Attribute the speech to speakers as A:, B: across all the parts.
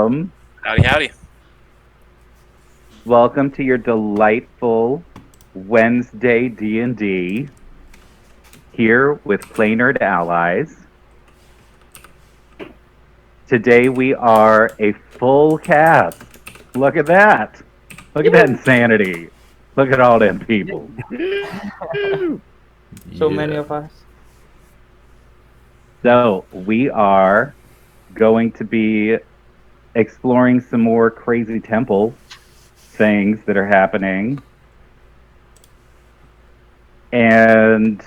A: welcome.
B: Howdy, howdy.
A: Welcome to your delightful Wednesday D&D here with Play Nerd Allies. Today we are a full cast. Look at that. Look at that insanity. Look at all them people.
C: So many of us.
A: So we are going to be exploring some more crazy temple things that are happening. And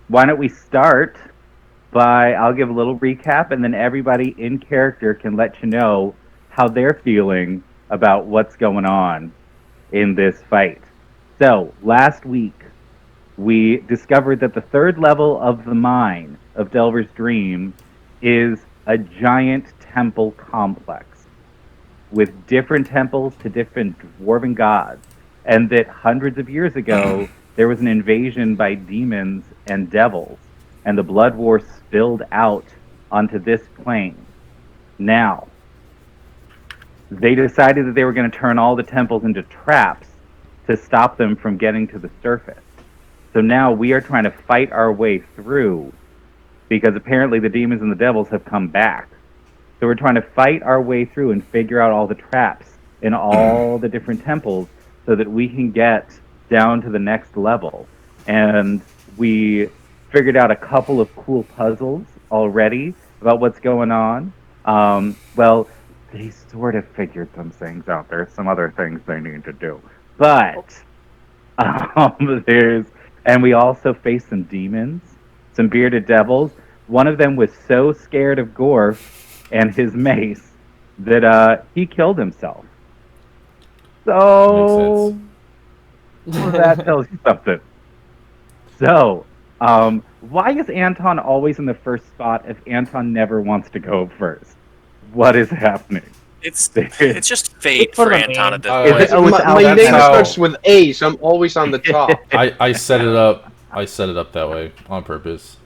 A: why don't we start by, I'll give a little recap, and then everybody in character can let you know how they're feeling about what's going on in this fight. So, last week, we discovered that the third level of the mine of Delver's Dream is a giant temple complex with different temples to different dwarven gods, and that hundreds of years ago there was an invasion by demons and devils, and the blood war spilled out onto this plane. Now, they decided that they were going to turn all the temples into traps to stop them from getting to the surface. So now we are trying to fight our way through, because apparently the demons and the devils have come back. So we're trying to fight our way through and figure out all the traps in all the different temples so that we can get down to the next level. And we figured out a couple of cool puzzles already about what's going on. Well, they sort of figured some things out. There's some other things they need to do. But and we also faced some demons, some bearded devils. One of them was so scared of Gorf and his mace that he killed himself. So that tells you something. So, why is Anton always in the first spot if Anton never wants to go first? What is happening?
B: It's just fate for Anton at this point.
D: My name starts with A, so I'm always on the top.
E: I set it up. I set it up that way on purpose.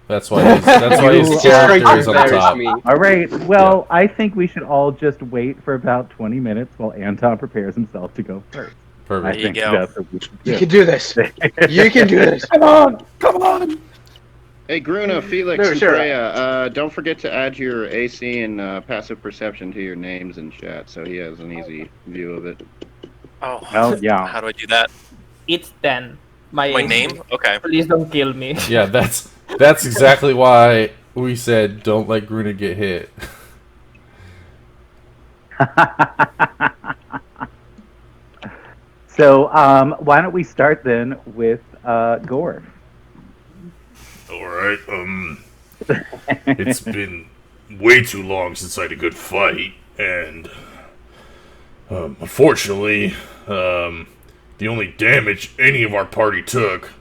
E: That's why his character is on the top.
A: All right. Well, yeah. I think we should all just wait for about 20 minutes while Anton prepares himself to go first.
E: Perfect.
B: There you go.
A: That's what we should do.
D: You can do this. You can do this.
A: Come on. Come on.
F: Hey, Rune, Felix, and Freya, don't forget to add your AC and passive perception to your names in chat, so he has an easy view of it.
B: Oh,
A: yeah.
B: How do I do that?
C: It's 10. My
B: name? Okay.
C: Please don't kill me.
E: Yeah, that's exactly why we said don't let Gruna get hit.
A: So, why don't we start then with Gorf?
G: Alright, it's been way too long since I had a good fight, and unfortunately, the only damage any of our party took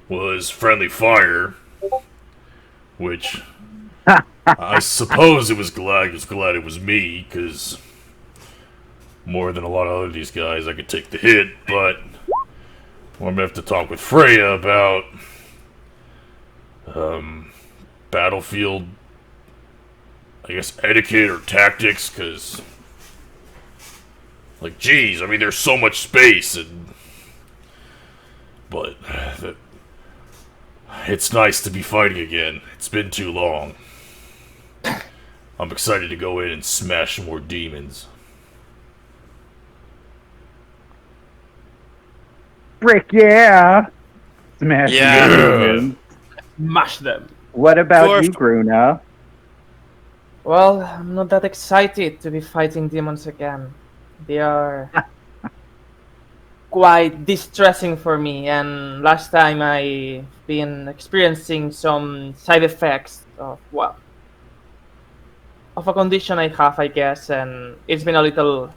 G: was friendly fire, which I suppose I was glad it was me, because more than a lot of these guys I could take the hit, but I'm going to have to talk with Freya about battlefield, I guess, etiquette or tactics, because, like, geez, I mean, there's so much space, but it's nice to be fighting again. It's been too long. I'm excited to go in and smash some more demons.
A: Frick yeah! Smash demons.
C: Smash them.
A: What about you, Gruna?
C: Well, I'm not that excited to be fighting demons again. They are quite distressing for me, and last time I've been experiencing some side effects of, well, of a condition I have, I guess, and it's been a little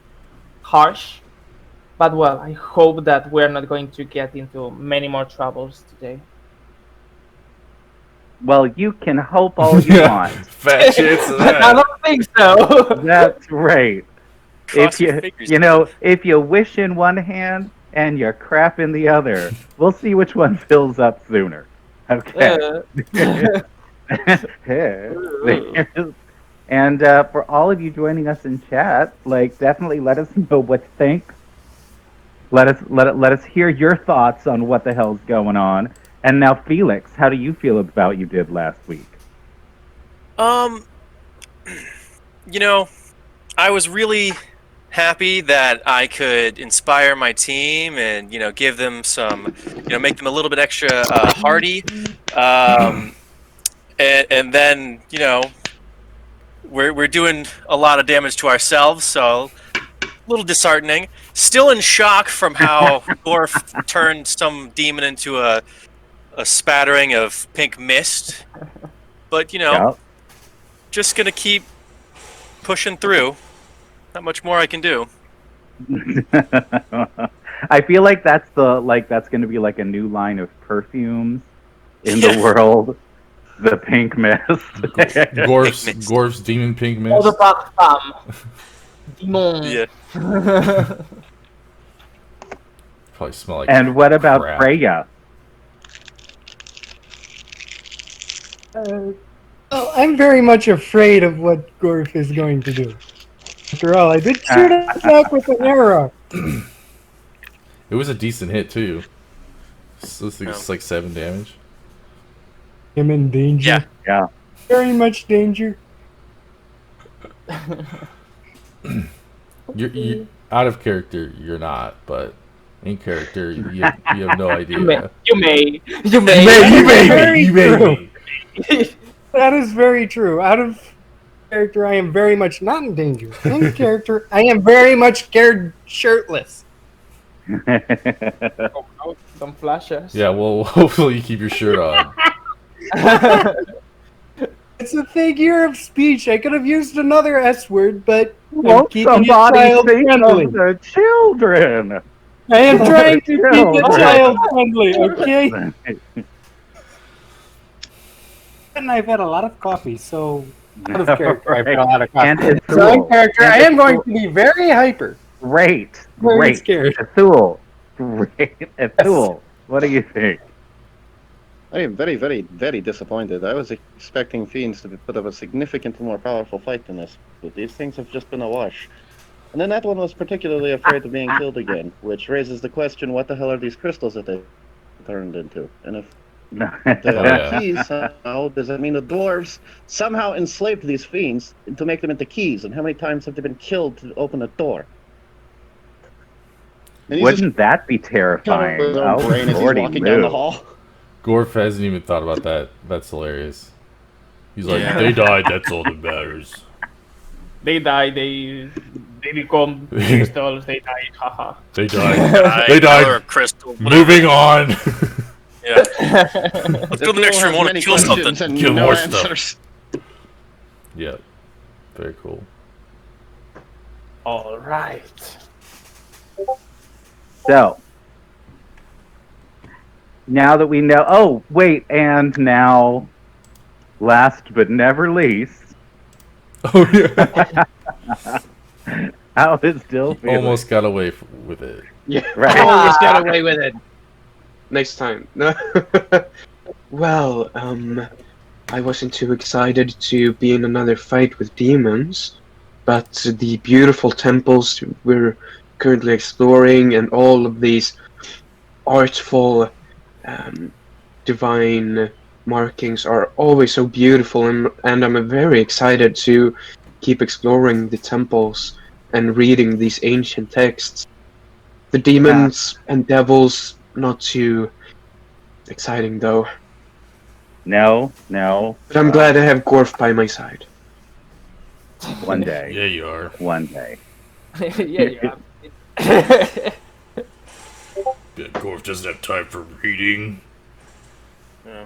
C: harsh. But, well, I hope that we're not going to get into many more troubles today.
A: Well, you can hope all you want.
E: Fat chance of that.
C: I don't think so.
A: That's right.
B: Cross your fingers.
A: If you wish in one hand and you crap in the other, we'll see which one fills up sooner. Okay. And for all of you joining us in chat, like definitely let us know what you think. Let us hear your thoughts on what the hell's going on. And now, Felix, how do you feel about what you did last week?
B: You know, I was really happy that I could inspire my team and, you know, give them some, you know, make them a little bit extra hardy. And then, you know, we're doing a lot of damage to ourselves, so a little disheartening. Still in shock from how Gorf turned some demon into a spattering of pink mist. But, you know, just gonna keep pushing through. Not much more I can do.
A: I feel like that's going to be like a new line of perfumes in the world. The pink mist.
E: Gorf's demon pink mist.
C: All the back Demon.
B: Yeah.
E: Probably smell like.
A: And what about
E: crap.
A: Freya?
H: I'm very much afraid of what Gorf is going to do. After all, I did shoot him back with an arrow.
E: It was a decent hit too. So it's like 7 damage.
H: I'm in danger.
A: Yeah.
H: Very much danger.
E: You're out of character. You're not, but in character, you have no idea.
C: You may.
E: You may.
H: That is very true. Out of character, I am very much not in danger. In character, I am very much scared shirtless.
C: Some flashes.
E: Yeah, well, hopefully you keep your shirt on.
H: It's a figure of speech. I could have used another S word, but
A: Won't somebody think of the children?
H: I am trying to keep it child friendly, okay? And I've had a lot of coffee, so out of character, I've had a lot of coffee.
A: And it's
H: So in
A: cool.
H: character, I am going to be very hyper.
A: Great.
H: Very scared.
A: Athul. Great. Athul. What do you think?
F: I am very, very, very disappointed. I was expecting fiends to put up a significantly more powerful fight than this, but these things have just been a wash. And then that one was particularly afraid of being killed again, which raises the question, what the hell are these crystals that they turned into? And if the keys somehow, does that mean the dwarves somehow enslaved these fiends to make them into keys? And how many times have they been killed to open a door?
A: Wouldn't that be terrifying?
F: Oh, brain as he's walking down the hall.
E: Gorf hasn't even thought about that. That's hilarious. He's like, they died, that's all that matters.
C: They die, they become crystals, they die, haha.
E: They died. They died.
B: Crystal.
E: Moving on.
B: Yeah. Let's go to the next room. I want to kill something.
E: Kill
F: no
E: more
F: answers.
E: stuff. Yeah. Very cool.
C: All right.
A: So, now that we know... Oh, wait, and now, last but never least...
E: Oh, yeah.
A: How is Dill feeling?
E: Almost got away with it.
D: Yeah,
A: Right.
D: almost got away with it. Next time. Well, I wasn't too excited to be in another fight with demons, but the beautiful temples we're currently exploring and all of these artful divine markings are always so beautiful, and I'm very excited to keep exploring the temples and reading these ancient texts. The demons and devils, not too exciting though.
A: No.
D: But I'm glad I have Gorf by my side.
A: One day.
E: Yeah, you are.
A: One day.
C: yeah.
G: Gorf doesn't have time for reading.
B: Yeah.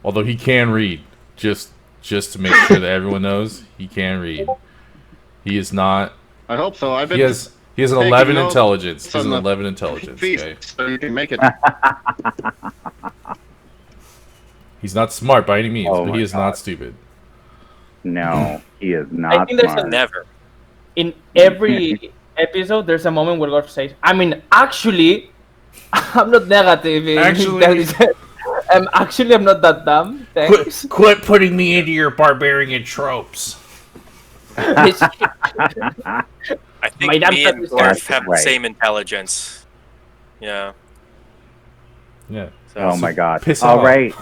E: Although he can read. Just to make sure that everyone knows, he can read. He is not...
F: I hope so. I've been
E: He has an
F: taking
E: 11
F: notes
E: intelligence. He has an
F: on the
E: 11 intelligence,
F: feast,
E: okay?
F: so you can make it.
E: He's not smart by any means,
A: Oh
E: but
A: my
E: he is
A: God.
E: not stupid.
A: No, he is
C: I
A: not
C: think there's
A: smart.
B: Never.
C: In every episode, there's a moment where God says, I mean, actually, I'm not negative.
G: Actually-
C: I'm not that dumb. Thanks.
G: Quit putting me into your barbarian tropes.
B: I think
C: My damn
B: me and
C: self is
B: Gorf
A: there.
B: have the same intelligence. Yeah.
E: Yeah.
B: So.
A: Oh my god.
E: Piss
A: All
E: off.
A: right.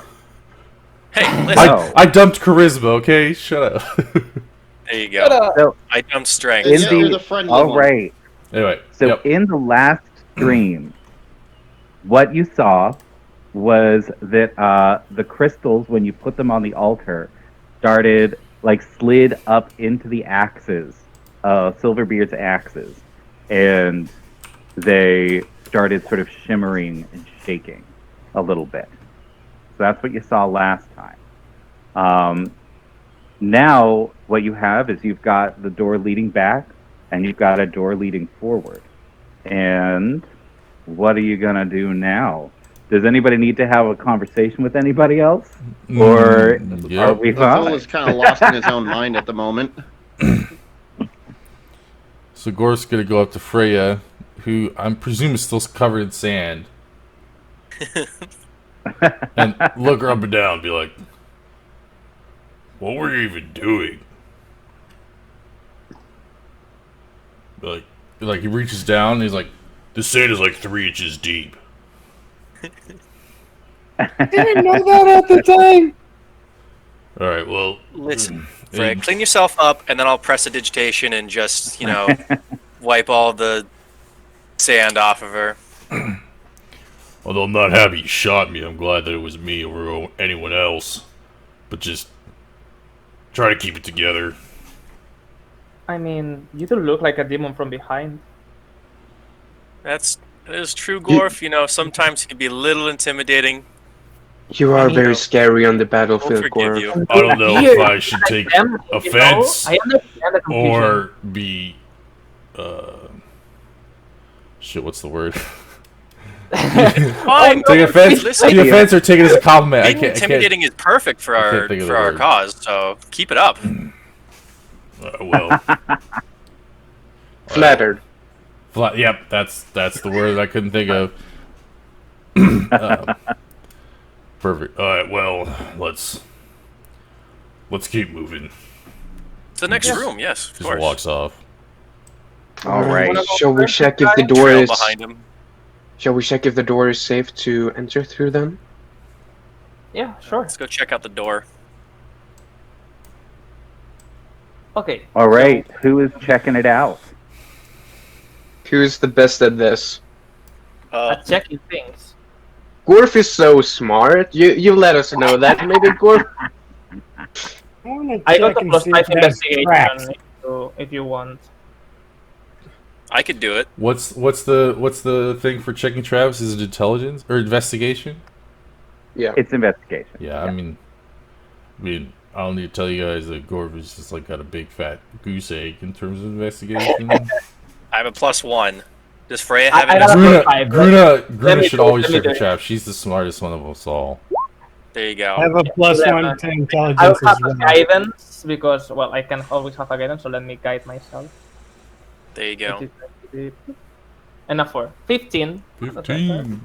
B: Hey, listen.
E: I dumped charisma. Okay, shut up.
B: There you go.
A: So
B: I dumped strength.
A: in
F: Yeah, you're
A: the
F: the friendly
A: all
F: one.
A: right.
E: Anyway.
A: So
E: Yep.
A: in the last stream, what you saw was that the crystals, when you put them on the altar, started slid up into the axes, Silverbeard's axes, and they started sort of shimmering and shaking a little bit. So that's what you saw last time. Now what you have is you've got the door leading back, and you've got a door leading forward. And what are you gonna do now? Does anybody need to have a conversation with anybody else, or
E: Yep.
A: are we
F: The fool
A: fine?
F: is kind of lost in his own mind at the moment.
E: So Gorf's gonna go up to Freya, who I'm presuming is still covered in sand, and look her up and down and be like, "What were you even doing?" Like he reaches down and he's like, "This sand is like 3 inches deep."
H: Didn't know that at the time.
E: All right, well,
B: Listen, Fred, clean yourself up, and then I'll press a digitation and just, wipe all the sand off of her.
G: Although I'm not happy you shot me, I'm glad that it was me or anyone else. But just try to keep it together.
C: I mean, you do look like a demon from behind.
B: That is true, Gorf. Sometimes he can be a little intimidating.
D: You are very scary on the battlefield,
B: forgive
D: Gorf.
B: you.
G: I don't know if I should take offense
C: I understand the confusion.
G: or be
E: shit, what's the word?
B: Fine.
E: Take offense.
B: Listen,
E: Take offense or take it as a compliment. I
B: being
E: can't.
B: intimidating is perfect for our
E: think of the word.
B: cause, so keep it up.
G: well.
D: Flattered.
E: Yep, that's the word I couldn't think of. Perfect.
G: All right. Well, let's keep moving.
B: It's the next room, yes, of
E: Just
B: course.
E: walks off.
A: All right.
D: Shall we check if the door
B: Trail
D: is?
B: behind him.
D: Shall we check if the door is safe to enter through then?
C: Yeah, sure.
B: Let's go check out the door.
C: Okay.
A: All right. Who is checking it out?
D: Who's the best at this?
C: Checking things.
D: Gorf is so smart. You let us know that. Maybe Gorf.
H: I want to
C: I got
H: check
C: the
H: and
C: plus
H: see
C: 5
H: if that's
C: investigation
H: traps.
C: if you want.
B: I could do it.
E: What's the thing for checking traps? Is it intelligence or investigation?
D: Yeah.
A: It's investigation.
E: Yeah, I mean, I don't need to tell you guys that Gorf is just got a big fat goose egg in terms of investigation.
B: I have a +1. Does Freya
C: I
B: have
C: got
B: it?
C: a-
E: Gruna should always
C: let me
E: check
C: do
E: a
C: it.
E: trap. She's the smartest one of us all.
B: There you go.
H: I have a plus
C: 11.
H: 1 to
C: I will
H: intelligence
C: have
H: as
C: a
H: well.
C: guidance because, well, I can always have a guidance, so let me guide myself.
B: There you go.
C: And a 4. 15.
E: 15.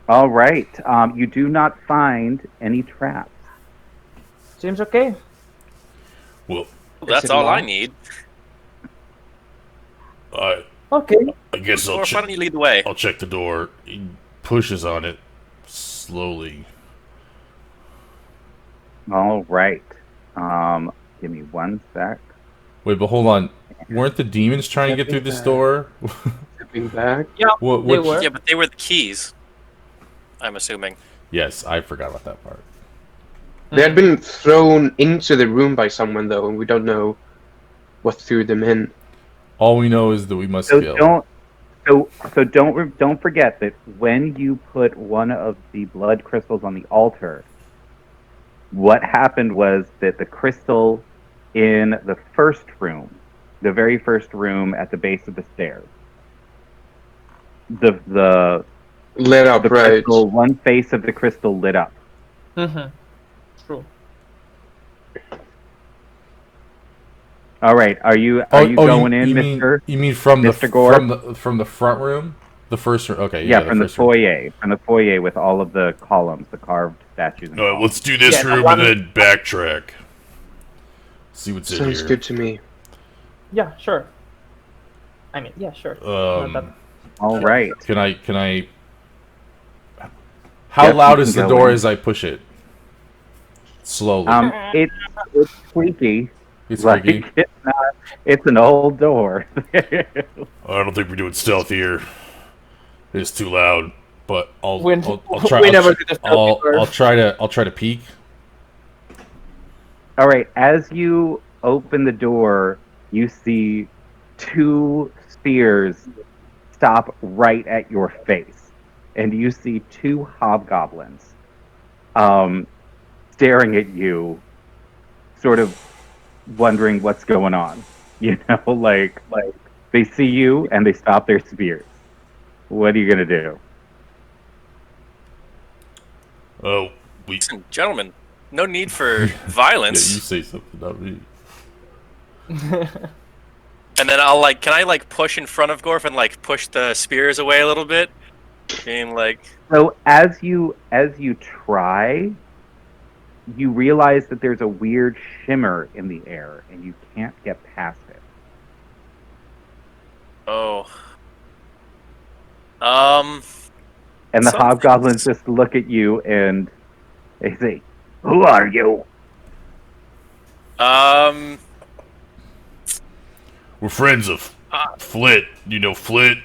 A: All right. You do not find any traps.
C: Seems okay.
G: Well,
B: That's
D: it
B: all I
D: locked?
B: need.
C: Okay.
G: I guess
B: Or why don't you lead the way?
G: I'll check the door. He pushes on it slowly.
A: All right. Give me one sec.
E: Wait, but hold on. Weren't the demons trying to get through this door?
D: Stepping back.
C: Yeah,
E: What?
C: they were.
B: Yeah, but they were the keys. I'm assuming.
E: Yes, I forgot about that part.
D: They had been thrown into the room by someone though, and we don't know what threw them in.
E: All we know is that we must
A: So
E: kill.
A: don't forget that when you put one of the blood crystals on the altar, what happened was that the crystal in the first room, the very first room at the base of the stairs, the
D: Lit up, right?
A: crystal, one face of the crystal lit up.
C: Mm-hmm. True.
A: All right, are you going in, Mister?
E: You mean from
A: Mr. Gore?
E: from the front room, the first room? Okay,
A: Yeah, from the
E: first room.
A: foyer with all of the columns, the carved statues. And
G: All right, let's do this
C: Yeah,
G: room
C: one-
G: and then backtrack. See what's in
D: Sounds
G: here.
D: good to me.
C: Yeah, sure. I mean, yeah, sure. Not that-
A: All right.
E: Can I? How
A: Yep, you
E: loud
A: can
E: is the
A: go
E: door
A: in.
E: as I push it? Slowly.
A: It's creaky.
E: It's
A: Like,
E: creaky.
A: it's an old door.
G: I don't think we're doing stealth here. It's too loud. But I'll try.
C: We never did the stealth before.
E: I'll try to peek.
A: All right. As you open the door, you see two spears stop right at your face, and you see two hobgoblins staring at you, sort of wondering what's going on. You know, like they see you and they stop their spears. What are you gonna do?
G: Oh,
B: Listen, gentlemen, no need for
E: Yeah,
B: violence.
E: you say something, not me.
B: And then can I push in front of Gorf and push the spears away a little bit? Being like,
A: So as you try, you realize that there's a weird shimmer in the air, and you can't get past it.
B: oh.
A: And the
B: Some
A: hobgoblins
B: things-
A: just look at you and they say, "Who are you?"
G: we're friends of Flit. You know Flit?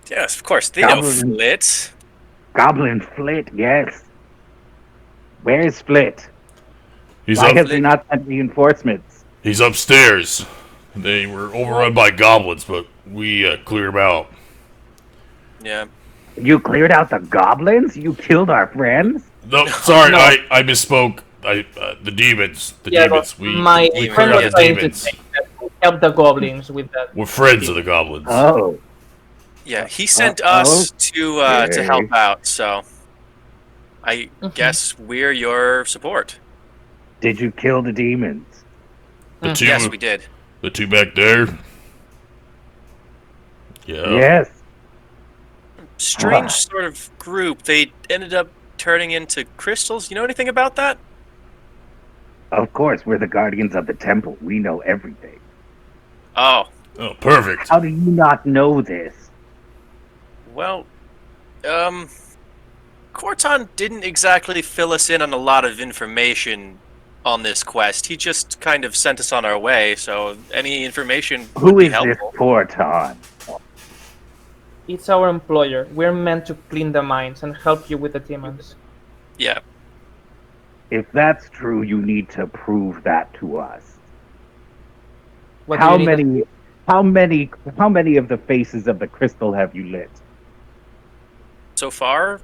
B: Yes, of course, they know
A: Goblin.
B: Flit.
A: Goblin Flit, yes. Where is Flit?
G: He's
A: Why
G: up.
A: has he not sent reinforcements?
G: He's upstairs. They were overrun by goblins, but we cleared them out.
B: Yeah.
A: You cleared out the goblins? You killed our friends?
G: No, sorry,
C: No.
G: I misspoke. The demons. The
C: Yeah,
G: demons.
C: but
G: We
C: my
G: cleared
C: friend
G: out
C: was
G: the
C: trying to
G: demons.
C: say that we help the goblins with that.
G: We're friends of the goblins.
A: Oh.
B: Yeah, he sent us to
A: okay.
B: help out, so I
C: Mhm.
B: guess we're your support.
A: Did you kill the demons?
G: The two,
B: Yes, we did.
G: the two back there. Yeah.
A: Yes.
B: Strange
A: Ah.
B: sort of group. They ended up turning into crystals. You know anything about that?
A: Of course, we're the guardians of the temple. We know everything.
B: Oh,
G: Oh, perfect.
A: How do you not know this?
B: well, Corton didn't exactly fill us in on a lot of information on this quest. He just kind of sent us on our way, so any information would
A: Who
B: be
A: is this
B: helpful.
A: Porton?
C: It's our employer. We're meant to clean the mines and help you with the demons.
B: Yeah.
A: If that's true, you need to prove that to us.
C: What do
A: How
C: you need us-
A: many of the faces of the crystal have you lit?
B: So far,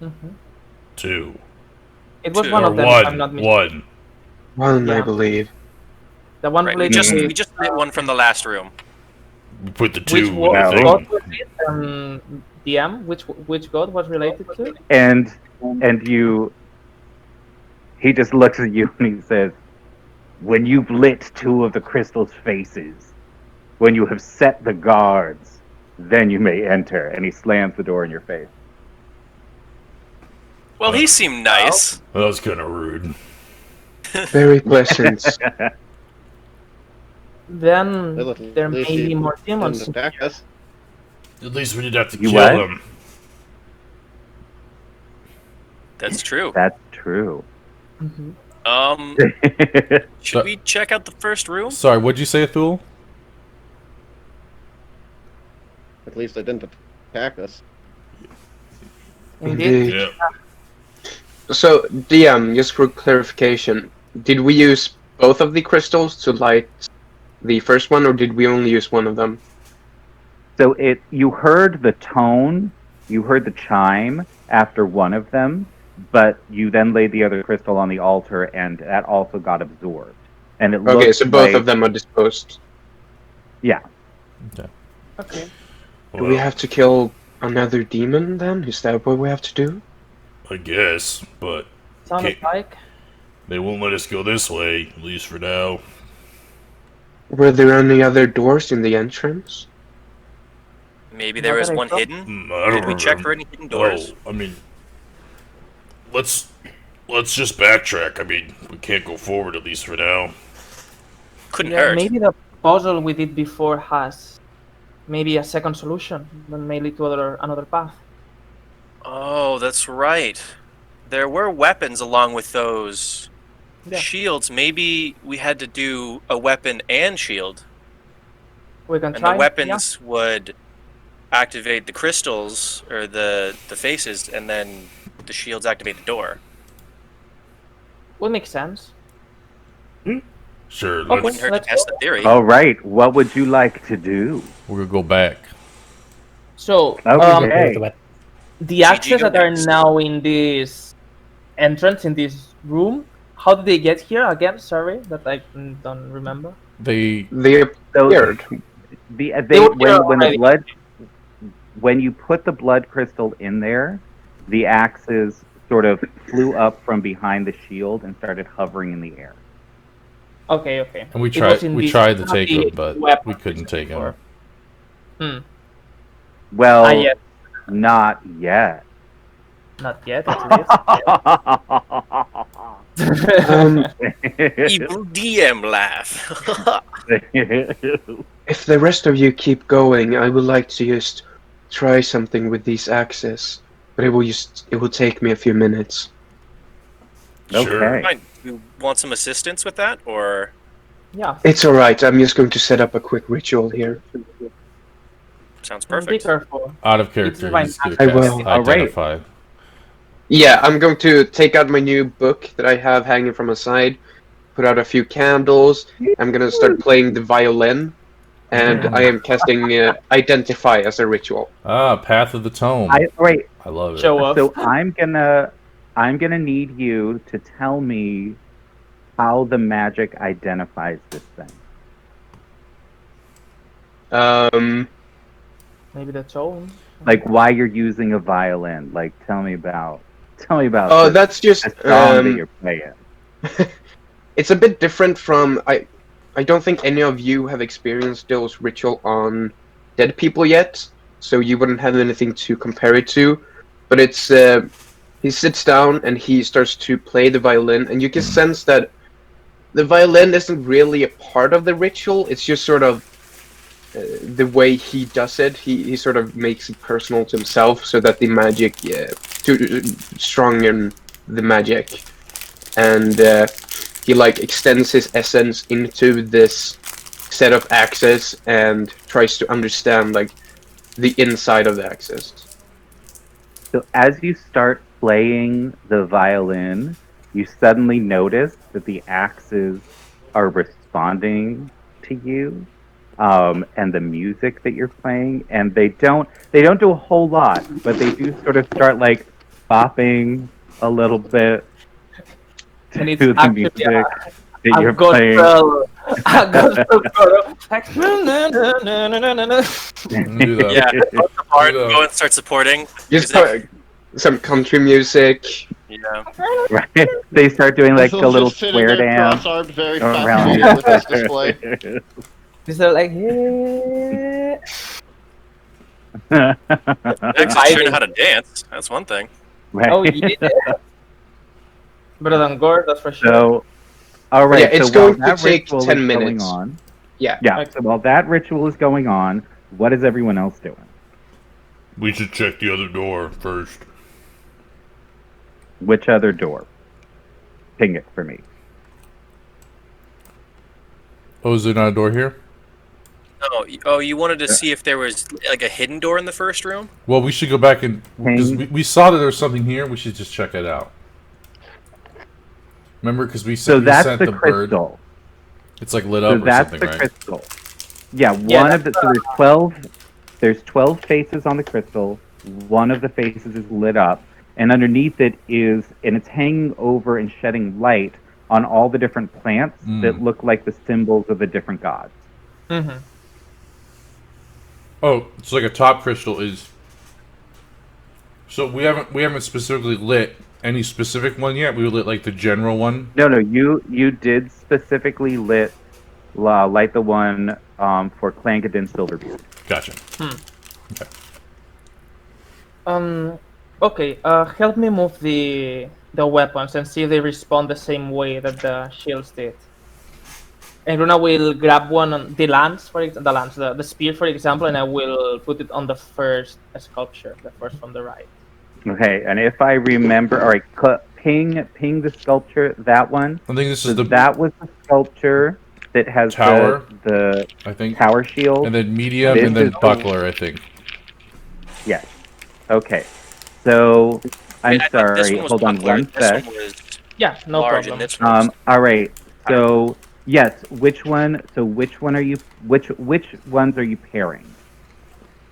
C: Mhm.
G: Two.
C: It was
B: Two.
C: one
G: Or
C: of them. If I'm not
G: one.
C: mistaken.
G: One.
D: One, I
C: Yeah.
D: believe.
C: The one
B: right, we
C: related
B: just
C: to
B: we just lit one from the last room.
G: We put the
C: which
G: two in
C: god
G: the
A: Well,
G: thing.
C: was it? DM? Which god was related to?
A: And he just looks at you and he says, "When you've lit two of the crystal's faces, when you have set the guards, then you may enter." And he slams the door in your face.
B: Well, he seemed nice.
G: That was kind of rude.
D: Very pleasant.
C: Then
F: Well, at
C: there may
F: least he
C: be more
F: didn't
C: demons.
F: attack us.
G: At least we didn't have to
A: You
G: kill
A: what?
G: them.
B: That's true.
A: That's true.
C: Mhm.
B: Should we check out the first room?
E: Sorry, what'd you say, Athul?
F: At least they didn't attack us.
C: Indeed.
G: Yeah.
D: So, DM, just for clarification, did we use both of the crystals to light the first one, or did we only use one of them?
A: So you heard the tone, you heard the chime after one of them, but you then laid the other crystal on the altar, and that also got absorbed. And it
D: Okay,
A: looks
D: so both
A: like,
D: of them are disposed.
A: Yeah.
C: Okay.
D: Do we have to kill another demon then? Is that what we have to do?
G: I guess, but
C: Sounded
G: Okay.
C: like.
G: they won't let us go this way, at least for now.
D: Were there any other doors in the entrance?
B: Maybe there
C: Not
B: is
C: that I
B: one
C: saw.
B: hidden.
G: I don't
B: Did we check
G: remember.
B: for any hidden doors?
G: Oh, I mean, let's let's just backtrack. I mean, we can't go forward, at least for now.
B: Couldn't
C: Yeah,
B: hurt.
C: maybe the puzzle we did before has maybe a second solution that may lead to another path.
B: Oh, that's right. There were weapons along with those
C: Yeah.
B: shields. Maybe we had to do a weapon and shield.
C: We can
B: And
C: try.
B: the weapons would activate the crystals or the faces, and then the shields activate the door.
C: Would make sense.
G: Sure,
C: Okay.
B: Wouldn't hurt to
C: let's
B: test
C: go.
B: the theory.
A: All right. What would you like to do?
E: We're gonna go back.
C: So,
A: Okay.
C: the access
B: go
C: that are
B: next.
C: now in this entrance in this room, how did they get here again? Sorry, that I don't remember.
E: They
D: They
A: So
D: appeared.
A: they
C: were here
A: when the
C: already.
A: blood when you put the blood crystal in there, the axes sort of flew up from behind the shield and started hovering in the air.
C: Okay, okay.
E: and we
C: It was
E: tried
C: in
E: we
C: this
E: tried to
C: happy
E: take them, but
C: weapon
E: we couldn't take them.
C: before.
A: Well,
C: Yet.
A: not yet.
C: Not yet, at least.
B: Evil DM laugh.
D: If the rest of you keep going, I would like to just try something with these axes, but it will take me a few minutes.
G: Sure.
A: Okay.
B: Fine. You want some assistance with that, or
C: Yeah.
D: It's alright, I'm just going to set up a quick ritual here.
B: sounds
C: Be
B: perfect?
C: careful.
E: Out of character,
C: fine.
E: he's gonna
D: I
E: cast
D: will.
A: All right.
E: identify.
D: Yeah, I'm going to take out my new book that I have hanging from my side, put out a few candles, I'm gonna start playing the violin, and I am casting Identify as a ritual.
E: Ah, Path of the Tome.
A: Wait.
E: I love it.
C: Show off.
A: So I'm gonna need you to tell me how the magic identifies this thing.
C: Maybe the tone.
A: Like why you're using a violin. Like tell me about
D: Oh,
A: the,
D: that's just
A: the song that
D: um,
A: you're playing.
D: it's a bit different from I don't think any of you have experienced those ritual on dead people yet, so you wouldn't have anything to compare it to. But it's he sits down and he starts to play the violin, and you can sense that the violin isn't really a part of the ritual. It's just sort of the way he does it. He sort of makes it personal to himself, so that the magic to strengthen the magic, and he like extends his essence into this set of axes and tries to understand like the inside of the axes.
A: So as you start playing the violin, you suddenly notice that the axes are responding to you, and the music that you're playing, and they don't do a whole lot, but they do sort of start like bopping a little bit
C: And it's
A: to the
C: actually
A: music that you're
C: a gospel.
A: playing.
C: A gospel chorus. Like,
E: Do that.
B: Yeah. The bard
E: Yeah.
B: go and start supporting.
D: Just
B: music.
D: some country music.
B: Yeah.
A: Right? They start doing like
F: He'll
A: a little
F: just sit in
A: square
F: there
A: dance
F: cross-armed, very
A: around
F: fascinated with this display.
C: These are like, yeah.
B: Next, sure know how to dance. That's one thing.
A: Right?
C: Oh yeah. Better than Gore, that's for sure.
A: So, all right.
D: Yeah, it's
A: so while
D: going to
A: that
D: take
A: ritual
D: 10
A: is
D: minutes.
A: Going on,
D: Yeah.
A: yeah. So while that ritual is going on, what is everyone else doing?
G: We should check the other door first.
A: Which other door? Ping it for me.
E: Oh, is there not a door here?
B: Oh, you wanted to see if there was like a hidden door in the first room?
E: Well, we should go back and because
A: Ping.
E: we saw that there was something here. We should just check it out. Remember, because we
A: So
E: sent,
A: that's
E: sent
A: the
E: the bird.
A: crystal.
E: It's like lit
A: So
E: up or
A: that's
E: something,
A: the
E: right?
A: crystal. Yeah,
C: Yeah,
A: one of the so there's 12. There's 12 faces on the crystal. One of the faces is lit up, and underneath it is, and it's hanging over and shedding light on all the different plants that look like the symbols of the different gods.
C: Mm-hmm.
E: Oh, so like a top crystal is. So we haven't specifically lit any specific one yet. We lit like the general one.
A: No, you did specifically light the one for Clangadin Silverbeard.
E: Gotcha.
C: Okay, help me move the weapons and see if they respond the same way that the shields did. And Runa will grab one on the lance, the spear, for example, and I will put it on the first sculpture, the first from the right.
A: Okay, and if I remember, all right, ping the sculpture, that one.
E: I think this
A: So
E: is the
A: that was the sculpture that has
E: Tower,
A: the
E: I think,
A: tower shield.
E: and then medium,
A: This
E: and then
A: is the-
E: buckler. I think.
A: Yes. Okay. So I'm
B: I thought this
A: sorry.
B: one was
A: Hold on
B: buckler,
A: one
B: this
A: sec.
B: one was
C: Yeah, no
B: large,
C: problem.
B: and this one was
A: All right. So yes, which one? So which one are you? Which ones are you pairing?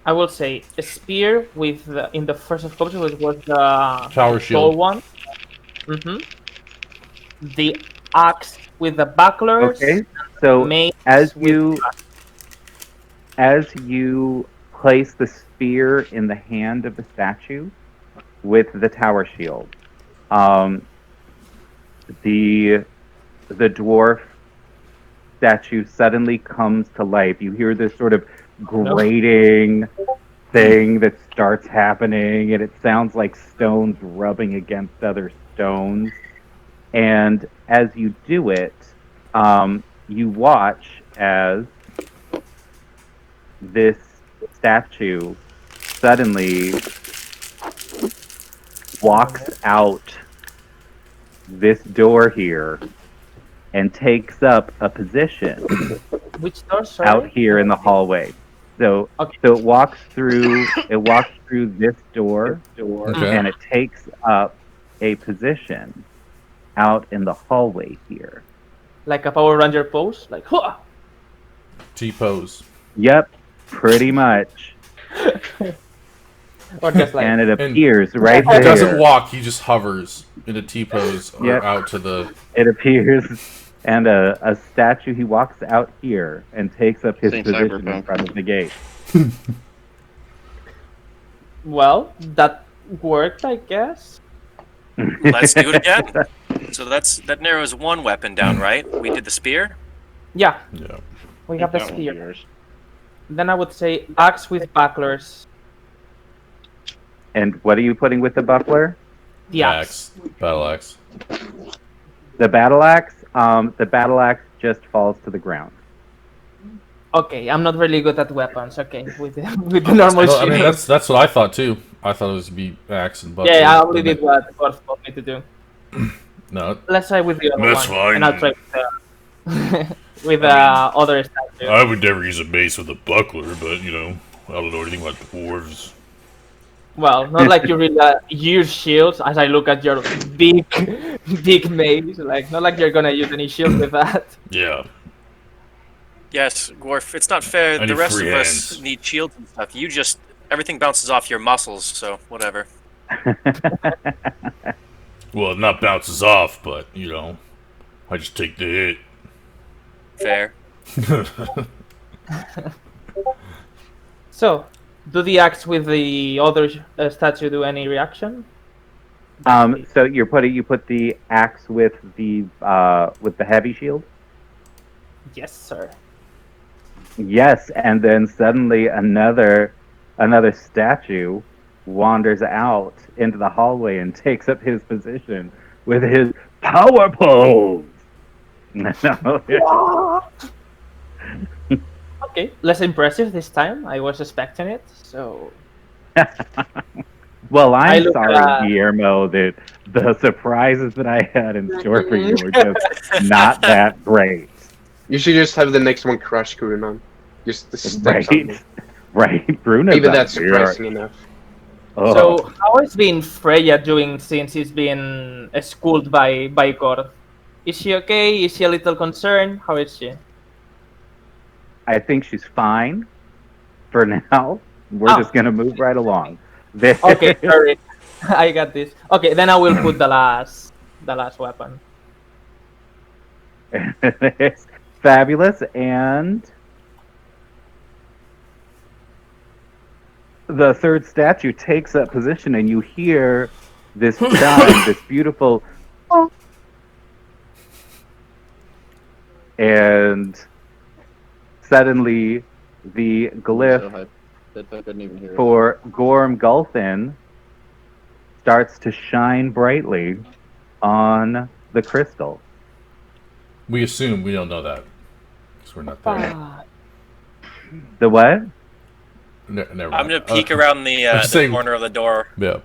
C: I will say a spear with in the first sculpture, which was the
E: Tower
C: tall
E: shield.
C: one. The axe with the bucklers.
A: Okay. So
C: mace
A: as
C: with
A: you place the spear in the hand of the statue with the tower shield, the dwarf statue suddenly comes to life. You hear this sort of grating thing that starts happening, and it sounds like stones rubbing against other stones. And as you do it, you watch as this statue suddenly walks out this door here and takes up a position
C: which door? Sorry.
A: out here in the hallway. So
C: Okay.
A: so it walks through this door
E: Okay.
A: and it takes up a position out in the hallway here.
C: Like a Power Ranger pose, like huh!
E: T pose.
A: Yep, pretty much.
C: Or just like
A: And it appears right
E: He doesn't
A: there.
E: walk. He just hovers in a T pose or
A: Yep.
E: out to the.
A: It appears, and a statue. He walks out here and takes up his
F: Saint
A: position in
F: Cyberpunk.
A: front of the gate.
C: well, that worked, I guess.
B: Let's do it again. So that narrows one weapon down, right? We did the spear.
C: Yeah,
E: Yeah.
C: we have the
F: That one's
C: spear.
F: yours.
C: Then I would say axe with bucklers.
A: And what are you putting with the buckler?
C: The axe.
E: Battle axe.
A: The battle axe. The battle axe just falls to the ground.
C: Okay, I'm not really good at weapons. Okay, with the normal
E: Well, I mean,
C: shield.
E: that's what I thought too. I thought it was be axe and buckler.
C: Yeah, I only did what God told me to do.
E: No,
C: Let's try with the other
G: That's
C: one,
G: fine.
C: and I'll try with the with the other statue.
G: I would never use a mace with a buckler, but you know, I don't know anything about dwarves.
C: Well, not like you really use shields. As I look at your big, big mace, like not like you're gonna use any shield with that.
G: Yeah.
B: Yes, Gorf. It's not fair.
G: I
B: The
G: need
B: rest of
G: free
B: us
G: hands.
B: need shields and stuff. You just everything bounces off your muscles, so whatever.
G: Well, it not bounces off, but you know, I just take the hit.
B: Fair.
C: So, do the axe with the other statue do any reaction?
A: So you put the axe with the heavy shield.
C: Yes, sir.
A: Yes, and then suddenly another statue wanders out into the hallway and takes up his position with his power pose.
C: Okay, less impressive this time. I was expecting it, so
A: Well,
C: I
A: I'm
C: look
A: sorry,
C: at-
A: Guillermo, that the surprises that I had in store for you were just not that great.
D: You should just have the next one crush Kurunan. Just the steps on
A: Right?
D: me.
A: Right, Bruno.
D: Even that's surprising enough.
A: Oh.
C: So how has been Freya doing since he's been schooled by Gord? Is she okay? Is she a little concerned? How is she?
A: I think she's fine for now. We're
C: Oh.
A: just gonna move right along.
C: Okay, sorry. I got this. Okay, then I will put the last weapon.
A: It's fabulous, and the third statue takes up position, and you hear this chime, this beautiful, and suddenly the glyph
F: So hyped that I couldn't even hear it.
A: for Gorm Gulfin starts to shine brightly on the crystal.
E: We assume we don't know that because we're not there.
C: Ah,
A: The what?
E: Never mind.
B: I'm gonna peek around the
E: saying-
B: corner of the door.
E: Yeah.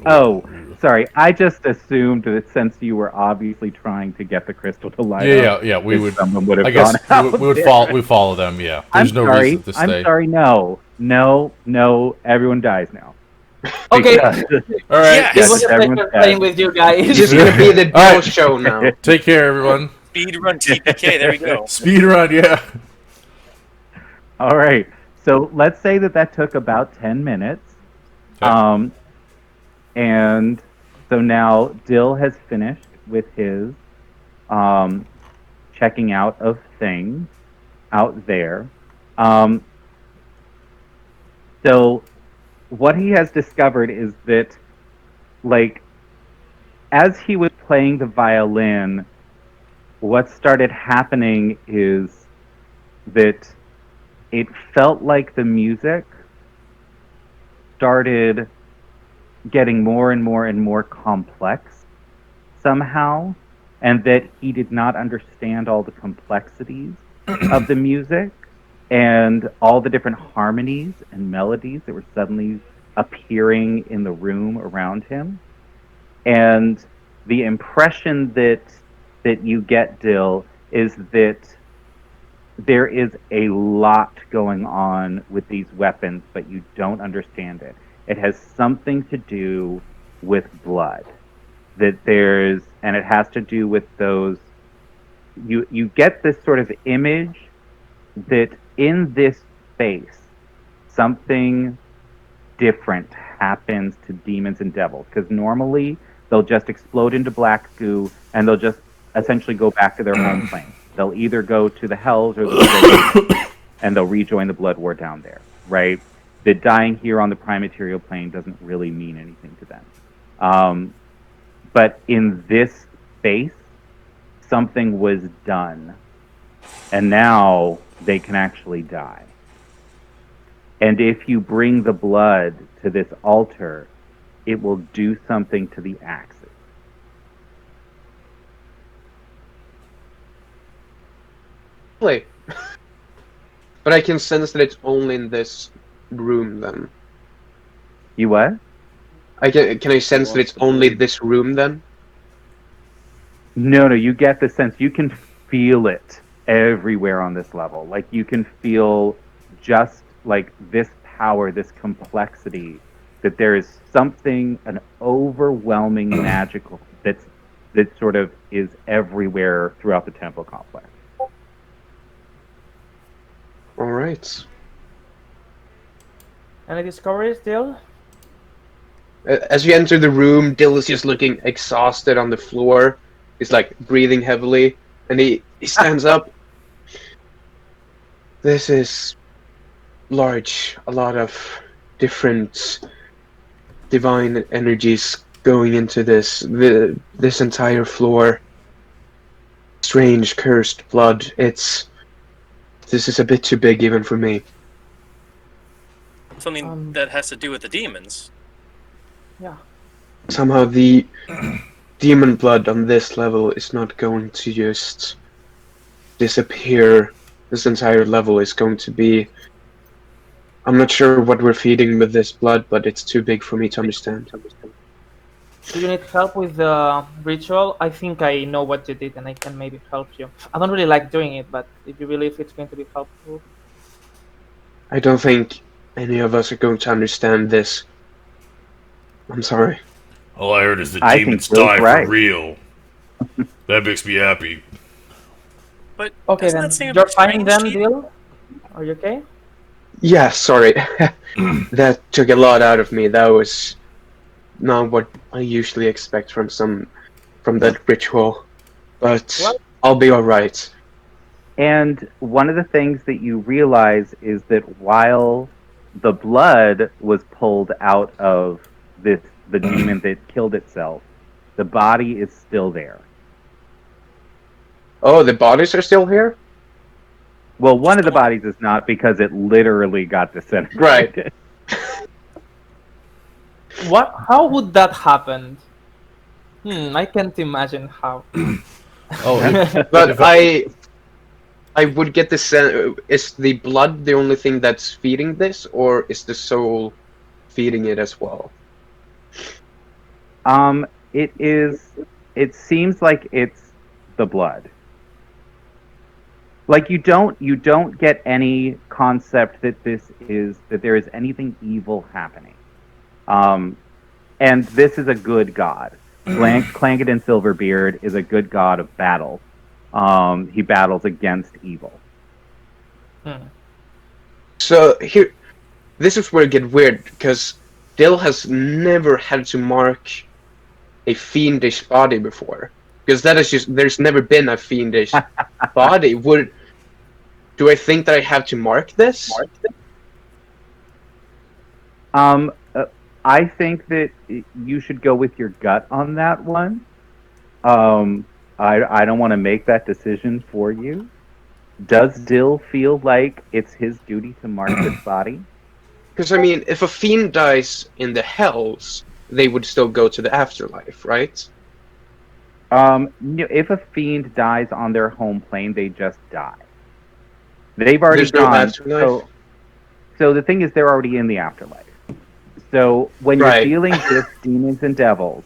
A: Oh, sorry. I just assumed that since you were obviously trying to get the crystal to light up,
E: Yeah. We
A: that
E: would.
A: someone would have
E: I guess
A: gone out
E: we would
A: there.
E: follow. We follow them. Yeah. There's no reason to stay.
A: I'm sorry. No. Everyone dies now.
C: okay.
A: Because-
E: All right.
B: Yes.
C: It was a
A: everyone's
C: pleasure
A: dead.
C: playing with you guys.
D: It's just gonna be the
E: All right.
D: Dell show now.
E: Take care, everyone.
B: Speedrun TPK. There we go.
E: Speed run. Yeah.
A: All right. So let's say that took about 10 minutes.
E: Okay.
A: And so now Dill has finished with his checking out of things out there. So what he has discovered is that, like, as he was playing the violin, what started happening is that it felt like the music started getting more and more and more complex somehow, and that he did not understand all the complexities of the music and all the different harmonies and melodies that were suddenly appearing in the room around him. And the impression that you get, Dill, is that there is a lot going on with these weapons, but you don't understand it. It has something to do with blood. And it has to do with those. You get this sort of image that in this space, something different happens to demons and devils. Because normally they'll just explode into black goo and they'll just essentially go back to their home plane. They'll either go to the hells or and they'll rejoin the blood war down there, right? The dying here on the prime material plane doesn't really mean anything to them. But in this space, something was done, and now they can actually die. And if you bring the blood to this altar, it will do something to the axis.
D: Play. But I can sense that it's only in this room then.
A: You what?
D: Can I sense that it's only this room then?
A: No, you get the sense. You can feel it everywhere on this level. Like, you can feel just like this power, this complexity, that there is something, an overwhelming magical that sort of is everywhere throughout the temple complex.
D: All right.
C: Any discoveries, Dill?
D: As you enter the room, Dill is just looking exhausted on the floor. He's like breathing heavily, and he stands up. This is large. A lot of different divine energies going into this entire floor. Strange, cursed blood. This is a bit too big even for me.
B: Something that has to do with the demons.
C: Yeah.
D: Somehow the demon blood on this level is not going to just disappear. This entire level is going to be... I'm not sure what we're feeding with this blood, but it's too big for me to understand.
C: Do you need help with the ritual? I think I know what you did and I can maybe help you. I don't really like doing it, but if you believe it's going to be helpful.
D: I don't think any of us are going to understand this. I'm sorry.
G: All I heard is the
A: I
G: demons
A: think Will's
G: die
A: right.
G: for real. That makes me happy.
B: But
C: Okay,
B: doesn't
C: then
B: that seem a
C: you're
B: bit
C: finding
B: strange
C: them,
B: to you?
C: Dill? Are you okay?
D: Yeah, sorry. That took a lot out of me. That was not what I usually expect from that ritual. But
C: What?
D: I'll be alright.
A: And one of the things that you realize is that while the blood was pulled out of the demon that killed itself, the body is still there.
D: Oh, the bodies are still here?
A: Well, one of the bodies is not, because it literally got disintegrated.
D: Right.
C: What? How would that happen? I can't imagine how.
E: Oh,
D: But
E: if
D: I would get the sense: is the blood the only thing that's feeding this, or is the soul feeding it as well?
A: It is. It seems like it's the blood. Like you don't get any concept that there is anything evil happening. And this is a good god. Clangeddin Silverbeard is a good god of battle. He battles against evil.
D: So here, this is where it gets weird, because Dill has never had to mark a fiendish body before, because that is just, there's never been a fiendish body. Do I think that I have to mark this?
A: I think that you should go with your gut on that one. I don't want to make that decision for you. Does Dill feel like it's his duty to mark this body?
D: Because, I mean, if a fiend dies in the hells, they would still go to the afterlife, right?
A: If a fiend dies on their home plane, they just die. They've already
D: There's no
A: gone.
D: afterlife?
A: So the thing is, they're already in the afterlife. So when you're
D: Right.
A: dealing with demons and devils,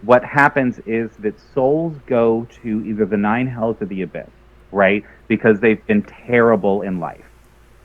A: what happens is that souls go to either the nine hells or the abyss, right? Because they've been terrible in life.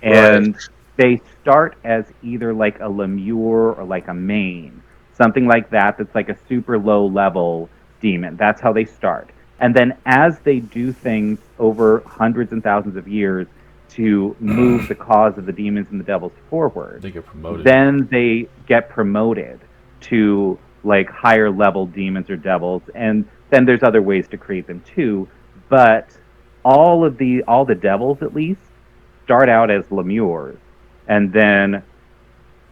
A: And they start as either like a lemure or like a main, something like that, that's like a super low level demon. That's how they start. And then as they do things over hundreds and thousands of years to move the cause of the demons and the devils forward,
E: they get promoted.
A: then they get promoted to like higher level demons or devils, and then there's other ways to create them too. But all the devils at least start out as lemures and then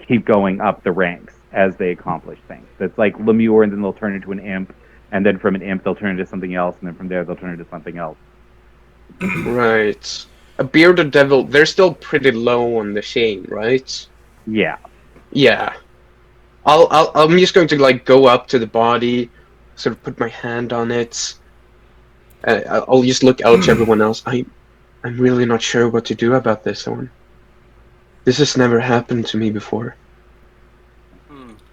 A: keep going up the ranks as they accomplish things. It's like lemure, and then they'll turn into an imp, and then from an imp they'll turn into something else, and then from there they'll turn into something else.
D: Right. A bearded devil, they're still pretty low on the chain, right?
A: Yeah.
D: Yeah. I'm just going to like go up to the body, sort of put my hand on it. I'll just look out to everyone else. I'm really not sure what to do about this one. This has never happened to me before.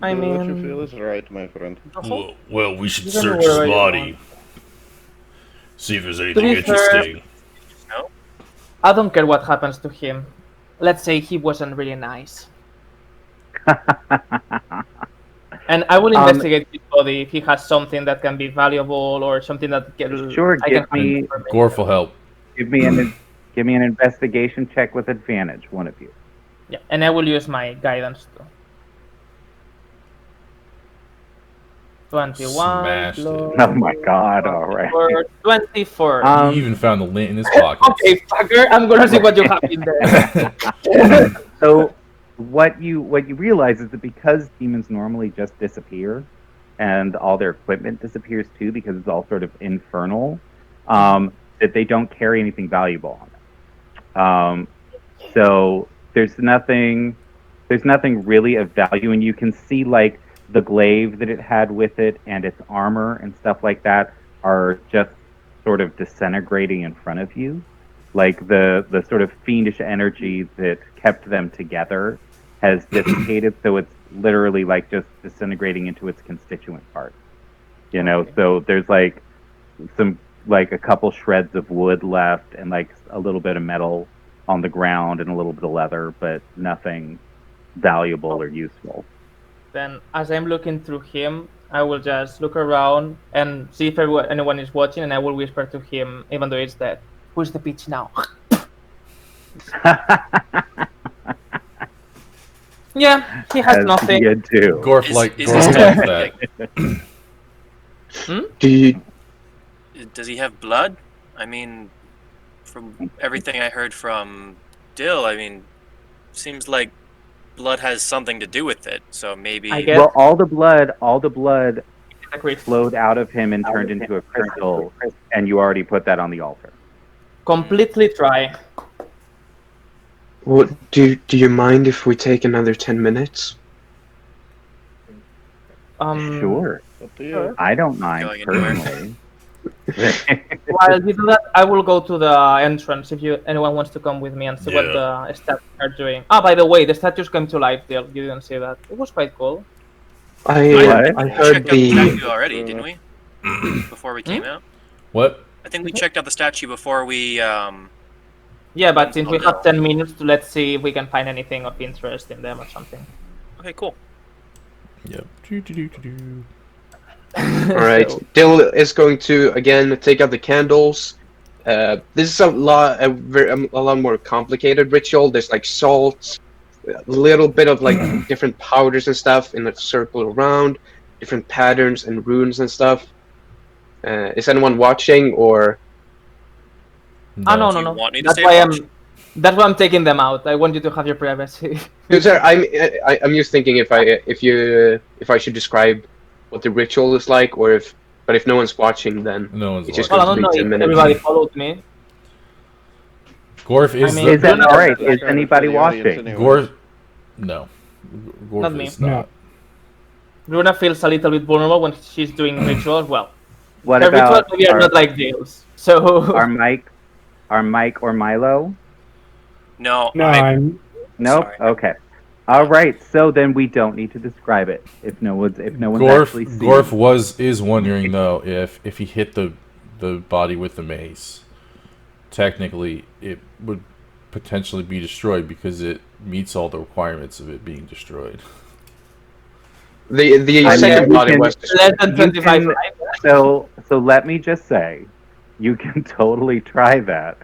C: I
F: Do what you
C: mean,
F: feel is right, my friend.
G: Well, we should
C: You can
G: search
C: do
G: his
C: whatever you
G: body. See if there's anything
C: be fair-
G: interesting.
C: I don't care what happens to him. Let's say he wasn't really nice. And I will investigate his body if he has something that can be valuable or something that can.
A: Sure,
C: I
A: give
C: can
A: me-
E: Gorf will help.
A: Give me an investigation check with advantage, one of you.
C: Yeah, and I will use my guidance too. 21
E: Smashed it.
C: plus
A: Oh my god, alright.
C: 24.
E: He even found the lint in his pocket.
C: Okay, fucker, I'm gonna see what you have in there.
A: So what you realize is that because demons normally just disappear, and all their equipment disappears too, because it's all sort of infernal, that they don't carry anything valuable on them. So there's nothing really of value, and you can see like the glaive that it had with it and its armor and stuff like that are just sort of disintegrating in front of you. Like the sort of fiendish energy that kept them together has dissipated, so it's literally like just disintegrating into its constituent parts. You know, so there's like a couple shreds of wood left and like a little bit of metal on the ground and a little bit of leather, but nothing valuable or useful.
C: Then, as I'm looking through him, I will just look around and see if anyone is watching, and I will whisper to him, even though it's dead, "Who's the bitch now?" Yeah, he has nothing.
A: You do.
E: Gorf
B: Is
E: like
B: he
E: Gorf
B: still
E: like that.
D: Do you?
B: Does he have blood? I mean, from everything I heard from Dill, I mean, seems like blood has something to do with it. So maybe.
C: I guess.
A: Well, all the blood
C: Agreed.
A: flowed out of him and turned into a crystal, and you already put that on the altar.
C: Completely dry.
D: What do you mind if we take another 10 minutes?
A: Sure.
F: Up to you.
C: Sure.
A: I don't mind
B: Going anywhere.
A: personally.
C: While you do that, I will go to the entrance if anyone wants to come with me and see what
G: Yeah.
C: the statues are doing. Ah, by the way, the statues came to life, Dale. You didn't see that. It was quite cool.
D: I
A: What?
D: I
B: We
D: heard
B: checked out the
D: the
B: statue already, didn't we? Before we came out.
E: What?
B: I think we checked out the statue before we.
C: Yeah, but since we
B: Oh,
C: have
B: no.
C: 10 minutes, let's see if we can find anything of interest in them or something.
B: Okay, cool.
E: Yep.
D: All right.
C: So,
D: Dill is going to again take out the candles. This is a lot more complicated ritual. There's like salt, a little bit of like different powders and stuff in a circle around, different patterns and runes and stuff. Is anyone watching or?
C: no,
B: Do you
C: no.
B: want me to
C: That's
B: stay
C: why
B: watch?
C: That's why I'm taking them out. I want you to have your privacy.
D: Because I'm just thinking if I should describe what the ritual is like, or if no one's watching, then
E: No one's
D: it's just
E: watching.
C: Well, I
D: going
C: don't
D: to
C: know
D: be 10
C: if
D: minutes.
C: everybody followed me.
E: Gorf is
C: I mean-
E: the
A: Is that
C: Rune-
A: all right?
F: That's
A: Is
F: kind of
A: anybody
F: for the audience
A: watching?
F: anyway.
E: Gorf. No, Gorf
C: Not me.
E: is not.
C: Runa feels a little bit vulnerable when she's doing rituals. Well,
A: What
C: her rituals
A: about
C: maybe are not like Dale's. So
A: our Mike or Milo?
B: No,
H: No,
B: I,
H: I'm.
A: Nope.
B: Sorry.
A: Okay. All right. So then we don't need to describe it if no one's actually seen.
E: Gorf is wondering though if he hit the body with the mace, technically it would potentially be destroyed because it meets all the requirements of it being destroyed.
D: The
A: I
D: second
A: mean,
D: body
A: you can-
D: was
C: less than
A: You
C: 25
A: can-
C: lives.
A: So let me just say, you can totally try that,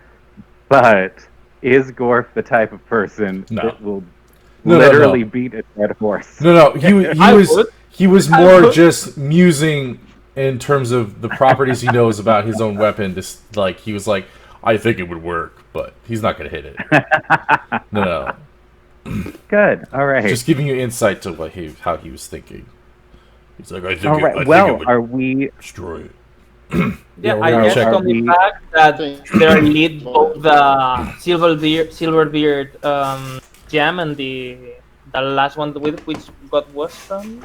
A: but is Gorf the type of person
E: No.
A: that will
E: No,
A: literally
E: no.
A: beat a dead horse?
E: No,
C: I
E: was
C: would.
E: he was
C: I
E: more
C: would.
E: just musing in terms of the properties he knows about his own weapon. Just like he was like, I think it would work, but he's not gonna hit it. No.
A: Good. All right.
E: Just giving you insight to how he was thinking.
G: He's like, I think,
A: All
G: I
A: right.
G: think
A: Well,
G: it would
A: are we?
G: destroy it.
C: Yeah,
E: we're
C: I
E: gonna
C: guess
E: check.
C: on the
A: We-
C: fact that
F: Think-
C: they're lit both the Silverbeard gem and the last one with which got was from.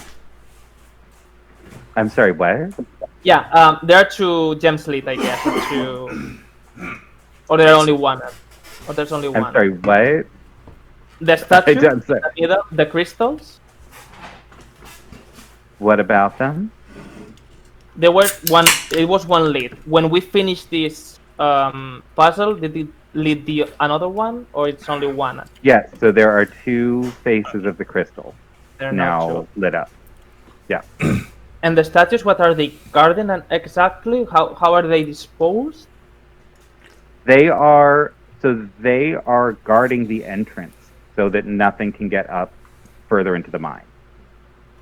A: I'm sorry. What?
C: Yeah, there are two gems lit, I guess. Or there are only one. Or there's only one.
A: I'm sorry. What?
C: The
A: I
C: statue,
A: don't say.
C: the crystals.
A: What about them?
C: There were one. It was one lit. When we finished this puzzle, did it lit another one, or it's only one?
A: Yes. So there are two faces of the crystal
C: There are now
A: now
C: two.
A: lit up.
C: And the statues, what are they guarding and exactly? How are they disposed?
A: They are guarding the entrance so that nothing can get up further into the mine.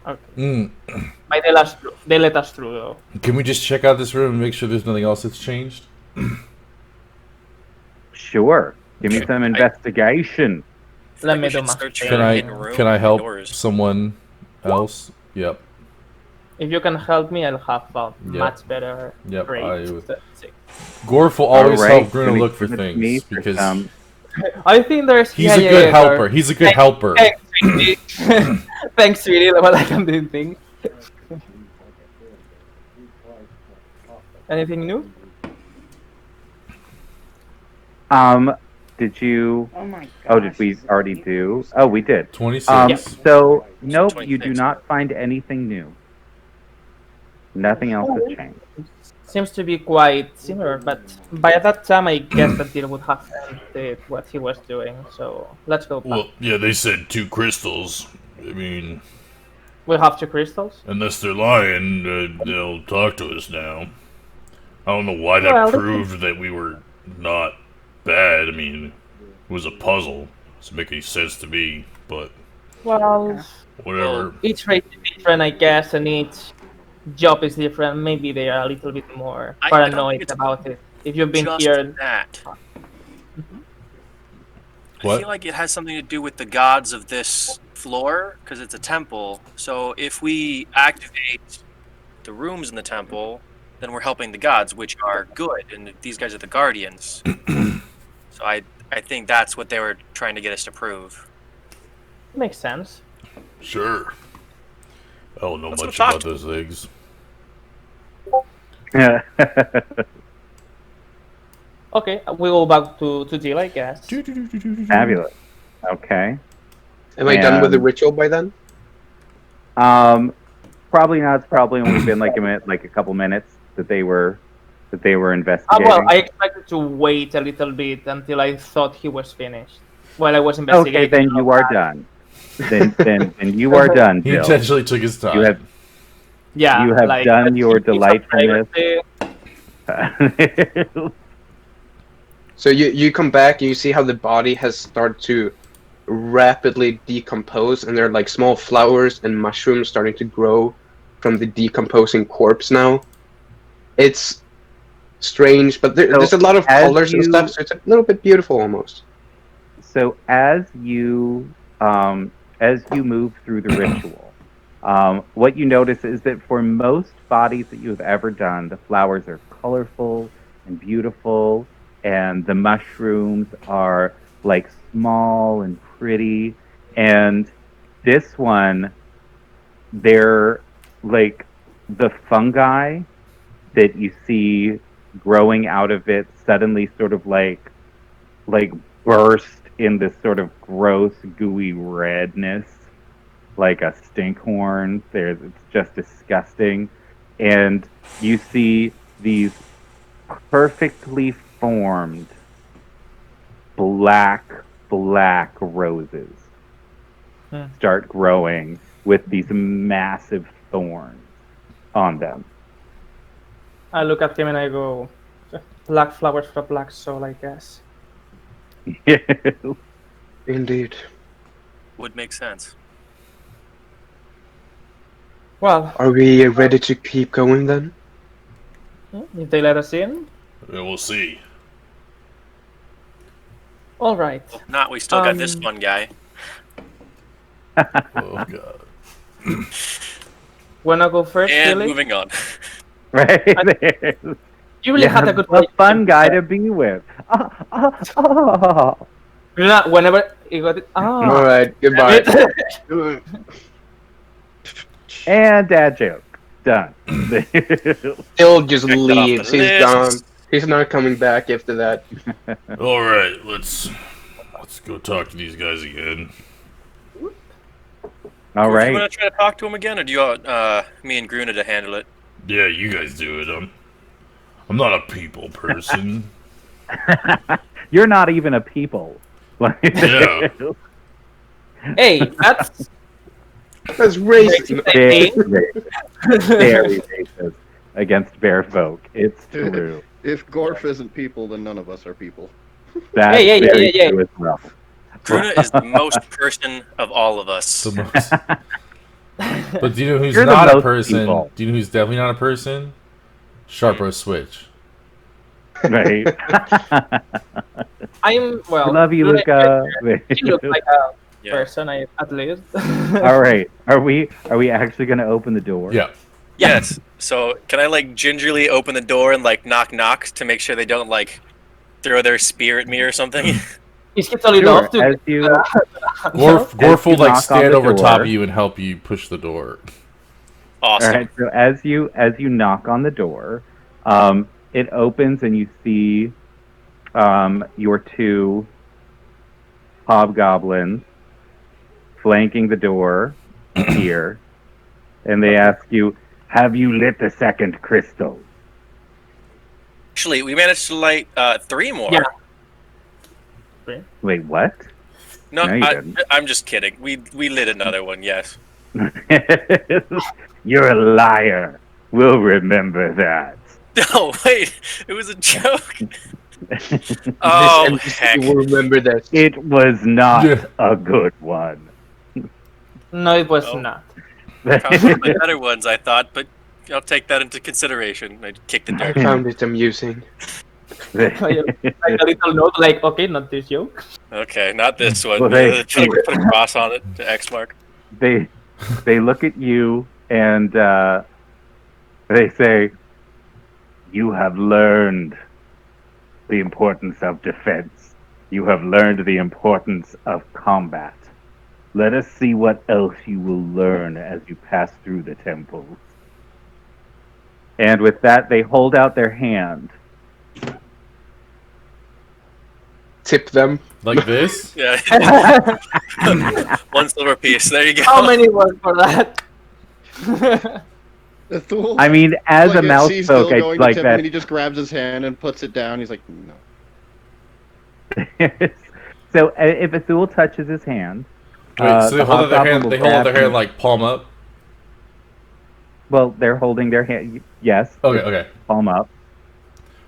C: Okay. But they let us through though.
E: Can we just check out this room and make sure there's nothing else that's changed?
A: Sure. Give me
E: Okay.
A: some investigation.
C: Let
B: we
C: me do
B: should
C: my
B: search
C: thing.
B: for
E: Can
B: a
E: I
B: hidden room
E: can I
B: with
E: help
B: doors.
E: someone else? Yep.
C: If you can help me, I'll have a
E: Yeah.
C: much better
E: Yep,
C: grade.
E: I would-
C: Statistic.
E: Gorf will always
A: All right,
E: help Bruno
A: give me-
E: look for
A: give it to me
E: things
A: for
E: because
A: some-
C: I think there's.
E: he's a good helper. He's a good helper.
C: Thanks, sweetie. Thanks, sweetie. Well, I can do things. Anything new?
A: Did you?
I: Oh my god.
A: Oh, did we already do? Oh, we did.
E: 26.
A: So nope, you do
B: 26.
A: not find anything new. Nothing else has changed.
C: Seems to be quite similar, but by that time, I guess that Deal would have ended what he was doing. So let's go back.
G: Well, yeah, they said 2 crystals. I mean,
C: We have two crystals.
G: unless they're lying, they'll talk to us now. I don't know why that
C: Well,
G: proved that we were not bad. I mean, it was a puzzle. Doesn't make any sense to me, but
C: Well,
G: whatever.
C: each race is different, I guess, and each job is different. Maybe they are a little bit more
B: I don't think
C: paranoid
B: it's
C: about it. If you've been
B: Just
C: here,
B: that. I
E: What?
B: feel like it has something to do with the gods of this floor because it's a temple. So if we activate the rooms in the temple, then we're helping the gods, which are good, and these guys are the guardians. So I think that's what they were trying to get us to prove.
C: makes sense.
G: Sure. I don't know
B: Let's go
G: much
B: talk
G: about
B: to
G: those things.
C: Okay, we go back to Jill, I guess.
A: Fabulous. Okay.
D: Am I done with the
A: And,
D: ritual by then?
A: probably not. It's probably only been like a minute, like a couple minutes that they were
C: Well,
A: investigating.
C: I expected to wait a little bit until I thought he was finished while I was
A: Okay,
C: investigating.
A: then you are done. Then you are done,
E: He
A: Jill.
E: intentionally took his time.
A: You have
C: Yeah,
A: you have
C: like,
A: done your
C: let's keep some
A: delightfulness.
C: privacy.
D: So you come back and you see how the body has started to rapidly decompose, and there are like small flowers and mushrooms starting to grow from the decomposing corpse now. It's strange, but there's a lot of
A: as
D: colors and stuff,
A: you-
D: so it's a little bit beautiful almost.
A: So as you move through the ritual, what you notice is that for most bodies that you have ever done, the flowers are colorful and beautiful, and the mushrooms are like small and pretty. And this one, they're like the fungi that you see growing out of it suddenly sort of like burst in this sort of gross gooey redness like a stinkhorn. It's just disgusting. And you see these perfectly formed black roses start growing with these massive thorns on them.
C: I look at him and I go, black flowers for a black soul, I guess.
D: Indeed.
B: Would make sense.
C: Well,
D: Are we ready to keep going then?
C: if they let us in,
G: Yeah, we'll see.
C: all right.
B: If not, we still got this
C: Um,
B: one guy.
E: Oh god.
C: Wanna go first,
B: And
C: Billy?
B: moving on.
A: Right there.
C: You really had a good
A: a fun
C: relationship
A: guy
C: with
A: to be with. Oh.
C: her. Whenever you got it,
D: All right, goodbye.
A: And dad joke. Done.
D: He'll just
B: Check that off
D: leaves.
B: the
D: He's
B: list.
D: gone. He's not coming back after that.
G: All right, let's go talk to these guys again.
A: All
B: Do you
A: right.
B: want to try to talk to him again, or do you want me and Gruna to handle it?
G: Yeah, you guys do it. I'm not a people person.
A: You're not even a people.
G: Yeah.
C: hey, that's
D: That's racist.
A: Very racist against bear folk. It's true.
F: If Gorf isn't people, then none of us are people.
A: That's
C: Hey,
A: very
C: hey.
A: true as well.
B: Gruna is the most person of all of us.
E: The most. But do you know who's
A: You're the
E: not a
A: most
E: person?
A: people.
E: Do you know who's definitely not a person? Sharpo Switch.
A: Right.
C: I'm well.
A: Love you,
C: Luna-
A: Luca.
C: You look like a
B: Yeah.
C: person, at least.
A: All right. Are we actually going to open the door?
E: Yeah.
B: Yes. So can I like gingerly open the door and like knock to make sure they don't like throw their spear at me or something?
C: He's totally
A: Sure.
C: off to
A: As you
E: Gorf will
A: you
E: like
A: knock on
E: stand
A: the
E: over top
A: door-
E: of you and help you push the door.
B: Awesome.
A: All right. So as you knock on the door, it opens and you see your two hobgoblins flanking the door here, and they ask you, "Have you lit the second crystal?"
B: Actually, we managed to light 3 more.
C: Yeah.
A: Wait, what?
B: No,
A: No, you didn't.
B: I'm just kidding. We lit another one. Yes.
A: You're a liar. We'll remember that.
B: No, wait. It was a joke. Oh
D: This NPC
B: heck.
D: will remember this.
A: It was not
E: Yeah.
A: a good one.
C: No, it was
B: Oh.
C: not.
B: Probably better ones, I thought, but I'll take that into consideration. I kicked the
D: I
B: dirt.
D: found it amusing.
C: Like a little note, like, okay, not this joke.
B: Okay, not this one.
A: Well, they-
B: Put a cross on it to X mark.
A: they look at you and they say, "You have learned the importance of defense. You have learned the importance of combat. Let us see what else you will learn as you pass through the temples. And with that, they hold out their hand.
D: Tip them.
E: Like this?
B: Yeah. One silver piece. There you go.
C: How many work for that?
F: The Thule,
A: I mean, as
F: like,
A: a mouse
F: sees
A: folk,
F: Bill
A: I
F: going
A: like
F: to tip him,
A: that.
F: and he just grabs his hand and puts it down. He's like, no.
A: So if Athul touches his hand,
E: Wait, so they
A: the
E: hold out their
A: hobgoblin
E: hand.
A: will
E: They hold out their
A: grab
E: hand
A: him.
E: like palm up.
A: Well, they're holding their hand. Yes.
E: Okay, okay.
A: Palm up.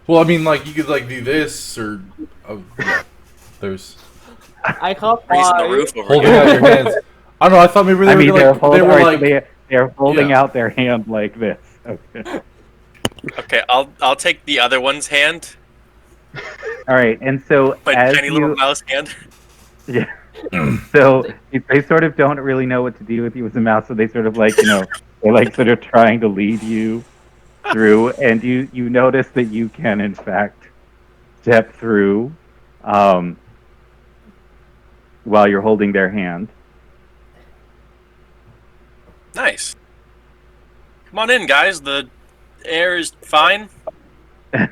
E: Well, I mean, like you could like do this or yeah. There's
C: I have
B: Raising the
C: five.
B: roof over
E: holding
B: here.
E: out your hands. I don't know. I thought maybe they
A: I
E: were
A: mean,
E: like
A: they're holding
E: Yeah.
A: out their hand like this. Okay.
B: Okay, I'll take the other one's hand.
A: All right, and so
B: My
A: as
B: tiny little
A: you,
B: mouse hand.
A: yeah, so they sort of don't really know what to do with you as a mouse, so they sort of like they're like sort of trying to lead you through, and you notice that you can in fact step through, while you're holding their hand.
B: Nice. Come on in, guys. The air is fine.
F: I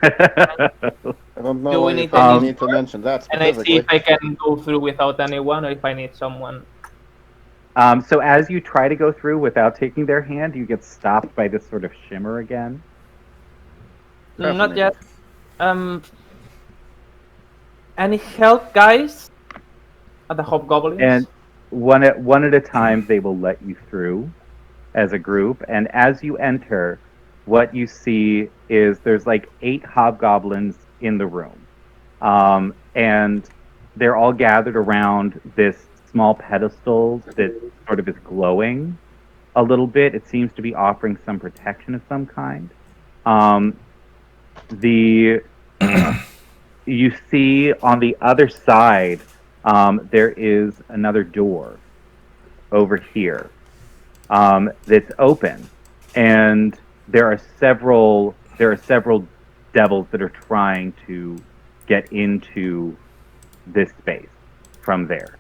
F: don't
C: Do
F: know
C: we
F: if
C: need
F: I
A: any-
F: need to mention that
C: And I see
F: specifically.
C: if I can go through without anyone or if I need someone.
A: So as you try to go through without taking their hand, you get stopped by this sort of shimmer again.
C: Not yet. Any help, guys? At the hobgoblins?
A: And one at a time, they will let you through as a group. And as you enter, what you see is there's like 8 hobgoblins in the room. And they're all gathered around this small pedestal that sort of is glowing a little bit. It seems to be offering some protection of some kind. You see on the other side, there is another door over here that's open, and there are several devils that are trying to get into this space from there.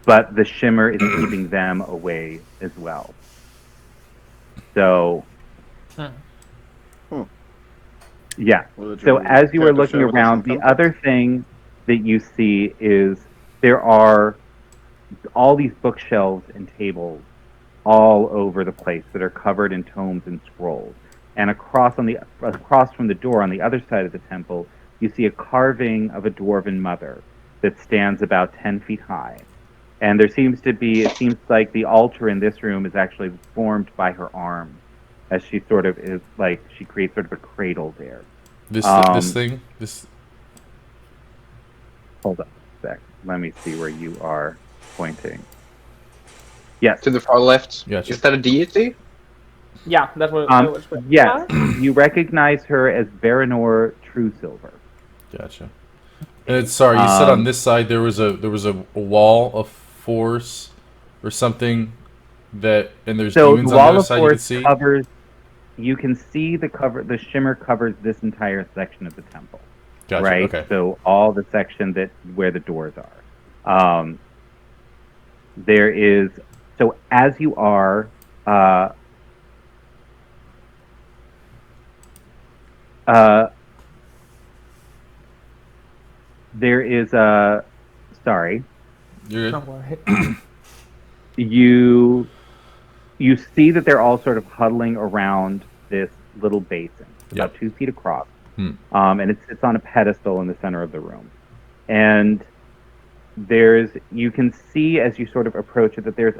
A: But the shimmer is keeping them away as well. So, yeah.
F: Would
A: So
F: you
A: as you
F: care
A: are
F: to
A: looking
F: share with us
A: around,
F: some
A: the
F: context?
A: other thing that you see is there are all these bookshelves and tables all over the place that are covered in tomes and scrolls. And across from the door on the other side of the temple, you see a carving of a dwarven mother that stands about 10 feet high. And it seems like the altar in this room is actually formed by her arm, as she sort of is like, she creates sort of a cradle there.
E: this thing.
A: Hold on a sec. Let me see where you are pointing. Yes.
D: To the far left.
E: Gotcha.
D: Is that a deity?
C: Yeah, that's what I was going to
A: Yes.
C: ask.
A: You recognize her as Baranor Truesilver.
E: Gotcha. And sorry, you said on this side there was a wall of force or something that, and there's
A: So
E: demons
A: the
E: on the
A: wall
E: other
A: of
E: side you can
A: force
E: see.
A: covers. You can see the shimmer covers this entire section of the temple.
E: Gotcha.
A: Right.
E: Okay.
A: So all the section where the doors are. There is. So as you are. There is a. Sorry.
E: You're good.
C: Don't worry.
A: You see that they're all sort of huddling around this little basin, about 2 feet across, and it sits on a pedestal in the center of the room. And you can see as you sort of approach it that there's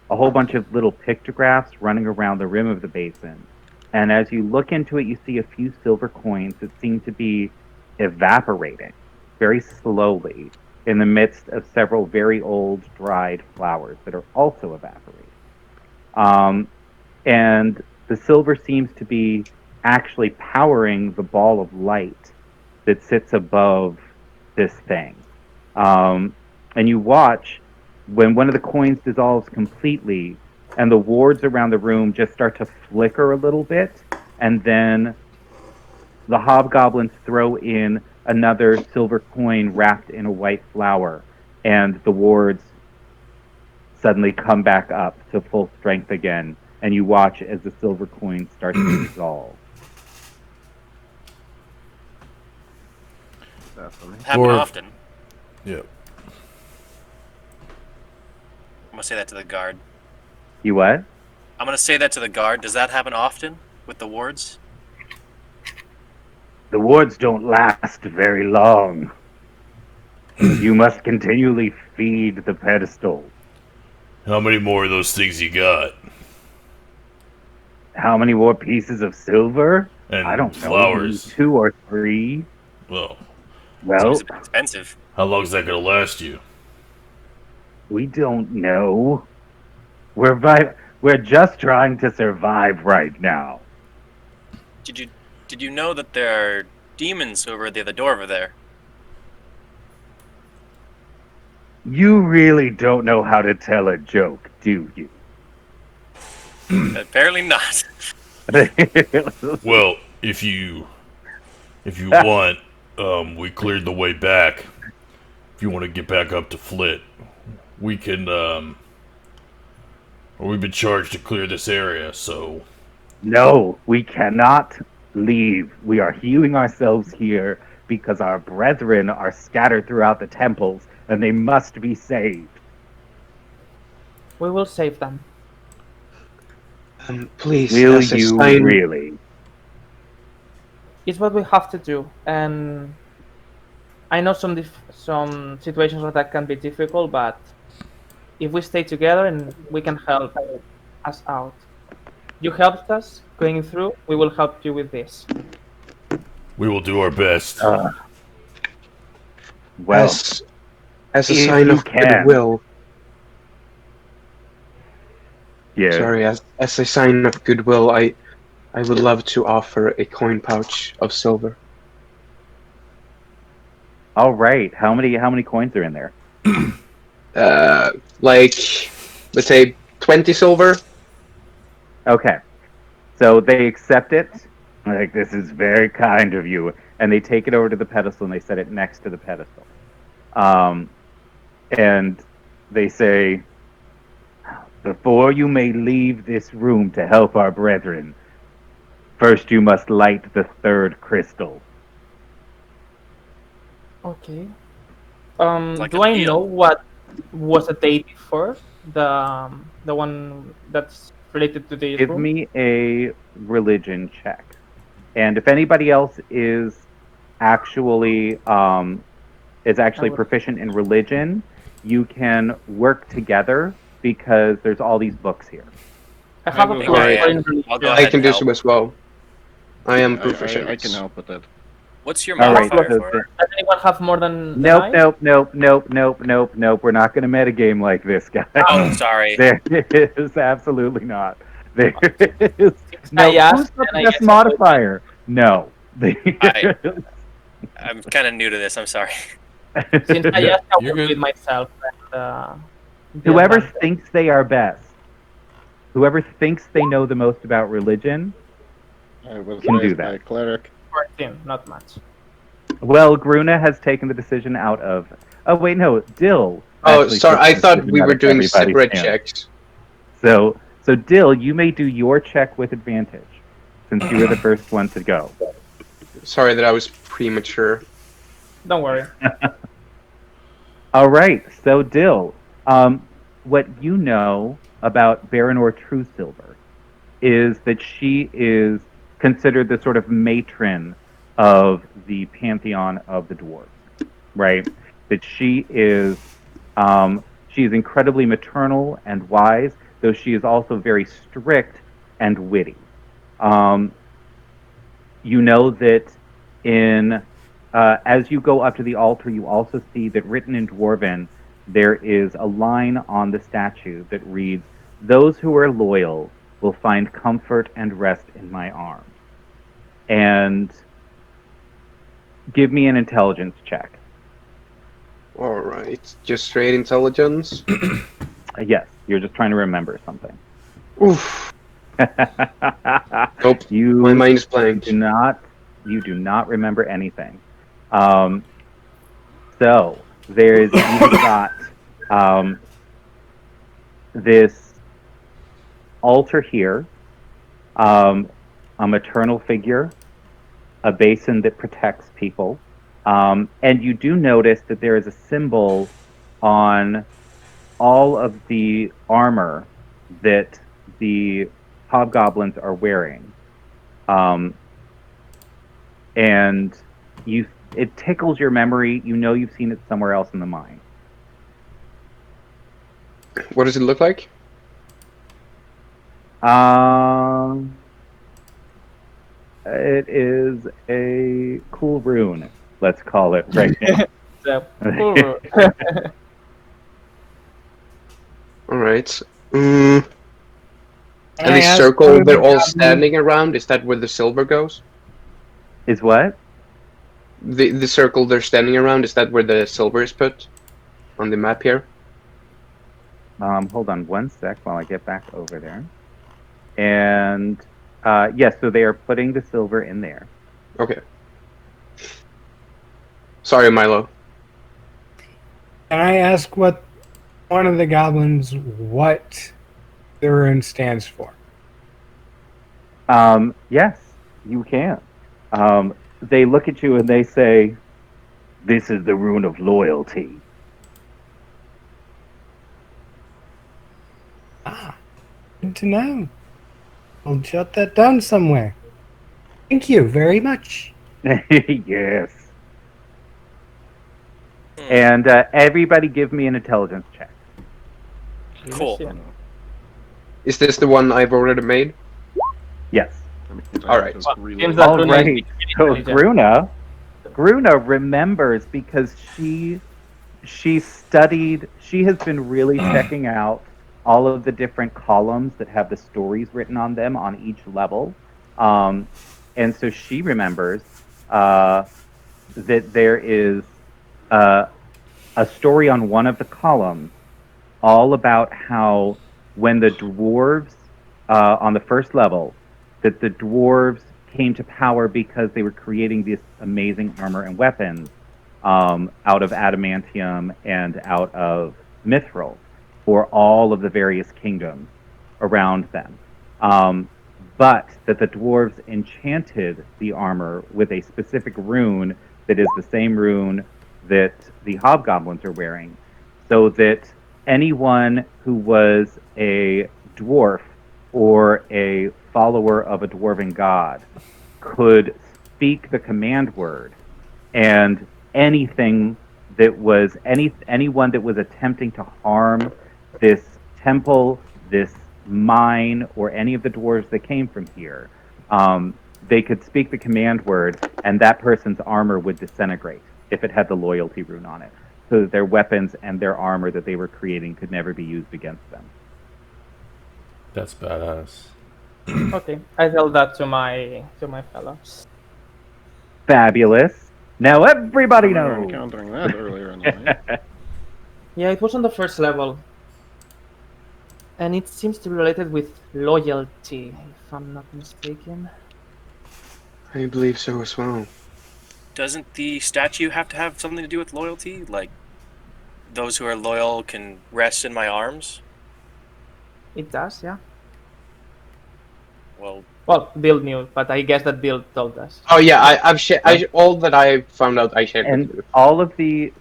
A: a whole bunch of little pictographs running around the rim of the basin. And as you look into it, you see a few silver coins that seem to be evaporating very slowly in the midst of several very old dried flowers that are also evaporating. And the silver seems to be actually powering the ball of light that sits above this thing. And you watch when one of the coins dissolves completely and the wards around the room just start to flicker a little bit, and then the hobgoblins throw in another silver coin wrapped in a white flower, and the wards suddenly come back up to full strength again, and you watch as the silver coins start to dissolve.
F: Definitely.
B: Happen
E: Dwarf.
B: often.
E: Yep.
B: I'm gonna say that to the guard.
A: You what?
B: I'm gonna say that to the guard. Does that happen often with the wards?
A: The wards don't last very long. You must continually feed the pedestal.
G: How many more of those things you got?
A: How many more pieces of silver?
G: And
A: I don't know.
G: flowers.
A: 2 or 3.
G: Well,
A: Well,
B: Seems a bit expensive.
G: how long's that gonna last you?
A: we don't know. We're just trying to survive right now.
B: Did you know that there are demons over the other door over there?
A: You really don't know how to tell a joke, do you?
B: Apparently not.
G: Well, if you want, we cleared the way back. If you want to get back up to Flit, we can. We've been charged to clear this area, so
A: No, we cannot leave. We are healing ourselves here because our brethren are scattered throughout the temples and they must be saved.
C: We will save them.
D: Please,
A: Will
D: as a
A: you
D: sign,
A: really?
C: It's what we have to do, and I know some situations where that can be difficult, but if we stay together and we can help us out. You helped us going through, we will help you with this.
G: we will do our best.
A: Well,
D: as a
A: if
D: sign
A: you
D: of
A: can.
D: goodwill.
A: yeah.
D: Sorry, as a sign of goodwill, I would love to offer a coin pouch of silver.
A: All right. How many coins are in there?
D: Like, let's say 20 silver.
A: Okay. So they accept it. Like, this is very kind of you. And they take it over to the pedestal and they set it next to the pedestal. And they say, before you may leave this room to help our brethren, first you must light the 3rd crystal.
C: Okay.
B: Like
C: Do
B: a
C: I
B: deal.
C: know what was the date before? The one that's related to the
A: Give
C: room?
A: me a religion check. And if anybody else is actually proficient in religion, you can work together because there's all these books here.
C: I have a
F: I
C: plus
F: will-
C: four in religion.
B: I'll go
D: I
B: ahead
D: can
B: and
D: do
B: help.
D: so as well. I am
F: I
D: proficient.
F: can help with that.
B: What's your
A: All right.
B: modifier
A: So
B: for it?
C: Does anyone have more than
A: nope,
C: I?
A: nope. We're not going to metagame like this, guys.
B: Oh, sorry.
A: There is absolutely not. There is no.
C: I asked,
A: Who's got
C: then
A: the
C: I
A: best
C: guess I would.
A: modifier? No.
B: I'm kind of new to this. I'm sorry.
C: Since I asked, I
E: You're
C: will do
E: good.
C: it myself. The
A: Whoever
C: advantage.
A: thinks they are best, whoever thinks they know the most about religion,
F: I was
A: Can do
F: raised
A: that.
F: by a cleric.
C: 14, not much.
A: well, Gruna has taken the decision out of. Oh wait, no, Dill.
D: Oh,
A: actually
D: sorry.
A: took
D: I
A: the
D: thought
A: decision
D: we
A: out
D: were
A: of
D: doing
A: everybody's
D: separate
A: hands.
D: checks.
A: So Dill, you may do your check with advantage, since you were the first one to go.
D: Sorry that I was premature.
C: Don't worry.
A: All right, so Dill, what you know about Baronor Truesilver is that she is considered the sort of matron of the pantheon of the dwarves, right? That she is incredibly maternal and wise, though she is also very strict and witty. You know that as you go up to the altar, you also see that written in Dwarven, there is a line on the statue that reads, "Those who are loyal will find comfort and rest in my arms." And give me an intelligence check.
D: Alright. Just straight intelligence.
A: Yes, you're just trying to remember something.
D: Oof. Nope.
A: You
D: My mind is blank.
A: you do not remember anything. So you've got this altar here, a maternal figure, a basin that protects people, and you do notice that there is a symbol on all of the armor that the hobgoblins are wearing, and it tickles your memory. You know you've seen it somewhere else in the mine.
D: What does it look like?
A: It is a cool rune. Let's call it right now.
C: So,
D: All right.
H: Can
D: And
H: I
D: the
H: ask
D: circle
H: one of the
D: they're all
H: goblins-
D: standing around, is that where the silver goes?
A: Is what?
D: The circle they're standing around, is that where the silver is put on the map here?
A: Hold on one sec while I get back over there. And yes, so they are putting the silver in there.
D: Okay. Sorry, Milo.
H: Can I ask what one of the goblins what the rune stands for?
A: Yes, you can. They look at you and they say, "This is the Rune of Loyalty."
H: Good to know. I'll jot that down somewhere. Thank you very much.
A: Yes. And everybody give me an intelligence check.
B: Cool.
C: Yeah.
D: Is this the one I've already made?
A: Yes.
D: All right.
C: Seems that
A: All
C: Rune
A: right.
C: is
A: So
C: intelligent.
A: Gruna remembers because she studied. She has been really checking out all of the different columns that have the stories written on them on each level, and so she remembers that there is a story on one of the columns all about how when the dwarves on the first level, that the dwarves came to power because they were creating this amazing armor and weapons out of adamantium and out of mithril for all of the various kingdoms around them. But that the dwarves enchanted the armor with a specific rune that is the same rune that the hobgoblins are wearing, so that anyone who was a dwarf or a follower of a dwarven god could speak the command word, and anything that was anyone that was attempting to harm this temple, this mine, or any of the dwarves that came from here, they could speak the command word, and that person's armor would disintegrate if it had the loyalty rune on it, so that their weapons and their armor that they were creating could never be used against them.
E: That's badass.
C: Okay, I tell that to my fellows.
A: Fabulous. Now everybody
F: I remember
A: knows.
F: encountering that earlier in the night.
C: Yeah, it was on the first level. And it seems to be related with loyalty, if I'm not mistaken.
D: I believe so as well.
B: Doesn't the statue have to have something to do with loyalty? Like, those who are loyal can rest in my arms?
C: It does, yeah.
B: Well,
C: Bill knew, but I guess that Bill told us.
D: Oh yeah, all that I found out I shared with
A: And
D: you.
A: all of the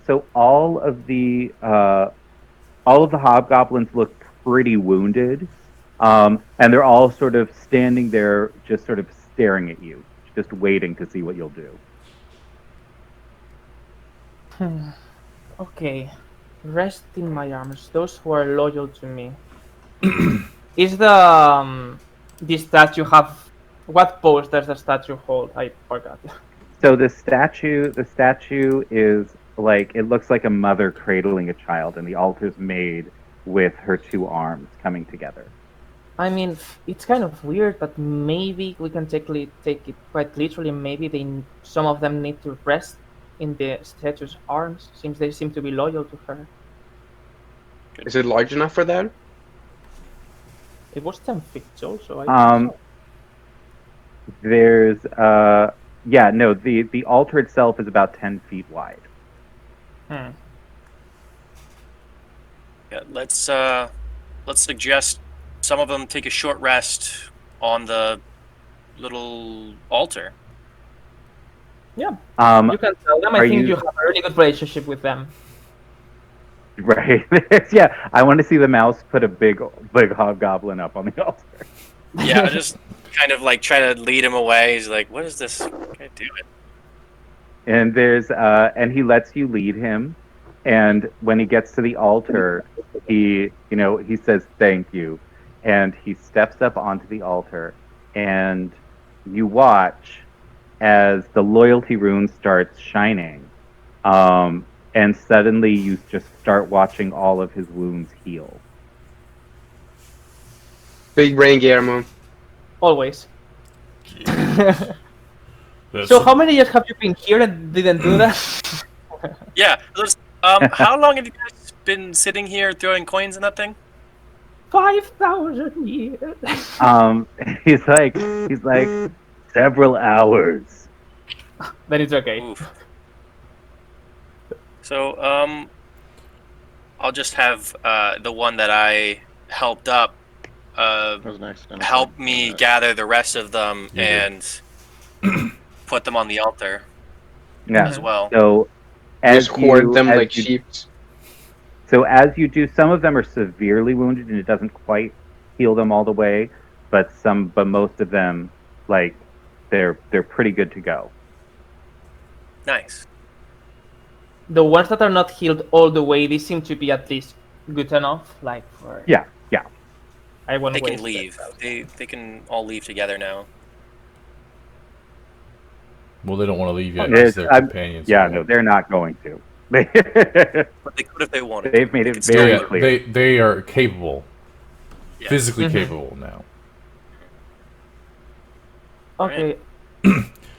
A: hobgoblins look pretty wounded, and they're all sort of standing there, just sort of staring at you, just waiting to see what you'll do.
C: Okay, rest in my arms. Those who are loyal to me. Is the statue have? What pose does the statue hold? I forgot.
A: So the statue is like, it looks like a mother cradling a child, and the altar's made with her two arms coming together.
C: I mean, it's kind of weird, but maybe we can take it quite literally. Maybe some of them need to rest in the statue's arms, since they seem to be loyal to her.
D: Is it large enough for that?
C: It was 10 feet tall, so I think so.
A: There's the altar itself is about 10 feet wide.
B: yeah, let's let's suggest some of them take a short rest on the little altar.
C: Yeah, you can tell them. I
A: are
C: think
A: you-
C: you have a really good relationship with them.
A: Right. Yeah, I want to see the mouse put a big hobgoblin up on the altar.
B: Yeah, I just kind of like try to lead him away. He's like, "What is this guy doing?"
A: And there's and he lets you lead him, and when he gets to the altar, he says thank you, and he steps up onto the altar, and you watch as the loyalty rune starts shining, and suddenly you just start watching all of his wounds heal.
D: Big brain, Guillermo.
C: Always.
G: That's
C: So how many years have you been here and didn't do that?
B: Yeah. How long have you guys been sitting here throwing coins in that thing?
C: 5,000 years.
A: He's like several hours.
C: Then it's okay.
B: Oof. So, I'll just have the one that I helped up
F: That was an accident.
B: help me gather the rest of them
E: You
B: and put them on the altar
A: Yeah.
B: as well.
A: So as
D: Just hoard them
A: as
D: like
A: you-
D: sheep.
A: So as you do, some of them are severely wounded, and it doesn't quite heal them all the way. But most of them, like, they're pretty good to go.
B: Nice.
C: The ones that are not healed all the way, they seem to be at least good enough. Like for
A: Yeah.
C: I won't
B: They can
C: waste
B: leave.
C: it.
B: They can all leave together now.
E: Well, they don't want to leave yet
A: It's-
E: because their
A: I'm-
E: companions.
A: Yeah,
E: will.
A: no, they're not going to.
B: But they could if they wanted.
A: They've made
B: They
A: it
B: could
A: very
B: still
E: Yeah,
A: clear.
E: they are capable,
B: Yeah.
E: physically
C: Mhm.
E: capable now.
C: Okay.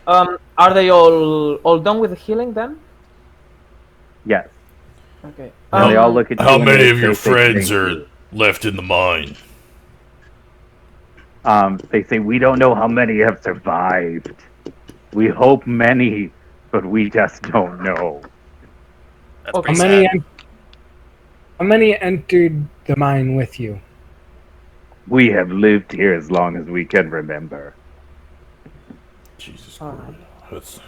C: Are they all done with the healing then?
A: Yes.
C: Okay.
A: And they all look at you.
G: How
A: and
G: many
A: they
G: of your
A: say
G: friends
A: thank
G: are
A: you.
G: left in the mine?
A: They say we don't know how many have survived. We hope many, but we just don't know.
B: That's
C: Okay.
H: How
B: pretty
H: many?
B: sad.
H: How many entered the mine with you?
A: We have lived here as long as we can remember.
G: Jesus
C: Alright.
G: Christ.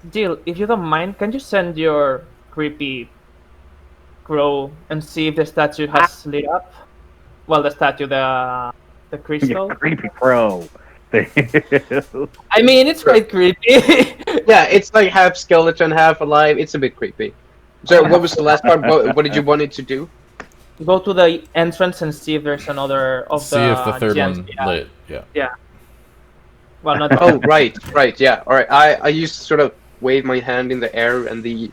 C: Jill, if you don't mind, can you send your creepy crow and see if the statue has lit up? Well, the statue, the
A: You
C: crystal.
A: creepy crow.
C: I mean, it's quite creepy.
D: Yeah, it's like half skeleton, half alive. It's a bit creepy. So, what was the last part? What did you want it to do?
C: Go to the entrance and see if there's another of
E: See
C: the
E: if the third
C: gems.
E: one
C: Yeah.
E: lit. Yeah.
C: Well, not
D: Oh, right, yeah. All right. I used to sort of wave my hand in the air, and the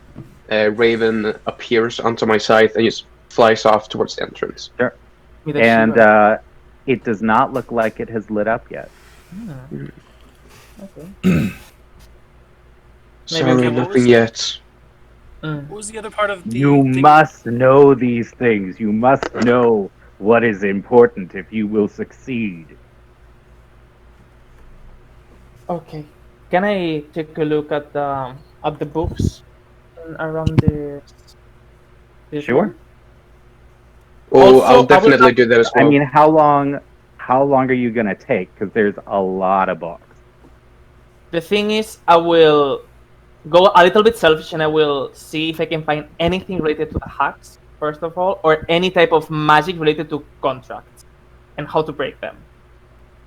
D: raven appears onto my side and just flies off towards the entrance.
C: with a
A: And
C: shiver.
A: it does not look like it has lit up yet.
C: Okay.
D: Sorry,
B: okay, what was
D: nothing
B: it?
D: yet.
B: What was the other part of the
A: You
B: thing?
A: must know these things. You must know what is important if you will succeed.
C: Okay. Can I take a look at the books around this
A: Sure.
C: room?
D: Oh,
C: Also,
D: I'll
C: I will
D: definitely
C: have-
D: do that as well.
A: I mean, how long are you gonna take? Because there's a lot of books.
C: The thing is, I will go a little bit selfish and I will see if I can find anything related to the hacks, first of all, or any type of magic related to contracts and how to break them.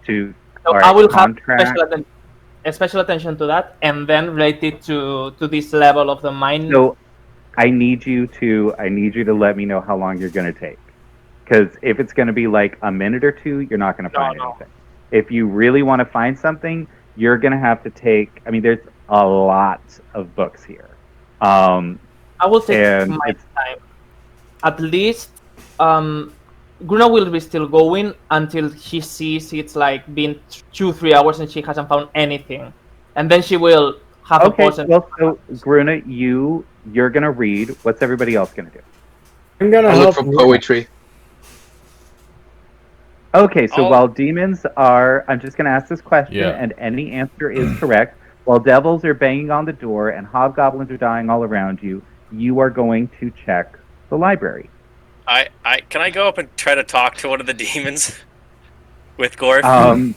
A: To
C: So
A: all
C: I
A: right,
C: will
A: contract.
C: have special attention to that, and then related to this level of the mind.
A: So I need you to let me know how long you're gonna take. Because if it's gonna be like a minute or two, you're not gonna find
C: No.
A: anything. If you really want to find something, you're gonna have to take. I mean, there's a lot of books here.
C: I will take
A: and
C: my
A: it's-
C: time. At least, Gruna will be still going until she sees it's like been 2-3 hours and she hasn't found anything, and then she will have a
A: Okay.
C: pause and
A: Well, so Gruna, you're gonna read. What's everybody else gonna do?
H: I'm gonna
D: I'll look
H: help.
D: for poetry.
A: Okay, so
B: I'll-
A: while demons are, I'm just going to ask this question,
E: Yeah.
A: and any answer is correct. While devils are banging on the door and hobgoblins are dying all around you, you are going to check the library.
B: Can I go up and try to talk to one of the demons with Gorf?
A: Um,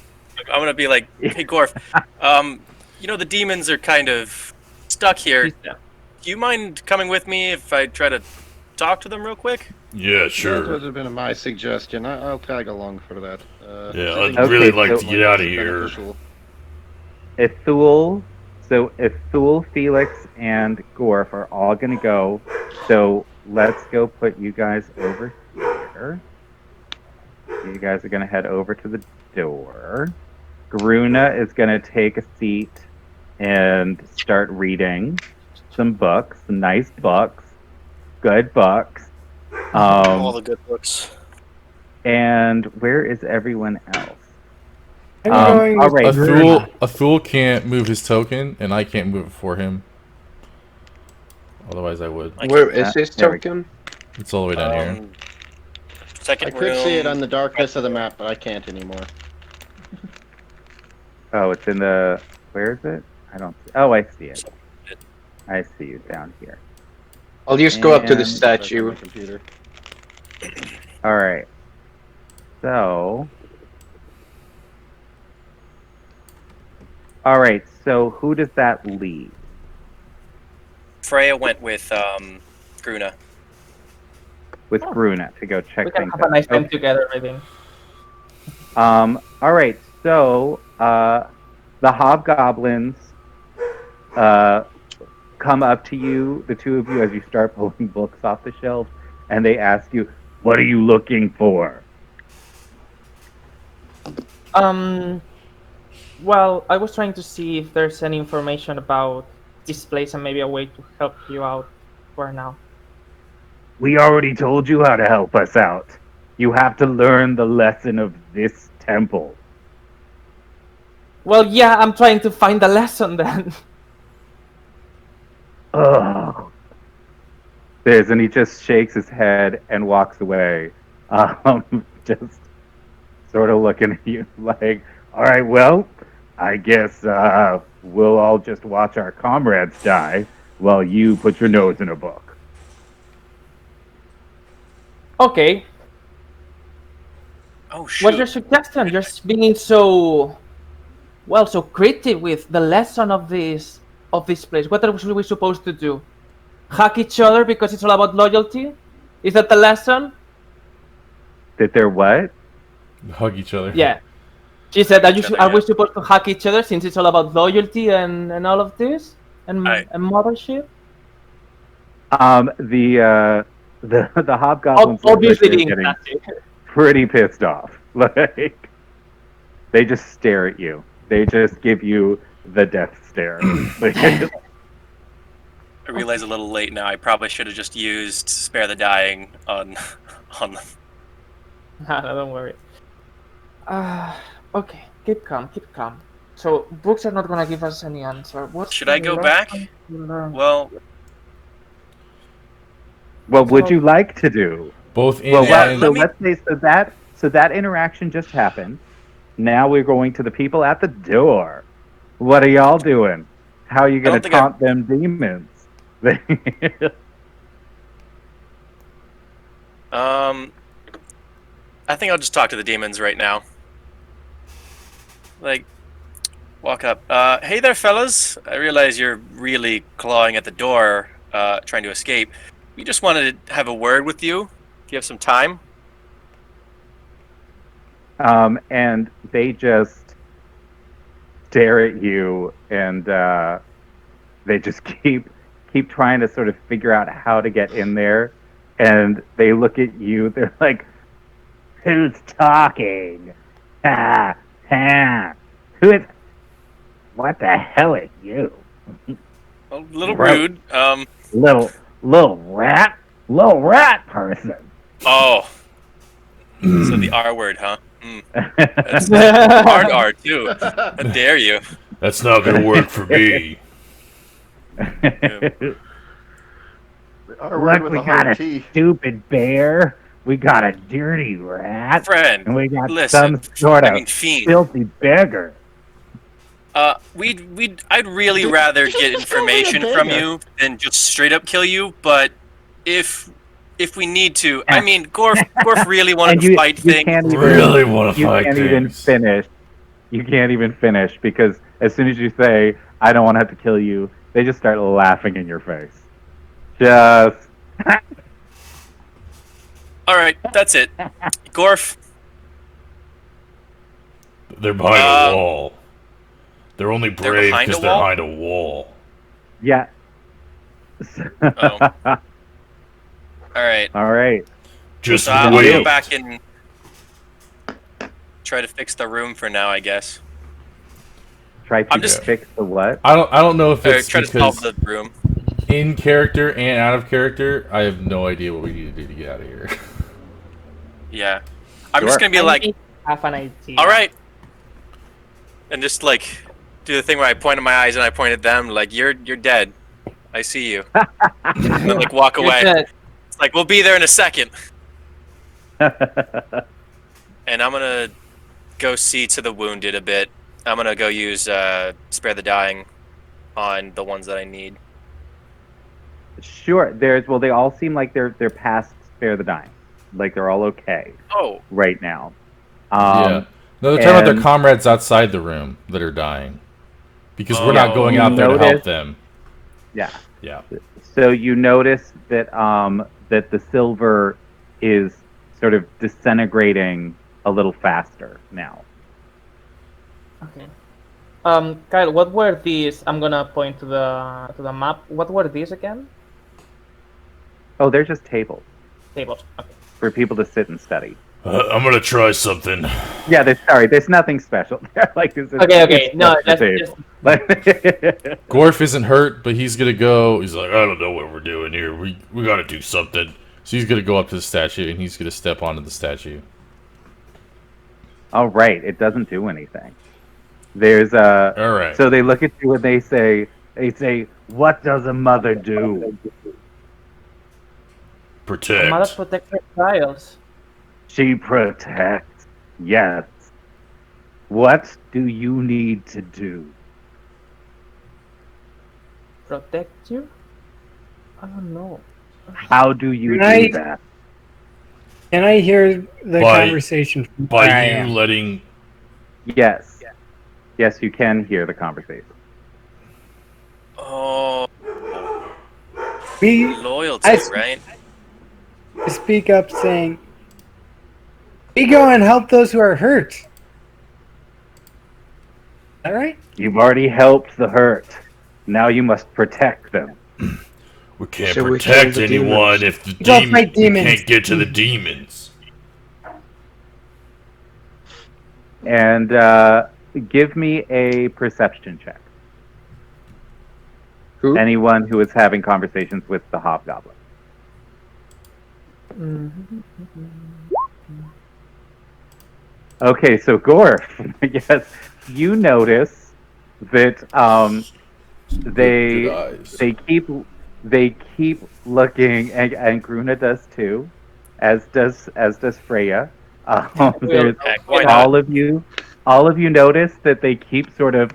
B: I'm gonna be like, hey Gorf, the demons are kind of stuck here. Do you mind coming with me if I try to talk to them real quick?
G: Yeah,
F: That
G: sure.
F: would have been my suggestion. I'll tag along for that.
G: Yeah,
F: I think
G: I'd really
A: Okay,
G: like
A: so-
G: to get out of here.
F: beneficial.
A: Ithul, Felix, and Gorf are all gonna go. So let's go put you guys over here. You guys are gonna head over to the door. Garuna is gonna take a seat and start reading some books, some nice books, good books.
B: All the good books.
A: And where is everyone else?
H: I'm going
A: all
H: with
A: right.
H: Rune.
E: Athul can't move his token, and I can't move it for him. Otherwise, I would.
D: Where is his
A: There we
D: token?
E: It's all the way down here.
B: Second
F: I could see it
B: room.
F: on the darkness of the map, but I can't anymore.
A: Oh, it's in the. Where is it? I don't see. Oh, I see it. I see you down here.
D: I'll just go up to the
A: And-
D: statue.
F: My computer.
A: All right. So. All right. So who does that leave?
B: Freya went with Gruna.
A: With
C: Oh.
A: Bruna to go check
C: We can
A: things
C: have a nice
A: out.
C: time together, maybe.
A: All right. So the hobgoblins come up to you, the two of you, as you start pulling books off the shelf, and they ask you, "What are you looking for?"
C: Well, I was trying to see if there's any information about this place and maybe a way to help you out for now.
A: We already told you how to help us out. You have to learn the lesson of this temple.
C: Well, yeah, I'm trying to find the lesson then.
A: Ugh. And he just shakes his head and walks away. Just sort of looking at you like, all right, well, I guess we'll all just watch our comrades die while you put your nose in a book.
C: Okay,
B: Oh shoot!
C: what's your suggestion? You're being so creative with the lesson of this place. What are we supposed to do? Hack each other because it's all about loyalty? Is that the lesson?
A: That they're what?
E: Hug each other.
C: Yeah. She said, are we
B: Yeah.
C: supposed to hack each other since it's all about loyalty and all of this? And mothership?
A: The hobgoblins look like
C: Obviously
A: they're
C: being
A: getting
C: classy.
A: pretty pissed off. Like they just stare at you. They just give you the death stare.
B: I realize a little late now. I probably should have just used Spare the Dying on them.
C: No, don't worry. Okay, keep calm. So, books are not gonna give us any answer.
B: Should I go back? Well,
A: What would you like to do?
E: Both in
A: Well,
B: Yeah,
E: and
A: so
B: let me-
A: let's say so that interaction just happened. Now we're going to the people at the door. What are y'all doing? How are you going to
B: don't think
A: taunt them demons?
B: I think I'll just talk to the demons right now. Like, walk up. Hey there, fellas. I realize you're really clawing at the door, trying to escape. We just wanted to have a word with you. Do you have some time?
A: And they just stare at you, and they just keep trying to sort of figure out how to get in there. And they look at you. They're like, "Who's talking? Ha ha! Who is? What the hell is you?
B: A little
A: Right.
B: rude.
A: Little rat person."
B: Oh. So the R word, huh? That's hard R too. How dare you?
G: That's not gonna work for me.
F: Our word
A: Look,
F: with
A: we
F: a
A: got
F: hard
A: a
F: T.
A: stupid bear. We got a dirty rat.
B: Friend,
A: And we got
B: listen.
A: some sort
B: I
A: of
B: mean, fiend.
A: filthy beggar.
B: I'd really rather get
F: Just call me a
B: information from
F: beggar.
B: you than just straight up kill you. But if if we need to. I mean, Gorf really wanted
A: And
B: to fight things.
A: can't even,
G: Really want to
A: you
G: fight
A: can't even
G: things.
A: finish. You can't even finish because as soon as you say, "I don't want to have to kill you," they just start laughing in your face. Just
B: All right, that's it. Gorf,
G: They're behind a wall. They're only brave
B: behind
G: because
B: a
G: they're
B: wall?
G: behind a wall.
A: yeah.
B: Oh. all right.
A: All right.
G: Just
B: So I'll
G: wait.
B: go back and try to fix the room for now, I guess.
A: Try to
B: I'm just-
A: fix the what?
E: I don't know if
B: Or
E: it's
B: try to solve
E: because
B: the room.
E: in character and out of character, I have no idea what we need to do to get out of here.
B: Yeah. I'm
A: Sure.
B: just gonna be like,
C: half an idea.
B: all right, and just like do the thing where I point at my eyes and I point at them, like you're dead. I see you. And then like walk
C: You're
B: away.
C: dead.
B: It's like we'll be there in a second, and I'm gonna go see to the wounded a bit. I'm gonna go use spare the dying on the ones that I need.
A: Sure. They all seem like they're past spare the dying. Like they're all okay
B: Oh,
A: right now.
E: Yeah. No, they're talking about their
A: and-
E: comrades outside the room that are dying. Because we're not going
A: You
E: out there to help
A: notice-
E: them.
A: Yeah.
E: Yeah.
A: So you notice that that the silver is sort of disintegrating a little faster now.
C: Okay. Kyle, what were these? I'm gonna point to the map. What were these again?
A: Oh, they're just tables
C: Tables. Okay.
A: for people to sit and study.
G: I'm gonna try something.
A: Yeah, there's nothing special. They're like this.
C: Okay. No,
A: just a
C: that's
A: table.
C: just
E: Gorf isn't hurt, but he's gonna go.
G: He's like, I don't know what we're doing here. We gotta do something.
E: So he's gonna go up to the statue and he's gonna step onto the statue.
A: All right, it doesn't do anything. There's a.
G: All right.
A: So they look at you and they say, "What does a mother do?"
G: Protect.
C: mother protect her trials.
A: She protects. Yes. What do you need to do?
C: Protect you? I don't know.
A: How do you
H: Can
A: do
H: I-
A: that?
H: Can I hear the
G: By-
H: conversation from where I
G: By you
H: am?
G: letting.
A: Yes. Yes, you can hear the conversation.
B: oh,
H: We
B: loyalty,
H: I-
B: right?
H: speak up saying, "We go and help those who are hurt." Is that right?
A: You've already helped the hurt. Now you must protect them.
G: We can't
D: So we
G: protect
D: kill the
G: anyone
D: demons.
G: if the
H: Don't fight
G: we
H: demons.
G: can't get to the demons.
A: And give me a perception check.
D: Who?
A: Anyone who is having conversations with the hobgoblin. Okay, so Gorf, yes, you notice that
E: Good eyes.
A: they keep looking, and Gruna does too, as does Freya. There's
B: Heck, why not?
A: all of you notice that they keep sort of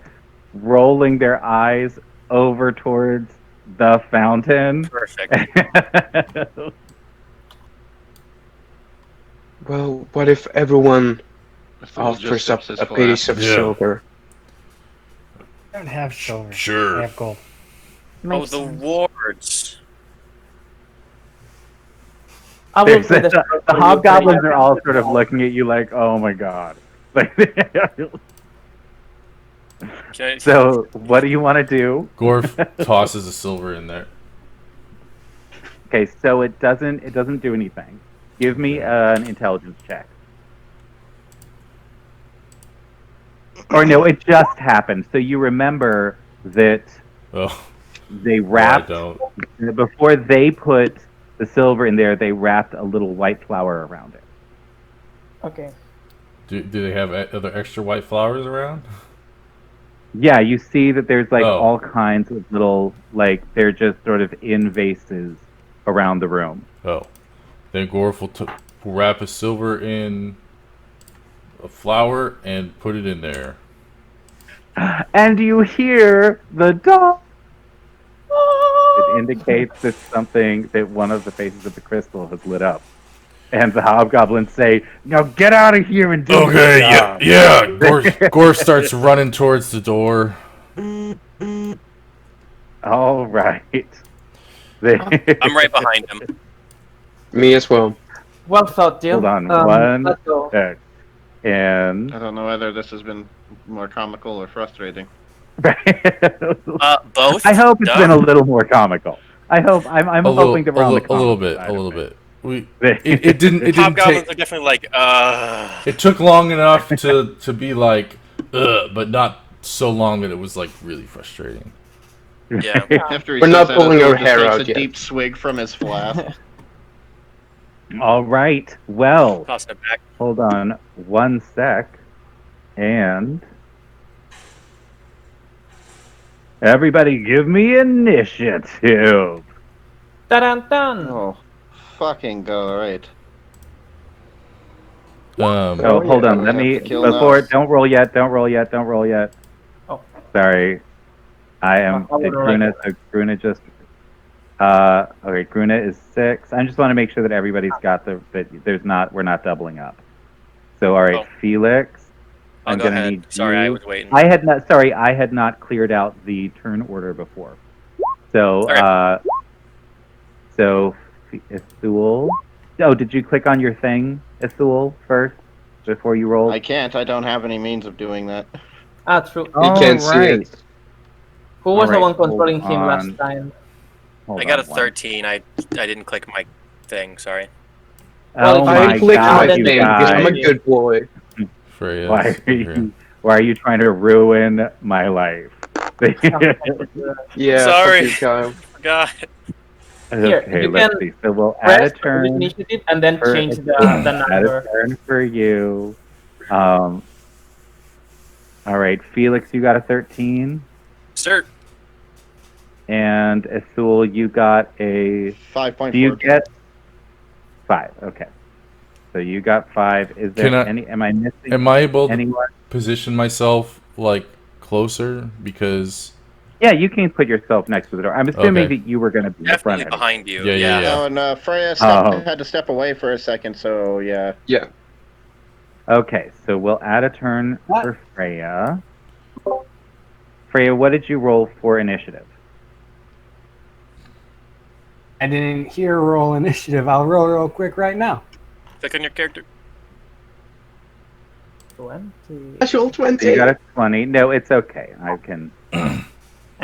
A: rolling their eyes over towards the fountain.
B: Perfect.
D: Well, what if everyone
F: If it was
D: offers
F: just
D: up
F: his
D: a
F: flat.
D: piece of
G: Yeah.
D: silver?
H: I don't have silver. I
G: Sure.
H: have gold.
B: Oh,
C: Makes
B: the
C: sense.
B: wards.
C: I will
A: There's
C: play
A: the hobgoblins are all sort of looking at you like, "Oh my god!" Like,
B: Can I,
A: so, what do you want to do?
E: Gorf tosses a silver in there.
A: Okay, so it doesn't do anything. Give me an intelligence check. Or no, it just happened. So you remember that
E: Oh,
A: they
E: no, I
A: wrapped
E: don't.
A: before they put the silver in there. They wrapped a little white flower around it.
C: Okay.
E: Do they have other extra white flowers around?
A: Yeah, you see that there's like
E: Oh.
A: all kinds of little, like they're just sort of in vases around the room.
E: Oh. Then Gorf will wrap a silver in a flower and put it in there.
A: And you hear the dog. indicates that one of the faces of the crystal has lit up. And the hobgoblins say, "Now get out of here and do your
G: Okay,
A: job."
G: yeah.
E: Gorf starts running towards the door.
A: All right.
B: I'm right behind him.
D: Me as well.
C: Well thought, Jill.
A: Hold on one
C: Let's go.
A: sec. And
F: I don't know whether this has been more comical or frustrating.
B: Both.
A: I hope it's
B: Duh.
A: been a little more comical. I'm hoping that we're on the
E: a little
A: comical
E: bit,
A: side
E: a
A: of
E: little
A: it.
E: bit. It didn't
B: Hobgoblins
E: take.
B: are definitely like,
E: It took long enough to be like, but not so long that it was like really frustrating.
B: Yeah.
F: After he
D: We're
F: says
D: not
F: that,
D: pulling
F: Ethel
D: our
F: just
D: hair
F: takes
D: out
F: a
D: yet.
F: deep swig from his flask.
A: All right. Well,
B: Tossing it back.
A: hold on one sec. And everybody give me initiative.
C: Dun-dun-dun.
F: Oh, fucking go, right.
A: Oh, hold on.
F: We
A: Let
F: have
A: me
F: to kill
A: before.
F: now.
A: Don't roll yet. Don't roll yet. Don't roll yet.
C: Oh.
A: Sorry. I am.
C: I wouldn't
A: Gruna. So Gruna just. Okay. Gruna is 6. I just want to make sure that everybody's got we're not doubling up. So all right,
B: Oh.
A: Felix.
B: I'll
A: I'm
B: go
A: gonna
B: ahead.
A: need
B: Sorry,
A: you.
B: I was waiting.
A: I had not cleared out the turn order before. So,
B: Okay.
A: so Ithul. Oh, did you click on your thing, Ithul, first before you rolled?
F: I can't. I don't have any means of doing that.
C: Ah, true.
D: You
A: All
D: can't see
A: right.
D: it.
C: Who was the
A: Alright,
C: one controlling
A: hold
C: him last
A: on.
C: time?
A: Hold
B: I got a
A: on one.
B: 13. I didn't click my thing. Sorry.
A: Oh
C: Well,
D: I
A: my
D: clicked
A: God,
D: my
A: you
D: thing because I'm a
A: guys!
D: good boy.
E: Freya,
A: Why are you trying to ruin my life?
D: Yeah,
B: Sorry.
D: fuck you, Kyle.
B: Forgot.
C: Here,
A: Okay,
C: you
A: let's
C: can
A: see. So we'll add a
C: Press
A: turn.
C: initiative and then
A: for-
C: change the
A: Add a
C: number.
A: turn for you. All right, Felix, you got a 13,
B: Sir.
A: and Ithul, you got a.
F: 5.4.
A: Do you get 5? Okay. So you got 5. Is there Am I missing?
E: Am I able to
A: anyone?
E: position myself like closer because?
A: Yeah, you can put yourself next to the door. I'm assuming
E: Okay.
A: that you were going to be in front
B: Definitely
A: of it.
B: behind you.
E: Yeah.
F: Oh, and Freya
A: Oh.
F: had to step away for a second, so yeah.
D: Yeah.
A: Okay, so we'll add a turn
H: What?
A: for Freya. Freya, what did you roll for initiative?
H: I didn't hear roll initiative. I'll roll real quick right now.
B: Click on your character.
C: 20.
D: Special
A: So you
D: 20.
A: got a 20. No, it's okay. I can.
C: And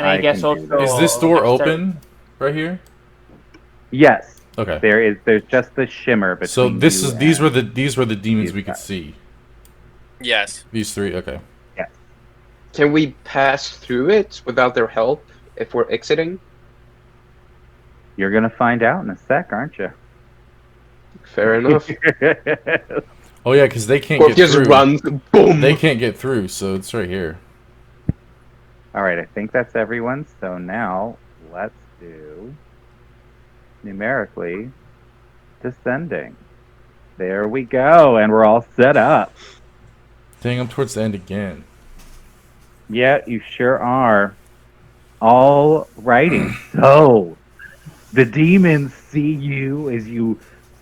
C: I guess
A: can do
C: also.
A: that.
E: Is this door
C: dexterity.
E: open right here?
A: Yes,
E: Okay.
A: there's just the shimmer between.
E: So this
A: you
E: is these were
A: and-
E: the demons
A: these
E: we could
A: guys.
E: see.
B: Yes.
E: These 3. Okay.
D: Can we pass through it without their help if we're exiting?
A: You're gonna find out in a sec, aren't you?
D: Fair enough.
E: Oh yeah, because they can't
D: Or
E: get
D: just
E: through.
D: runs. Boom.
E: They can't get through, so it's right here.
A: All right, I think that's everyone. So now let's do numerically descending. There we go, and we're all set up.
E: Dang, I'm towards the end again.
A: Yeah, you sure are. All righty. So the demons see you as you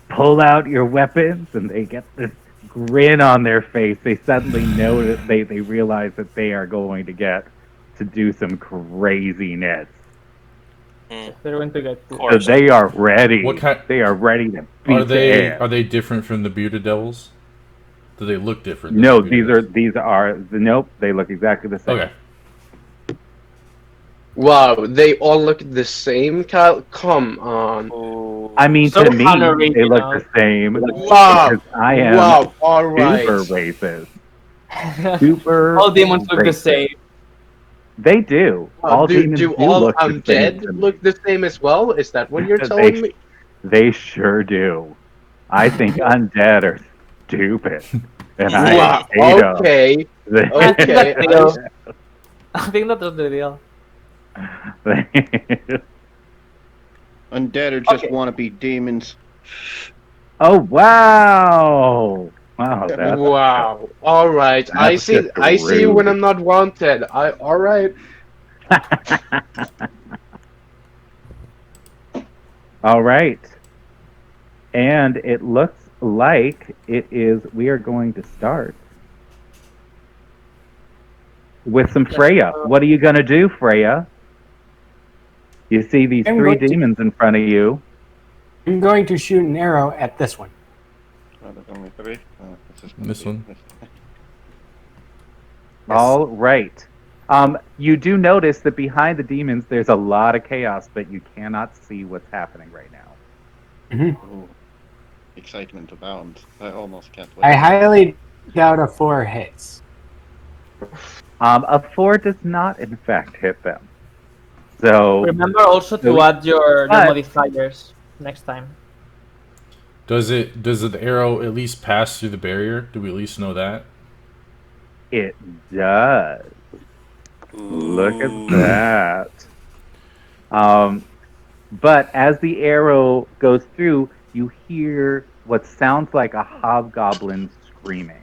A: pull out your weapons, and they get this grin on their face. They suddenly know that they realize that they are going to get to do some craziness.
B: Mm.
C: They're going to get
B: Of
A: So
B: course.
A: they are ready.
E: What kind-
A: They are ready to beat
E: Are they
A: ass.
E: are they different from the bearded devils? Do they look different? than
A: No,
E: the bearded
A: these are nope. They look exactly the same.
E: devils? Okay.
D: Wow, they all look the same, Kyle? Come on.
B: Ooh.
A: I mean,
C: So
A: to me,
C: honorary,
A: they
C: you
A: look
C: know.
A: the same.
D: Wow.
A: Because I am
D: Wow, alright.
A: super racist. Super.
C: All demons look the
A: racist.
C: same.
A: They do. All
D: do
A: demons
D: all
A: look the
D: undead
A: same.
D: look the same as well? Is that what you're
A: They-
D: telling me?
A: They sure do. I think undead are stupid, and I
D: Wow,
A: hate 'em.
D: okay.
A: They-
D: Okay.
C: I think that's the deal.
F: Undead are just
C: Okay.
F: wannabe demons.
A: Oh wow! Wow, that's
D: Wow. Alright. I
A: That's
D: see
A: just
D: I see
A: rude.
D: when I'm not wanted. Alright.
A: All right. And it looks like we are going to start with some Freya. What are you going to do, Freya? You see these
H: I'm
A: three
H: going to-
A: demons in front of you.
H: I'm going to shoot an arrow at this one.
F: There's only three.
E: This one.
A: All right. You do notice that behind the demons, there's a lot of chaos, but you cannot see what's happening right now.
F: Ooh. Excitement abounds. I almost can't wait.
H: I highly doubt a 4 hits.
A: A 4 does not, in fact, hit them. So
C: Remember also to add your modifiers next time.
E: Does the arrow at least pass through the barrier? Do we at least know that?
A: it does. Look at that. But as the arrow goes through, you hear what sounds like a hobgoblin screaming.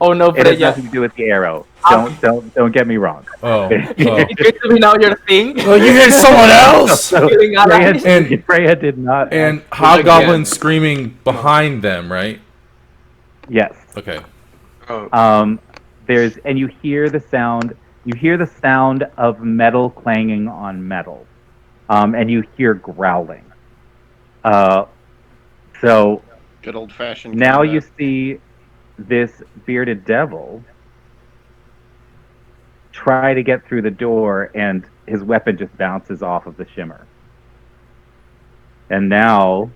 C: Oh no,
A: It has
C: Freya.
A: nothing to do with the arrow. Don't get me wrong.
E: Oh,
C: It's going to be now your thing.
E: oh, you hit someone else.
A: So,
C: Killing allies.
A: Freya did not.
E: And hobgoblin screaming behind them, right?
A: Yes.
E: Okay.
D: Oh.
A: And you hear the sound. You hear the sound of metal clanging on metal, and you hear growling. So
F: Good old fashioned.
A: now you see this bearded devil try to get through the door, and his weapon just bounces off of the shimmer. And now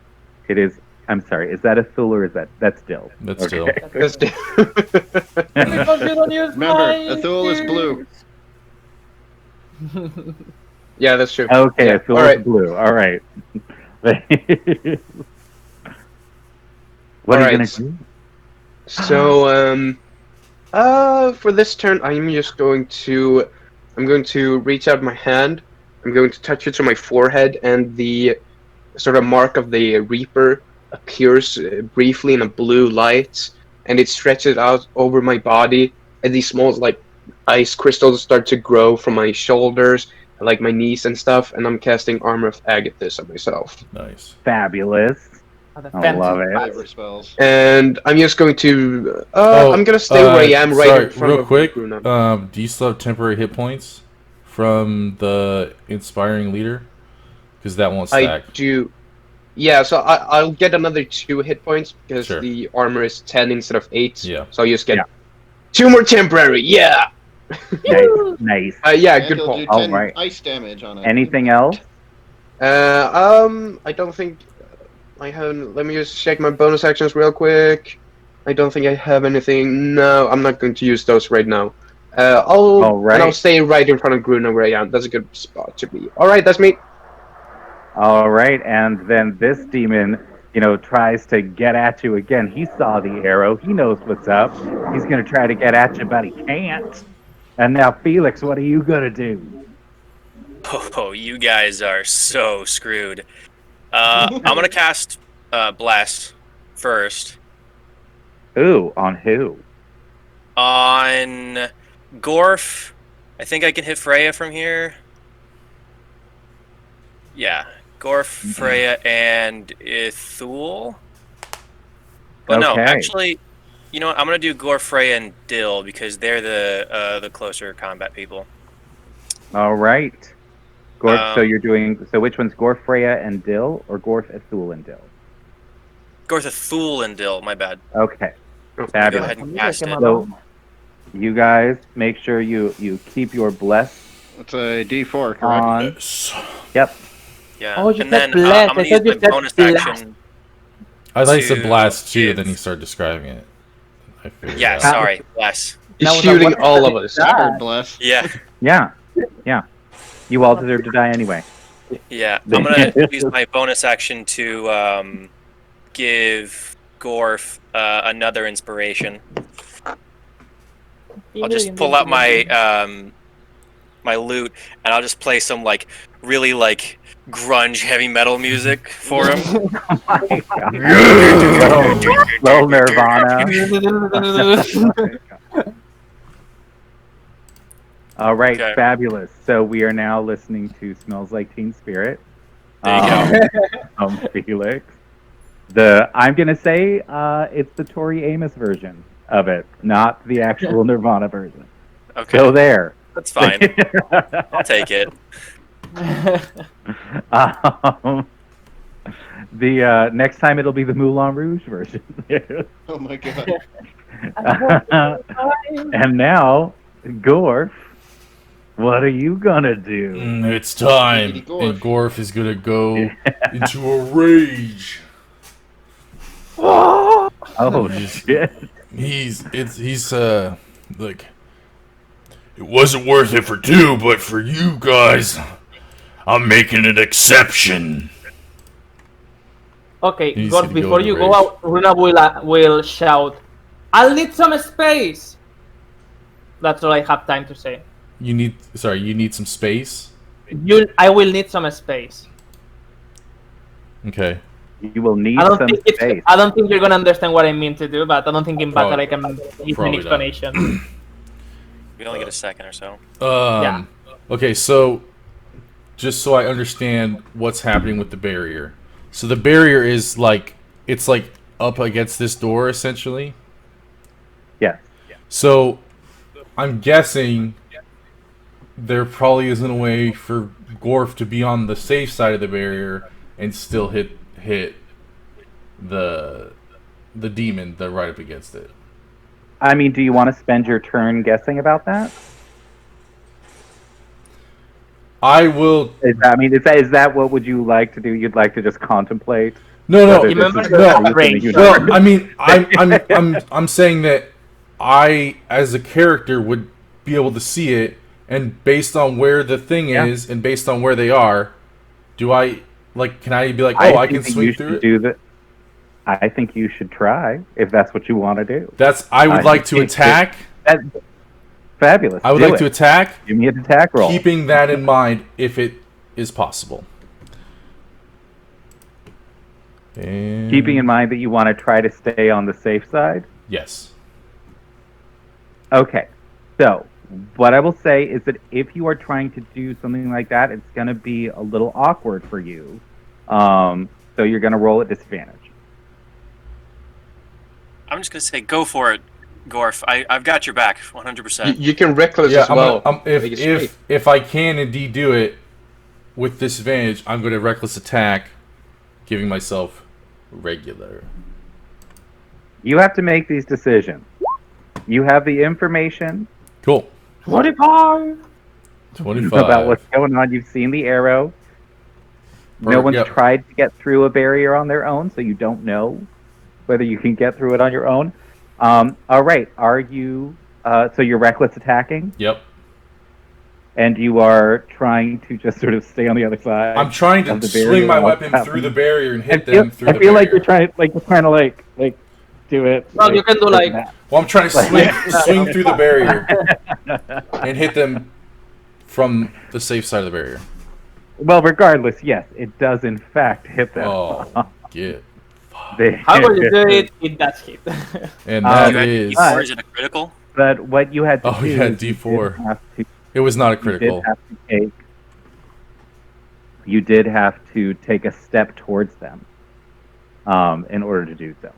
A: it is. I'm sorry. Is that a Thule or is that's Dill?
E: That's still.
D: That's
F: Remember, Athul is blue.
D: yeah, that's true.
A: Okay,
D: Yeah.
A: a Thule
D: All
A: is
D: right.
A: blue. All right. What
D: All
A: are you
D: right.
A: gonna do?
D: So, for this turn, I'm going to reach out my hand. I'm going to touch it to my forehead, and the sort of mark of the Reaper appears briefly in a blue light, and it stretches out over my body, and these small, like, ice crystals start to grow from my shoulders, like my knees and stuff, and I'm casting Armor of Agathis on myself.
E: Nice.
A: Fabulous. I love it.
F: Favorite spells.
D: And I'm just going to, I'm gonna stay where I am, right
E: sorry,
D: in front
E: real
D: of
E: quick.
D: Rune.
E: Do you still have temporary hit points from the inspiring leader? Because that won't
D: I
E: stack.
D: do. Yeah, so I'll get another 2 hit points because
E: Sure.
D: the armor is 10 instead of 8.
E: Yeah.
D: So I'll just get
A: Yeah.
D: 2 more temporary. Yeah.
A: Nice.
D: Yeah,
F: And
D: good
F: he'll
D: call.
F: do
A: All
F: 10
A: right.
F: ice damage on it.
A: Anything else?
D: I don't think I have. Let me just check my bonus actions real quick. I don't think I have anything. No, I'm not going to use those right now.
A: All right.
D: And I'll stay right in front of Gruna where I am. That's a good spot to be. All right, that's me.
A: All right, and then this demon, tries to get at you again. He saw the arrow. He knows what's up. He's going to try to get at you, but he can't. And now, Felix, what are you going to do?
B: Oh, you guys are so screwed. I'm gonna cast Bless first
A: Ooh, on who?
B: on Gorf. I think I can hit Freya from here. Yeah, Gorf, Freya, and Ithul. But no,
A: Okay.
B: actually, you know what? I'm gonna do Gorf, Freya, and Dill because they're the closer combat people.
A: All right. Gorf,
B: Um,
A: so which one's Gorf, Freya, and Dill, or Gorf, Ithul, and Dill?
B: Gorf, Ithul, and Dill. My bad.
A: Okay.
B: Go
A: Fabulous.
B: ahead and cast it.
A: So, you guys, make sure you keep your bless
F: It's a D4, correct?
A: on.
E: Yes.
A: Yep.
B: Yeah,
C: Oh, you
B: and
C: said
B: then
C: blast.
B: I'm gonna
C: I
B: use
C: thought you
B: my
C: said
B: bonus
C: blast.
B: action.
E: I thought you said
B: To
E: blast too,
B: give-
E: then he started describing it. I figured
B: Yeah,
E: it out.
B: sorry, Bless.
D: He's
C: That was a
D: shooting
C: wonderful
D: all of us.
C: shot.
F: God bless.
B: Yeah,
A: Yeah. You all deserve to die anyway.
B: yeah. I'm gonna use my bonus action to give Gorf another inspiration. I'll just pull out my my lute and I'll just play some really grunge heavy metal music for him.
A: Oh my God. Little Nirvana. All right,
B: Okay.
A: fabulous. So we are now listening to "Smells Like Teen Spirit."
B: There you
A: go. Felix. I'm gonna say it's the Tori Amos version of it, not the actual Nirvana version.
B: Okay.
A: So there.
B: That's fine. I'll take it.
A: The next time it'll be the Moulin Rouge version.
F: Oh my god.
A: And now, Gorf, what are you gonna do?
G: It's time.
F: Giggity Gorf.
G: And Gorf is gonna go into a rage.
A: Oh shit!
G: He's like, it wasn't worth it for two, but for you guys, I'm making an exception.
C: Okay,
E: He's
C: God,
E: gonna go
C: before
E: into
C: you
E: rage.
C: go out, Runa will shout, "I'll need some space!" That's all I have time to say.
E: You need some space.
C: I will need some space.
E: Okay.
A: You will need
C: I don't
A: some
C: think
A: space.
C: I don't think you're gonna understand what I mean to do, but I don't think in battle I can give an
E: probably not.
C: explanation.
B: We only get a second or so.
C: Yeah.
E: Okay, so just so I understand what's happening with the barrier. So the barrier is like it's like up against this door essentially.
A: Yes.
E: So I'm guessing there probably isn't a way for Gorf to be on the safe side of the barrier and still hit the demon that right up against it.
A: I mean, do you want to spend your turn guessing about that?
E: I will.
A: Is that what would you like to do? You'd like to just contemplate?
E: No.
A: whether this
C: Remember
A: is
C: the
A: how you
C: range.
A: think
E: Well, I mean, I'm saying that I, as a character, would be able to see it, and based on where the thing is, and based on where they are, can I be like, oh, I can
A: think
E: swing
A: you
E: through
A: should
E: it?
A: do that. I think you should try if that's what you want to do.
E: I would like to
A: think
E: attack.
A: That's fabulous.
E: I would
A: Do
E: like
A: it.
E: to attack,
A: Give me an attack roll.
E: keeping that in mind if it is possible. And
A: Keeping in mind that you want to try to stay on the safe side.
E: yes.
A: Okay. So, what I will say is that if you are trying to do something like that, it's going to be a little awkward for you. So you're going to roll at disadvantage.
B: I'm just gonna say, go for it, Gorf. I've got your back, 100%.
D: You can reckless
E: Yeah,
D: as well.
E: if I can indeed do it with disadvantage, I'm going to reckless attack, giving myself regular.
A: You have to make these decisions. You have the information
E: Cool.
C: 45.
E: 25.
A: about what's going on. You've seen the arrow. No one's
E: Yep.
A: tried to get through a barrier on their own, so you don't know whether you can get through it on your own. All right. Are you? So you're reckless attacking,
E: Yep.
A: and you are trying to just sort of stay on the other side.
E: I'm trying
A: of
E: to
A: the barrier
E: swing my
A: without
E: weapon
A: having-
E: through the barrier and
A: I
E: hit
A: feel,
E: them through
A: I
E: the
A: feel like
E: barrier.
A: you're trying to like do it.
C: No, you can do like
A: that.
E: Well, I'm trying to swing through the barrier and hit them from the safe side of the barrier.
A: Well, regardless, yes, it does in fact hit them.
E: Oh, get.
C: however you do it, it does hit.
E: And
B: You
E: that
B: had
E: is.
B: D4, is it a critical?
A: But what you had to
E: Oh,
A: do
E: yeah,
A: is you
E: D4.
A: did have to-
E: It was not a
A: you
E: critical.
A: did have to take a step towards them in order to do so.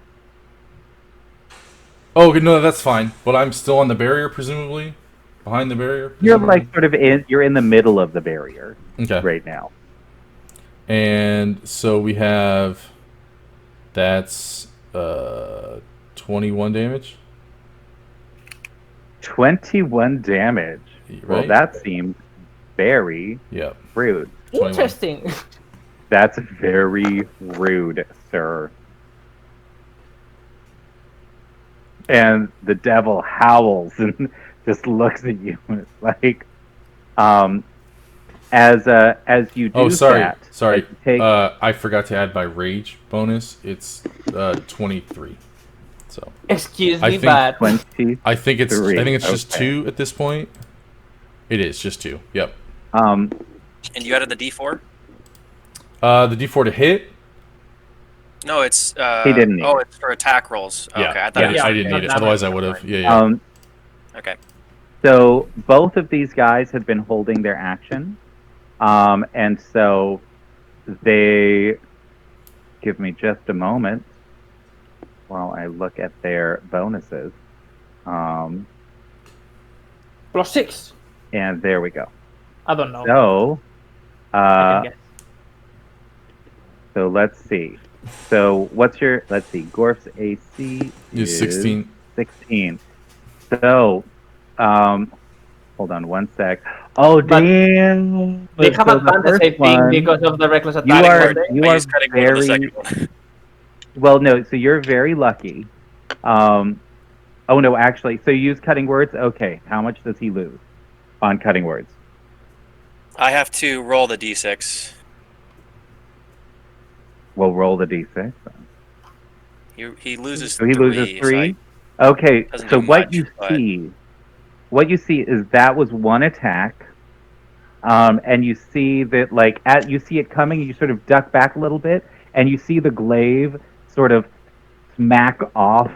E: Oh, no, that's fine. But I'm still on the barrier, presumably? Behind the barrier?
A: You're
E: presumably?
A: like sort of you're in the middle of the barrier
E: Okay.
A: right now.
E: And so we have. That's 21 damage.
A: 21 damage. Well,
E: Right?
A: that seems very
E: Yep.
A: rude.
E: 21.
C: Interesting.
A: That's very rude, sir. And the devil howls and just looks at you. And it's like, as you do
E: Oh, sorry.
A: that,
E: Sorry.
A: you take,
E: I forgot to add my rage bonus. It's 23. So
C: Excuse
E: I
C: me,
E: think
C: but
A: 20.
E: I think it's just
A: Okay.
E: 2 at this point. It is just 2. Yep.
B: And you added the D4?
E: The D4 to hit.
B: No, it's.
A: He didn't need
B: Oh,
A: it.
B: it's for attack rolls.
E: Yeah.
B: Okay, I thought it was.
E: I didn't need it.
C: Yeah.
E: Otherwise, I would have. Yeah.
B: Okay.
A: So both of these guys have been holding their action, and so they give me just a moment while I look at their bonuses.
C: +6.
A: And there we go.
C: I don't know.
A: So,
C: I can guess.
A: so let's see. So what's your? Let's see. Gorf's AC
E: Is 16.
A: 16. So, hold on one sec. Oh
C: But
A: damn!
C: They have
A: So the
C: advantage,
A: first
C: I think,
A: one,
C: because of the reckless attack.
A: you are
C: don't they?
A: you
B: I
A: are
B: used cutting word on the
A: very
B: second one.
A: well. No, so you're very lucky. Oh no, actually, so you use cutting words. Okay, how much does he lose on cutting words?
B: I have to roll the d6.
A: We'll roll the d6.
B: He loses
A: So he loses
B: so
A: 3. Okay,
B: doesn't
A: so
B: do
A: what
B: much,
A: you
B: but-
A: see, is that was one attack, and you see that you see it coming, you sort of duck back a little bit, and you see the glaive sort of smack off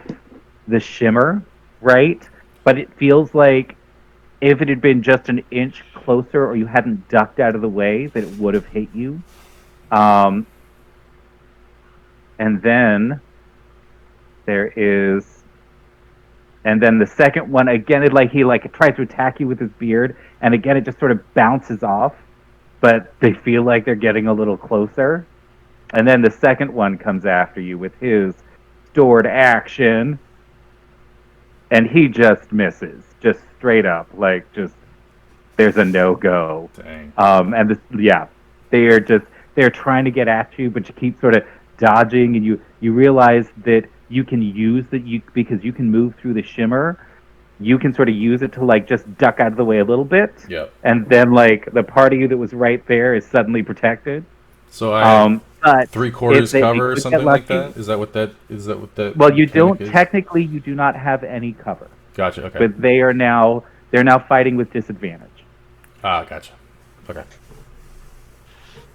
A: the shimmer, right? But it feels like if it had been just an inch closer, or you hadn't ducked out of the way, that it would have hit you. And then there is, and then the second one again. He tries to attack you with his beard, and again it just sort of bounces off. But they feel like they're getting a little closer. And then the second one comes after you with his stored action, and he just misses, just straight up, there's a no-go.
E: Dang.
A: And they're trying to get at you, but you keep sort of dodging, and you realize that you can use because you can move through the shimmer. You can sort of use it to just duck out of the way a little bit.
E: Yep.
A: And then the part of you that was right there is suddenly protected.
E: So I
A: But
E: 3/4
A: if
E: cover or
A: get
E: something like
A: lucky-
E: that? Is that what that
A: Well, you
E: mechanic
A: don't
E: is?
A: technically. You do not have any cover,
E: Gotcha, okay.
A: but they're now fighting with disadvantage.
E: Gotcha. Okay.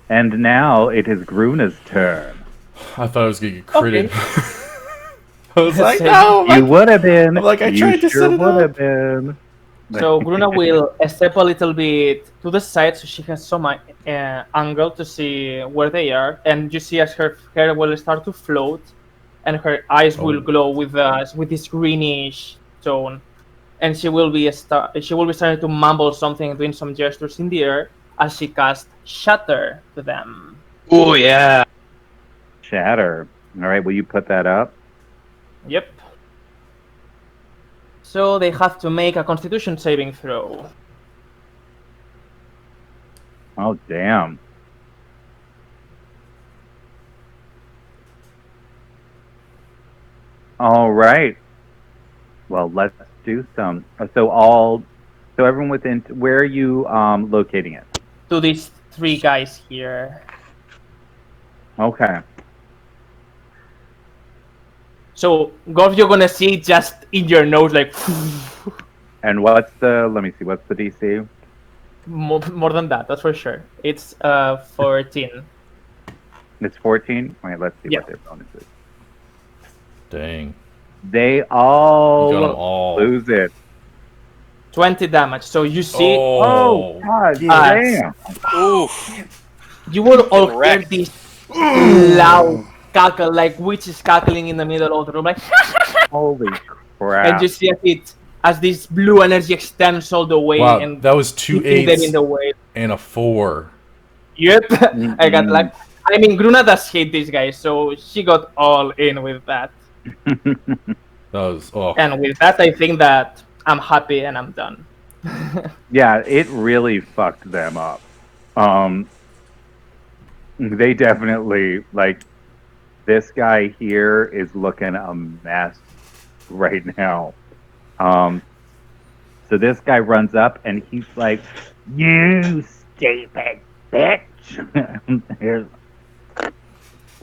A: And now it is Gruna's turn.
E: I thought I was gonna get critted.
C: Okay.
E: I was like,
C: Same.
E: no!
A: You would have been.
E: I'm like, I
A: you
E: tried to
A: sure
E: set it
A: would
E: up.
A: have been.
C: So Gruna will step a little bit to the side so she has some angle to see where they are, and you see as her hair will start to float, and her eyes will glow with this greenish tone, and she will be starting to mumble something, doing some gestures in the air as she casts Shatter to them.
D: Oh yeah.
A: Shatter. All right, will you put that up?
C: Yep. So they have to make a Constitution saving throw.
A: Oh, damn. All right. Well, let's do some. So everyone within. Where are you locating it?
C: To these 3 guys here.
A: Okay.
C: So, Golf, you're gonna see just in your nose,
A: And what's the? Let me see. What's the DC?
C: more than that, that's for sure. It's 14.
A: It's 14. Wait, let's see
C: Yeah.
A: what their bonus is.
E: Dang.
A: They
E: You got 'em
A: all
E: all.
A: lose it.
C: 20 damage. So you see,
E: Oh.
A: God
C: Yes.
A: damn.
B: Ooh,
C: you will all hear
B: wrecked.
C: this loud cackle, like witches cackling in the middle of the room,
A: Holy crap.
C: and you see as this blue energy extends all the way
E: Wow,
C: and
E: that was 2
C: hitting them in
E: 8s
C: the way.
E: and a 4.
C: Yep, I got I mean, Gruna does hate these guys, so she got all in with that.
E: That was
C: And with that, I think that I'm happy and I'm done.
A: Yeah, it really fucked them up. They definitely this guy here is looking a mess right now. So this guy runs up and he's like, "You stupid bitch!" Here's-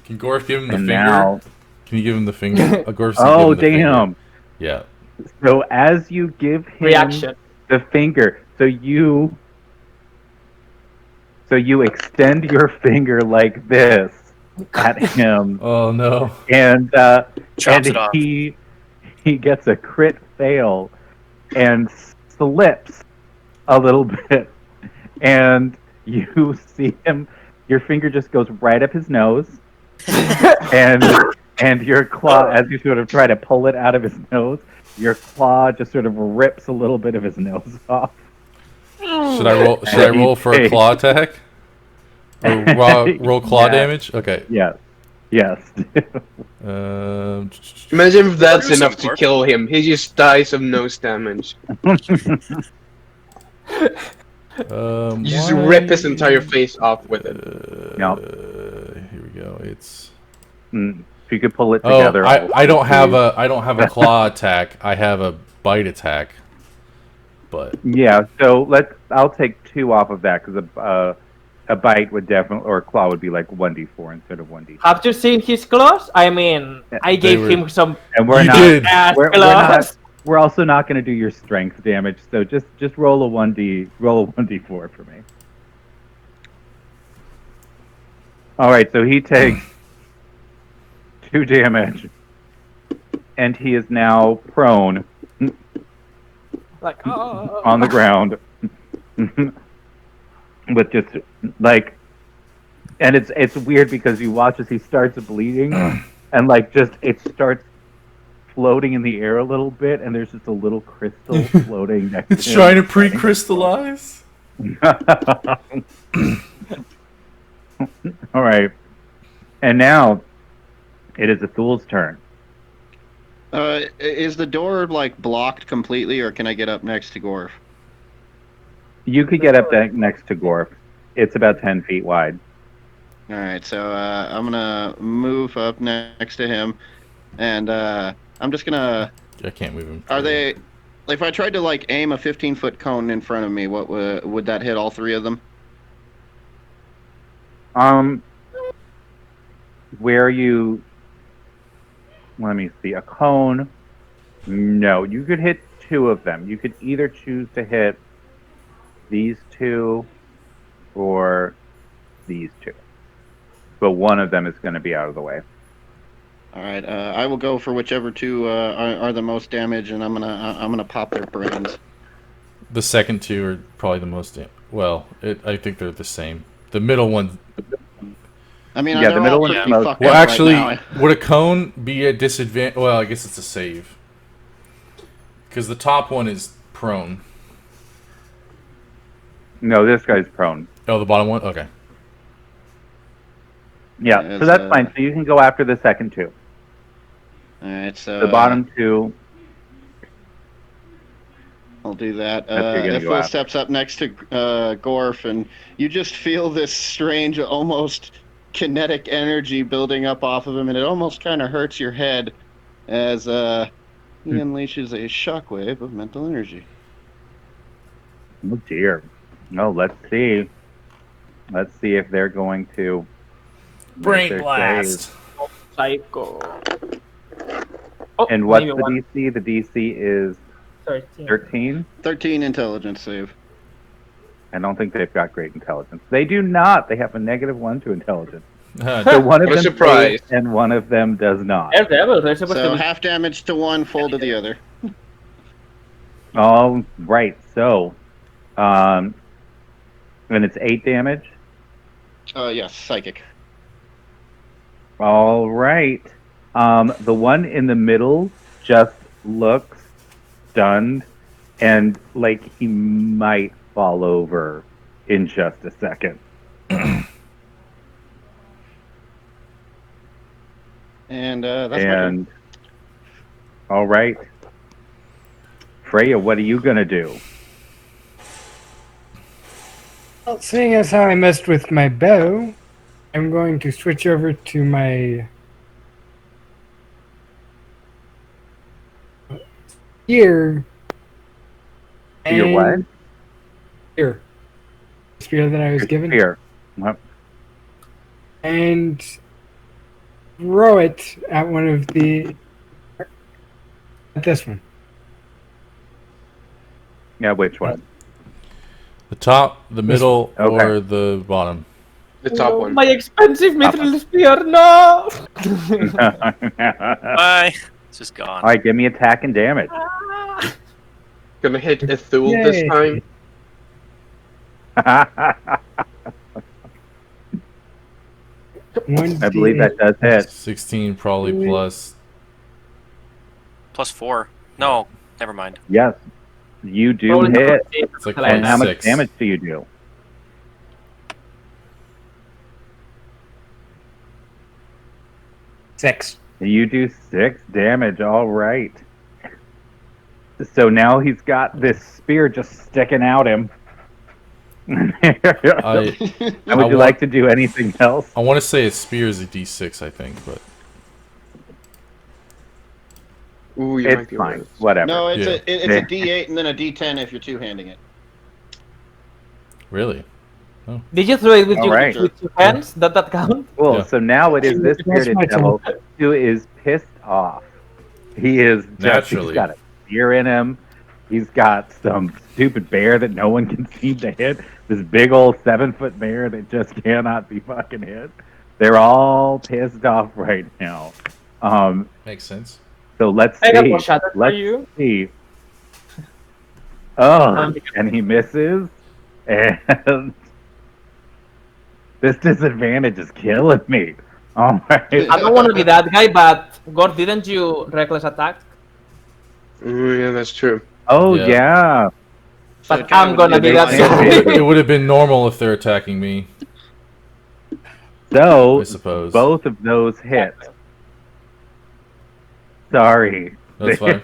E: Can Gorf give him the
A: and
E: finger?
A: now,
E: Can you give him the finger? Gorf's
A: oh
E: give him the finger.
A: damn!
E: Yeah.
A: So as you give him
C: Reaction.
A: the finger, so you extend your finger like this at him,
E: Oh no.
A: and
B: Chops it off.
A: he gets a crit fail and slips a little bit, and you see him. Your finger just goes right up his nose, and your claw, as you sort of try to pull it out of his nose, your claw just sort of rips a little bit of his nose off.
E: Should I roll? Should I roll for a claw attack? Or roll claw damage? Okay.
A: Yes. Yes.
D: Imagine if that's enough to kill him. He just dies of nose damage. You just rip his entire face off with it.
A: No.
E: Here we go. It's.
A: If you could pull it together.
E: I don't have a claw attack. I have a bite attack. But
A: yeah, so I'll take 2 off of that because a bite would definitely, or a claw would be like 1d4 instead of 1d4.
C: Have you seen his claws? I mean, I gave him some.
A: And we're
E: You
A: not.
E: did.
C: Claws.
A: We're also not going to do your strength damage. So just roll a 1d4 for me. All right, so he takes 2 damage, and he is now prone.
C: Like,
A: on the ground with just like, and it's weird because you watch as he starts bleeding and like just it starts floating in the air a little bit, and there's just a little crystal floating next
E: it's
A: to
E: trying to
A: him.
E: pre-crystallize.
A: All right, and now it is Athul's turn.
F: Is the door like blocked completely, or can I get up next to Gorf?
A: You could get up next to Gorf. It's about 10 feet wide.
F: All right, so I'm gonna move up next to him, and I'm just gonna.
E: I can't move him.
F: Are they? If I tried to like aim a 15-foot cone in front of me, what would that hit all 3 of them?
A: Where you? Let me see. A cone. No, you could hit 2 of them. You could either choose to hit these 2 or these 2. But one of them is going to be out of the way.
F: All right, I will go for whichever 2 are the most damage, and I'm gonna pop their brains.
E: The second 2 are probably the most. I think they're the same. The middle one.
F: I mean,
A: Yeah, the
F: they're
A: middle
F: all
A: one's
F: pretty
A: most-
F: fucked
E: Well,
F: up
E: actually,
F: right now.
E: would a cone be a disadvantage? Well, I guess it's a save. Because the top one is prone.
A: No, this guy's prone.
E: Oh, the bottom one? Okay.
A: Yeah,
F: Yeah,
A: so that's
F: it's,
A: fine. So you can go after the second 2.
F: All right, so
A: The bottom 2.
F: I'll do that.
A: That's what you're gonna
F: If
A: go
F: Phil
A: after.
F: steps up next to Gorf, and you just feel this strange, almost kinetic energy building up off of him, and it almost kind of hurts your head as he unleashes a shockwave of mental energy.
A: Oh dear. No, let's see. Let's see if they're going to make
E: Brain
A: their
E: blast.
A: save.
C: Psycho. Oh,
A: And what's
C: maybe
A: the
C: one.
A: DC? The DC is
C: 13.
A: 13.
F: 13 intelligence save.
A: I don't think they've got great intelligence. They do not. They have a -1 to intelligence. So
E: Uh,
A: one of
D: What a
A: them
D: surprise.
A: saves and one of them does not.
C: They're devils. They're supposed
F: So
C: to be.
F: half damage to one, full to the other.
A: All right. So, and it's 8 damage.
F: Yes, psychic.
A: All right. The one in the middle just looks stunned and like he might fall over in just a second.
F: And that's my turn.
A: And all right. Freya, what are you gonna do?
H: Well, seeing as how I messed with my bow, I'm going to switch over to my spear.
A: Your what?
H: Spear. Spear that I was
A: Your
H: given.
A: spear. What?
H: And throw it at one of the. At this one.
A: Yeah, which one?
E: the top, the middle,
A: Okay.
E: or the bottom?
D: The top one.
C: My expensive mithril spear, no!
B: Bye. It's just gone.
A: All right, give me attack and damage.
D: Gonna hit Ithul this
H: Yay.
D: time.
H: One
A: I believe that does hit.
E: 16 probably plus.
B: +4. No, never mind.
A: Yes, you do
C: Rolling
A: hit.
E: It's like
A: And how much
E: 6.
A: damage do you do?
H: 6.
A: You do 6 damage. All right. So now he's got this spear just sticking out him. And would you like to do anything else?
E: I want to say a spear is a D6, I think, but
D: Ooh, you might
A: It's
D: be
A: fine.
D: right.
A: Whatever.
F: No, it's
E: Yeah.
F: a D8 and then a D10 if you're two-handing it.
E: really,
C: Did you throw it with,
A: All
C: your,
A: right.
C: with 2 hands? Does that count?
A: Cool.
E: Yeah.
A: So now it is this
H: That's my
A: bearded devil who is pissed off. He is just,
E: Naturally.
A: he's got a spear in him. He's got some stupid bear that no one can seem to hit. This big old 7-foot bear that just cannot be fucking hit. They're all pissed off right now.
E: makes sense.
A: So let's
C: I got
A: see.
C: more shatter for
A: Let's
C: you.
A: see. Oh, and he misses. And this disadvantage is killing me. All right.
C: I don't want to be that guy, but God, didn't you reckless attack?
D: Ooh, yeah, that's true.
A: Oh,
E: Yeah.
A: yeah.
C: But
F: John
C: I'm gonna
F: would
C: be
F: do
C: that
F: it.
C: guy.
E: It would have been normal if they're attacking me,
A: So
E: I suppose.
A: both of those hit. Sorry.
E: That's fine.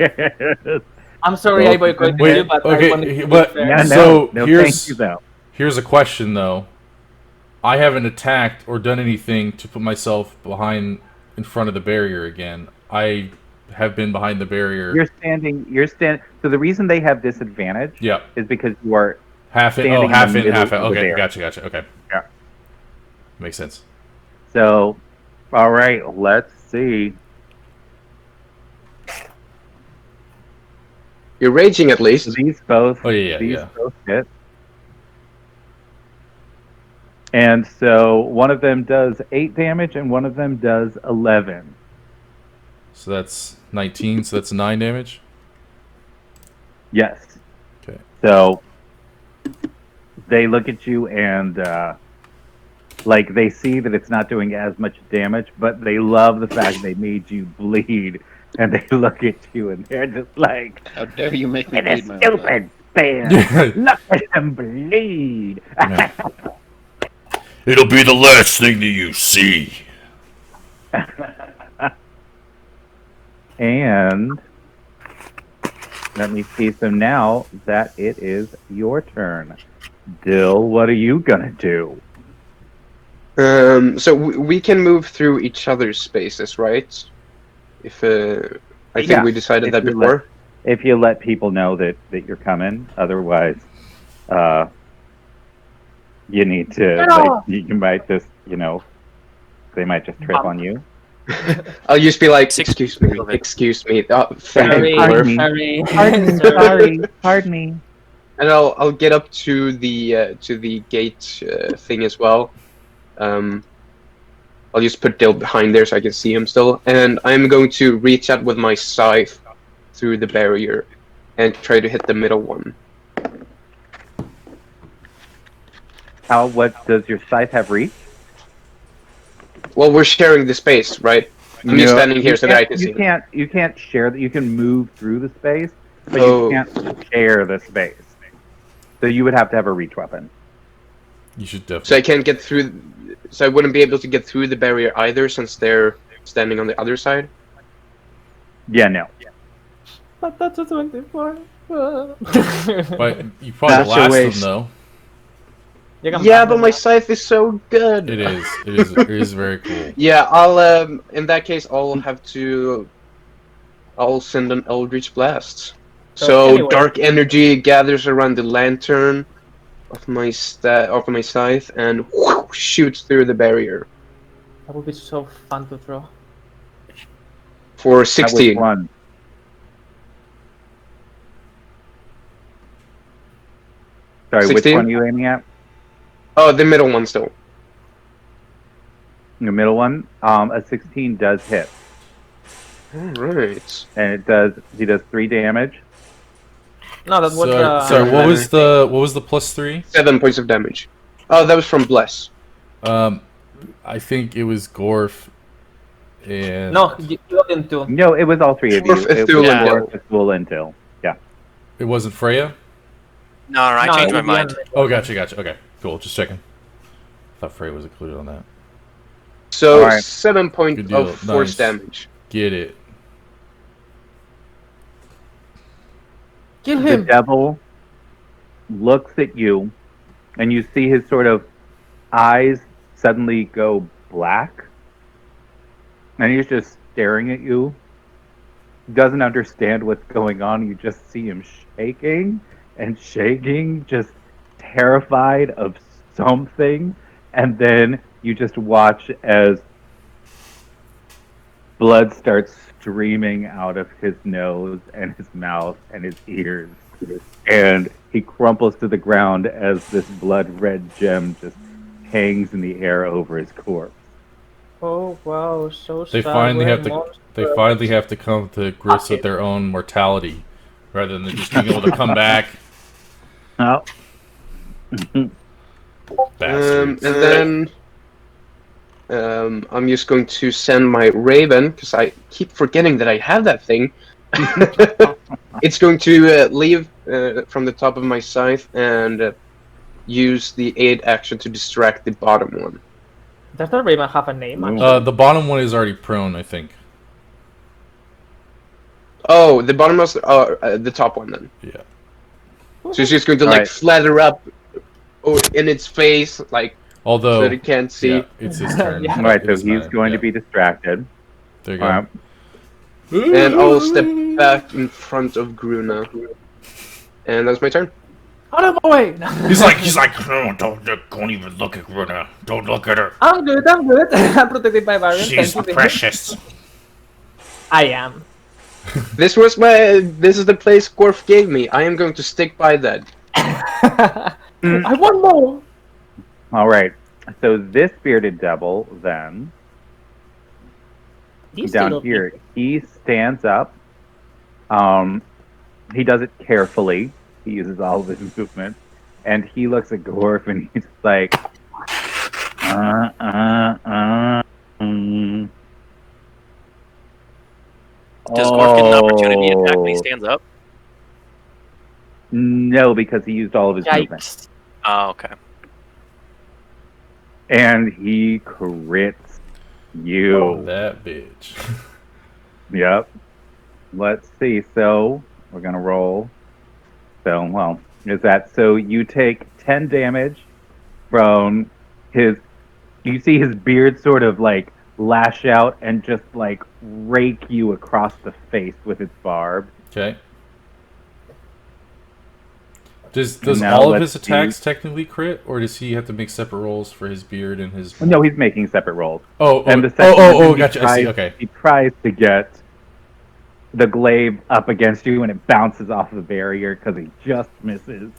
C: I'm sorry I boycotted
E: Wait,
C: you, but
E: okay,
C: I wanted to be
E: but-
C: fair.
A: Yeah, no,
E: So,
A: no,
E: here's-
A: thank you though.
E: Here's a question though. I haven't attacked or done anything to put myself behind in front of the barrier again. I have been behind the barrier.
A: You're standing. So the reason they have disadvantage
E: Yeah,
A: is because you are.
E: half in.
A: Standing
E: Oh,
A: in
E: half
A: the
E: in,
A: middle
E: half out.
A: of the
E: Okay,
A: bear.
E: gotcha. Okay,
A: Yeah.
E: makes sense.
A: So, all right. Let's see.
D: You're raging at
A: So
D: least.
A: these both.
E: Oh yeah,
A: These
E: yeah.
A: both hit. And so one of them does 8 damage, and one of them does 11.
E: So that's 19. So that's 9 damage.
A: Yes.
E: Okay.
A: So they look at you and like they see that it's not doing as much damage, but they love the fact they made you bleed, and they look at you and they're just like,
F: How dare you make me
A: "This
F: bleed my own blood."
A: stupid bear! Look at him bleed!"
E: Yeah.
G: It'll be the last thing that you see.
A: And let me see. So now that it is your turn, Dill, what are you gonna do?
D: So we can move through each other's spaces, right? If I think
A: Yeah,
D: we decided
A: if
D: that
A: you
D: before.
A: If you let people know that you're coming, otherwise, you need to. Like, you might just, they might just trip on you.
D: I'll just be like,
B: Six-
D: excuse me, excuse me. Oh, thank
C: Sorry,
D: you,
A: Pardon
D: Murph.
A: me.
C: sorry.
A: Sorry, pardon me.
D: And I'll get up to the gate thing as well. I'll just put Dill behind there so I can see him still, and I'm going to reach out with my scythe through the barrier and try to hit the middle one.
A: What does your scythe have reach?
D: Well, we're sharing the space, right? I'm just standing here so that I can see.
A: You can't share that. You can move through the space, but
D: Oh.
A: you can't share the space. So you would have to have a reach weapon.
E: You should definitely.
D: So I can't get through. So I wouldn't be able to get through the barrier either, since they're standing on the other side.
A: Yeah, no.
C: But that's a 24.
E: But you probably
D: That's a
E: blast them
D: waste.
E: though.
C: You can
D: Yeah,
C: ban
D: but
C: them.
D: my scythe is so good.
E: It is. It is very cool.
D: Yeah, I'll in that case I'll send an Eldritch Blast. So
C: anyway.
D: dark energy gathers around the lantern of my scythe and shoots through the barrier
C: That would be so fun to throw.
D: for
A: That was
D: 16.
A: one. Sorry,
D: 16?
A: which one are you aiming at?
D: Oh, the middle one still.
A: The middle one. A 16 does hit,
D: All right.
A: and he does 3 damage.
C: No, that was
E: Sorry, what was the +3?
D: 7 points of damage. Oh, that was from Bless.
E: I think it was Gorf and
C: No, you killed him too.
A: No, it was all three of you.
D: Dwarf,
A: It was
D: Ithul,
B: and
A: Dwarf, Ithul, and Till. Yeah.
E: it wasn't Freya.
B: No, I changed my mind.
E: Oh, gotcha. Okay, cool. Just checking. Thought Freya was included on that.
D: So
A: Alright.
D: 7 points
E: Good deal.
D: of force
E: Nice.
D: damage.
E: Get it.
C: Kill
A: The
C: him.
A: devil looks at you, and you see his sort of eyes suddenly go black, and he's just staring at you. Doesn't understand what's going on. You just see him shaking and shaking, just terrified of something, and then you just watch as blood starts streaming out of his nose and his mouth and his ears, and he crumples to the ground as this blood red gem just hangs in the air over his corpse.
C: Oh wow, so
E: They
C: sad.
E: finally
C: we're
E: have to.
C: monsters.
E: They finally have to come to grips with their own mortality, rather than just being able to come back.
A: Oh,
E: Bastards.
D: And then I'm just going to send my Raven, because I keep forgetting that I have that thing. It's going to leave from the top of my scythe and use the aid action to distract the bottom one.
C: Does the Raven have a name? Actually?
E: The bottom one is already prone, I think.
D: Oh, the bottom was the top one then.
E: Yeah.
D: So it's just going to like
A: Alright.
D: flather up in its face, like
E: Although
D: so that it can't see.
E: yeah, it's his turn.
C: Yeah.
A: all right. So
E: It's
A: he's
E: not-
A: going
E: yeah.
A: to be distracted.
E: There you
A: All
E: go.
A: right.
D: And I'll step back in front of Gruna. And that's my turn.
C: Out of my way!
G: He's like, no, don't even look at Runa. Don't look at her.
C: I'm good. I'm protected by Baron.
G: She's
C: Thank you.
G: precious.
C: I am.
D: This is the place Gorf gave me. I am going to stick by that.
C: I want more.
A: All right. So this bearded devil then
C: These
A: down
C: little
A: here,
C: people.
A: he stands up. He does it carefully. He uses all of his movements, and he looks at Gorf and he's like,
B: Does Gorf get an opportunity attack when he stands up?
A: No, because he used all of his movement.
C: Yikes.
B: Oh, okay.
A: And he crits you.
E: Oh, that bitch.
A: Yep. Let's see. So we're gonna roll. So is that so? You take 10 damage from his. You see his beard sort of like lash out and just like rake you across the face with its barb.
E: Okay. Does
A: Now
E: all of
A: let's
E: his attacks technically crit, or does he have to make separate rolls for his beard and his?
A: No, he's making separate rolls.
E: And
A: the second one, he
E: gotcha. I see.
A: tries-
E: Okay.
A: He tries to get the glaive up against you, and it bounces off the barrier because he just misses,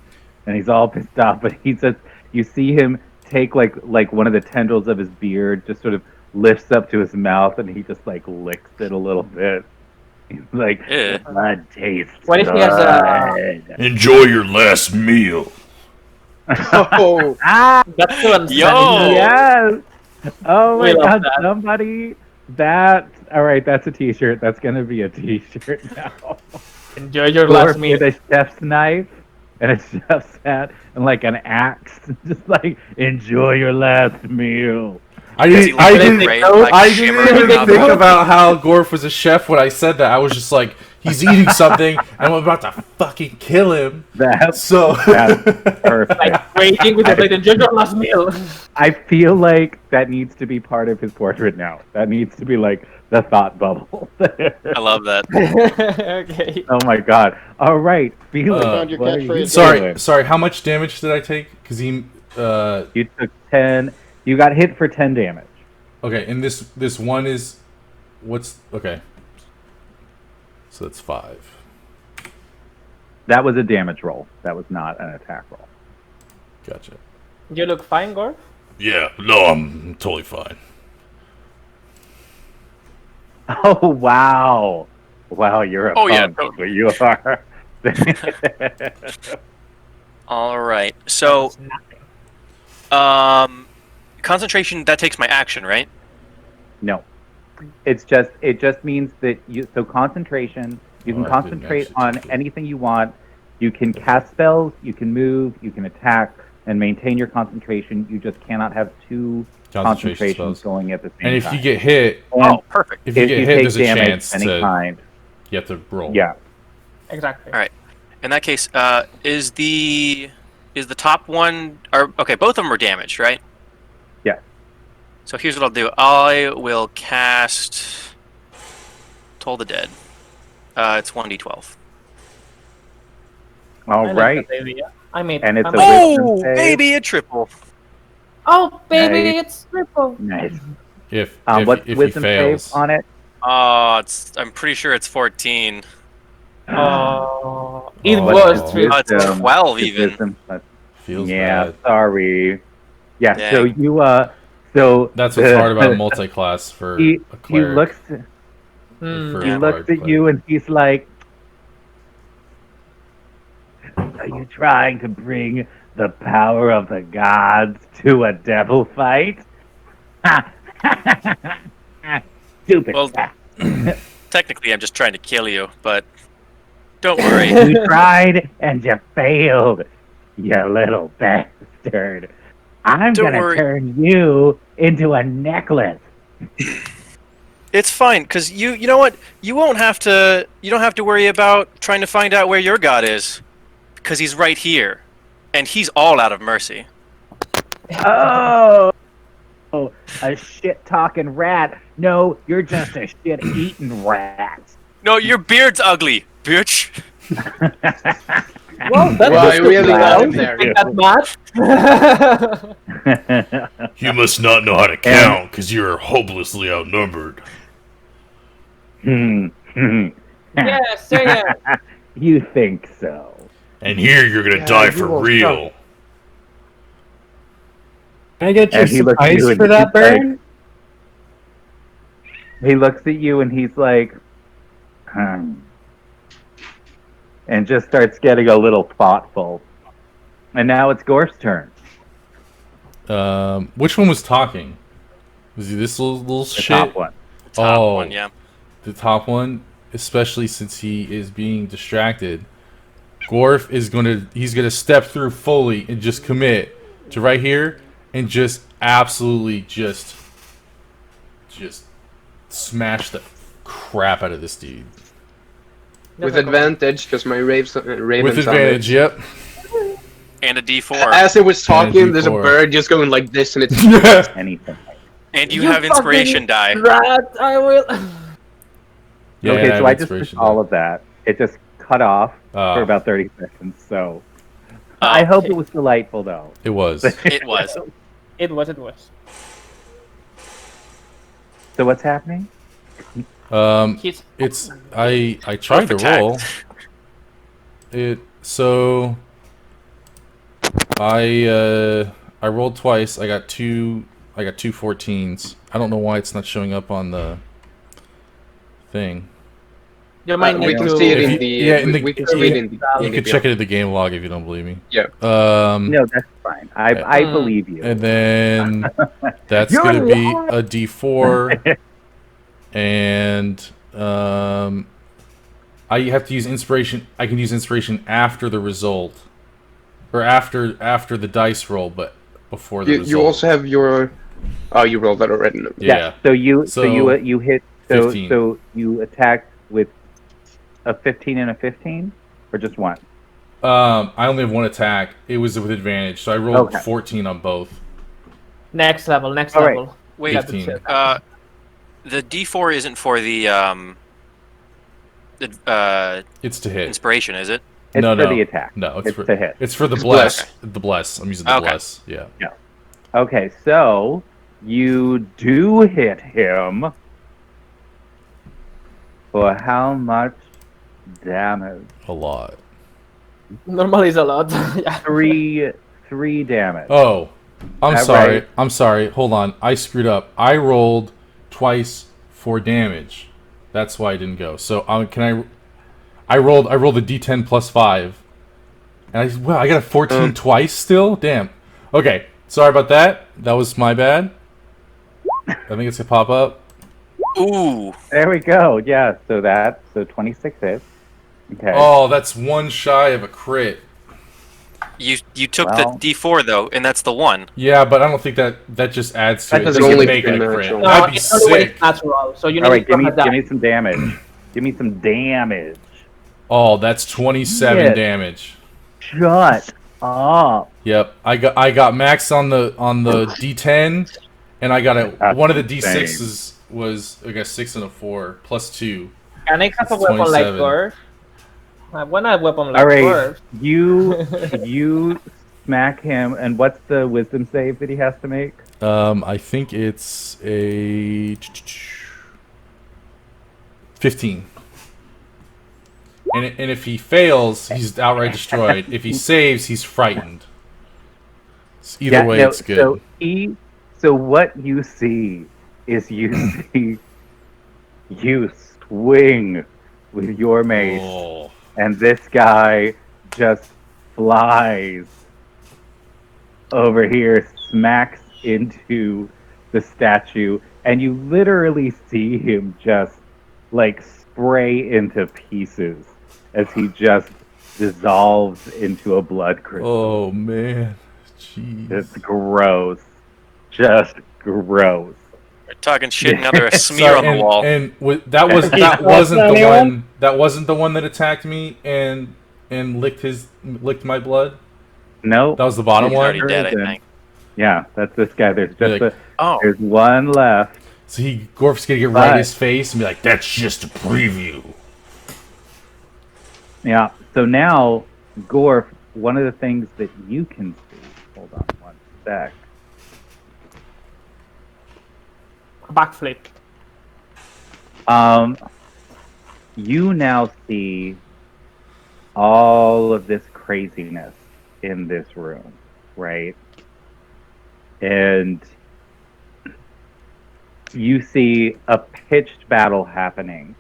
A: and he's all pissed off. But he says, you see him take like one of the tendrils of his beard, just sort of lifts up to his mouth, and he just like licks it a little bit. He's like,
B: Ew.
A: blood tastes
C: What if he has
A: good.
G: Enjoy your last meal.
D: Oh,
C: That's too unsanity.
B: Yo!
A: Yes. Oh my
C: We love
A: god,
C: that.
A: somebody. All right, that's a t-shirt. That's gonna be a t-shirt now.
C: Enjoy your
A: Gorf
C: last meal.
A: with a chef's knife and a chef's hat and like an axe. Just like, enjoy your last meal.
E: I
B: Does he
E: didn't. I
B: look
E: didn't.
B: great, like,
E: I didn't
B: shimmering
E: even
B: around
E: think
B: the-
E: about how Gorf was a chef when I said that. I was just like, he's eating something, and I'm about to fucking kill him.
A: That's
E: So
A: perfect.
C: Like waiting with the plate. Enjoy your last meal.
A: I feel like that needs to be part of his portrait now. That needs to be like the thought bubble.
B: I love that.
C: Okay.
A: Oh my god. All right, Felix.
F: Found your
A: what are you
F: catchphrase.
A: doing?
E: sorry. How much damage did I take? Because he.
A: You took 10. You got hit for 10 damage.
E: Okay, and this one is, what's okay? So that's 5.
A: That was a damage roll. That was not an attack roll.
E: Gotcha.
C: You look fine, Gorf.
G: Yeah, no, I'm totally fine.
A: Oh wow! Wow, you're a
B: Oh, yeah,
A: punk. You are.
B: All right. So, concentration, that takes my action, right?
A: No. It just means that so concentration, you can
E: I didn't
A: concentrate
E: actually
A: on
E: take it.
A: anything you want. You can cast spells, you can move, you can attack, and maintain your concentration. You just cannot have two
E: Concentration
A: concentrations
E: spells.
A: going at the same
E: And if
A: time.
E: you get hit,
A: And
B: Oh, perfect.
E: if you get hit,
A: take
E: there's a
A: damage
E: chance
A: of any
E: to
A: kind.
E: you have to roll.
A: Yeah.
C: Exactly.
B: All right. In that case, is the top one? Or okay, both of them are damaged, right?
A: Yeah.
B: So here's what I'll do. I will cast Toll the Dead. It's 1d12.
A: All
C: I like
A: right.
C: that idea. I made.
A: And it's
C: I
A: a
C: made-
A: wisdom
B: Oh,
A: save.
B: baby, a triple.
C: Oh, baby,
A: Nice.
C: it's triple.
A: Nice.
E: If
A: What's
E: he
A: wisdom
E: fails,
A: save on it?
B: I'm pretty sure it's 14.
C: Oh, it
E: Oh,
C: was
E: it's
C: triple.
B: It's 12 even.
A: Wisdom,
E: feels
A: yeah,
E: bad.
A: sorry. Yeah,
B: Dang.
A: so you so
E: That's what's hard about a multi-class for
A: he,
E: a
A: he
E: cleric.
A: looks
C: Hmm.
E: for
A: he
E: a
A: looks
E: bard
A: at you and he's like, "Are you trying to bring the power of the gods to a devil fight?" Stupid.
B: Well, technically, I'm just trying to kill you, but don't worry.
A: You tried and you failed, you little bastard. I'm
B: Don't
A: gonna
B: worry.
A: turn you into a necklace.
B: It's fine, because you know what? You don't have to worry about trying to find out where your god is, because he's right here, and he's all out of mercy.
A: Oh, a shit-talking rat. No, you're just a shit-eating rat.
B: No, your beard's ugly, bitch.
C: Well, that's
D: Well, I
C: just
D: really
C: good.
D: got him there.
C: Think that much.
G: You must not know how to count, because you're hopelessly outnumbered.
C: Yes, say it.
A: You think so?
G: And here you're gonna
H: Yeah,
G: die
H: you
G: for
H: will
G: real.
H: Can I get your
A: And he looks at
H: supplies
A: you and
H: for that,
A: he's like-
H: Baron?
A: He looks at you and he's like, and just starts getting a little thoughtful. And now it's Gorf's turn.
E: Which one was talking? Was he this little
A: The
E: shit?
A: top one.
B: The top
E: Oh.
B: one, yeah.
E: The top one, especially since he is being distracted. Gorf is he's gonna step through fully and just commit to right here and just absolutely just smash the crap out of this dude.
D: With advantage, because my raven's
E: With advantage, yep.
B: And a D4.
D: As it was talking,
E: And
D: there's a
E: D4.
D: bird just going like this, and it's
A: Anything.
B: And you have inspiration die.
C: Rat, I will.
E: Yeah,
A: Okay,
E: I
A: so
E: have
A: I just
E: inspiration
A: pushed all
E: die.
A: of that. It just cut off for about 30 seconds, so... I hope it was delightful, though.
E: It was.
B: It was.
C: It was.
A: So what's happening?
C: He's
E: It's I tried to
B: Attack.
E: roll. I rolled twice. I got two 14s. I don't know why it's not showing up on the thing.
C: you might
D: we
C: need
D: can
C: to.
D: see it
E: If
D: in
E: you-
D: the.
E: yeah, in the-
D: we can see it in the.
E: You
D: in
E: can
D: the
E: check it in the game log if you don't believe me.
D: Yeah.
A: No, that's fine. I
C: Mm.
A: believe you.
E: And then that's
A: You're
E: gonna be
A: lying.
E: a D4, and I have to use inspiration. I can use inspiration after the result, or after the dice roll, but before the result.
D: You also have your. Oh, you rolled that already. No.
E: Yeah.
A: So you
E: So,
A: you hit
E: 15.
A: so you attacked with a 15 and a 15, or just one?
E: I only have one attack. It was with advantage, so I rolled
A: Okay.
E: 14 on both.
C: Next level. Next
A: All right.
C: level.
B: Wait,
E: 15.
B: the D4 isn't for the
E: It's to hit.
B: inspiration, is it?
A: It's
E: No,
A: for
E: no.
A: the attack.
E: No,
A: It's to hit.
E: It's for the
D: It's
E: bless.
D: bless.
E: The bless. I'm using the
B: Okay.
E: bless. Yeah.
A: Okay, so you do hit him. For how much damage?
E: A lot.
C: Normally it's a lot. Yeah.
A: Three damage.
E: Oh, I'm
A: That
E: sorry.
A: right?
E: I'm sorry. Hold on. I screwed up. I rolled twice for damage. That's why I didn't go. So can I rolled a D10 plus 5, and I got a 14 twice still. Damn. Okay, sorry about that. That was my bad. I think it's gonna pop up.
B: Ooh.
A: There we go. Yeah. So 26 hits. Okay.
E: Oh, that's one shy of a crit.
B: You took
A: Well.
B: the D4 though, and that's the 1.
E: Yeah, but I don't think that just adds to
D: That
E: it.
D: doesn't
E: Doesn't
D: only
E: make it a
D: be
E: crit.
D: natural.
C: No,
E: That'd be
C: it's only when
E: sick.
C: it's natural. So you
A: All
C: need
A: right.
C: to
A: Give
C: have
A: me some damage. Give me some damage.
E: Oh, that's 27
A: Shit.
E: damage.
A: Shut up.
E: Yep, I got max on the D10, and I got
A: That's
E: one of the
A: insane.
E: D6s was I got 6 and a 4 plus 2.
C: Can I have a
E: It's
C: weapon
E: 27.
C: like yours? I want a weapon like
A: All right.
C: yours.
A: You smack him, and what's the wisdom save that he has to make?
E: I think it's a 15. And if he fails, he's outright destroyed. If he saves, he's frightened. Either way, it's good.
A: So what you see is you see you swing with your mace,
E: Oh.
A: and this guy just flies over here, smacks into the statue, and you literally see him just like spray into pieces as he just dissolves into a blood crystal.
E: Oh man, jeez.
A: It's gross. Just gross.
B: We're talking shit, and now they're a smear on the wall.
E: That wasn't the one that attacked me and licked my blood.
A: No.
E: That was the bottom
B: He's
E: one.
B: already dead, I think.
A: Yeah, that's this guy. There's just
E: Like-
A: there's one left.
E: So Gorf's gonna get right in
A: But-
E: his face and be like, "That's just a preview."
A: Yeah. So now, Gorf, one of the things that you can see. Hold on one sec.
C: Backflip.
A: You now see all of this craziness in this room, right? And you see a pitched battle happening.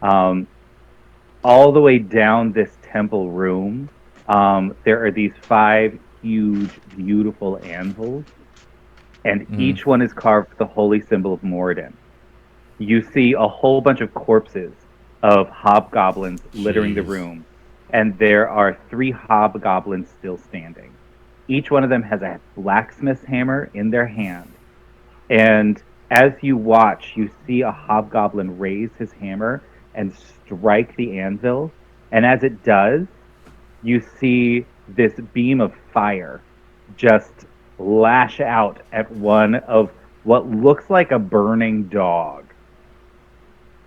A: All the way down this temple room, there are these 5 huge, beautiful anvils, and each one is carved with the holy symbol of Moradin. You see a whole bunch of corpses of hobgoblins littering the
E: Jeez.
A: room, and there are 3 hobgoblins still standing. Each one of them has a blacksmith's hammer in their hand, and as you watch, you see a hobgoblin raise his hammer and strike the anvil, and as it does, you see this beam of fire just lash out at one of what looks like a burning dog.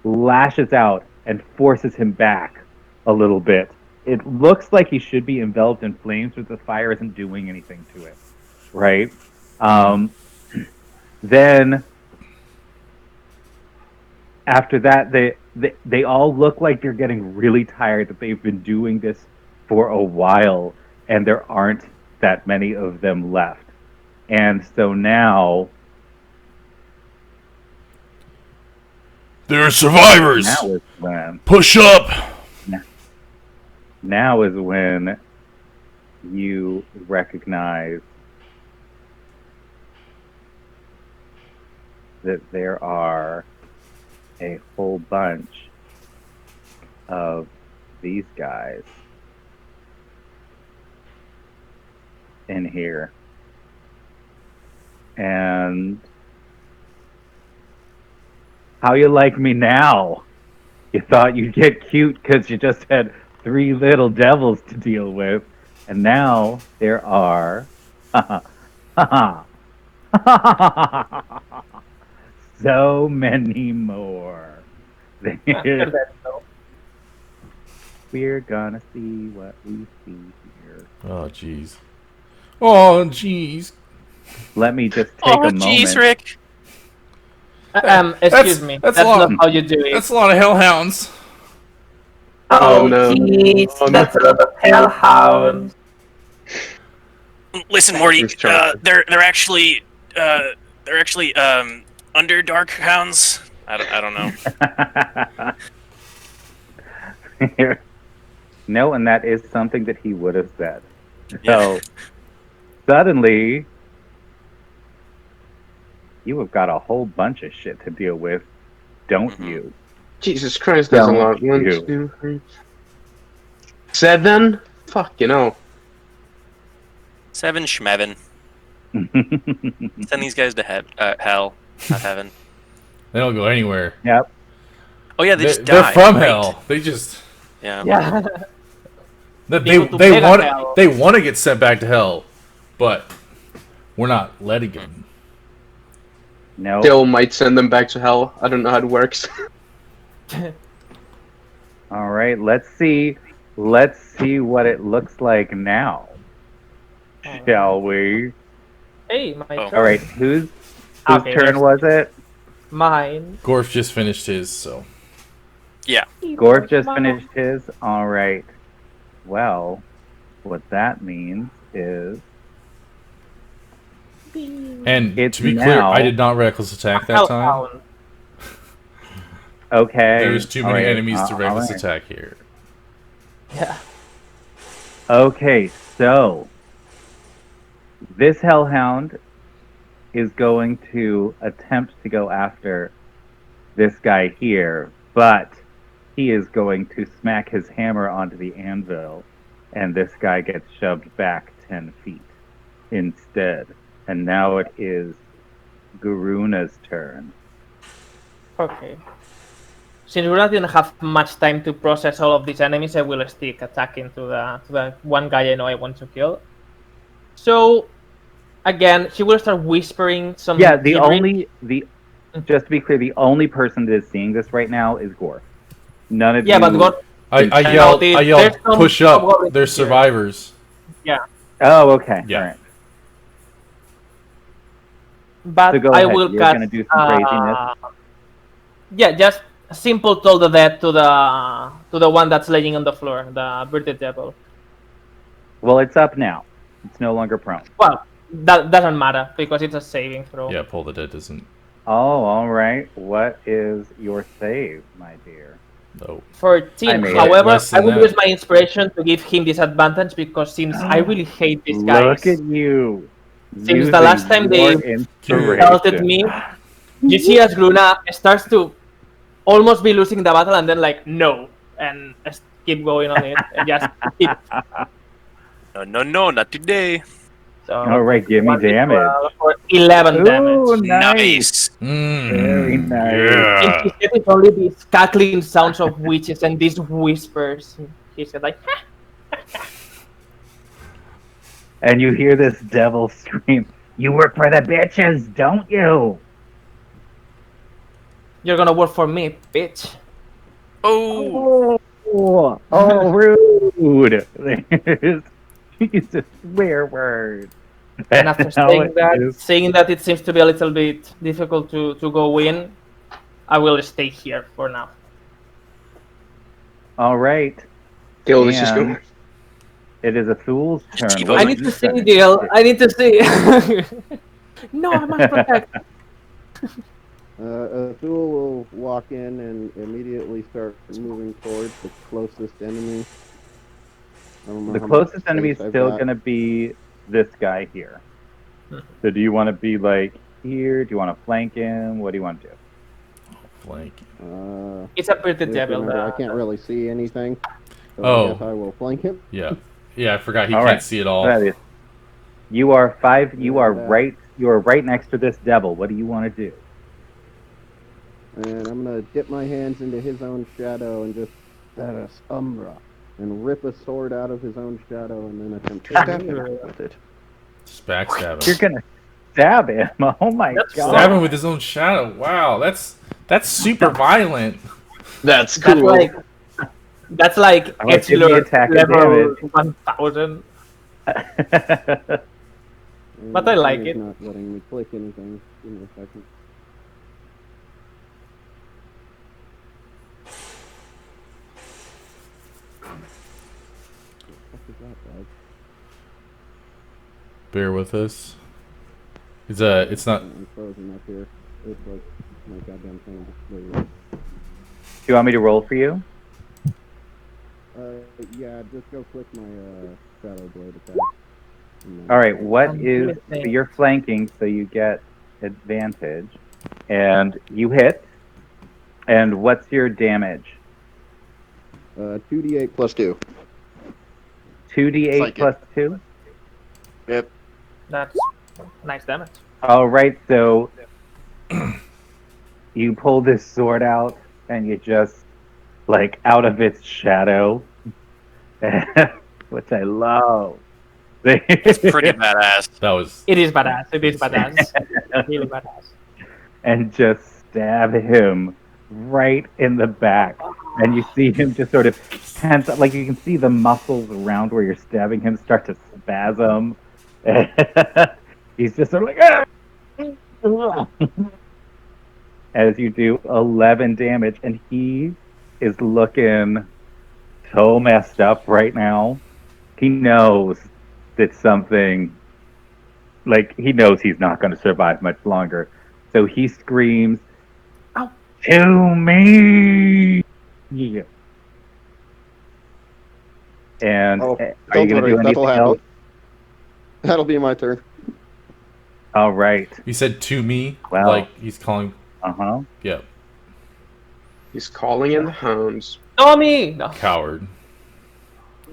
A: Lashes out and forces him back a little bit. It looks like he should be enveloped in flames, but the fire isn't doing anything to it, right? Then after that, they all look like they're getting really tired, that they've been doing this for a while, and there aren't that many of them left. And so now
G: They're survivors.
A: is when
G: Push up.
A: now is when you recognize that there are a whole bunch of these guys in here. And how you like me now? You thought you'd get cute because you just had 3 little devils to deal with, and now there are so many more. We're gonna see what we see here.
E: Oh jeez. Oh jeez.
A: Let me just take a moment.
B: Jeez, Rick.
C: Excuse me. That's not how you do it.
E: That's a lot of hellhounds.
D: Oh, no.
C: Jeez,
D: Oh, no.
C: that's a lot of hellhounds.
B: Listen, Morty.
D: Who's trying?
B: They're actually underdark hounds. I don't know.
A: No, and that is something that he would have said.
B: Yeah.
A: So suddenly, you have got a whole bunch of shit to deal with, don't
B: Mhm.
A: you?
D: Jesus Christ, there's a
A: Don't
D: lot. One,
A: you?
D: 2, 3, 7? Fuck,
B: 7 schmevin. Send these guys to hell, not heaven.
E: They don't go anywhere.
A: Yep.
B: Oh yeah, they
E: They're,
B: just die.
E: from
B: Great.
E: hell. They just
B: Yeah.
C: Yeah.
E: they
C: They go to
E: they
C: mega
E: want
C: hell.
E: they want to get sent back to hell, but we're not letting them.
A: No.
D: Still might send them back to hell. I don't know how it works.
A: All right. Let's see. Let's see what it looks like now. Shall we?
C: Hey, my
B: Oh.
C: turn.
A: All right. Whose
C: Okay,
A: turn
C: there's-
A: was it?
C: Mine.
E: Gorf just finished his, so
A: Gorf just finished his. All right. Well, what that means is
E: and
A: It's
E: to be clear,
A: now-
E: I did not reckless attack that time.
C: Hellbound.
A: okay.
E: There was too
A: all
E: many
A: right,
E: enemies to
A: all
E: reckless
A: right.
E: attack here.
C: Yeah.
A: Okay, so this hellhound is going to attempt to go after this guy here, but he is going to smack his hammer onto the anvil, and this guy gets shoved back 10 feet instead. And now it is Garuna's turn.
C: Okay. Since Runa didn't have much time to process all of these enemies, I will stick attacking to the one guy I know I want to kill. So, again, she will start whispering some.
A: Yeah,
C: gibberish.
A: just to be clear, the only person that is seeing this right now is Gore. None of
C: Yeah,
A: you.
C: but what?
E: I yelled,
C: there's some
E: push up.
C: goblins
E: They're
C: here.
E: survivors.
A: Oh, okay.
E: Yeah.
A: All right.
C: But
A: So go
C: I
A: ahead.
C: will
A: You're
C: cast.
A: gonna do some craziness.
C: Yeah, just a simple toll the death to the one that's laying on the floor, the bearded devil.
A: Well, it's up now. It's no longer prone.
C: Well, that doesn't matter because it's a saving throw.
E: Yeah, pull the dead doesn't.
A: Oh, all right. What is your save, my dear?
E: No.
C: 14.
A: I made it.
C: However,
E: Less
C: I
E: than
C: will
E: that.
C: use my inspiration to give him disadvantage because since I really hate these guys,
A: Look at you.
C: Since the last time they insulted me, you see as Luna starts to almost be losing the battle and then like, no, and just keep going on it and just keep.
B: No, not today.
C: So,
A: All right, give me
C: 1d12
A: damage.
C: For 11 damage.
A: Ooh, nice. Very
E: Mm.
A: nice.
G: Yeah.
C: He said it's only these cackling sounds of witches and these whispers. He said like,
A: And you hear this devil scream, "You work for the bitches, don't you?"
C: you're gonna work for me, bitch.
B: Oh,
A: Oh, rude. He's a swear word.
C: And after
A: That's how
C: saying
A: it
C: that,
A: is.
C: it seems to be a little bit difficult to go in, I will stay here for now.
A: All right.
D: Gil, let's just
A: And
D: go.
A: it is a fool's turn.
B: Chivo.
A: What
C: I
A: are
C: need
A: you
C: to see,
A: gonna
C: Gil.
A: do?
C: I need to see. No, I must protect.
F: Thule will walk in and immediately start moving towards the closest enemy. I don't know
A: The
F: how much
A: closest enemy is
F: space I've
A: still
F: got.
A: going to be this guy here. So do you want to be like here? Do you want to flank him? What do you want to do?
E: Flank.
C: It's a pretty
F: Just
C: devil.
F: remember, I can't really see anything. So
E: Oh.
F: I guess I will flank him.
E: Yeah. Yeah, I forgot he
A: All
E: can't
A: right.
E: see it all.
A: That is. You are five. You are
F: Yeah.
A: right. You are right next to this devil. What do you want to do?
F: And I'm gonna dip my hands into his own shadow and just Status Umbra and rip a sword out of his own shadow and then attempt to stab him with it.
E: Just backstab
A: You're
E: him.
A: gonna stab him. Oh my
C: That's
A: god!
E: Stab him with his own shadow. Wow, that's super violent.
D: That's
C: That's
D: cool.
C: like
A: All right, give me
C: Edgelord
A: attack and
C: level
A: damage.
C: 1000.
F: And
C: But I
F: the
C: like
F: thing is
C: it.
F: not letting me click anything. Give me a second. What is that, dog?
E: Bear with us. It's not.
F: I'm frozen up here. It's like my goddamn thing just flew.
A: Do you want me to roll for you?
F: Yeah, just go click my Shadow Blade attack.
A: All right, what
C: I'm
A: is, so
C: missing.
A: you're flanking, so you get advantage, and you hit. And what's your damage?
F: 2d8 plus 2.
A: 2d8
F: Psychic.
A: plus 2?
F: Yep.
C: That's nice damage.
A: All right, so you pull this sword out, and you just, like, out of its shadow, which I love.
B: It's pretty badass.
E: That was
C: It is badass. It is badass. Really badass.
A: And just stab him right in the back. And you see him just sort of tense up, like you can see the muscles around where you're stabbing him start to spasm. He's just sort of like, "Ah!" As you do 11 damage, and he is looking so messed up right now. He knows that something, like, he knows he's not going to survive much longer. So he screams,
C: Ow.
A: "To me!" Yeah. And
F: Oh,
A: are you
F: don't
A: going to
F: worry,
A: do
F: that'll
A: anything
F: happen.
A: else?
F: That'll be my turn.
A: All right.
E: he said to me,
A: Wow.
E: like he's calling.
A: Uh-huh.
E: Yeah,
D: He's calling in the hounds.
C: Tommy! No.
E: coward.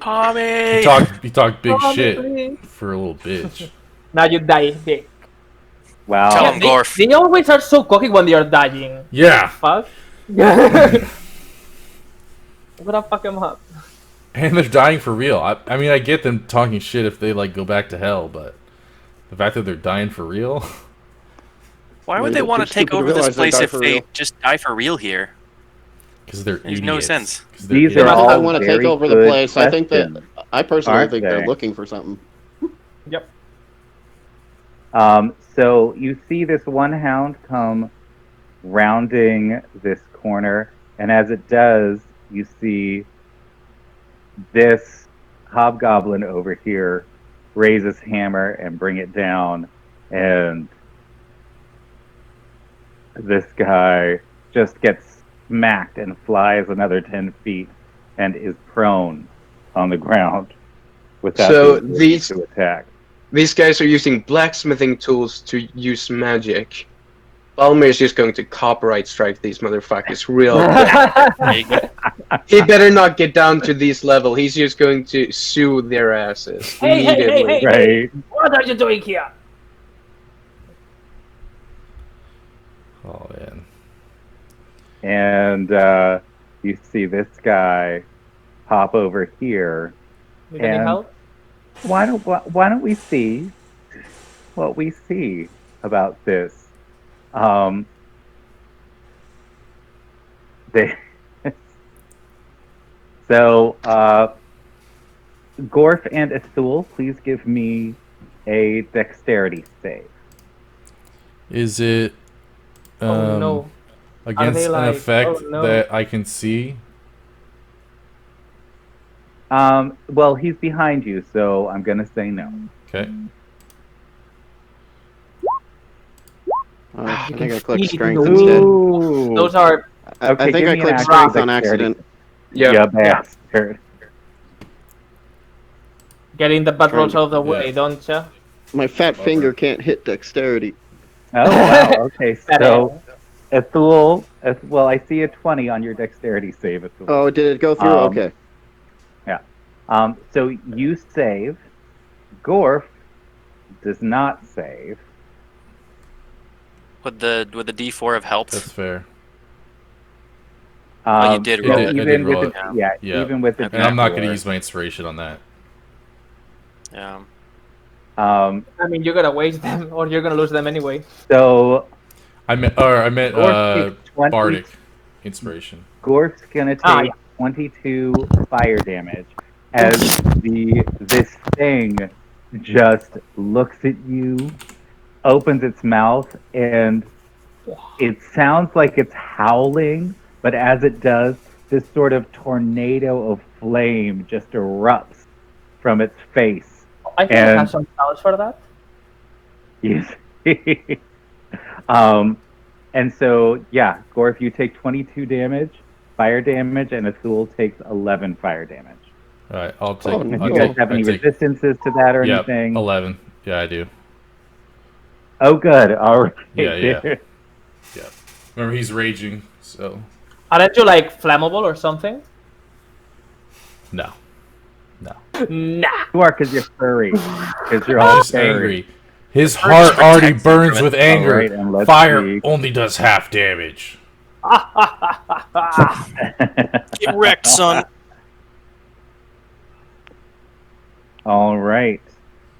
B: Tommy!
E: He talked big
C: Tommy,
E: shit
C: please.
E: for a little bitch.
C: Now you die big.
A: Wow.
B: Tell him, Gorf.
C: They always are so cocky when they are dying.
E: Yeah,
C: Fuck. I'm gonna fuck him up.
E: and they're dying for real. I mean, I get them talking shit if they like go back to hell, but the fact that they're dying for real.
B: Why would
F: Maybe
B: they
F: they're
B: want
F: too
B: to take
F: stupid to
B: over this
F: realize they
B: place
F: die
B: if
F: for
B: they
F: real.
B: just die for real here?
E: Because they're
B: Makes
E: idiots.
B: no sense.
E: 'Cause they're
A: These are
E: idiots.
A: all
F: I want to take
A: very
F: over the
A: good
F: place. I think that
A: questions,
F: I personally
A: aren't
F: think
A: they?
F: they're looking for something.
C: Yep.
A: So you see this one hound come rounding this corner, and as it does, you see this hobgoblin over here raise his hammer and bring it down, and this guy just gets smacked and flies another 10 feet and is prone on the ground without
D: So
A: the ability
D: these-
A: to attack.
D: These guys are using blacksmithing tools to use magic. Balmer is just going to copyright strike these motherfuckers real quick. He better not get down to this level. He's just going to sue their asses
C: Hey, hey, hey,
D: immediately.
C: hey.
A: Right?
C: What are you doing here?
E: Oh man.
A: And you see this guy hop over here.
C: Need any
A: And-
C: help?
A: Why don't we see what we see about this? They so Gorf and Athul, please give me a dexterity save.
E: Is it
C: Oh no.
E: against
C: they
E: an
C: like-
E: effect
C: oh, no.
E: that I can see?
A: Well, he's behind you, so I'm gonna say no.
E: Okay.
F: I
C: You
F: think
C: can
F: I clicked
C: see
F: strength
C: the
F: instead.
A: Ooh.
C: Those are
F: I
A: Okay,
F: think
A: give
F: I
A: me an
F: clicked
A: actual
F: strength on
A: dexterity.
F: accident.
D: Yeah.
A: You bastard.
C: getting the butt rolls
F: Trying
C: out of the
E: to-
C: way,
E: yeah.
C: don't ya?
F: My fat finger can't hit dexterity.
A: Oh wow. Okay,
C: That
A: so Athul, well, I see a 20 on your dexterity save, Athul.
F: Oh, did it go through? Okay.
A: So you save. Gorf does not save.
B: Would the D4 have helped?
E: That's fair.
B: Oh, you did
A: well,
B: roll it.
E: I
A: even
E: did
A: with
E: roll
A: the,
E: it.
A: yeah,
E: Yeah.
A: even with the
B: Okay.
E: And I'm not going to
A: D4,
E: use my inspiration on that.
B: Yeah.
A: Um,
C: I mean, you're gonna waste them, or you're gonna lose them anyway.
A: so
E: I meant
A: Gorf takes 20
E: bardic inspiration.
A: Gorf's gonna take
C: Ah, yeah.
A: 22 fire damage as this thing just looks at you, opens its mouth, and it sounds like it's howling, but as it does, this sort of tornado of flame just erupts from its face.
C: I think I
A: And-
C: have some knowledge for that.
A: Yes. And so, yeah, Gorf, you take 22 damage, fire damage, and Athul takes 11 fire damage.
E: All right, I'll take.
F: Oh,
A: Do
F: no.
A: you guys have any resistances to that or
E: Yep,
A: anything?
E: 11. Yeah, I do.
A: Oh, good. All right.
E: Yeah. Remember, he's raging, so
C: Aren't you like flammable or something?
E: no.
C: Nah.
A: You are because you're furry. Because you're
E: He's
A: all
E: just
A: furry.
E: angry. His
B: Fur
E: heart
B: just
E: already
B: protects him
E: burns
B: from it.
E: with anger.
A: All right, and let's
E: Fire
A: see.
E: only does half damage.
B: Get wrecked, son.
A: All right.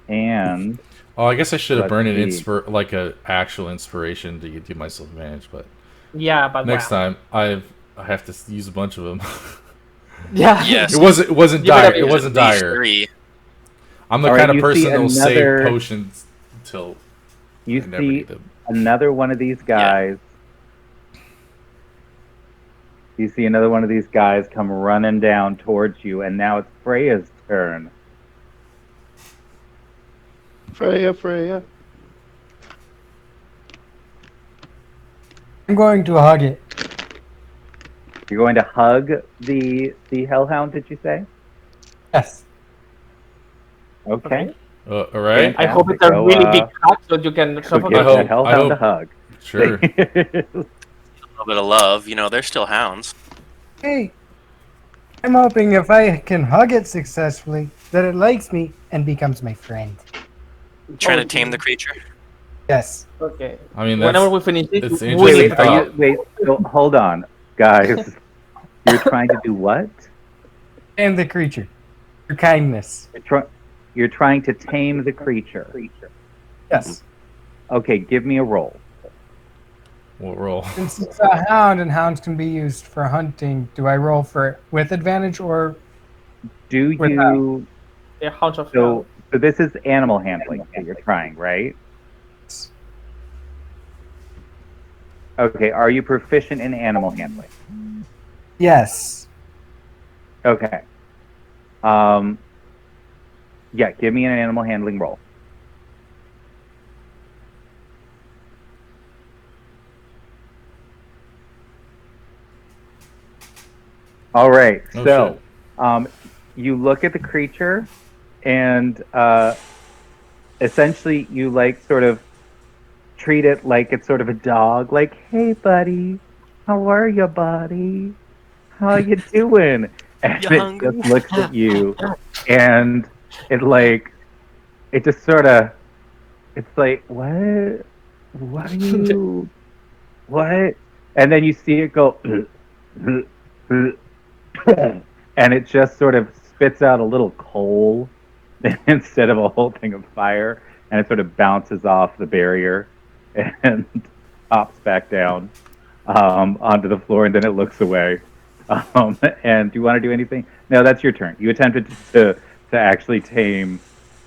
A: And
E: Oh, I guess I should have
A: Let's
E: burned an
A: see.
E: like a actual inspiration to give myself advantage, but
C: Yeah, but
E: next
C: wow.
E: time I have to use a bunch of them.
C: Yeah.
B: Yes.
E: It wasn't
C: You better
E: dire. It
C: use
E: wasn't
B: At least
E: dire.
B: 3.
E: I'm the
A: All right,
E: kind of
A: you
E: person
A: see
E: that will save
A: another-
E: potions until
A: you
E: I never
A: see
E: need them.
A: another one of these guys. You see another one of these guys come running down towards you, and now it's Freya's turn.
F: Freya.
H: I'm going to hug it.
A: You're going to hug the hellhound, did you say?
H: Yes.
A: Okay.
E: All right.
C: I hope it's a
A: So,
C: really big hug so you can
A: So
C: suffocate.
A: give
E: hope-
A: the hellhound
E: I
A: a hug.
E: Sure.
B: A little bit of love. You know, they're still hounds.
H: Hey, I'm hoping if I can hug it successfully, that it likes me and becomes my friend.
B: Trying to tame the creature.
H: Yes.
C: Okay.
E: I mean,
C: Whenever
E: that's
C: we finish this,
E: it's
C: we
E: interesting
C: leave.
E: thought.
A: Wait, so hold on, guys. You're trying to do what?
H: And the creature. Your kindness.
A: You're trying to tame the creature.
H: Yes.
A: Okay, give me a roll.
E: We'll roll.
H: Since it's a hound and hounds can be used for hunting, do I roll for it with advantage or
A: Do you?
H: Without.
C: Yeah, hounds of
A: So,
C: hell.
A: so this is animal handling that you're trying, right? Okay. Are you proficient in animal handling?
H: yes?
A: Okay. Yeah. Give me an animal handling roll. All right.
E: Oh,
A: So,
E: shit.
A: you look at the creature, and essentially, you like sort of treat it like it's sort of a dog. Like, hey, buddy, how are you, buddy? How you doing? And
B: You
A: it
B: hungry?
A: just looks at you, and it just sort of, it's like, what? What are you? What? And then you see it go. And it just sort of spits out a little coal instead of a whole thing of fire, and it sort of bounces off the barrier and pops back down onto the floor, and then it looks away. And do you want to do anything? No, that's your turn. You attempted to actually tame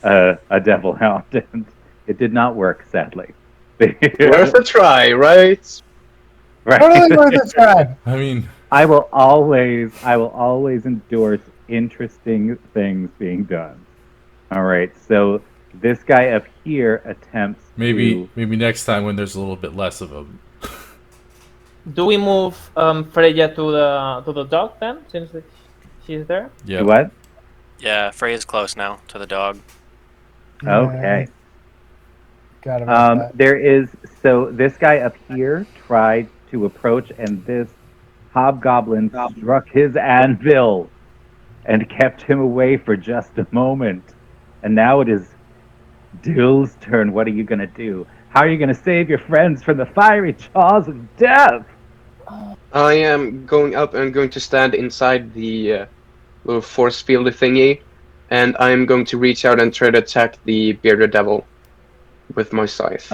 A: a devil hound, and it did not work, sadly.
D: Worth a try, right?
H: Totally
A: Right.
H: worth a try.
E: I mean,
A: I will always endorse interesting things being done. All right, so this guy up here attempts
E: maybe
A: to,
E: next time when there's a little bit less of them.
C: Do we move Freya to the dog then, since she's there?
E: Yeah.
A: do what?
B: Yeah, Freya's close now to the dog.
A: Okay.
H: Got about that.
A: There is, so this guy up here tried to approach, and this hobgoblin struck his anvil and kept him away for just a moment. And now it is Dill's turn. What are you going to do? How are you going to save your friends from the fiery jaws of death?
D: I am going up and going to stand inside the little force field thingy, and I'm going to reach out and try to attack the bearded devil with my scythe.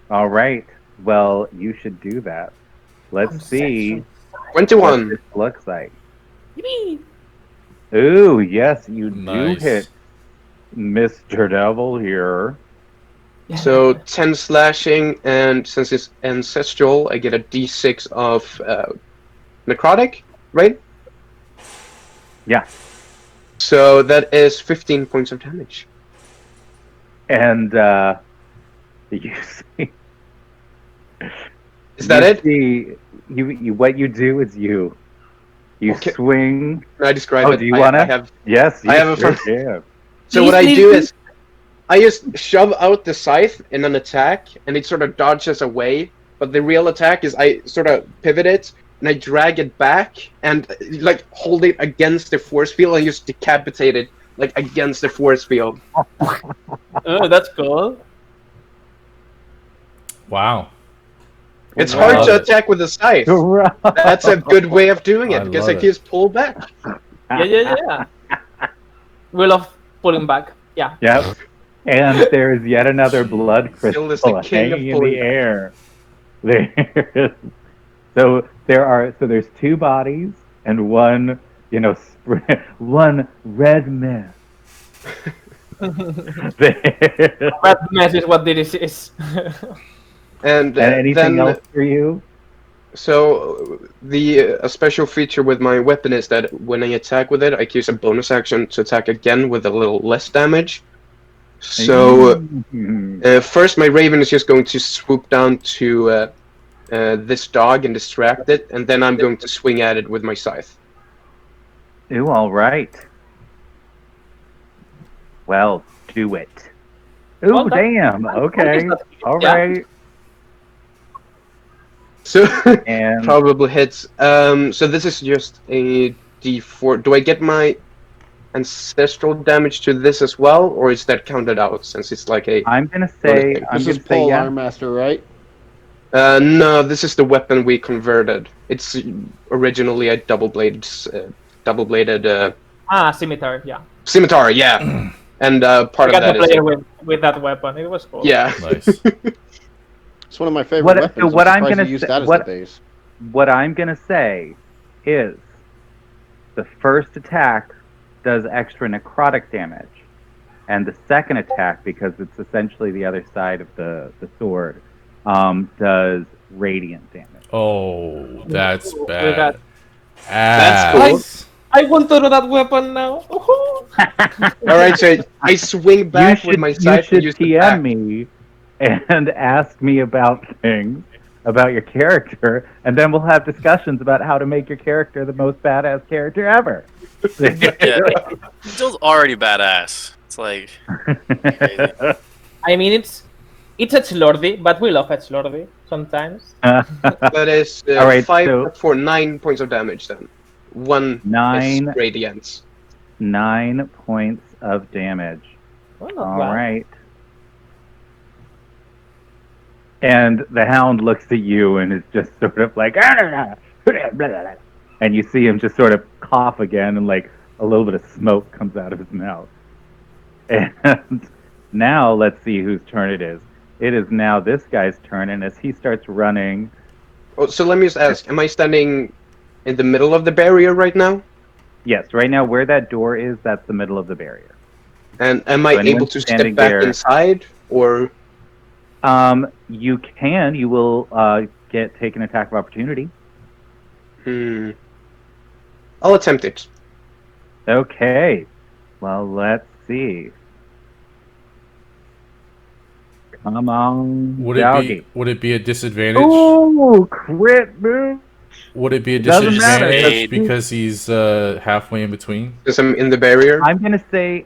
A: All right. Well, you should do that. Let's see
D: 21.
A: what this looks like. Ooh, yes, you do
E: Nice.
A: hit Mr. Devil here.
D: So 10 slashing, and since it's ancestral, I get a d6 of necrotic, right?
A: Yeah.
D: So that is 15 points of damage.
A: And You see,
D: Is that it?
A: See, you what you do is you
D: Okay.
A: swing.
D: Can I describe
A: Oh,
D: it?
A: do you wanna?
D: I have.
A: Yes, you
D: I have a
A: sure
D: fun-
A: can.
D: So what I
C: Please,
D: do
C: please,
D: is, I just shove out the scythe in an attack, and it sort of dodges away. But the real attack is I sort of pivot it, and I drag it back, and like hold it against the force field, and just decapitate it like against the force field.
C: Oh, that's cool.
E: Wow.
D: It's
E: I
D: hard
E: love
D: to
E: it.
D: attack with a scythe. That's a good way of doing
E: I
D: it because
E: love
D: I can just pull back.
C: Yeah. We love pulling back. Yeah.
A: Yep. And there's yet another blood
D: Still is
A: crystal
D: the king of
A: hanging in
D: pulling
A: the
D: back.
A: air. There's two bodies and one, one red mess.
C: Red mess is what this is.
D: And
A: anything
D: then,
A: else for you?
D: so a special feature with my weapon is that when I attack with it, I can use a bonus action to attack again with a little less damage. So first, my raven is just going to swoop down to this dog and distract it, and then I'm going to swing at it with my scythe.
A: Ooh, all right. Well, do it. Ooh,
C: Well, that-
A: damn. Okay. All
C: Yeah.
A: right.
D: So
A: And
D: probably hits. So this is just a D4. Do I get my ancestral damage to this as well, or is that counted out since it's like a?
A: I'm gonna say
D: Okay.
A: I'm
F: This is
A: gonna say
F: Pole
A: yeah.
F: Arm Master, right?
D: No, this is the weapon we converted. It's originally a double-bladed.
C: Scimitar, yeah.
D: Scimitar, yeah. And part
C: I
D: of
C: got
D: that
C: to
D: is
C: play with that weapon. It was cool.
D: yeah.
E: Nice.
F: It's one of my favorite
A: What- so
F: weapons.
A: what I'm
F: surprised
A: gonna
F: you used
A: say-
F: that as
A: what-
F: the base.
A: What I'm gonna say is the first attack does extra necrotic damage, and the second attack, because it's essentially the other side of the sword, does radiant damage.
E: Oh, that's
C: With
E: bad.
C: that.
D: That's
E: Ass.
C: I want to do that weapon now.
D: All right, so I swing back with my scythe and use the
A: TM
D: back.
A: me and ask me about things about your character, and then we'll have discussions about how to make your character the most badass character ever.
B: Yeah, Still already badass. It's like crazy.
C: I mean, it's edgelordy, but we love edgelordy sometimes.
D: That is
A: All right,
D: 5
A: so-
D: for 9 points of damage then. 1
A: 9
D: is radiance.
A: 9 points of damage.
C: Well, not
A: All
C: bad.
A: right. And the hound looks at you and is just sort of like, and you see him just sort of cough again, and like a little bit of smoke comes out of his mouth. And now let's see whose turn it is. It is now this guy's turn, and as he starts running,
D: Oh, so let me just ask, am I standing in the middle of the barrier right now?
A: yes, right now where that door is, that's the middle of the barrier.
D: And am I
A: So
D: able
A: anyone's
D: to
A: standing
D: step back
A: there-
D: inside? Or
A: You can. You will take an attack of opportunity.
D: I'll attempt it.
A: Okay. Well, let's see. Come on,
E: Would
A: doggy.
E: it be a disadvantage?
A: Ooh, crit move.
E: Would it be a
A: Doesn't matter.
E: disadvantage because he's halfway in between?
D: Because I'm in the barrier.
A: I'm gonna say.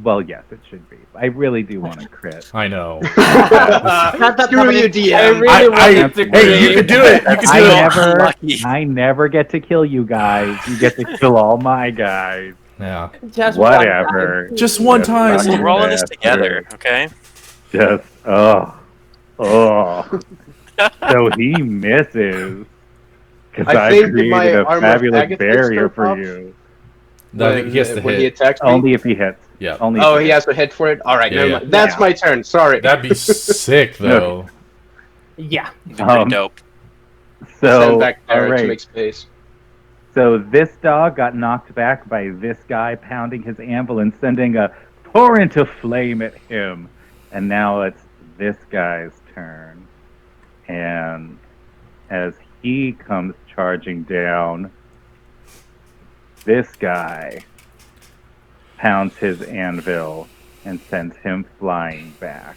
A: Well, yes, it should be. I really do want to crit.
E: I know.
D: Screw you, DM.
C: I really wanted to
E: hey, you
C: create-
E: can do it. You can do it.
A: I never get to kill you guys. You get to kill all my guys.
E: Yeah.
C: Just one
A: Whatever.
C: time.
E: Just one time.
A: Fucking
B: We're all in this
A: bastard.
B: together, okay?
A: Just So he misses because
D: I
A: I
D: think
A: created
D: my
A: a
D: armor of
A: fabulous
D: Agathis
A: barrier
D: turned
A: for
D: off.
A: you.
E: No, I think he has to
D: when he
E: hit.
D: attacks me?
A: Only if he hits.
E: Yeah.
A: Only.
D: Oh,
A: if
D: he has to hit for it? Alright,
E: Yeah,
D: never
E: yeah.
D: mind. That's
A: Yeah.
D: my turn, sorry.
E: That'd be sick, though.
C: Yeah.
B: It'd be pretty dope.
A: So
D: Stand back there
A: all right.
D: to make space.
A: So this dog got knocked back by this guy pounding his anvil and sending a torrent of flame at him. And now it's this guy's turn. And as he comes charging down, this guy pounds his anvil and sends him flying back.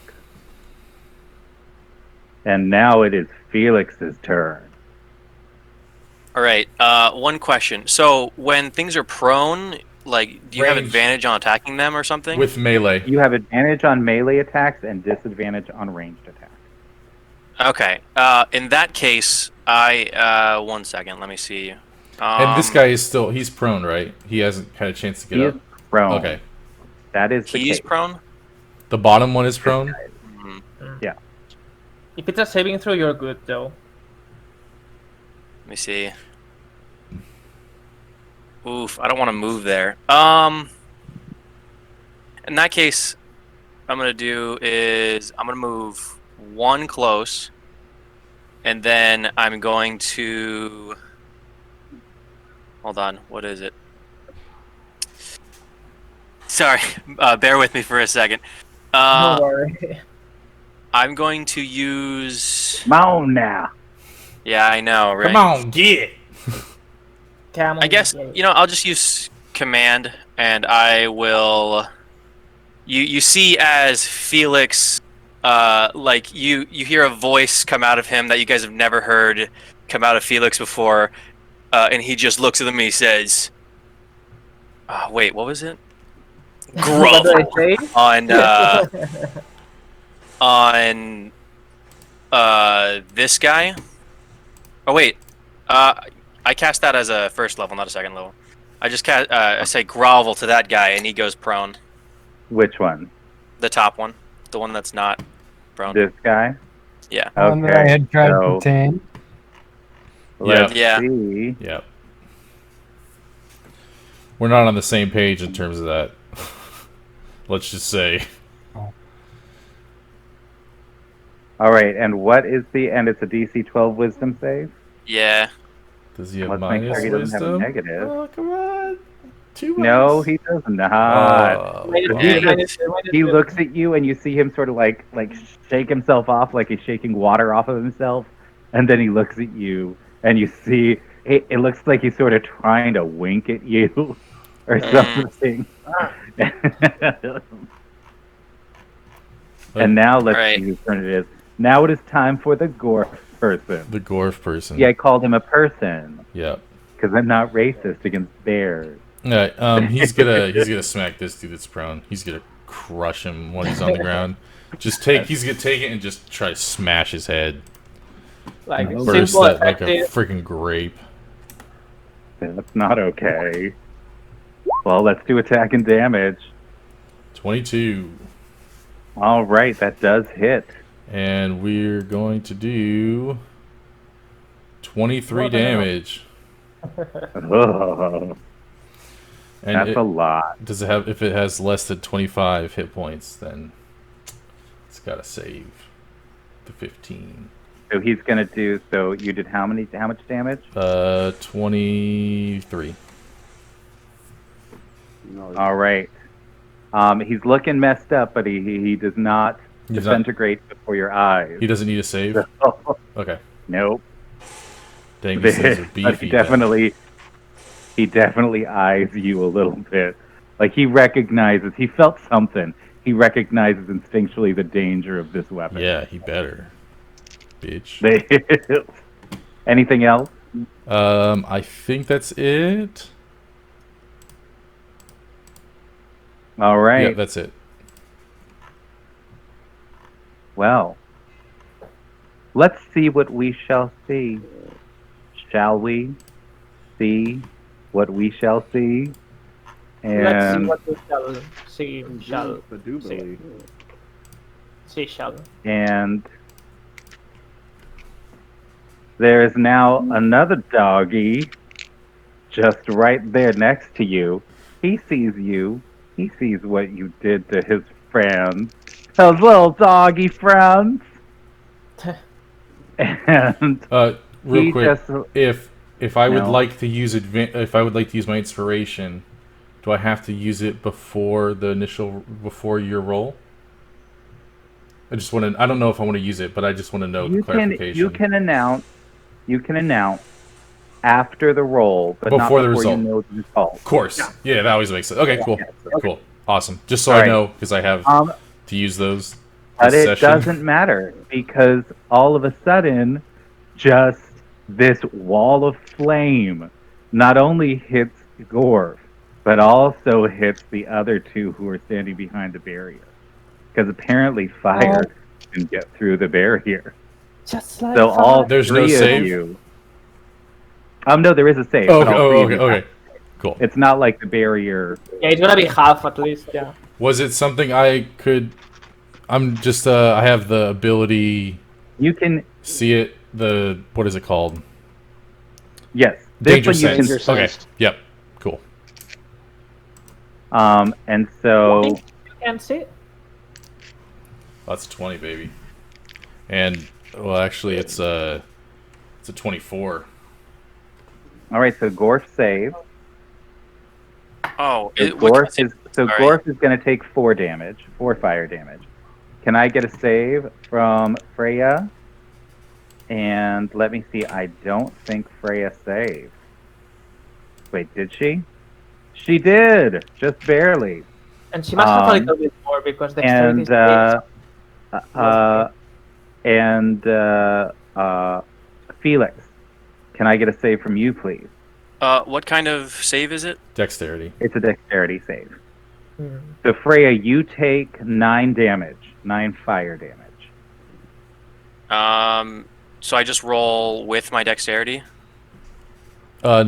A: And now it is Felix's turn.
B: All right. One question. So when things are prone, like, do you have
E: Range.
B: advantage on attacking them or something?
E: With melee.
A: You have advantage on melee attacks and disadvantage on ranged attacks.
B: Okay. In that case, 1 second. Let me see.
E: And this guy is still, he's prone, right? He hasn't had a chance to get
A: He
E: up.
A: is prone.
E: Okay.
A: That is the
B: He's
A: case.
B: prone.
E: The bottom one is prone?
A: Yeah.
C: If it's a saving throw, you're good though.
B: Let me see. Oof, I don't want to move there. In that case, I'm gonna do is I'm gonna move 1 close, and then I'm going to hold on. What is it? Sorry, bear with me for a second.
C: Don't worry.
B: I'm going to use.
A: Come on now.
B: Yeah, I know, right?
E: Come on, get it!
C: Camel,
B: I guess I'll just use command, and I will. You see as Felix, like you hear a voice come out of him that you guys have never heard come out of Felix before, and he just looks at them and he says, "Wait, what was it?"
C: What do I say?
B: On this guy. Oh wait, I cast that as a first level, not a second level. I just I say grovel to that guy, and he goes prone.
A: Which one?
B: The top one, the one that's not prone.
A: This guy?
B: Yeah.
H: One that I had tried to tame.
A: Let's
B: Yeah.
A: see.
E: Yep. We're not on the same page in terms of that. Let's just say.
A: All right, and what is and it's a DC 12 wisdom save?
B: Yeah.
E: Does he have
A: Let's make
E: minus
A: sure he doesn't have a
E: wisdom?
A: negative.
E: Oh, come on. 2
A: No,
E: minus.
A: he does not.
E: Oh,
A: He looks at you, and you see him sort of like shake himself off, like he's shaking water off of himself, and then he looks at you, and you see it looks like he's sort of trying to wink at you, or something. And now let's see whose turn it is. Now it is time for the Gorf person.
E: The Gorf person.
A: Yeah, I called him a person.
E: Yep.
A: Because I'm not racist against bears.
E: Alright, he's gonna smack this dude that's prone. He's gonna crush him when he's on the ground. He's gonna take it and just try to smash his head.
C: Like
E: Burst
C: simple,
E: that like a
C: effective.
E: freaking grape.
A: That's not okay. Well, let's do attack and damage.
E: 22.
A: All right, that does hit.
E: And we're going to do 23 damage.
A: Ugh.
E: And
A: That's a lot.
E: Does it have? If it has less than 25 hit points, then it's got to save the 15.
A: So he's gonna do. So you did how much damage?
E: 23.
A: All right. He's looking messed up, but he does not disintegrate before your eyes.
E: He doesn't need a save. Okay.
A: Nope.
E: Dang, these things are beefy.
A: He definitely eyes you a little bit. Like he felt something. He recognizes instinctually the danger of this weapon.
E: Yeah, he better. Bitch.
A: Anything else?
E: I think that's it.
A: All right.
E: Yeah, that's it.
A: Well, let's see what we shall see. Shall we see what we shall see? And
C: Let's see what we shall see. Shall.
A: And there is now another doggy just right there next to you. He sees you. He sees what you did to his friends. Those little doggy friends. And
E: real quick, if I would
A: No.
E: like to use my inspiration, do I have to use it before your roll? I don't know if I want to use it, but I just want to know the clarification.
A: You can announce after the roll, but not
E: Before the
A: before you
E: result.
A: know the result.
E: Of course. Yeah, that always makes sense. Okay, cool. Cool. Awesome. Just so
A: All
E: I
A: right.
E: know, because I have
A: Um,
E: to use those.
A: but
E: this
A: it
E: session.
A: doesn't matter because all of a sudden, just this wall of flame not only hits Gorf, but also hits the other two who are standing behind the barrier. Because apparently fire can get through the barrier.
C: Just like
A: So all
E: There's no
A: three of
E: save?
A: you. No, there is a save.
E: Oh,
A: but all three of you
E: okay.
A: have-
E: Cool.
A: It's not like the barrier.
C: Yeah, it's gonna be half at least. Yeah.
E: Was it something I could? I'm just. I have the ability.
A: You can.
E: See it. What is it called?
A: Yes. This
E: Danger
A: one you can.
E: sense. Okay. Yep. Cool.
A: And so.
C: You can see it.
E: That's 20, baby. And well, actually, it's a 24.
A: All right. So Gorf saves.
B: Oh,
A: So Gorf is going to take 4 damage, 4 fire damage. Can I get a save from Freya? And let me see. I don't think Freya saved. Wait, did she? She did, just barely.
C: And she must have a little bit more because the
A: Felix, can I get a save from you, please?
B: What kind of save is it?
E: Dexterity.
A: It's a dexterity save. So Freya, you take 9 damage, 9 fire damage.
B: So I just roll with my dexterity.
E: No,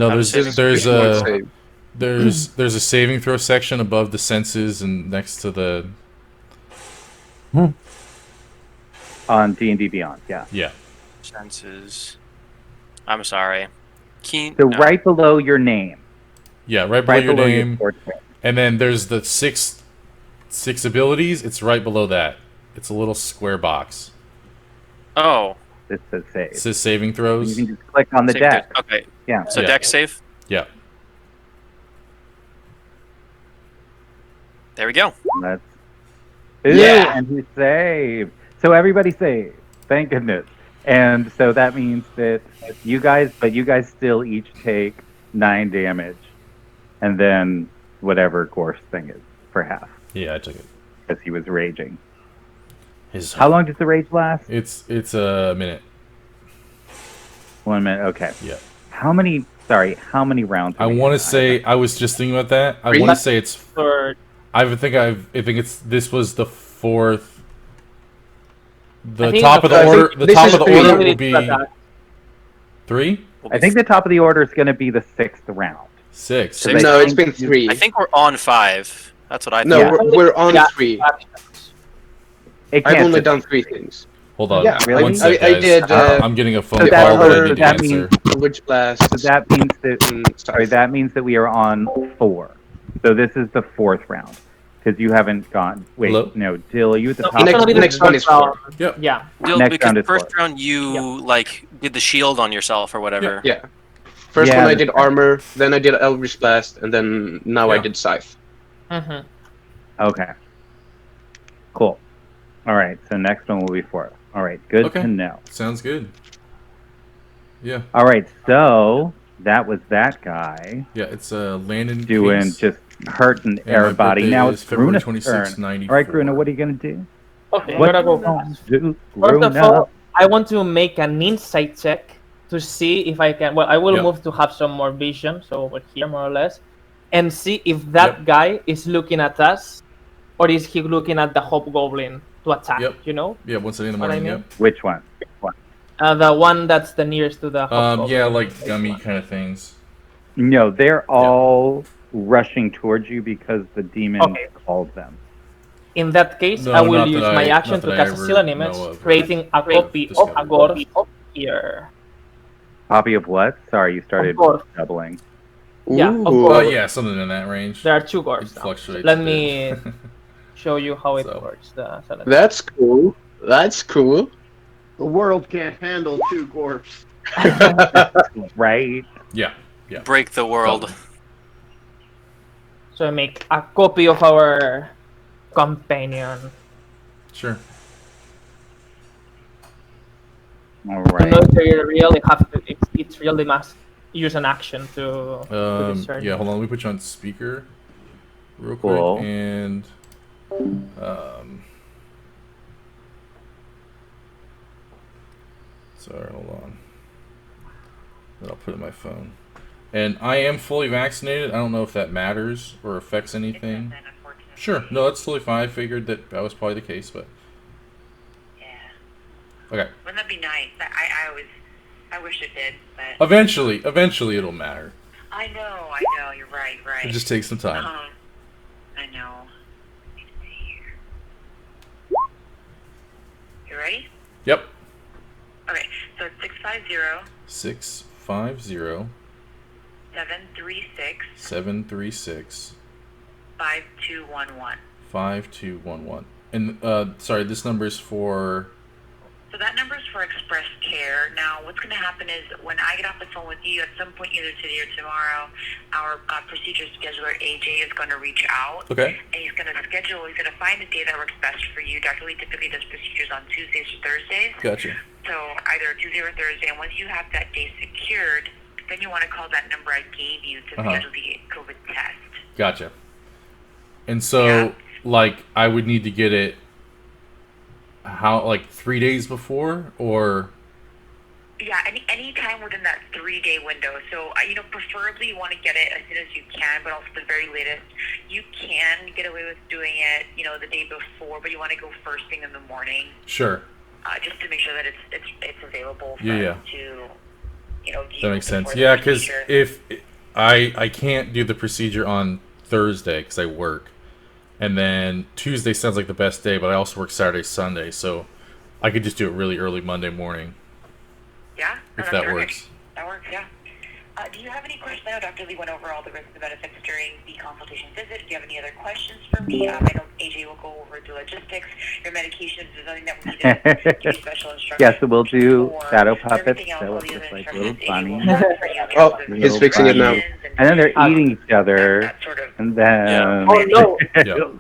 B: There's
E: there's a saving throw section above the senses and next to the.
A: On D&D Beyond, yeah.
E: Yeah.
B: Senses. I'm sorry.
A: So right below your name.
E: Yeah, right below your name.
A: Portrait.
E: And then there's the six abilities. It's right below that. It's a little square box.
B: Oh.
A: It says save.
E: It says saving throws.
A: You can just click on the
B: Save
A: deck.
B: Okay.
A: Yeah.
B: So deck save?
E: Yeah.
B: There we go.
A: That's... Yeah. And he saved. So everybody saved. Thank goodness. And so that means that you guys still each take 9 damage. And then whatever Gorf's thing is for half.
E: Yeah, I took it.
A: Because he was raging.
E: How
A: long does the rage last?
E: It's a minute.
A: 1 minute, okay.
E: Yeah.
A: How many rounds?
E: I want to say, I was just thinking about that. I want to say it's
C: third.
E: I think this was the 4th. The top of the order. The top of the order will be 3.
A: I think the top of the order is going to be the 6th round.
E: 6.
D: No, it's been 3.
B: I think we're on 5. That's what I
D: No,
B: think.
D: we're on 3. I've only done 3 things.
E: Hold on.
D: Yeah, really?
E: One sec,
D: I
E: guys.
D: did.
E: I'm getting a phone
A: So
E: call that I need to
A: that
E: answer.
D: Witch Blast.
A: So that means that that means that we are on 4. So this is the 4th round because you haven't gone. Wait,
E: Hello?
A: no, Dill, are you at the top?
D: Next one is 4.
E: Yep.
C: Yeah.
A: Next
B: Because
A: round is
B: first
A: 4.
B: round you like did the shield on yourself or whatever.
D: Yeah. First
A: Yeah,
D: one I did armor, then I did Eldritch Blast, and then now I
E: Yeah.
D: did Scythe.
C: Mm-hmm.
A: Okay. Cool. All right. So next one will be 4. All right. Good
E: Okay.
A: to know.
E: Sounds good. Yeah.
A: All right. So that was that guy
E: Yeah, it's Landon
A: doing
E: Case.
A: just hurting
E: my
A: everybody.
E: birthday
A: Now
E: is
A: it's
E: February
A: Gruna's
E: 26,
A: turn.
E: 94.
A: All right, Gruna, what are you gonna do?
C: Okay, I'm
A: What
C: gonna go
A: you
C: first.
A: gonna do,
C: First of
A: Gruna?
C: all, I want to make an insight check to see if I can. Well, I will
E: Yep.
C: move to have some more vision, so over here more or less, and see if that
E: Yep.
C: guy is looking at us, or is he looking at the hobgoblin to attack?
E: Yep.
C: You know,
E: Yeah, once in the
C: What I
E: morning.
C: mean?
A: Which one?
C: the one that's the nearest to the hobgoblin.
E: Yeah, like gummy kind of things.
A: No, they're all rushing towards you because the demon
C: Okay.
A: called them.
C: In that case,
E: No,
C: I will
E: not
C: use
E: that
C: my
E: I-
C: action
E: not
C: to
E: that I
C: cast a
E: ever
C: seal an image,
E: know of.
C: creating a copy of
E: Discovered.
C: a Gorf here.
A: Copy of what? Sorry, you started
C: Gorf.
A: doubling.
C: Yeah, of
D: Ooh.
C: course.
E: Yeah, something in that range.
C: There are 2
E: It
C: Gorfs now.
E: fluctuates.
C: Let
E: a
C: me
E: bit.
C: show you how it
E: So.
C: works. The seal.
D: That's cool. That's cool.
F: The world can't handle 2 Gorfs.
A: Right?
E: Yeah.
B: Break the world.
C: So I make a copy of our companion.
E: Sure.
A: All
C: To know
A: right.
C: if they really have to, it's really must use an action to discern.
E: Yeah, hold on. Let me put you on speaker. real quick,
A: Cool.
E: and sorry, hold on. Then I'll put it in my phone. And I am fully vaccinated. I don't know if that matters or affects anything. Sure, no, that's totally fine. I figured that was probably the case, but
I: Yeah.
E: okay.
I: Wouldn't that be nice? I wish it did, but
E: Eventually, it'll matter.
I: I know. You're right.
E: It just takes some time.
I: I know. Let me see here. You ready?
E: Yep.
I: Okay, so it's 650
E: 650
I: 736
E: 736
I: 5211.
E: 5211. And sorry, this number is for.
I: So that number is for Express Care. Now, what's going to happen is when I get off the phone with you, at some point either today or tomorrow, our procedure scheduler, AJ, is going to reach out.
E: Okay.
I: And he's going to find a day that works best for you. Dr. Lee typically does procedures on Tuesdays or Thursdays.
E: Gotcha.
I: So either Tuesday or Thursday. And once you have that day secured, then you want to call that number I gave you to schedule the COVID test.
E: Gotcha. And so, like, I would need to get it. How, like 3 days before, or?
I: Yeah, any time within that 3-day window. So, preferably you want to get it as soon as you can, but also the very latest. You can get away with doing it, the day before, but you want to go first thing in the morning.
E: Sure.
I: Just to make sure that it's available for
E: Yeah.
I: us to,
E: That makes sense. Yeah, because if I can't do the procedure on Thursday because I work. And then Tuesday sounds like the best day, but I also work Saturday, Sunday, so I could just do it really early Monday morning.
I: Yeah?
E: If that works.
I: That works, yeah. Do you have any questions? I know Dr. Lee went over all the risks and benefits during the consultation visit. Do you have any other questions for me? I know AJ will go over the logistics, your medications, if there's anything that we need to give special instructions.
A: Yeah, so we'll do
I: for.
A: shadow puppets.
I: Everything else,
A: That
I: all
A: was
I: the other
A: just like
I: instructions,
A: little
I: AJ will
A: bunnies.
I: have for you.
D: Oh, he's fixing it now.
A: And then they're eating each other,
I: that sort of
A: and then.
B: Yeah.
C: Oh no!
E: Yeah.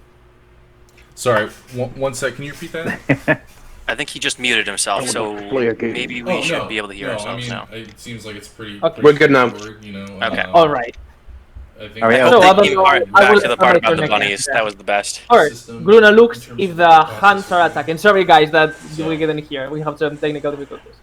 E: Sorry, one sec. Can you repeat that?
B: I think he just muted himself, so maybe we should be able to hear ourselves now.
E: It seems like it's pretty.
C: Okay.
D: We're good now.
B: Okay.
C: All right.
E: I think
B: I
C: So,
B: hope
C: I
B: they
C: don't
B: keep
C: know, I
B: back
C: will
B: to the part about the
C: comment
B: bunnies.
C: on
B: That was the best.
C: Alright, Gruna looks if the hands are attacking. Sorry guys that we didn't hear. We have some technical difficulties.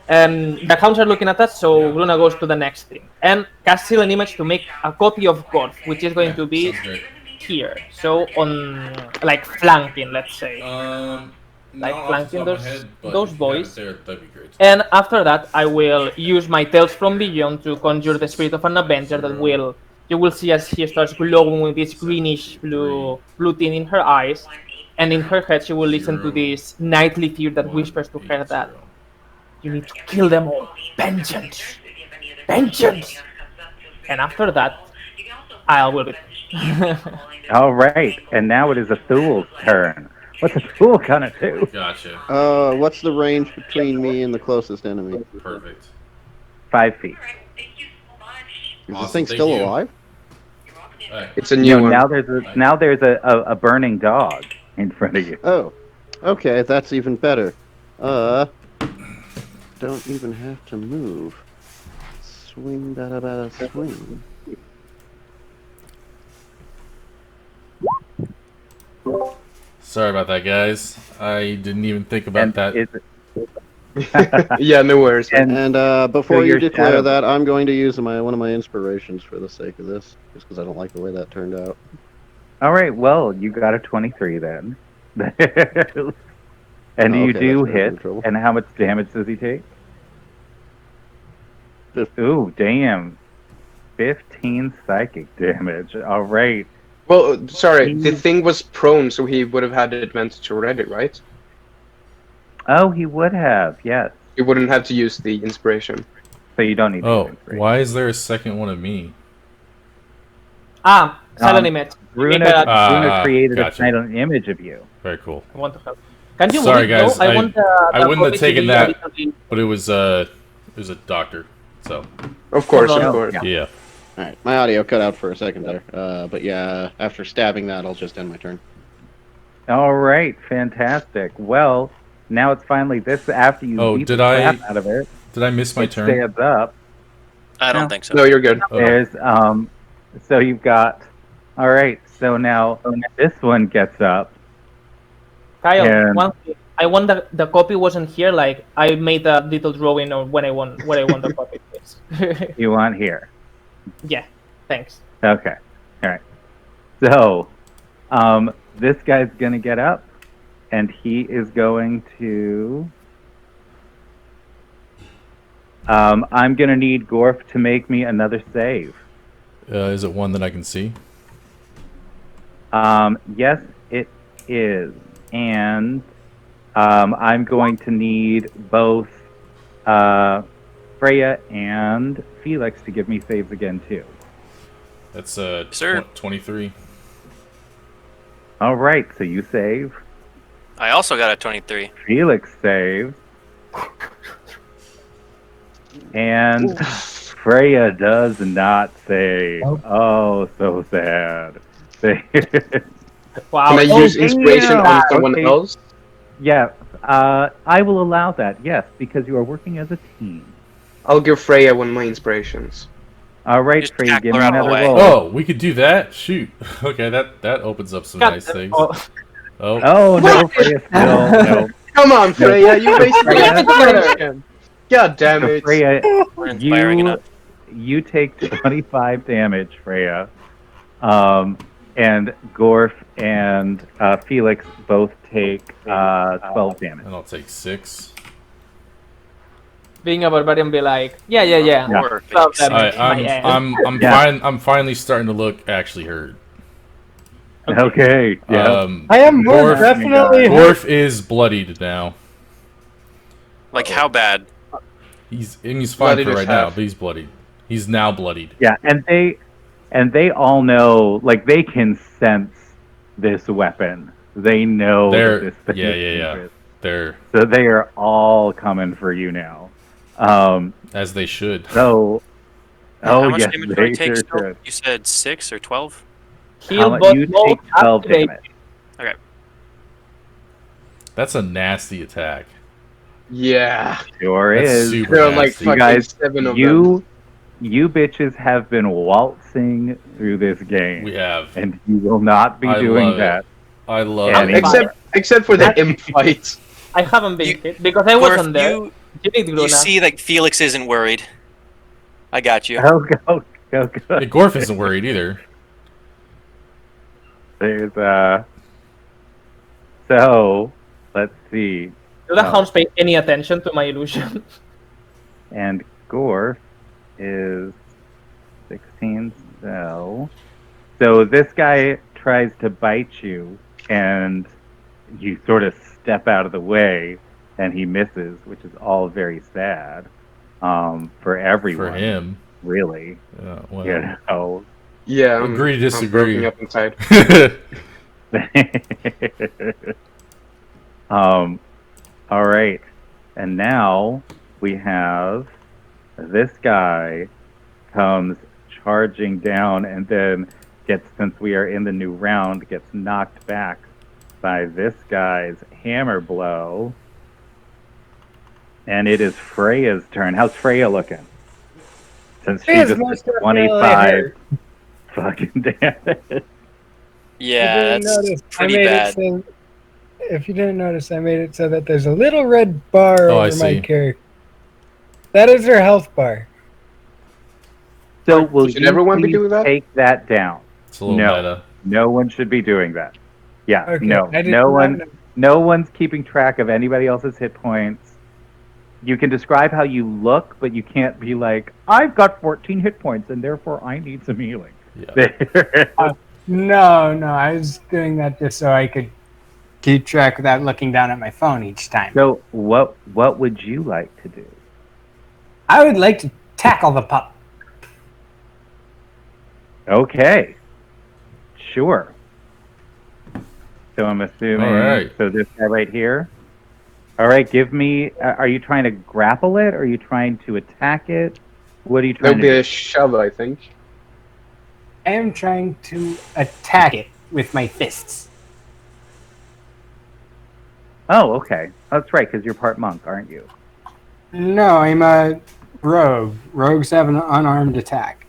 C: The hounds are looking at us, so Gruna goes to the next thing. And cast seal an image to make a copy of God, which is going to be
E: Sounds great.
C: here. So on, like, flanking, let's say.
E: Not off the
C: flanking
E: top of my
C: those-
E: head, but
C: those
E: if you have it
C: boys.
E: there, that'd be great.
C: And after that, I will use my Tales from Beyond to conjure the spirit of an Avenger that you will see as she starts glowing with this greenish blue thing in her eyes. And in her head, she will listen to this nightly fear that whispers to her that you need to kill them all. Vengeance! Vengeance! And after that, I will be.
A: All right, and now it is a Thul's turn. What's a Thul gonna do?
E: Gotcha.
F: What's the range between me and the closest enemy?
E: Perfect.
A: 5 feet.
F: Is
E: Awesome,
F: this thing
E: thank
F: still
E: you.
F: alive?
E: Alright.
D: It's a new one.
A: Now there's a burning dog in front of you.
F: Oh, okay, that's even better. Don't even have to move. Swing, bada, bada, swing.
E: Sorry about that, guys. I didn't even think about that.
D: Yeah, no worries.
F: And before
A: So
F: you
A: your
F: declare
A: shadow-
F: that, I'm going to use one of my inspirations for the sake of this, just because I don't like the way that turned out.
A: All right, well, you got a 23 then. And you
F: Okay,
A: do
F: that's
A: hit.
F: trouble.
A: And how much damage does he take? Ooh, damn. 15 psychic damage. All right.
D: Well, sorry, the thing was prone, so he would have had advantage already, right?
A: Oh, he would have, yes.
D: He wouldn't have to use the inspiration.
A: So you don't need to
E: Oh,
A: use it.
E: why is there a second one of me?
C: Silent image.
A: Runa created
E: gotcha.
A: a silent image of you.
E: Very cool.
C: I want to help. Can you
E: Sorry,
C: move it,
E: guys.
C: though? I want
E: I
C: the
E: wouldn't have
C: copy to
E: taken
C: be a
E: that,
C: little bit-
E: but it was a doctor. So
D: Of course,
C: Hold on.
D: of course.
A: Yeah.
E: yeah.
F: Alright, my audio cut out for a second there. But yeah, after stabbing that, I'll just end my turn.
A: All right, fantastic. Well, now it's finally this after you
E: Oh,
A: beat
E: did
A: the
E: I-
A: crap out of it.
E: Did I miss my
A: It
E: turn?
A: stands up.
B: I don't
A: No.
B: think so.
D: No, you're good.
E: Oh.
A: There's so you've got all right. So now this one gets up.
C: Kyle,
A: And-
C: one thing, I want the copy wasn't here. Like I made a little drawing of when I want the copy. Please.
A: You want here?
C: Yeah, thanks.
A: Okay. All right. So, this guy's gonna get up, and he is going to. I'm gonna need Gorf to make me another save.
E: Is it one that I can see?
A: Yes, it is, and I'm going to need both Freya and Felix to give me saves again too.
E: That's
B: Sir.
E: 23.
A: All right, so you save.
B: I also got a 23.
A: Felix saves. And Freya does not save. Oh, so sad.
C: Wow.
D: Can I use
A: damn.
D: inspiration on someone
A: Okay.
D: else?
A: Yeah, I will allow that, yes, because you are working as a team.
D: I'll give Freya one of my inspirations.
A: All right,
B: Just
A: Freya,
B: tackle
A: give
B: her
A: me
B: out of the
A: another
B: way.
A: roll.
E: Oh, we could do that? Shoot. Okay, that opens up some
C: God,
E: nice things.
C: oh,
E: Oh,
A: Oh, no, Freya, still, no.
D: Come on, Freya, you wasted
A: Freya.
D: my inspiration. God damn
A: So
D: it.
A: Freya,
B: We're inspiring enough.
A: you take 25 damage, Freya. And Gorf and Felix both take 12 damage.
E: and I'll take 6.
C: being a barbarian, be like, yeah.
B: Or
C: Love
B: fix.
C: them.
E: Alright, I'm
A: Yeah.
E: I'm finally starting to look actually hurt.
A: Okay, yeah.
H: I am more
E: Gorf-
H: definitely.
E: Gorf is bloodied now.
B: Like, how bad?
E: He's fine
D: Bloodied
E: for
D: as
E: right now,
D: half.
E: but he's bloodied. He's now bloodied.
A: Yeah, and they all know, like, they can sense this weapon. They know
E: They're-
A: that this thing
E: yeah,
A: is
E: yeah, yeah.
A: dangerous.
E: They're
A: So they are all coming for you now.
E: as they should.
A: So,
B: How
A: oh
B: much
A: yes,
B: damage do I
A: they
B: take
A: sure
B: still?
A: should.
B: You said 6 or 12?
C: Heal
A: How
C: both
A: you
C: modes
A: take 12
C: activate.
A: damage.
E: That's a nasty attack.
D: Yeah.
A: Sure
E: That's
A: is.
E: super
D: There are like
E: nasty.
A: You
D: fucking
A: guys,
D: 7 of them.
A: you bitches have been waltzing through this game,
E: We have.
A: and you will not be
E: I
A: doing
E: love it.
A: that.
E: I love
A: And
E: it.
D: Except for the imp fight.
C: I haven't been
B: You-
C: hit because I
B: Gorf,
C: wasn't there.
B: you
C: did, Luna.
B: see, like, Felix isn't worried. I got you.
A: Oh, go,
E: Hey,
A: good.
E: Gorf isn't worried either.
A: There's So, let's see.
C: Do the hounds pay any attention to my illusion?
A: And Gorf is 16, so this guy tries to bite you, and you sort of step out of the way, and he misses, which is all very sad for everyone.
E: For him.
A: Really.
E: Yeah, well,
A: You know.
D: Yeah,
E: Agree to
D: I'm broken
E: disagree.
D: up inside.
A: All right, and now we have this guy comes charging down, and then since we are in the new round, gets knocked back by this guy's hammer blow, and it is Freya's turn. How's Freya looking? Since she
H: Freya's
A: just
H: most
A: did
H: definitely
A: 25
H: hurt.
A: fucking damage.
B: Yeah, that's pretty bad.
H: If you didn't notice, I made it so that there's a little red bar
E: Oh, I
H: over my
E: see.
H: character. That is her health bar.
A: So will
D: Should
A: you
D: everyone be
A: please
D: doing that?
A: take that down?
E: It's a little
A: No.
E: meta.
A: No one should be doing that. Yeah,
H: Okay,
A: no,
H: I did
A: no
H: not
A: one,
H: know.
A: no one's keeping track of anybody else's hit points. You can describe how you look, but you can't be like, I've got 14 hit points, and therefore I need some healing.
E: Yeah.
H: No, I was doing that just so I could keep track without looking down at my phone each time.
A: So what would you like to do?
H: I would like to tackle the pup.
A: Okay, sure. So I'm assuming.
E: All right.
A: So this guy right here. All right, give me. Are you trying to grapple it? Or are you trying to attack it? What are you trying
D: There'll
A: to
D: be
A: do?
D: a shove, I think.
H: I am trying to attack it with my fists.
A: Oh, okay. That's right, because you're part monk, aren't you?
H: No, I'm a rogue. Rogues have an unarmed attack.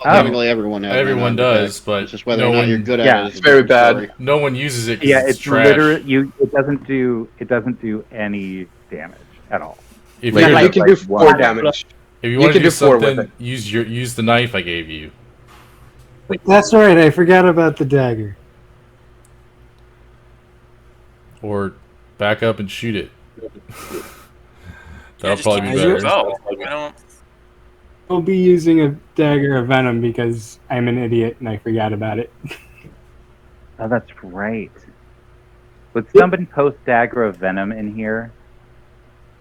F: Technically, everyone has.
G: Everyone
F: random
G: does,
F: attack.
G: but
F: It's just whether
G: no
F: or not you're
G: one-
F: good at
A: Yeah,
F: it.
D: It's
F: is a
D: very
F: different
D: bad.
F: story.
G: No one uses it 'cause
A: Yeah,
G: it's
A: it's
G: trash.
A: literally it doesn't do any damage at all.
G: If
D: Like,
G: you're-
D: you can do
A: like
D: 4
A: one.
D: damage.
G: if you
D: you
G: want to
D: can
G: do
D: do 4 with
G: something, use the knife I gave you.
H: That's right. I forgot about the dagger.
G: Or back up and shoot it. That'll
B: just
G: probably
B: keep
G: be
B: using
G: better.
B: bow. I don't.
H: I'll be using a dagger of venom because I'm an idiot and I forgot about it.
A: Oh, that's right. Would somebody post Dagger of Venom in here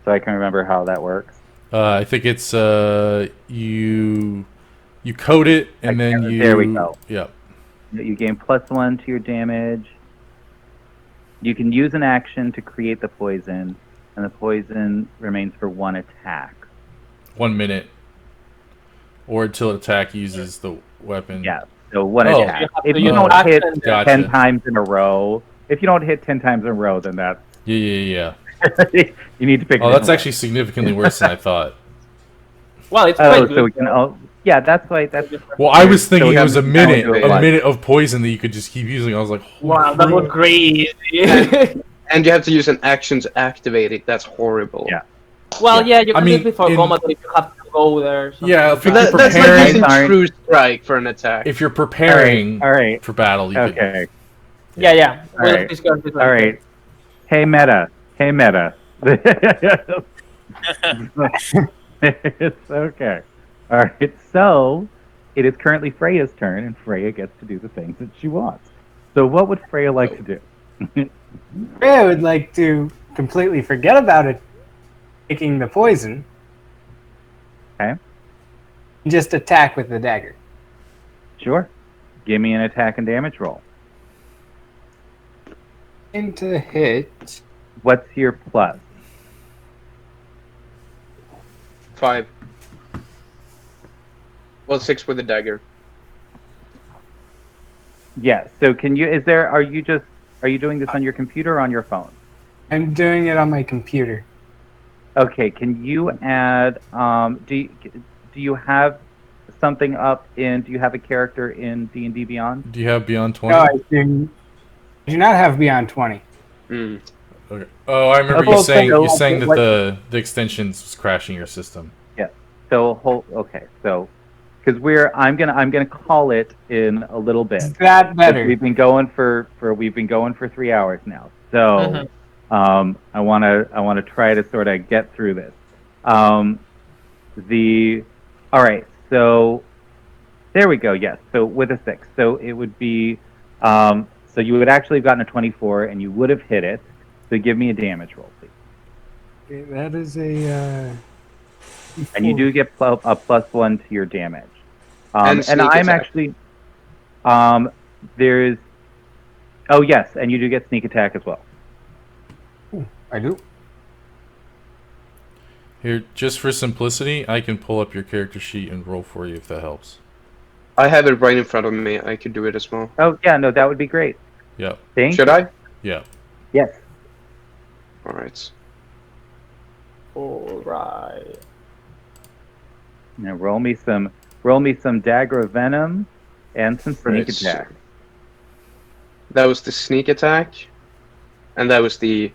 A: so I can remember how that works?
G: I think it's you code it and then you.
A: There we go.
G: Yeah.
A: You gain +1 to your damage. You can use an action to create the poison, and the poison remains for 1 attack.
G: 1 minute. Or until attack uses the weapon.
A: Yeah, so 1
G: Oh.
A: attack.
C: You have
A: If
C: to
A: you
C: use
A: don't hit
C: action.
G: Gotcha.
A: 10 times in a row, if you don't hit 10 times in a row, then that's
G: Yeah.
A: you need to pick.
G: Oh,
A: a
G: that's
A: different
G: actually significantly worse than I thought.
C: Well, it's
A: one.
C: quite
A: Oh,
C: good.
A: so we can. Oh, yeah, that's why. That's
G: Well, I was thinking
A: So
G: it was a
A: down
G: minute,
A: to
G: a
A: what?
G: minute of poison that you could just keep using. I was like, holy
C: Wow, that was
G: crap.
C: crazy.
D: And you have to use an action to activate it. That's horrible.
A: Yeah.
C: Well, yeah, you
G: I
C: can
G: mean,
C: do it before
G: in-
C: combat if you have to go there.
G: Yeah, if
D: But
G: you're
D: that's like
G: preparing,
D: using
A: Sorry.
D: True Strike for an attack.
G: if you're preparing
A: all right.
G: for battle, you could.
A: Okay.
C: Yeah. We'll
A: Alright.
C: discuss this
A: All
C: later.
A: right. Hey, Meta. It's okay. All right. So it is currently Freya's turn, and Freya gets to do the things that she wants. So what would Freya like to do?
H: I would like to completely forget about it, taking the poison.
A: Okay.
H: And just attack with the dagger.
A: Sure. Give me an attack and damage roll.
H: Into hit.
A: What's your plus?
D: 5. Well, 6 with the dagger.
A: Yes. So can you? Are you doing this on your computer or on your phone?
H: I'm doing it on my computer.
A: Okay. Can you add? Do you have something up in? Do you have a character in D&D Beyond?
G: Do you have Beyond 20?
H: No, I do not have Beyond 20.
D: Mm.
G: Okay. Oh, I remember
A: Okay,
G: you saying
A: so
G: you saying that
A: what-
G: the extensions was crashing your system.
A: So okay. So because I'm gonna call it in a little bit.
H: Is that better?
A: We've been going for 3 hours now. So I wanna try to sort of get through this. All right. So there we go. Yes. So with a 6, so it would be so you would actually have gotten a 24 and you would have hit it. So give me a damage roll, please.
H: Okay, that is a.
A: And you do get a +1 to your damage.
D: And
A: And
D: sneak
A: I'm
D: attack.
A: actually there's oh yes, and you do get sneak attack as well.
H: I do.
G: Here, just for simplicity, I can pull up your character sheet and roll for you if that helps.
D: I have it right in front of me. I could do it as well.
A: Oh yeah, no, that would be great.
G: Yep.
A: Thank
D: Should
A: you.
D: I?
G: Yeah.
A: Yes.
D: Alright.
C: Alright.
A: Now roll me some dagger of venom and some sneak
D: Right,
A: attack.
D: That was the sneak attack. And that was the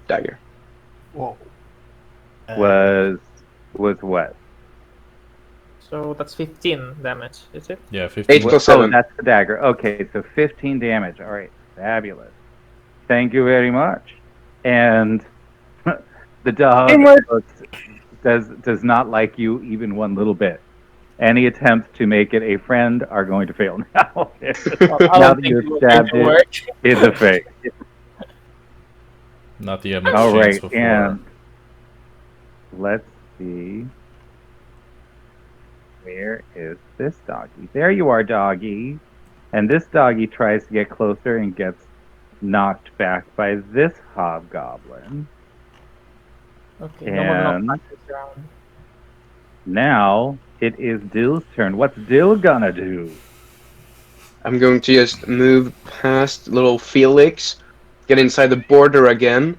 D: dagger.
H: Whoa.
A: Was what?
C: So that's 15 damage, is it?
G: Yeah, 15.
D: 8 plus
A: Oh,
D: 7.
A: that's the dagger. Okay, so 15 damage. All right, fabulous. Thank you very much. And the dog
H: Teamwork.
A: does not like you even one little bit. Any attempts to make it a friend are going to fail now.
C: I
A: Now
C: don't
A: that
C: think
A: you've
C: it will
A: stabbed
C: going to
A: it,
C: work.
A: it's a fake.
G: Not that you have much
A: All
G: chance
A: right,
G: before.
A: and let's see. Where is this doggy? There you are, doggy. And this doggy tries to get closer and gets knocked back by this hobgoblin.
C: Okay, no more
A: And-
C: practice round.
A: Now it is Dill's turn. What's Dill gonna do?
D: I'm going to just move past little Felix, get inside the border again,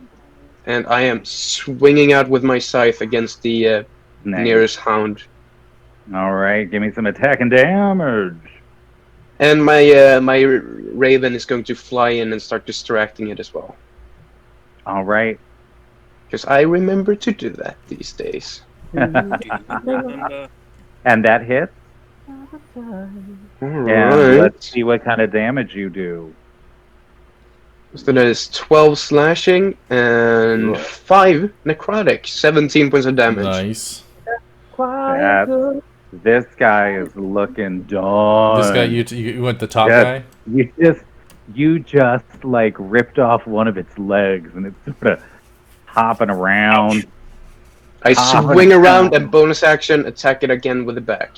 D: and I am swinging out with my scythe against the
A: Nice.
D: nearest hound.
A: All right, give me some attack and damage.
D: And my raven is going to fly in and start distracting it as well.
A: All right.
D: Because I remember to do that these days.
A: And that hits. And
D: Alright.
A: let's see what kind of damage you do.
D: So that is 12 slashing and 5 necrotic. 17 points of damage.
E: Nice.
A: That- This guy is looking done.
E: This guy, you went the top
A: Yes.
E: guy?
A: You just like ripped off one of its legs and it's sort of hopping around.
D: I swing around and bonus action attack it again with the back.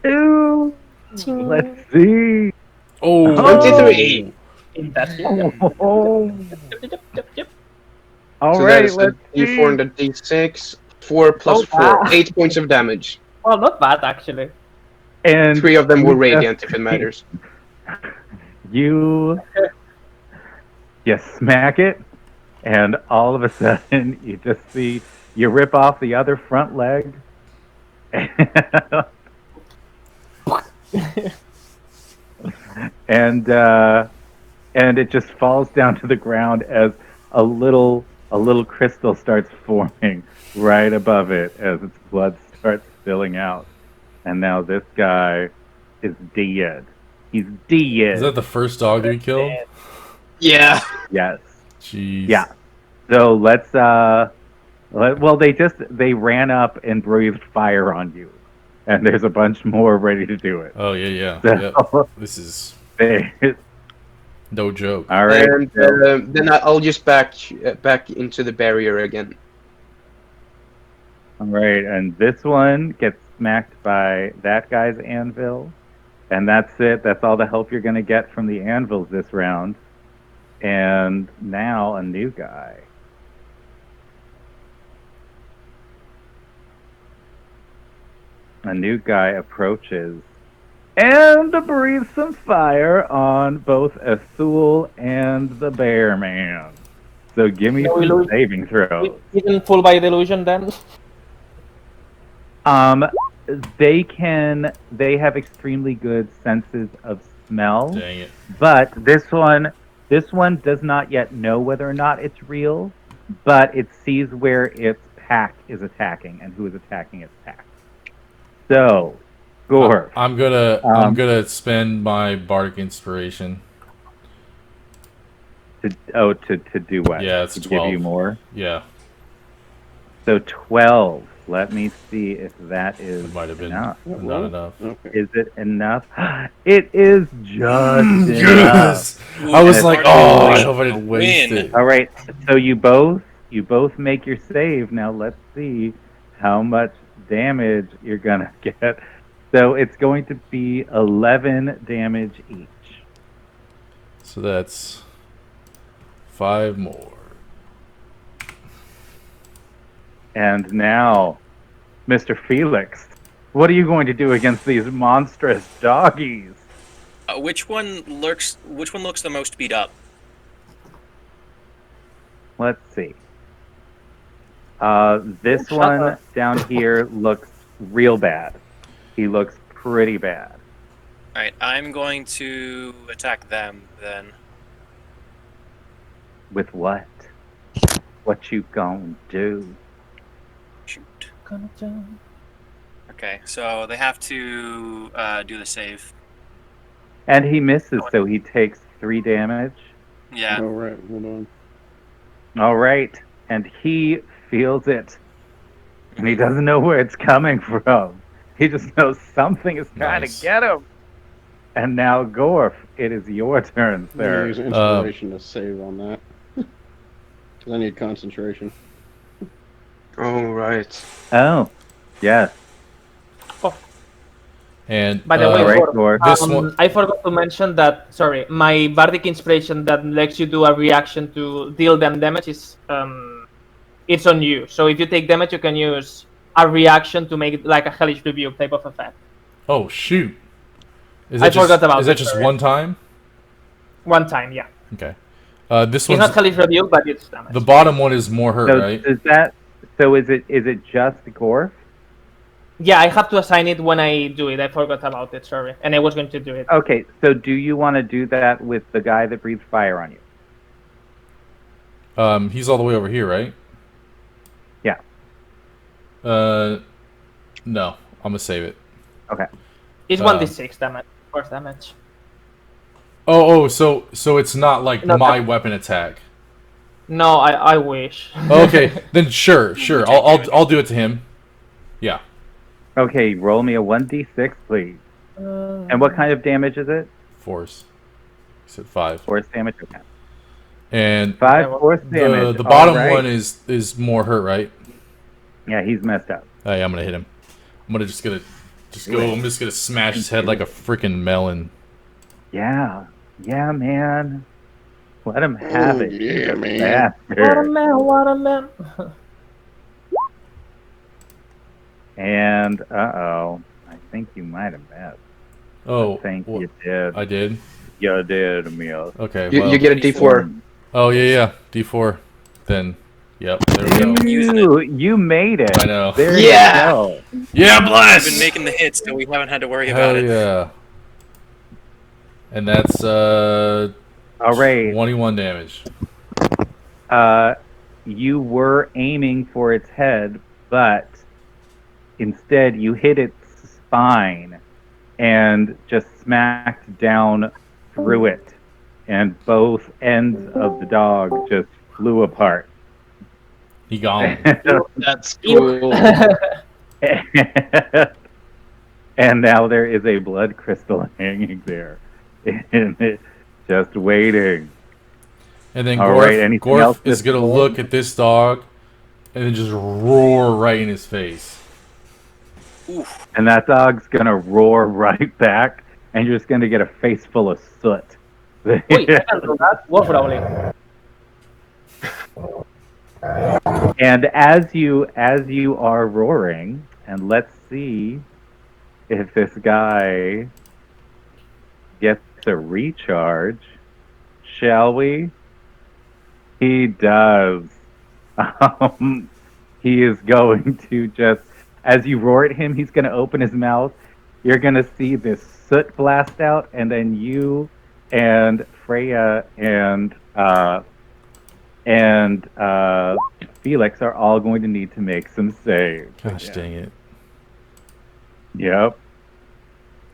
A: Ooh. Let's see.
E: Oh,
D: 23!
A: Oh. All
D: So that
A: right,
D: is
A: let's
D: a d4
A: see.
D: and a d6. 4 plus 4. 8 points of damage.
C: Well, not bad actually.
A: And
D: 3 of them were
A: you
D: radiant,
A: just-
D: if it matters.
A: You smack it, and all of a sudden you just see you rip off the other front leg. and it just falls down to the ground as a little crystal starts forming right above it as its blood starts spilling out. And now this guy is dead. He's dead.
E: is that the first dog that we killed?
D: Yeah.
A: Yes.
E: Jeez.
A: Yeah. So let's well they ran up and breathed fire on you. And there's a bunch more ready to do it.
E: Oh, yeah.
A: So,
E: Yep. This is
A: they-
E: no joke.
A: all right.
D: And then I'll just back into the barrier again.
A: All right, and this one gets smacked by that guy's anvil. And that's it. That's all the help you're going to get from the anvils this round. And now a new guy. A new guy approaches and breathes some fire on both Azul and the bear man. So give me
C: No
A: some
C: illusion.
A: saving throws.
C: Isn't full by delusion then?
A: They have extremely good senses of smell,
E: Dang it.
A: but this one does not yet know whether or not it's real, but it sees where its pack is attacking and who is attacking its pack. So, Gore.
E: I'm gonna spend my bardic inspiration.
A: To do what?
E: Yeah, it's
A: to
E: 12.
A: give you more.
E: Yeah,
A: So 12. Let me see if that is
E: it might have been
A: enough.
E: not enough.
F: Okay.
A: Is it enough? It is just enough.
E: Yes. I was
A: And
E: like,
A: it's
E: oh, I
A: really
E: hope I didn't waste
B: win.
E: it.
A: All right. So you both make your save. Now let's see how much damage you're gonna get. So it's going to be 11 damage each.
E: So that's 5 more.
A: And now, Mr. Felix, what are you going to do against these monstrous doggies?
B: Which one looks the most beat up?
A: Let's see. This
C: Shut
A: one
C: up.
A: down here looks real bad. He looks pretty bad.
B: All right, I'm going to attack them then.
A: With what? What you gonna do?
B: Shoot. Okay, so they have to do the save.
A: And he misses, so he takes 3 damage.
B: Yeah.
F: All right, hold on.
A: All right, and he feels it, and he doesn't know where it's coming from. He just knows something is trying
E: Nice.
A: to get him. And now, Gorf, it is your turn,
F: I'm gonna
A: sir.
F: use inspiration to save on that. Because I need concentration.
D: All right.
A: Oh, yes.
E: And
C: By the way,
A: All right,
C: Gore,
A: Gorf.
E: this one-
C: I forgot to mention that. Sorry, my bardic inspiration that lets you do a reaction to deal them damage is it's on you. So if you take damage, you can use a reaction to make it like a hellish rebuke type of effect.
E: oh shoot, is
C: I
E: that just,
C: forgot about
E: is that
C: this,
E: just
C: sorry.
E: one time?
C: One time, yeah.
E: Okay. This
C: It's
E: one's
C: not hellish rebuke, but it's damage.
E: the bottom one is more hurt,
A: So
E: right?
A: is it just Gorf?
C: Yeah, I have to assign it when I do it. I forgot about it, sorry. And I was going to do it.
A: Okay, so do you want to do that with the guy that breathes fire on you?
E: He's all the way over here, right?
A: Yeah.
E: No, I'm gonna save it.
A: Okay.
C: It's 1d6 damage, force damage.
E: So it's not like
C: No,
E: my weapon attack.
C: No, I wish.
E: Okay, then sure. I'll do it to him. Yeah.
A: Okay, roll me a 1d6, please. And what kind of damage is it?
E: Force. He said 5.
A: Force damage. Okay.
E: And
A: 5 force damage.
E: the bottom
A: All right.
E: one is more hurt, right?
A: Yeah, he's messed up.
E: Hey, I'm gonna hit him. I'm just gonna smash his head like a freaking melon.
A: Yeah, man. Let him have it.
F: Yeah, man.
A: Bastard.
C: What a man.
A: And I think you might have missed.
E: Oh,
A: I think you did.
E: I did.
A: You did, Emil.
E: Okay.
D: You get a D4.
E: Oh yeah, D4. Then, yep. There we go.
A: You made it.
E: I know.
A: There
D: Yeah.
A: you go.
G: Yeah,
B: We've
G: bless!
B: been making the hits, so we haven't had to worry
E: Hell
B: about it.
E: yeah. And that's
A: All right.
E: 21 damage.
A: You were aiming for its head, but instead you hit its spine and just smacked down through it, and both ends of the dog just flew apart.
E: He gone.
D: That's cool.
A: And now there is a blood crystal hanging there, and it just waiting.
E: And then
A: All
E: Gorf,
A: right, anything else
E: Gorf is
A: that's
E: gonna
A: cool?
E: look at this dog and then just roar right in his face.
A: And that dog's gonna roar right back, and you're just gonna get a face full of soot.
C: Wait, I can do that? Wolf Rowling.
A: And as you are roaring, and let's see if this guy gets a recharge, shall we? He does. He is going to just, as you roar at him, he's going to open his mouth. You're going to see this soot blast out, and then you and Freya and Felix are all going to need to make some saves.
E: Gosh dang it.
A: Yep.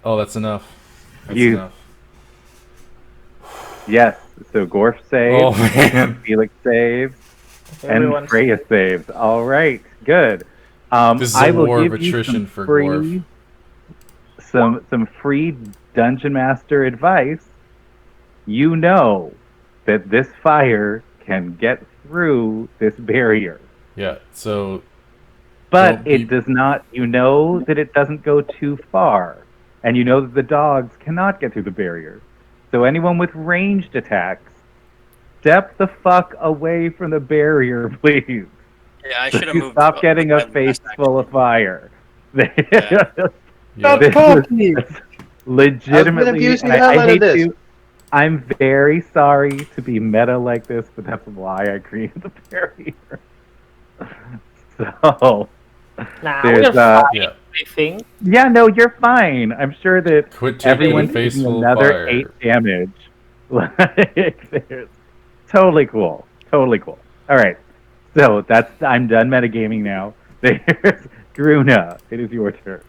E: Oh, that's enough. That's
A: You-
E: enough.
A: Yes. So Gorf saves,
E: Oh man.
A: Felix saves, and
C: Everyone's-
A: Freya saves. All right. Good.
E: This is
A: I
E: a
A: will
E: war of
A: give you
E: attrition
A: some
E: for
A: free,
E: Gorf.
A: some free Dungeon Master advice. You know that this fire can get through this barrier.
E: Yeah, so
A: But
E: Don't
A: it
E: be-
A: does not, you know that it doesn't go too far. And you know that the dogs cannot get through the barrier. So anyone with ranged attacks, step the fuck away from the barrier, please.
B: Yeah, I should have
A: You
B: moved.
A: stop
B: up
A: getting
B: with
A: a
B: my
A: face
B: last
A: full of fire.
E: yeah.
A: This
H: Puppy.
A: is legitimately,
D: abuse the
A: and
D: hell
A: I
D: out of
A: hate
D: this.
A: to, I'm very sorry to be meta like this, but that's why I created the barrier. So,
C: Nah,
A: there's,
C: we're fine,
E: Yeah.
C: I think.
A: yeah, no, you're fine. I'm sure that
E: Quit taking
A: everyone's
E: a face
A: taking
E: full of
A: another
E: fire.
A: 8 damage. Like, there's- totally cool. Totally cool. All right. So I'm done metagaming now. There's Gruna. It is your turn.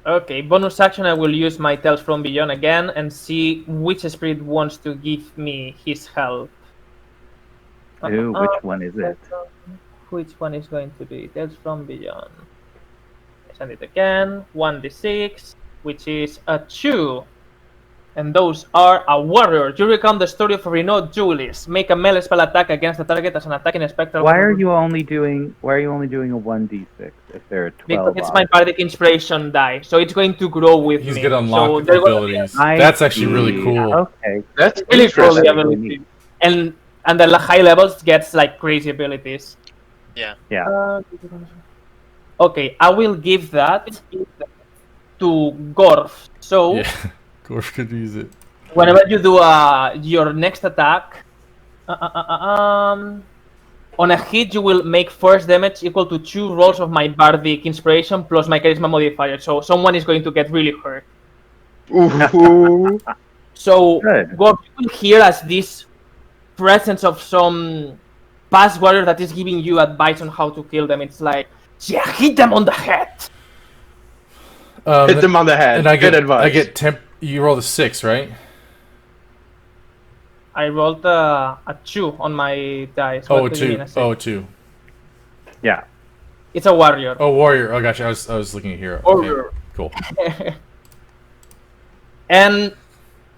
C: Okay, bonus action, I will use my Tales from Beyond again and see which spirit wants to give me his help.
A: Ooh, which one is it?
C: Which one is going to be Tales from Beyond? I send it again. 1d6, which is a 2. And those are a warrior. You recount the story of a renowned duelist. Make a melee spell attack against the target as an attack in a spectral.
A: Why are you only doing a 1d6 if there are 12
C: Because it's my
A: odds?
C: bardic inspiration die, so it's going to grow with
E: He's
C: me.
E: gonna
C: so
E: unlock
C: they're
E: the
C: gonna be
E: abilities.
A: I
E: That's actually really
A: see.
E: cool.
A: Okay.
D: That's
C: really cool the
D: interesting.
C: ability. And the high levels gets like crazy abilities.
B: Yeah.
A: Yeah.
C: Okay, I will give that to Gorf. So
E: Yeah. Gorf could use it.
C: whenever you do your next attack, On a hit, you will make force damage equal to 2 rolls of my bardic inspiration plus my charisma modifier. So someone is going to get really hurt.
D: Ooh.
C: So
A: Good.
C: what you will hear as this presence of some past warrior that is giving you advice on how to kill them. It's like, yeah, hit them on the head.
D: Hit them on the head.
E: And I
D: Good
E: get,
D: advice.
E: I get temp. You rolled a 6, right?
C: I rolled a 2 on my dice.
E: Oh,
C: What do you mean,
E: 2.
C: a 6?
E: Oh, 2.
A: Yeah.
C: It's a warrior.
E: Oh, warrior. Oh, gotcha. I was looking at hero.
C: Warrior.
E: Okay, cool.
C: And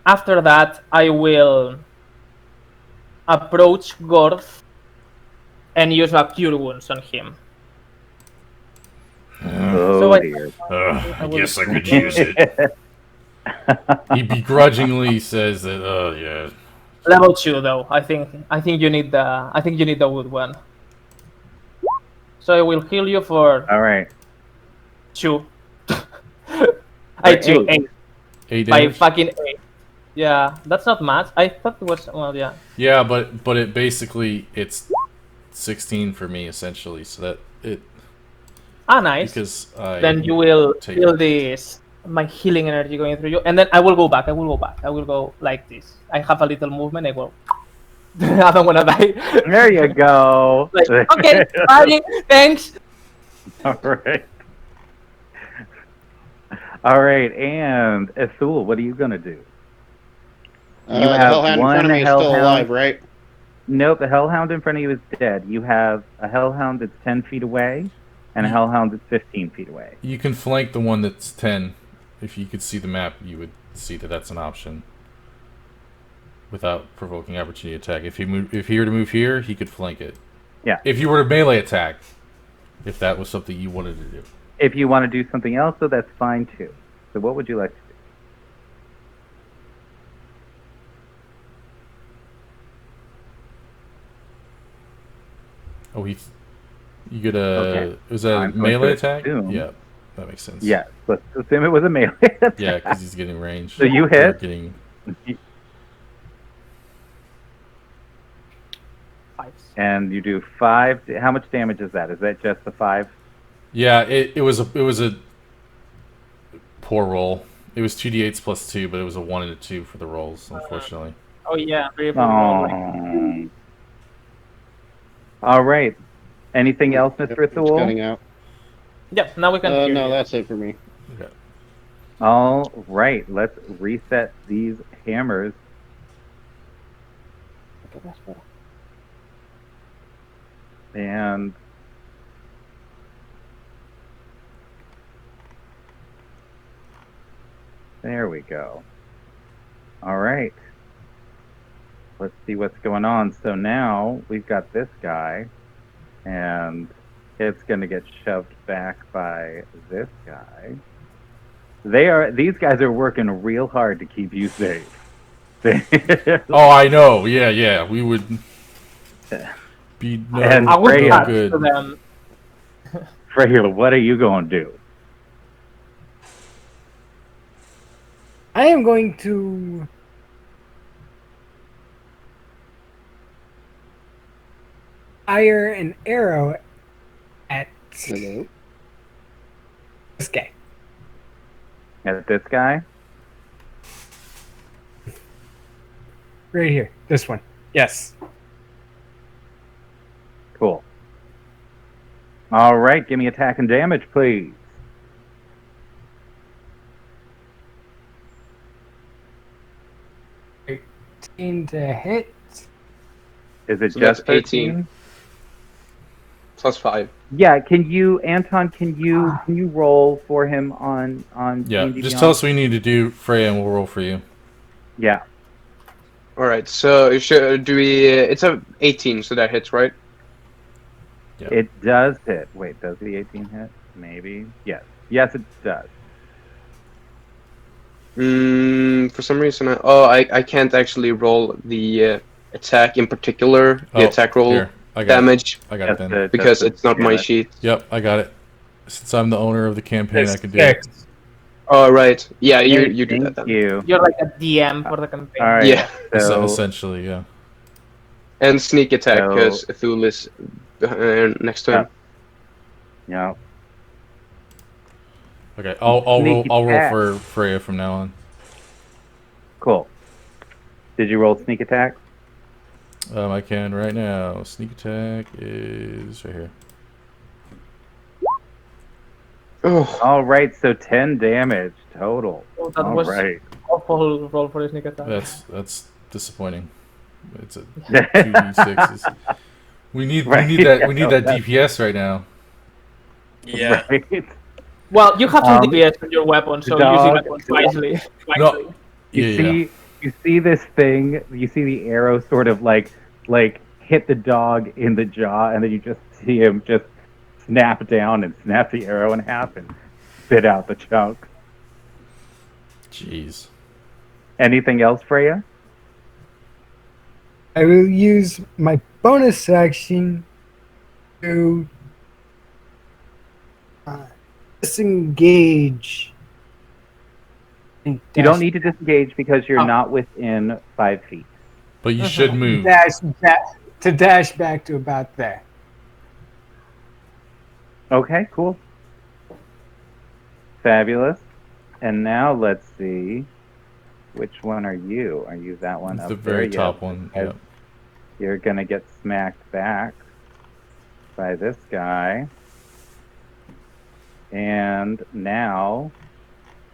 C: after that, I will approach Gorth and use a cure wounds on him.
A: Oh
C: So
A: dear.
G: I guess I could use it.
E: He begrudgingly says that. Yeah.
C: Level 2 though. I think you need the wood one. So I will heal you for
A: All right.
C: 2.
A: For
C: 2,
A: 8.
E: 8
C: by
E: damage.
C: fucking 8. Yeah, that's not much. I thought it was, well, yeah.
E: Yeah, but it basically it's 16 for me essentially. So that it
C: Ah, nice.
E: because I
C: Then you will
E: take
C: feel
E: it.
C: this, my healing energy going through you, and then I will go back. I will go like this. I have a little movement. I will. I don't wanna die.
A: There you go.
C: Like, okay, bye. Thanks.
A: All right. All right, and Ethul, what are you gonna do? You
F: The
A: have
F: hellhound in
A: one
F: front of me is still
A: hellhound.
F: alive, right?
A: Nope, the hellhound in front of you is dead. You have a hellhound that's 10 feet away, and a hellhound that's 15 feet away.
E: You can flank the one that's 10. If you could see the map, you would see that that's an option. Without provoking opportunity attack. If he were to move here, he could flank it.
A: Yeah.
E: If you were to melee attack, if that was something you wanted to do.
A: If you want to do something else, though, that's fine too. So what would you like to do?
E: Oh, you get a.
A: Okay.
E: Was that a
A: I'm going
E: melee
A: to
E: attack?
A: assume-
E: Yeah, that makes sense.
A: Yes, let's assume it was a melee attack.
E: Yeah, because he's getting range.
A: So you
E: Or
A: hit.
E: Getting,
C: 5.
A: And you do 5. How much damage is that? Is that just the 5?
E: yeah, it was a poor roll. It was 2d8s plus 2, but it was a 1 and a 2 for the rolls, unfortunately.
C: Oh yeah, very
A: Oh. All right. Anything else, Mr.
F: It's cutting
A: Thule?
F: out.
C: Yeah, now we can. hear
F: No,
C: you.
F: that's it for me.
E: Okay.
A: All right. Let's reset these hammers. And there we go. All right. Let's see what's going on. So now we've got this guy, and it's going to get shoved back by this guy. These guys are working real hard to keep you safe.
E: Oh, I know. Yeah. We would be
A: And
C: I will
A: Freya.
C: pass
E: good.
C: to them.
A: Freya, what are you going to do?
H: I am going to fire an arrow at
F: Hello.
H: this guy.
A: At this guy?
H: Right here. This one. Yes.
A: Cool. All right, give me attack and damage, please.
H: 13 to hit.
A: Is it
D: So
A: just
D: that's
A: 13?
D: 18. Plus 5.
A: Yeah, can you, Anton, can you roll for him on
E: Yeah,
A: D&D
E: just
A: Beyond?
E: tell us what you need to do, Freya, and we'll roll for you.
A: Yeah.
D: Alright, so do we... it's a 18, so that hits, right?
E: Yeah.
A: It does hit. Wait, does the 18 hit? Maybe. Yes. Yes, it does.
D: For some reason, I can't actually roll the attack in particular, the
E: Oh,
D: attack roll
E: here, I got
D: damage,
E: I got it then.
D: because it's not my sheet.
E: Yep, I got it. Since I'm the owner of the campaign, I can do
H: Six.
E: it.
D: Oh, right. Yeah, you do that
A: Thank
D: then.
A: you.
C: You're like a DM for the campaign.
A: All right.
D: Yeah.
A: So,
E: Essentially, yeah.
D: And sneak attack,
A: So-
D: because Thule is next to him.
A: Yeah.
E: Okay, I'll roll.
A: Sneak
E: I'll roll
A: attack.
E: for Freya from now on.
A: Cool. Did you roll sneak attack?
E: I can right now. Sneak attack is right here.
D: Oh,
A: All right, so 10 damage total.
C: Oh, that
A: All
C: was
A: right.
C: awful roll for the sneak attack.
E: That's disappointing. It's a 2d6s. We need
A: Right,
E: that
A: yeah,
E: that
A: that's-
E: DPS right now.
B: Yeah.
A: Right.
C: Well, you have some
A: Um,
C: DPS on your weapon, so
A: dog-
C: use your weapon wisely.
E: No.
A: You see this thing, you see the arrow sort of like hit the dog in the jaw, and then you just see him just snap down and snap the arrow in half and spit out the chunk.
E: Jeez.
A: Anything else, Freya?
H: I will use my bonus action to disengage. And
A: You don't
H: dash-
A: need to disengage because you're
H: Oh.
A: not within 5 feet.
E: But you should move.
H: to dash back to about there.
A: Okay, cool. Fabulous. And now let's see. Which one are you? Are you that one
E: It's
A: up
E: the
A: there?
E: very
A: Yes,
E: top one.
A: okay.
E: Yeah.
A: You're gonna get smacked back by this guy. And now,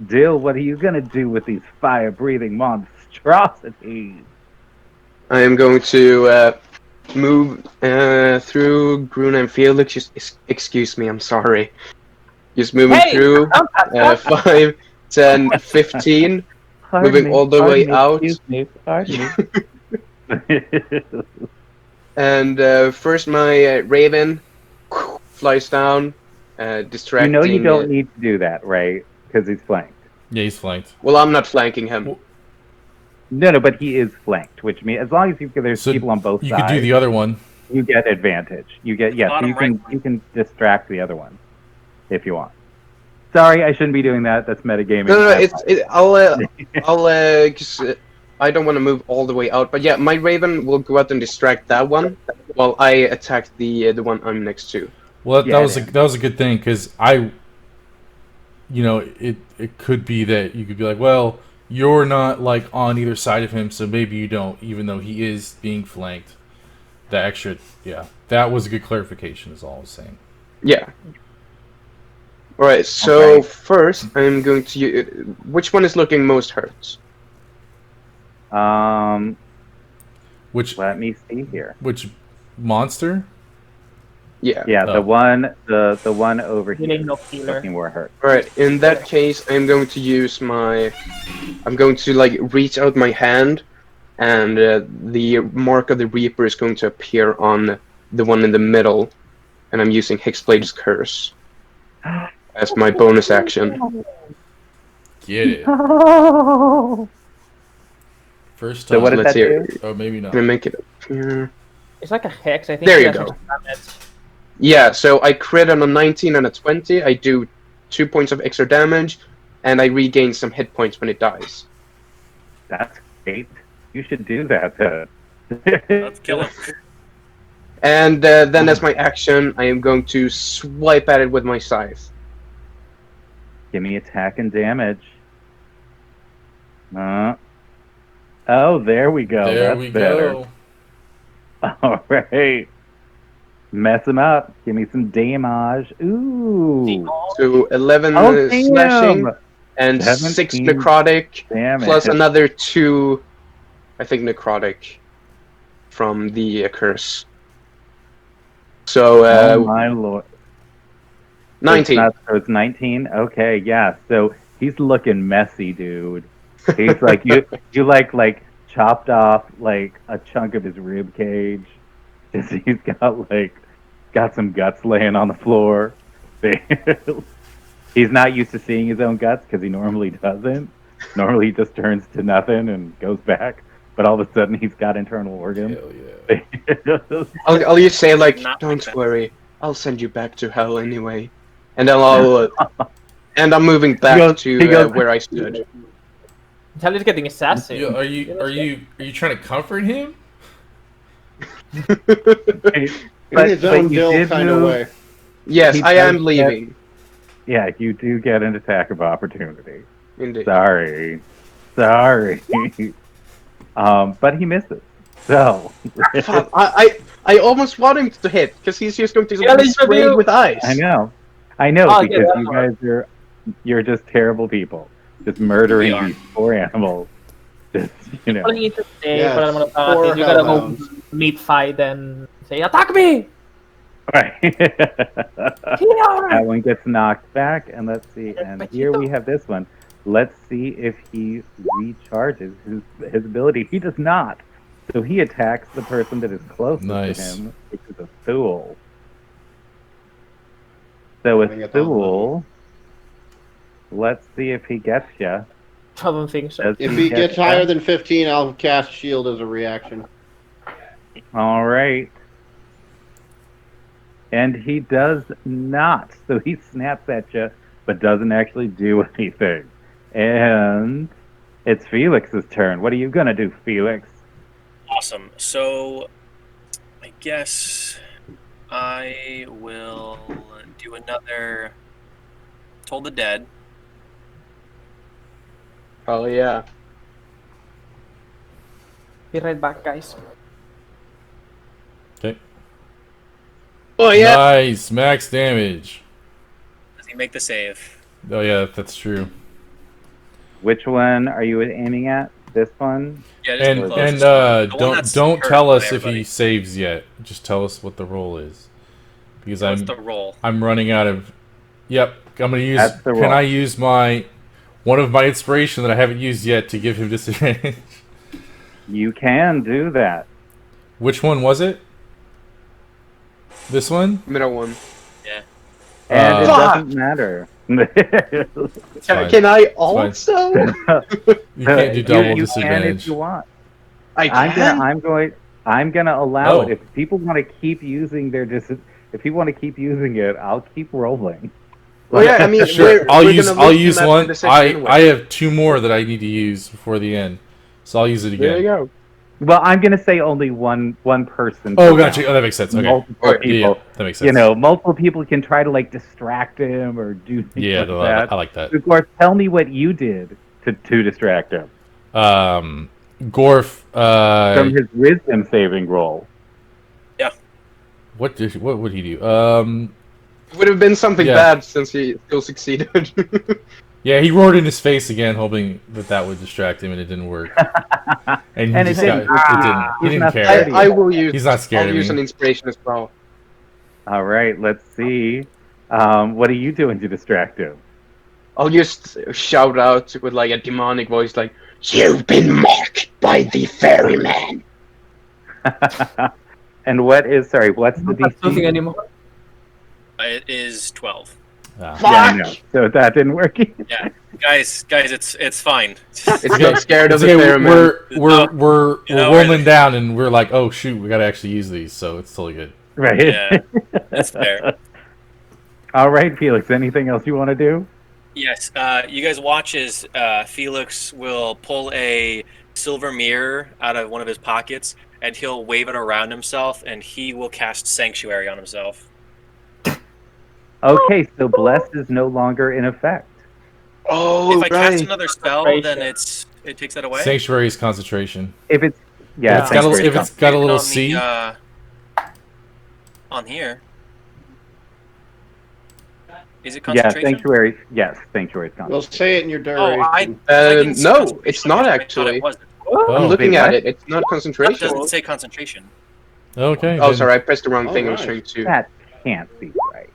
A: Dill, what are you gonna do with these fire-breathing monstrosities?
D: I am going to move through Rune and Felix. Just excuse me, I'm sorry. Just moving
C: Hey!
D: through 5, 10, 15.
A: Pardon
D: Moving
A: me,
D: all the
A: pardon
D: way
A: me,
D: out.
A: Excuse me, pardon me.
D: And first my Raven flies down,
A: You
D: distracting.
A: know you don't need to do that, right? Because he's flanked.
E: Yeah, he's flanked.
D: Well, I'm not flanking him.
E: Well,
A: No, but he is flanked, which means as long as there's
E: So
A: people on both
E: you
A: sides,
E: could do the other one.
A: you get advantage. You get so
B: Bottom
A: you can
B: right.
A: you can distract the other one if you want. Sorry, I shouldn't be doing that. That's metagaming.
D: I'll 'cause, I don't want to move all the way out, but yeah, my Raven will go out and distract that one, while I attack the one I'm next to.
E: Well, that
A: Yeah,
E: was
A: yeah.
E: that was a good thing because it could be that you could be like, well, you're not like on either side of him, so maybe you don't, even though he is being flanked. That extra, yeah, that was a good clarification. Is all I was saying.
D: Yeah. All right. So
A: Okay.
D: first, I'm going to. Which one is looking most hurt?
E: Which
A: Let me see here.
E: monster?
D: Yeah.
A: Yeah,
E: Oh.
A: the one over
C: You
A: here
C: ain't no healer.
A: looking more hurt.
D: All right. In that case, I'm going to use my. I'm going to reach out my hand, and the mark of the Reaper is going to appear on the one in the middle, and I'm using Hexblade's Curse as my bonus action.
E: Get it. First
A: So
E: time.
A: what does
D: Let's
A: that
D: hear.
A: do?
E: Oh, maybe not.
D: Can I make it appear?
C: It's like a hex. I think.
D: There
C: it
D: you
C: does
D: go.
C: extra damage.
D: Yeah, so I crit on a 19 and a 20. I do 2 points of extra damage, and I regain some hit points when it dies.
A: That's great. You should do that.
B: Let's kill him.
D: And then, as my action, I am going to swipe at it with my scythe.
A: Give me attack and damage. Oh, there we go.
E: There
A: That's
E: we
A: better.
E: go.
A: All right. Mess him up. Give me some damage. Ooh.
D: So 11
A: Oh, damn.
D: slashing and 6
A: 17
D: necrotic,
A: Damn
D: plus
A: it.
D: another 2, I think, necrotic from the curse. So
A: Oh my lord.
D: 19.
A: So it's 19? Okay, yeah. So he's looking messy, dude. He's like you like chopped off like a chunk of his rib cage. He's got some guts laying on the floor. He's not used to seeing his own guts because he normally doesn't. Normally he just turns to nothing and goes back. But all of a sudden he's got internal organs.
E: Hell yeah.
D: I'll just say
B: Not
D: don't
B: like that.
D: worry, I'll send you back to hell anyway, and then and I'm moving back
A: He goes-
D: where I stood.
C: Tell he's getting assassin.
E: Yeah, are you trying to comfort him?
F: In his own
A: you
F: dill
A: did
F: kind of
A: move-
F: way.
D: Yes,
A: He
D: I
A: does
D: am
A: get-
D: leaving.
A: Yeah, you do get an attack of opportunity.
D: Indeed.
A: Sorry. But he misses. So
D: Fuck, I almost want him to hit because he's just going to
C: Yeah,
D: be
C: let's
D: sprayed
C: review.
D: with ice.
A: I know
C: Oh, yeah,
A: because
C: that's
A: you
C: hard.
A: guys you're just terrible people, just murdering
B: We are.
A: these poor animals. Just
C: All you need to say
F: Yes,
C: para naman
F: poor
C: you gotta go
F: hellhounds.
C: meet fight and say, attack me!
A: right. That
C: Here!
A: one gets knocked back, and let's see. And here we have this one. Let's see if he recharges his ability. He does not. So he attacks the person that is closest
E: Nice.
A: to him, which is a Thule. So
F: Bring
A: a
F: it on,
A: Thule. Let's see if he gets you.
C: I don't think so.
F: If he gets higher than 15, I'll cast shield as a reaction.
A: All right. And he does not. So he snaps at you, but doesn't actually do anything. And it's Felix's turn. What are you going to do, Felix?
B: Awesome. So, I guess I will do another Toll the Dead.
D: Oh yeah.
C: Be right back, guys.
E: Okay.
D: Oh yeah.
E: Nice, max damage.
B: Does he make the save?
E: Oh yeah, that's true.
A: Which one are you aiming at? This one?
B: Yeah, just
E: And
B: the closest one. The one that's
E: don't
B: hurt
E: tell
B: by
E: us if
B: everybody.
E: he saves yet. Just tell us what the roll is, because
B: What's the roll?
E: I'm running out of. Yep, I'm gonna use.
A: That's the
E: Can
A: roll.
E: I use one of my inspiration that I haven't used yet to give him disadvantage?
A: You can do that.
E: Which one was it? This one?
D: Middle one.
A: And it
D: Fuck!
A: doesn't matter.
E: It's fine.
D: Can I
E: fine.
D: also?
E: You can't do double
A: you can
E: disadvantage.
A: if you want.
D: I
A: I'm
D: can.
A: gonna allow
E: Oh.
A: it. If people want to keep using if you want to keep using it, I'll keep rolling.
D: Well, yeah, I mean,
E: Sure, I'll
D: we're
E: use
D: gonna
E: I'll
D: lose
E: use
D: him after
E: one.
D: the second anyway.
E: I have two more that I need to use before the end, so I'll use it
D: There you
E: again.
D: go.
A: Well, I'm gonna say only one person.
E: Oh,
A: per
E: gotcha.
A: round.
E: Oh, that makes sense. Okay.
A: Multiple
E: Yeah,
A: people.
E: that makes sense.
A: You know, multiple people can try to like distract him or do things
E: Yeah,
A: like
E: no,
A: that.
E: I like that.
A: Of course, tell me what you did to distract him
E: Gorf.
A: from his wisdom saving roll.
E: What would he do?
D: Would have been something
E: Yeah.
D: bad since he still succeeded.
E: Yeah, he roared in his face again, hoping that would distract him, and it didn't work. And he
A: And it
E: just
A: didn't.
E: got, it didn't. He
A: He's
E: didn't
A: not
E: care.
A: scared.
D: I will use.
E: He's not scared
D: I'll
E: of
D: use
E: me.
D: an inspiration as well.
A: All right, let's see. What are you doing to distract him?
D: I'll just shout out with like a demonic voice, like "You've been mocked by the ferryman."
A: And what's the
C: Not losing
A: DC?
C: anymore.
B: It is 12.
E: Ah.
A: Yeah, no. So that didn't work.
B: Yeah, guys, it's fine.
D: It's
E: Okay.
D: not scared of
E: It's
D: the
E: okay,
D: ferryman.
E: we're
B: You know,
E: rolling down, and we're like, oh shoot, we gotta actually use these, so it's totally good.
A: Right.
B: Yeah, that's fair.
A: All right, Felix. Anything else you want to do?
B: Yes, you guys watch as Felix will pull a silver mirror out of one of his pockets, and he'll wave it around himself, and he will cast Sanctuary on himself.
A: Okay, so blessed is no longer in effect.
D: Oh,
B: If I cast
D: right.
B: another spell,
C: Concentration.
B: then it takes that away.
E: Sanctuary is concentration.
A: If it's yeah,
E: If it's got a-
A: sanctuary
E: if it's got a little
B: On the,
E: C.
B: on here. Is it
A: yeah,
B: concentration?
A: sanctuary. Yes, sanctuary is gone.
F: Well, say it in your
B: Oh,
F: duration.
B: I didn't see
D: No,
B: concentration
D: it's
B: on
D: not
B: here. I thought
D: actually.
B: it wasn't.
E: Oh,
D: I'm looking
A: wait,
D: at
A: what?
D: it. It's not
B: It
D: concentration.
B: doesn't say concentration.
E: Okay.
D: Oh,
E: then
D: sorry, I pressed the wrong
F: Oh,
D: thing. I was
F: nice.
D: trying to.
A: That can't be right.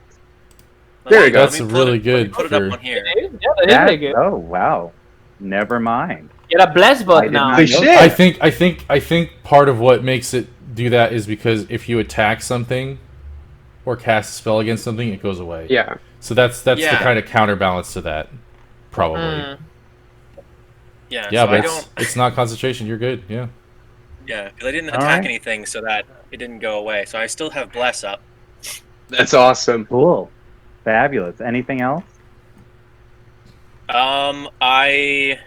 D: There you go.
E: That's
B: Let me
E: really
B: put it- let me
E: good
B: Put it
E: for-
B: up on here.
C: Yeah, that is very good.
A: Oh wow. Never mind.
C: You're a blessed
A: I
C: bot
A: did
C: now.
A: not
D: Holy
A: know
D: shit!
A: that.
E: I think part of what makes it do that is because if you attack something or cast a spell against something, it goes away.
D: Yeah.
E: So that's the
B: Yeah.
E: kind of counterbalance to that, probably.
C: Mm.
B: Yeah,
E: Yeah,
B: so I
E: but
B: don't.
E: it's not concentration. You're good. Yeah.
B: Yeah, because I didn't
A: All
B: attack
A: right.
B: anything, so that it didn't go away. So I still have bless up.
D: That's awesome.
A: Cool. Fabulous. Anything else?
B: Do I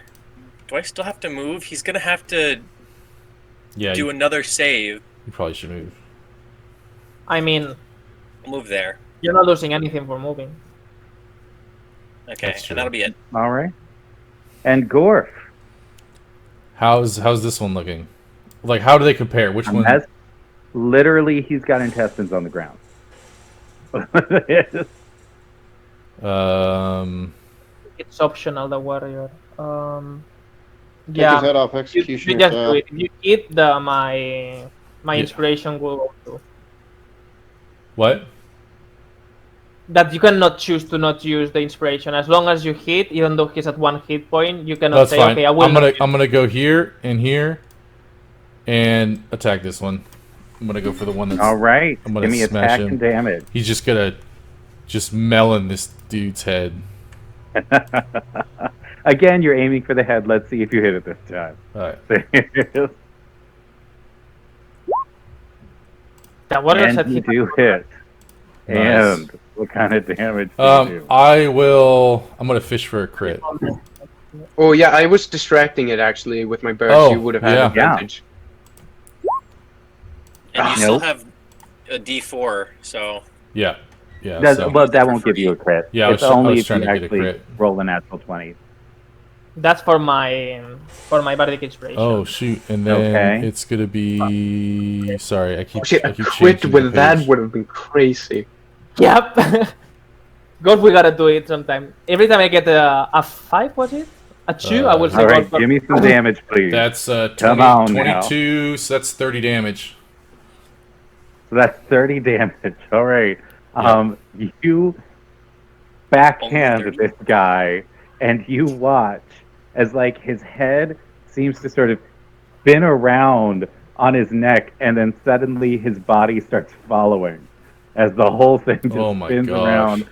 B: still have to move? He's gonna have to
E: Yeah.
B: do another save.
E: You probably should move.
C: I mean,
B: Move there.
C: you're not losing anything for moving.
B: Okay,
E: That's true.
B: and that'll be it.
A: All right. And Gorf.
E: How's this one looking? Like, how do they compare? Which one?
A: That's literally, he's got intestines on the ground.
C: It's optional, the warrior.
F: Take his
C: Yeah,
F: head off
C: you
F: executioner
C: just do
F: style.
C: it. If you hit my
E: Yeah.
C: inspiration will go to.
E: What?
C: That you cannot choose to not use the inspiration. As long as you hit, even though he's at 1 hit point, you cannot
E: That's
C: say,
E: fine.
C: okay, I will
E: I'm
C: not use
E: gonna go here and attack this one. I'm gonna go for the one that's.
A: All right.
E: I'm gonna
A: Give me
E: smash
A: attack
E: him.
A: and damage.
E: He's just gonna melon this dude's head.
A: Again, you're aiming for the head. Let's see if you hit it this time.
E: All right.
C: The warrior
A: And
C: said
A: you
C: he
A: do hit.
E: Nice.
A: And what kind of damage do you do?
E: I'm gonna fish for a crit.
D: Oh yeah, I was distracting it actually with my burst.
E: Oh,
D: You would have had
E: yeah.
D: advantage.
B: And you
A: Ah,
B: still
A: nope.
B: have a D4, so
E: Yeah. Yeah.
A: Well,
E: So,
A: that won't give you a crit.
E: Yeah, I
A: it's
E: was
A: only if
E: trying
A: you
E: to get a
A: actually
E: crit.
A: roll a natural 20.
C: That's for my bardic inspiration.
E: oh shoot, and then
A: Okay.
E: it's gonna be. Sorry, I keep.
D: Oh, shit,
E: I
D: a
E: keep
D: crit
E: changing
D: with
E: the
D: that
E: page.
D: would have been crazy.
C: Yep. God, we gotta do it sometime. Every time I get a 5, was it? A 2, I will say
A: All right,
C: God,
A: give me some damage, please.
E: That's 20,
A: Come on now.
E: 22. So that's 30 damage.
A: So that's 30 damage. All right.
E: Yeah.
A: You backhand
B: Only 30?
A: this guy, and you watch as like his head seems to sort of spin around on his neck, and then suddenly his body starts following as the whole thing just
E: Oh my
A: spins
E: gosh.
A: around,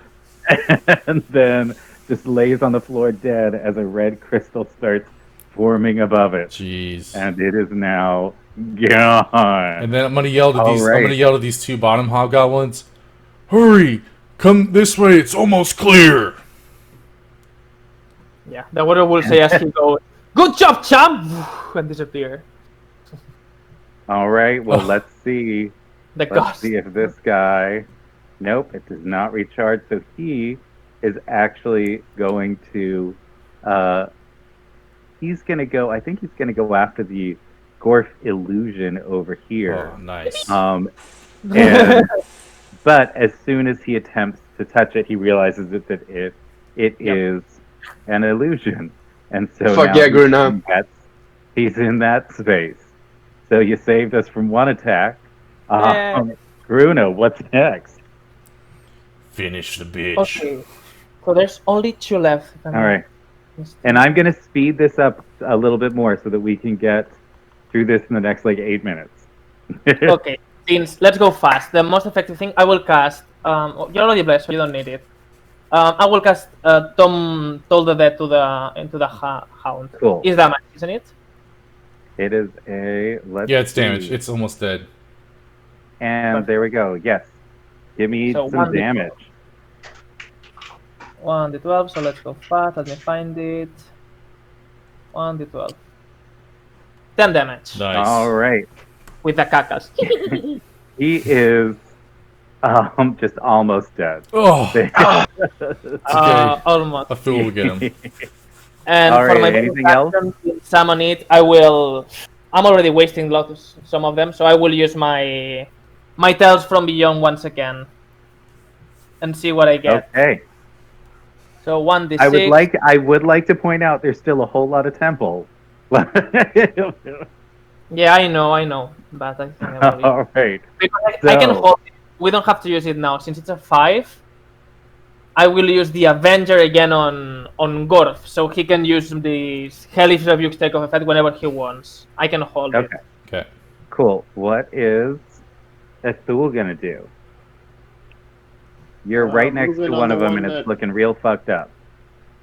A: and then just lays on the floor dead as a red crystal starts forming above it,
E: Jeez.
A: and it is now gone.
E: And then I'm gonna yell to
A: All
E: these.
A: right.
E: I'm gonna yell to these two bottom hobgoblins. Hurry! Come this way. It's almost clear.
C: Yeah, the warrior will say as he goes, "Good job, champ!" and disappear.
A: All right. Well,
E: Oh.
A: let's see.
C: The
A: Let's
C: ghost.
A: see if this guy. Nope, it does not recharge. So he is actually going to. He's gonna go. I think he's gonna go after the Gorf illusion over here.
E: Oh, nice.
A: And, but as soon as he attempts to touch it, he realizes that it is an illusion, and so
D: Fuck
A: now
D: yeah,
A: he's
D: Gruna.
A: he's in that space. So you saved us from one attack.
C: Yeah.
A: Bruno, what's next?
G: Finish the bitch.
C: Okay. So there's only 2 left.
A: All right, and I'm gonna speed this up a little bit more so that we can get through this in the next like 8 minutes.
C: Okay. Since let's go fast. The most effective thing I will cast. You're already blessed, so you don't need it. I will cast Toll the Dead into the Hound.
A: Cool.
C: Is damage, isn't it?
A: It is a let's
E: Yeah, it's damaged.
A: see.
E: It's almost dead.
A: And there we go. Yes, give me
C: So
A: some
C: 1d12.
A: damage.
C: 1d12. So let's go fast. Let me find it. 1d12. 10 damage
E: Nice.
A: All right,
C: with the cacas.
A: he is just almost dead.
E: Oh,
C: Almost.
E: a fool will get him.
C: And
A: All
C: for
A: right,
C: my
A: anything
C: bonus action to summon it, I will. I'm already wasting some of them, so I will use my Tales from Beyond once again, and see what I get.
A: Okay.
C: So 1d6.
A: I would like to point out there's still a whole lot of temple.
C: Yeah, I know, but I think I will.
A: All right.
C: Because I can
A: So-
C: hold it. We don't have to use it now since it's a 5. I will use the Avenger again on Gorf, so he can use the Hellish Rebuke's take off effect whenever he wants. I can hold it.
A: Okay.
E: Okay.
A: Cool. What is Ethul gonna do? You're right next to
F: moving on
A: one of
F: the
A: them,
F: one
A: and it's
F: that-
A: looking real fucked up.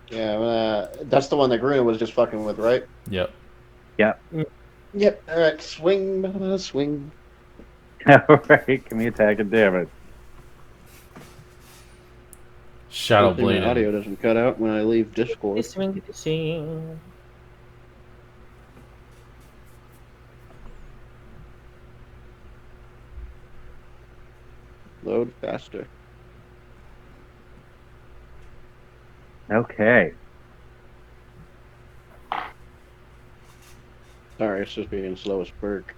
F: Yeah, that's the one that Gruna was just fucking with, right?
E: Yep.
A: Yep.
F: Yep. All right, swing, swing.
A: All right. Give me attack and damage.
E: Shadow
F: Hopefully
E: blade.
F: my audio doesn't cut out when I leave Discord.
C: Swing.
F: Load faster.
A: Okay.
F: Sorry, it's just being slow as Burke.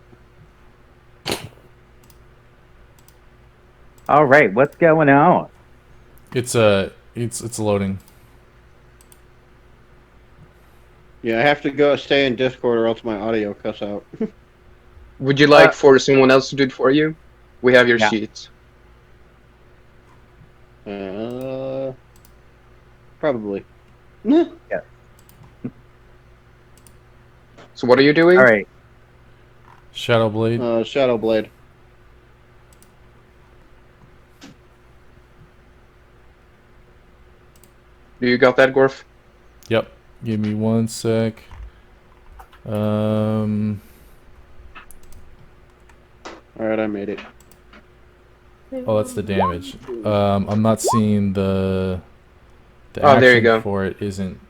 A: All right. What's going on?
E: It's loading.
F: Yeah, I have to go stay in Discord or else my audio cuts out.
D: Would you like for someone else to do it for you? We have your
A: Yeah.
D: sheets.
F: Probably.
A: Yes.
D: So what are you doing?
A: All right.
E: Shadow Blade.
F: Shadow Blade.
D: Do you got that, Gorf?
E: Yep. Give me 1 sec.
F: Alright, I made it.
E: Oh, that's the damage. I'm not seeing the
D: Oh, there you
E: action
D: go.
E: for it isn't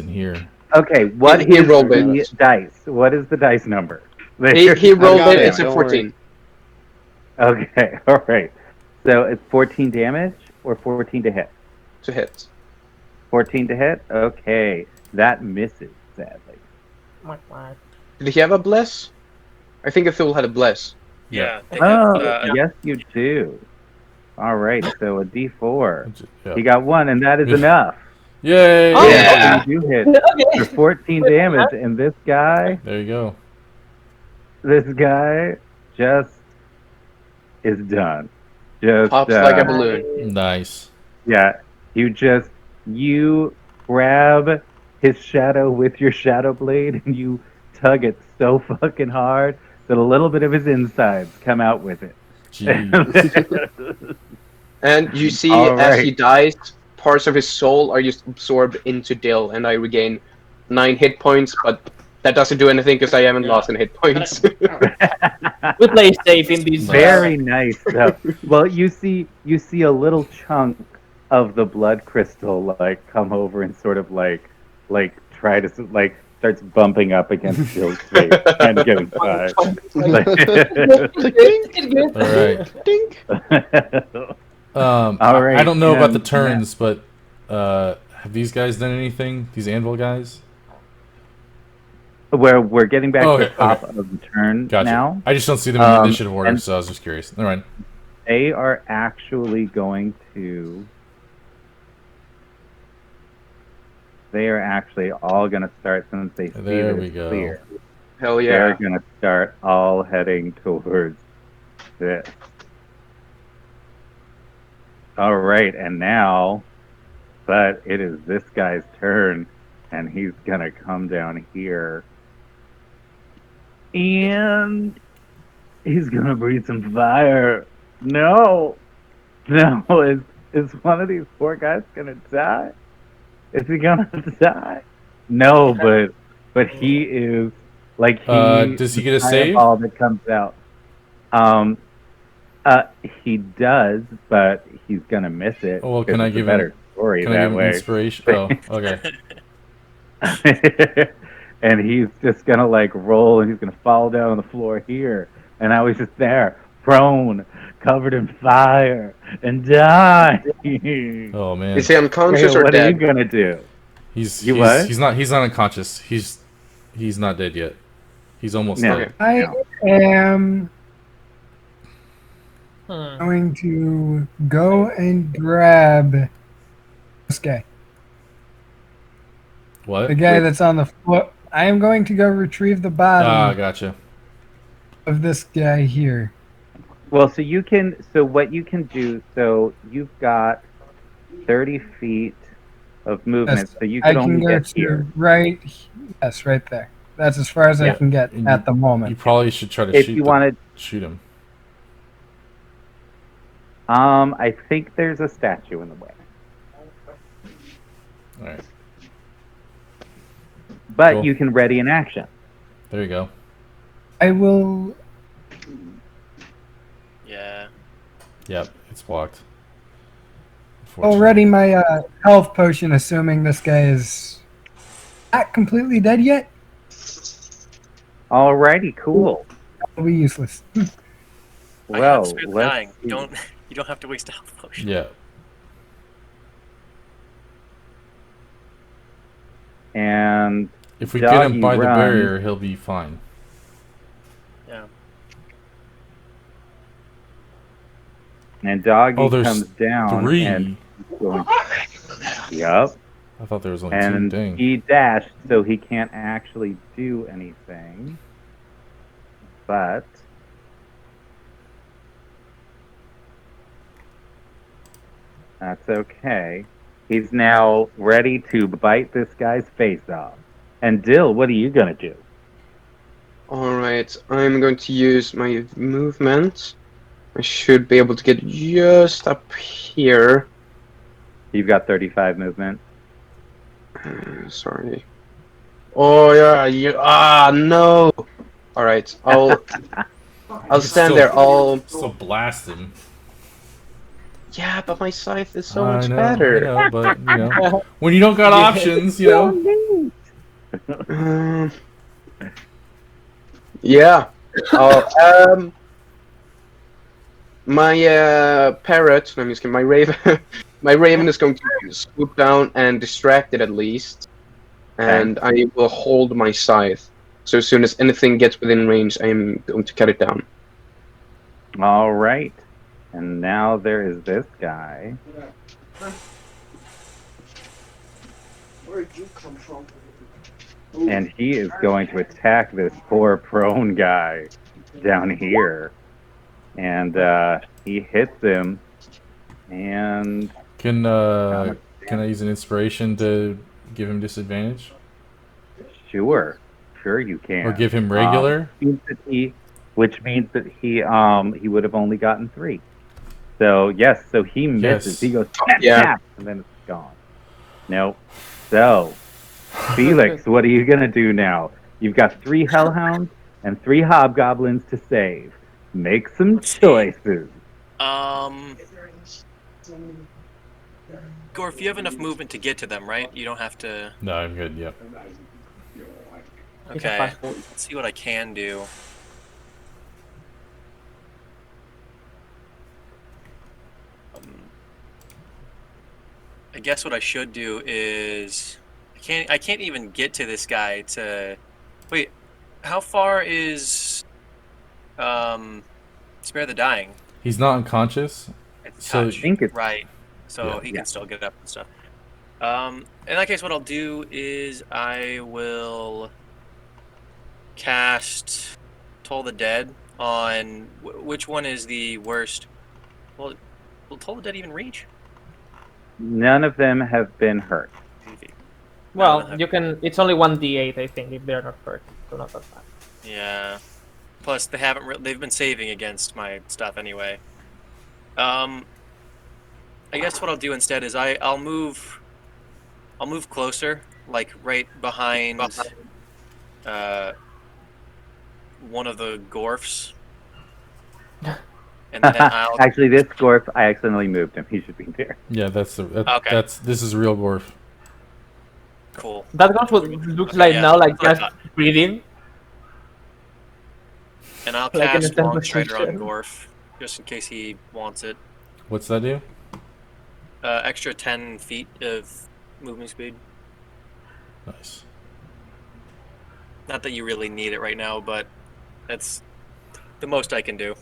E: here.
A: Okay. What
D: He
A: is
D: rolled
A: the
D: it.
A: dice? What is the dice number?
D: He rolled
F: got
D: it.
F: it,
D: It's a
F: don't
D: 14
A: Okay. All right. So it's 14 damage or 14 to hit?
D: to hit.
A: 14 to hit? Okay. That misses, sadly.
D: Did he have a bless? I think a fool had a bless.
B: Yeah. They
A: Oh,
B: have,
A: yes, you do. All right. So a D4.
E: Yeah.
A: He got 1, and that is enough.
E: Yay!
C: Oh,
D: Yeah.
A: You do hit
C: Okay.
A: for 14 damage, and this guy
E: There you go.
A: just is done. Just
D: Pops like a balloon.
E: Nice.
A: Yeah, you grab his shadow with your shadow blade, and you tug it so fucking hard that a little bit of his insides come out with it.
E: Jeez.
D: And you see,
A: All
D: as he
A: right.
D: dies, parts of his soul are just absorbed into Dill, and I regain 9 hit points, but that doesn't do anything because I haven't lost any hit points.
C: We play safe in this.
A: Very nice stuff. Well, you see a little chunk of the blood crystal like come over and sort of like try to like starts bumping up against Bill's face and getting by.
E: All right.
F: Dink!
A: All right,
E: I don't know about the
A: and-
E: turns, but have these guys done anything? These anvil guys?
A: Where we're getting back
E: Oh,
A: to the
E: okay,
A: top
E: okay.
A: of the turn
E: Gotcha.
A: now.
E: I just don't see them in the initiative order,
A: and-
E: so I was just curious. Never mind.
A: They are actually going to. They are actually all going to start since they see
E: There
A: that
E: we
A: it's
E: go.
A: clear.
D: Hell
A: They're
D: yeah.
A: going to start all heading towards this. All right, and now, but it is this guy's turn, and he's going to come down here. And he's going to breathe some fire. No, is one of these poor guys going to die? Is he going to die? No, but he is, like,
E: Does he get a save?
A: All that comes out. He does, but he's gonna miss it.
E: Oh, well,
A: 'cause
E: can I
A: it's a
E: give
A: better
E: him?
A: story
E: Can I
A: that
E: give him
A: way?
E: inspiration? Oh, okay.
A: And he's just gonna like roll, and he's gonna fall down on the floor here. And I was just there, prone, covered in fire, and die.
E: Oh man,
D: Is he unconscious or
A: What are you
D: dead?
A: gonna do?
E: he's
A: what?
E: he's not unconscious. He's not dead yet. He's almost
A: No.
E: dead.
H: I am
C: Hmm.
H: going to go and grab this guy.
E: What?
H: The guy that's on the floor. I am going to go retrieve the
E: Ah,
H: body
E: gotcha.
H: of this guy here.
A: Well, so you can. So what you can do. So you've got 30 feet of movement.
H: Yes,
A: So you
H: I
A: can
H: can
A: only
H: go
A: get
H: to
A: here.
H: right. Yes, right there. That's as far as I
A: Yeah.
H: can get
E: And
H: at the
E: You
H: moment.
E: probably should try to
A: If you wanted,
E: shoot him.
A: I think there's a statue in the way.
E: All right,
A: But
E: Cool.
A: you can ready an action.
E: there you go.
H: I will.
B: Yeah.
E: Yep, it's blocked. Unfortunately.
H: Already my health potion, assuming this guy is not completely dead yet,
A: Alrighty, cool.
H: will be useless.
B: I
A: Well,
B: have fear of
A: let's
B: dying.
A: see.
B: You don't have to waste a health potion.
E: Yeah.
A: And
E: If we get him
A: Doggy
E: by the
A: runs.
E: barrier, he'll be fine.
B: Yeah.
A: And Doggy
E: Oh, there's
A: comes down
E: 3.
A: and going, yep.
E: I thought there was only 2.
A: And
E: Dang.
A: he dashed, so he can't actually do anything. But that's okay. He's now ready to bite this guy's face off. And Dill, what are you gonna do?
D: Alright, I'm going to use my movement. I should be able to get just up here.
A: You've got 35 movement.
D: Sorry. Oh yeah, no. Alright, I'll stand there. I'll.
E: Still blast him.
D: Yeah, but my scythe is so
E: I
D: much
E: know,
D: better.
E: I know, but you know, when you don't got options, you know.
D: Yeah. My parrot. No, I'm just kidding. My raven. My raven is going to swoop down and distract it at least, and I will hold my scythe. So as soon as anything gets within range, I am going to cut it down.
A: All right. And now there is this guy.
D: Where'd you come from?
A: And he is going to attack this poor prone guy down here. And he hits him. And
E: Can I use an inspiration to give him disadvantage?
A: sure you can.
E: Or give him regular?
A: Which means that he would have only gotten 3. So yes, so he misses.
E: Yes.
A: He goes snap,
D: Yeah.
A: snap, and then it's gone. Nope. So Felix, what are you gonna do now? You've got 3 hellhounds and 3 hobgoblins to save. Make some choices.
B: Gorf, you have enough movement to get to them, right? You don't have to.
E: No, I'm good. Yep.
B: Okay. Let's see what I can do. I guess what I should do is I can't even get to this guy to wait. How far is Spare the Dying?
E: He's not unconscious.
B: It's
E: So-
B: touch,
A: I think it's
B: right. So
E: Yeah.
B: he can still get up and stuff. In that case, what I'll do is I will cast Toll the Dead on which one is the worst. Well, will Toll the Dead even reach?
A: None of them have been hurt.
C: Well, you can. It's only 1d8, I think, if they're not hurt. So not that bad.
B: Yeah. Plus, they haven't. They've been saving against my stuff anyway. I guess what I'll do instead is I'll move. I'll move closer, like right behind one of the Gorfs. And then I'll.
A: Actually, this Gorf, I accidentally moved him. He should be there.
E: Yeah, that's
B: Okay.
E: this is real Gorf.
B: Cool.
C: That one's what looks like
B: Yeah,
C: now, like
B: that's what I
C: just
B: thought.
C: breathing.
B: And I'll
C: Like in
B: cast
C: a
B: Long Strider on
C: position.
B: Gorf, just in case he wants it.
E: What's that do?
B: Extra 10 feet of movement speed.
E: Nice.
B: Not that you really need it right now, but that's the most I can do.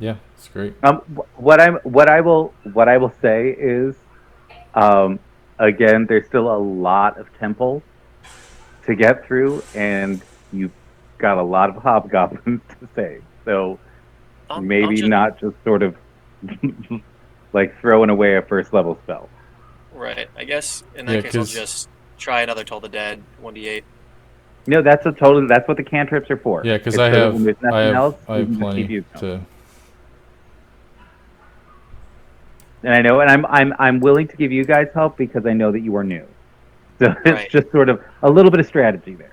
E: Yeah, it's great.
A: What I will say is, again, there's still a lot of temples to get through, and you've got a lot of hobgoblins to save. So
B: I'll
A: maybe
B: just-
A: not just sort of like throwing away a first level spell.
B: Right. I guess in that
E: Yeah,
B: case I'll
E: 'cause-
B: just try another Toll the Dead 1d8.
A: No, that's what the cantrips are for.
E: Yeah, because
A: It's
E: I
A: so that
E: have
A: when there's nothing else,
E: I
A: you
E: have
A: can just
E: plenty
A: keep using them.
E: to.
A: And I know, and I'm willing to give you guys help because I know that you are new. So it's
B: Right.
A: just sort of a little bit of strategy there.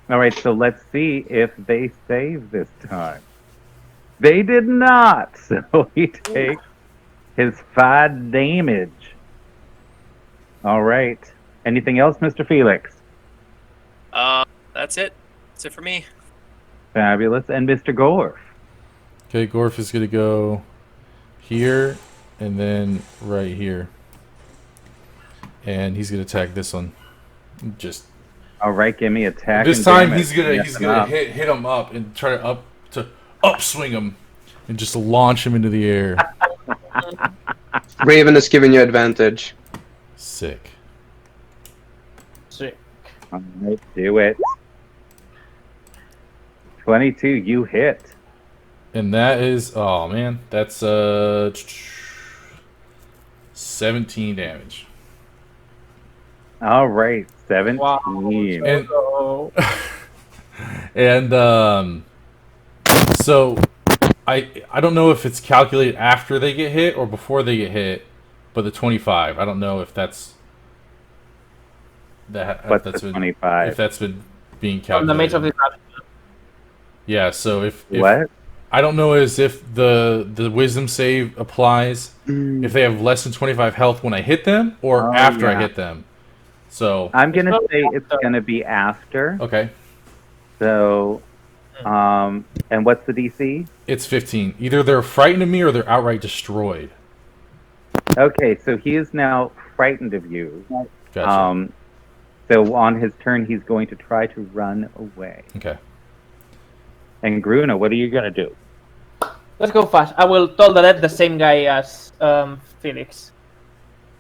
A: All right, so let's see if they save this time. They did not, so he takes his 5 damage. All right. Anything else, Mr. Felix?
B: That's it. That's it for me.
A: Fabulous. And Mr. Gorf?
E: Okay, Gorf is gonna go here, and then right here. And he's gonna attack this one. Just
A: All right, give me attack.
E: this
A: and
E: time
A: damage.
E: he's gonna hit him up and try to upswing him and just launch him into the air.
D: Raven is giving you advantage.
E: Sick.
C: Sick.
A: All right, do it. 22, you hit.
E: And that is, oh man, that's 17 damage.
A: All right, 17.
C: Wow.
E: And
C: So,
E: and so I don't know if it's calculated after they get hit or before they get hit, but the 25, I don't know if that's
A: What's
E: that's
A: the
E: been
A: 25?
E: if that's been being
C: from the mace of
E: calculated.
C: the
E: Yeah, so if
A: What?
E: I don't know as if the wisdom save applies if they have less than 25 health when I hit them or
A: Oh,
E: after I
A: yeah.
E: hit them. So
A: I'm going to say it's going to be after.
E: okay,
A: So, and what's the DC?
E: it's 15. Either they're frightened of me or they're outright destroyed.
A: Okay, so he is now frightened of you.
E: Gotcha.
A: So on his turn, he's going to try to run away.
E: Okay.
A: And Gruna, what are you going to do?
C: Let's go fast. I will tolerate the same guy as Felix.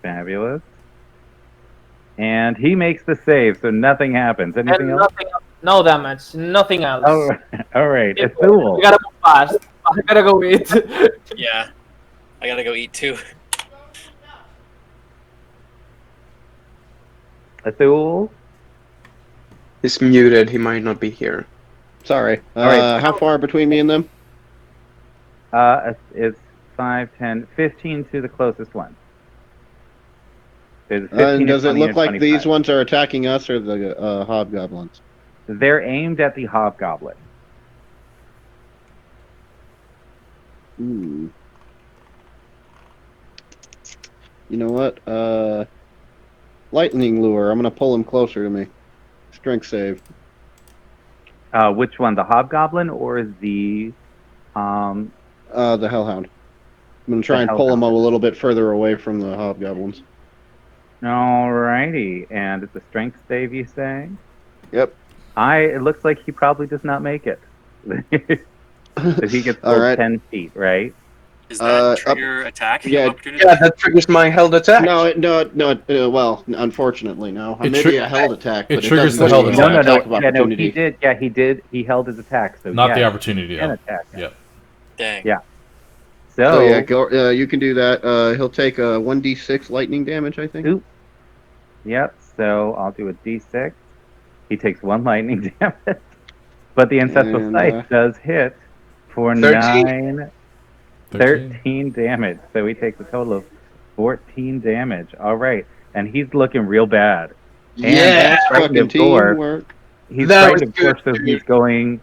A: Fabulous. And he makes the save, so nothing happens. Anything
C: And
A: else?
C: no damage, nothing else.
A: Oh, all right.
C: We
A: Athul.
C: gotta move fast. I gotta go eat.
B: Yeah. I gotta go eat too.
A: Athul.
D: He's muted. He might not be here.
F: Sorry.
A: right.
F: How far between me and them?
A: It's 5, 10, 15 to the closest one. There's 15
F: And does it
A: 20,
F: look
A: and
F: like
A: 25.
F: these ones are attacking us or the hobgoblins?
A: They're aimed at the hobgoblin.
F: Hmm. You know what? Lightning lure. I'm gonna pull him closer to me. Strength save.
A: Which one, the hobgoblin or the
F: The hellhound. I'm gonna try and pull him a little bit further away from the hobgoblins.
A: Alrighty, and it's a strength save, you say?
F: Yep.
A: It looks like he probably does not make it. So he gets
F: All
A: pulled
F: right.
A: 10 feet, right?
B: Is that
F: Up-
B: trigger attack
F: yeah,
B: opportunity?
D: Yeah, that triggers my held attack.
F: No, well, unfortunately, no.
E: It
F: Maybe
E: tri-
F: a held attack,
E: it
F: but
E: triggers
F: doesn't
E: the held
F: give
E: attack.
F: an
A: No,
F: attack of
A: yeah, no,
F: opportunity.
A: he did. Yeah, he did. He held his attack. So
E: Not
A: yeah,
E: the opportunity.
A: he can
E: Though.
A: attack.
E: Yep.
B: Dang.
A: Yeah.
F: So
A: So,
F: yeah, go, you can do that. He'll take a 1d6 lightning damage, I think.
A: Oop. Yep. So I'll do a d6. He takes 1 lightning damage, but the ancestral
F: And,
A: sight does hit for
D: 13.
A: 13 damage. So he takes a total of 14 damage. All right, and he's looking real bad. And
D: Yeah,
A: that's
F: Fucking
A: frightened of Dwarf.
F: teamwork.
A: He's
D: That
A: frightened
D: was
A: of Dwarf, so he's going.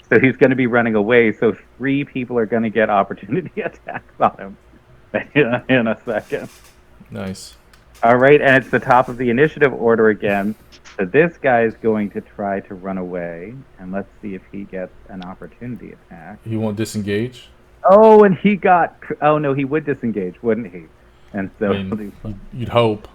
A: So he's going to be running away. So 3 people are going to get opportunity attacks on him in a second.
E: Nice.
A: All right, and it's the top of the initiative order again. So this guy is going to try to run away, and let's see if he gets an opportunity attack.
E: He won't disengage.
A: Oh, and he got. Oh no, he would disengage, wouldn't he? And so
E: I mean, you'd hope.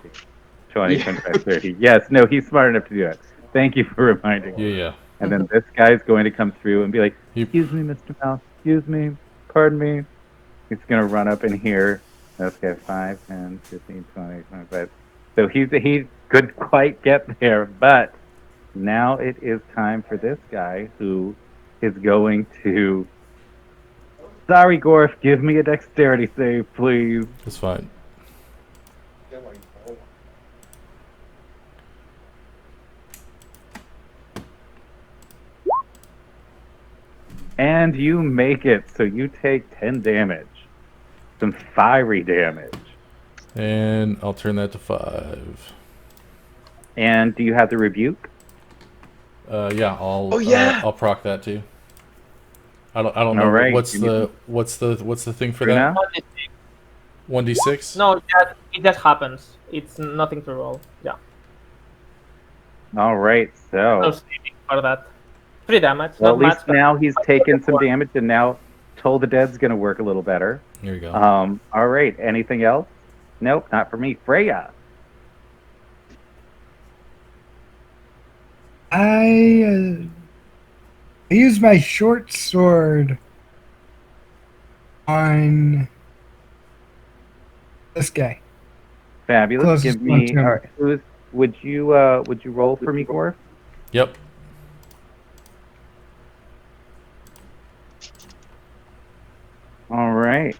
A: 20, 25, 30. Yes, no, he's smart enough to do it. Thank you for reminding me.
E: Yeah.
A: And then this guy's going to come through and be like,
E: He-
A: "Excuse me, Mr. Mouse. Excuse me. Pardon me." He's going to run up in here. Okay, 5, 10, 15, 20, 25. So he couldn't quite get there, but now it is time for this guy who is going to... Sorry, Gorf, give me a dexterity save, please.
E: That's fine.
A: And you make it, so you take 10 damage. Some fiery damage.
E: And I'll turn that to 5.
A: And do you have the rebuke?
E: Yeah, I'll.
D: Oh, yeah!
E: I'll proc that too. I don't know.
A: All right.
E: What's the thing for
A: Trina?
E: that? 1d6.
C: No, it just happens. It's nothing to roll. Yeah.
A: All right,
C: No
A: so...
C: saving for that. 3 damage.
A: Well,
C: not
A: at least
C: much, but
A: now he's taken some damage, and now Toll the Dead's going to work a little better.
E: Here you go.
A: All right. Anything else? Nope, not for me. Freya.
H: I use my short sword on this guy.
A: Fabulous.
H: Closest
A: Give
H: one
A: me.
H: to him.
A: All right, would you roll for me, Gorf?
E: Yep.
A: All right.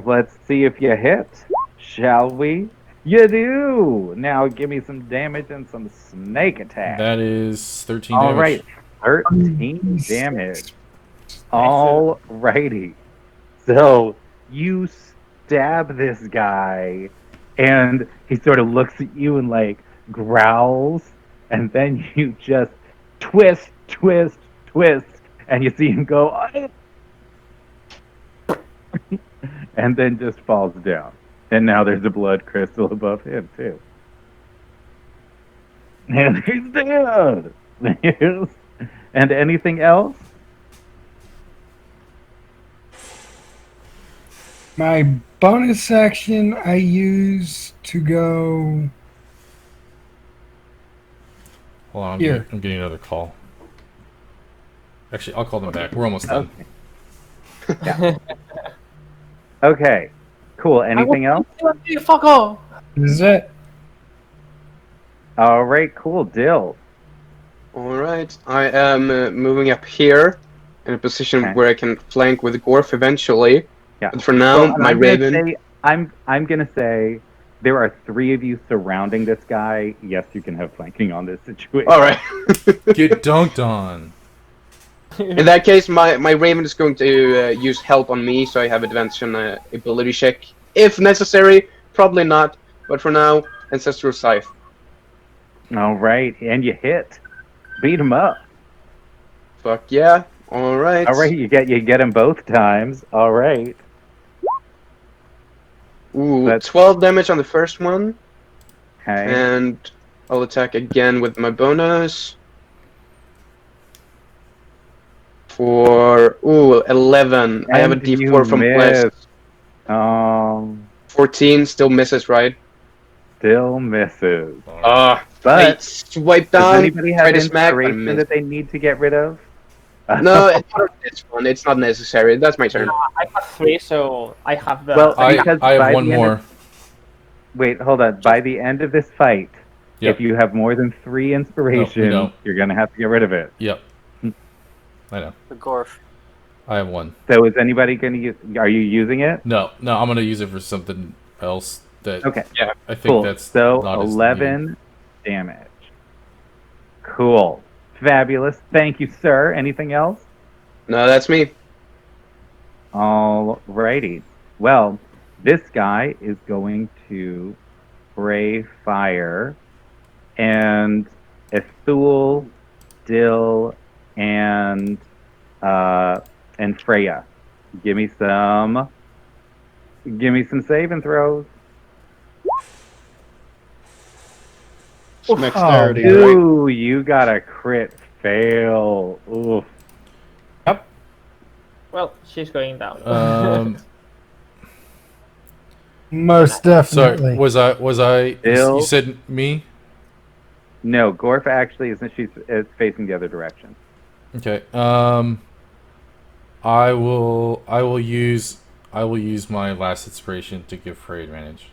A: Let's see if you hit. Shall we? You do. Now give me some damage and some snake attack.
E: That is 13
A: All
E: damage.
A: right. 13 damage. All righty. So you stab this guy, and he sort of looks at you and like growls, and then you just twist, and you see him go, "Ah!" and then just falls down. And now there's a blood crystal above him too. And he's dead. And anything else?
H: My bonus action I use to go
E: Hold on,
H: Here.
E: I'm getting another call. Actually, I'll call them back. We're almost done.
A: Okay. Cool. Anything else?
C: Fuck off.
H: This is it.
A: All right. Cool. Dill.
D: Alright, I am moving up here in a position
A: Okay.
D: where I can flank with Gorf eventually.
A: Yeah.
D: But for now,
A: Well,
D: my
A: I'm gonna
D: Raven.
A: say- I'm gonna say there are 3 of you surrounding this guy. Yes, you can have flanking on this situation.
D: Alright.
E: Get dunked on.
D: In that case, my Raven is going to use help on me, so I have advantage on ability check. If necessary, probably not. But for now, Ancestral Scythe.
A: All right, and you hit. Beat him up.
D: Fuck yeah. Alright.
A: All right, you get him both times. All right.
D: Ooh,
A: That's-
D: 12 damage on the first one.
A: Okay.
D: And I'll attack again with my bonus. For 11. I have a
A: And you
D: D4 from
A: miss.
D: Quest. 14 still misses, right?
A: Still misses.
D: I
A: But
D: swipe
A: does
D: down.
A: anybody
D: try
A: have
D: to smack, but I
A: inspiration
D: miss.
A: that they need to get rid of?
D: No, it's not this one. It's not necessary. That's my turn.
C: I have 3, so I have the.
A: Well,
E: I
A: Because
E: have
A: by
E: one
A: the end
E: more.
A: of- Wait, hold on. By the end of this fight,
E: Yep.
A: if you have more than 3 inspiration,
E: don't.
A: you're gonna have to get rid of it.
E: Yep. I know.
B: The Gorf.
E: I have one.
A: So is anybody gonna use? Are you using it?
E: No, I'm gonna use it for something else. That
A: Okay.
D: Yeah.
E: I think
A: Cool.
E: that's
A: So
E: not as
A: 11 damage. Cool. Fabulous. Thank you, sir. Anything else?
D: No, that's me.
A: Alrighty. Well, this guy is going to spray fire, and Ethul, Dill, and Freya. Give me some saving throws.
F: Some dexterity.
A: Ooh, you got a crit fail. Ooh.
C: Well, she's going down.
H: Most
E: Sorry,
H: definitely.
E: was I?
A: Bill?
E: You said me?
A: No, Gorf actually isn't. She's facing the other direction.
E: Okay. I will use my last inspiration to give Frey advantage.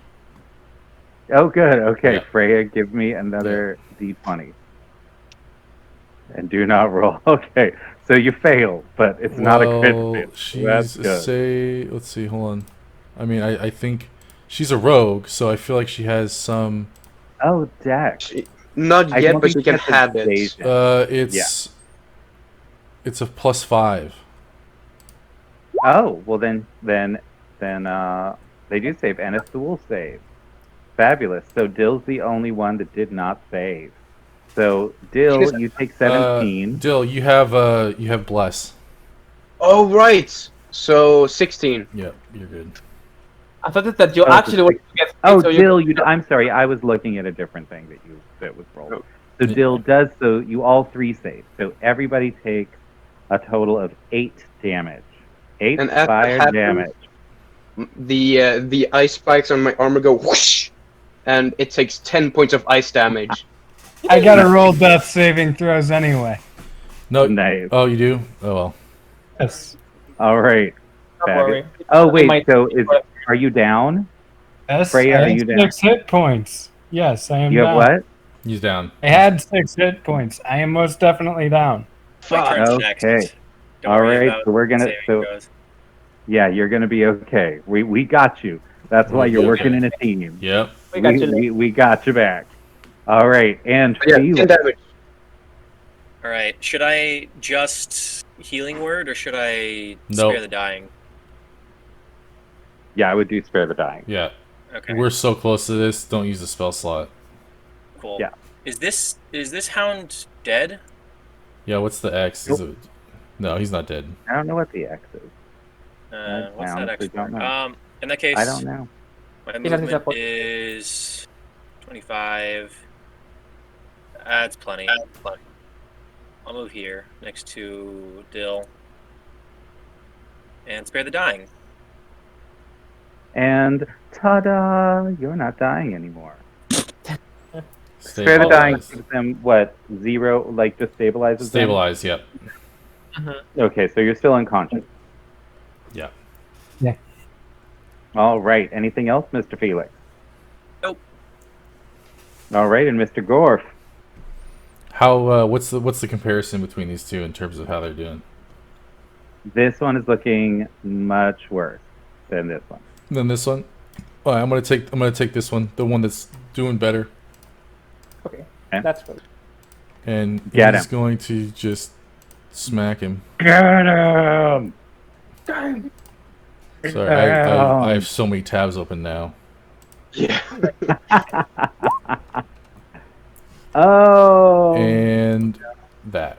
A: Oh, good. Okay,
E: Yeah.
A: Freya, give me another D20. And do not roll. Okay, so you fail, but it's not a crit fail. So that's good.
E: Let's see, hold on. I mean, I think she's a rogue, so I feel like she has some.
A: Oh, Dex.
D: Not
A: I
D: yet,
A: don't
D: but
A: think
D: you can
A: that's
D: have it.
A: evasion.
E: It's a +5.
A: Oh, well then they do save, and Ethel will save. Fabulous. So Dill's the only one that did not save. So Dill, you take 17.
E: Dill, you have bless.
D: Oh, right. So 16.
E: Yep, you're good.
C: I thought that you
A: Oh,
C: actually wanted to get.
A: Oh,
C: so
A: Dill, I'm sorry. I was looking at a different thing that was rolled.
D: Oh.
A: So Dill does, so you all 3 save. So everybody takes a total of 8 damage. 8
D: And as that
A: fire
D: happens,
A: damage.
D: the ice spikes on my armor go whoosh, and it takes 10 points of ice damage.
H: I gotta roll death saving throws anyway.
E: No.
A: Nice.
E: Oh, you do? Oh well.
H: Yes.
A: All right.
C: Don't
A: Fabulous.
C: worry.
A: Oh
C: We
A: wait,
C: might-
A: so are you down?
H: Yes,
A: Freya,
H: I
A: are
H: have
A: you down?
H: 6 hit points. Yes, I am
A: You have
H: down.
A: what?
E: He's down.
H: I had 6 hit points. I am most definitely down.
B: My turn's
A: Okay.
B: next. Don't
A: All
B: worry
A: right,
B: about
A: so we're gonna
B: saving
A: so
B: throws.
A: yeah, you're gonna be okay. We got you. That's why you're working in a team.
E: Yep.
C: We got you.
A: We got you back. All right, and
D: Yeah,
A: Felix.
D: 10 damage.
B: All right. Should I just healing word or should I
E: Nope.
B: spare the dying?
A: Yeah, I would do spare the dying.
E: Yeah.
B: Okay.
E: We're so close to this. Don't use the spell slot.
B: Cool.
A: Yeah.
B: Is this hound dead?
E: Yeah. What's the X? Is it... No, he's not dead.
A: I don't know what the X is.
B: What's
A: I
B: that
A: honestly
B: X
A: don't
B: for?
A: know.
B: In that case,
A: I don't know.
B: my
C: He doesn't
B: movement
C: support.
B: is 25. That's plenty. I'll move here next to Dill and spare the dying.
A: And ta-da! You're not dying anymore. Spare the dying
E: Stabilize.
A: gives them what? 0? Like just stabilizes them?
E: Stabilize. Yep.
A: Okay, so you're still unconscious.
E: Yeah.
A: All right. Anything else, Mr. Felix?
B: Nope.
A: All right, and Mr. Gorf.
E: How? What's the comparison between these two in terms of how they're doing?
A: This one is looking much worse than this one.
E: Then this one. All right, I'm gonna take this one, the one that's doing better,
C: Okay,
A: Okay.
C: that's good.
E: and
A: Get
E: he's
A: him.
E: going to just smack him.
A: Get him!
E: Sorry, I have so many tabs open now.
D: Yeah.
A: Oh!
E: And that.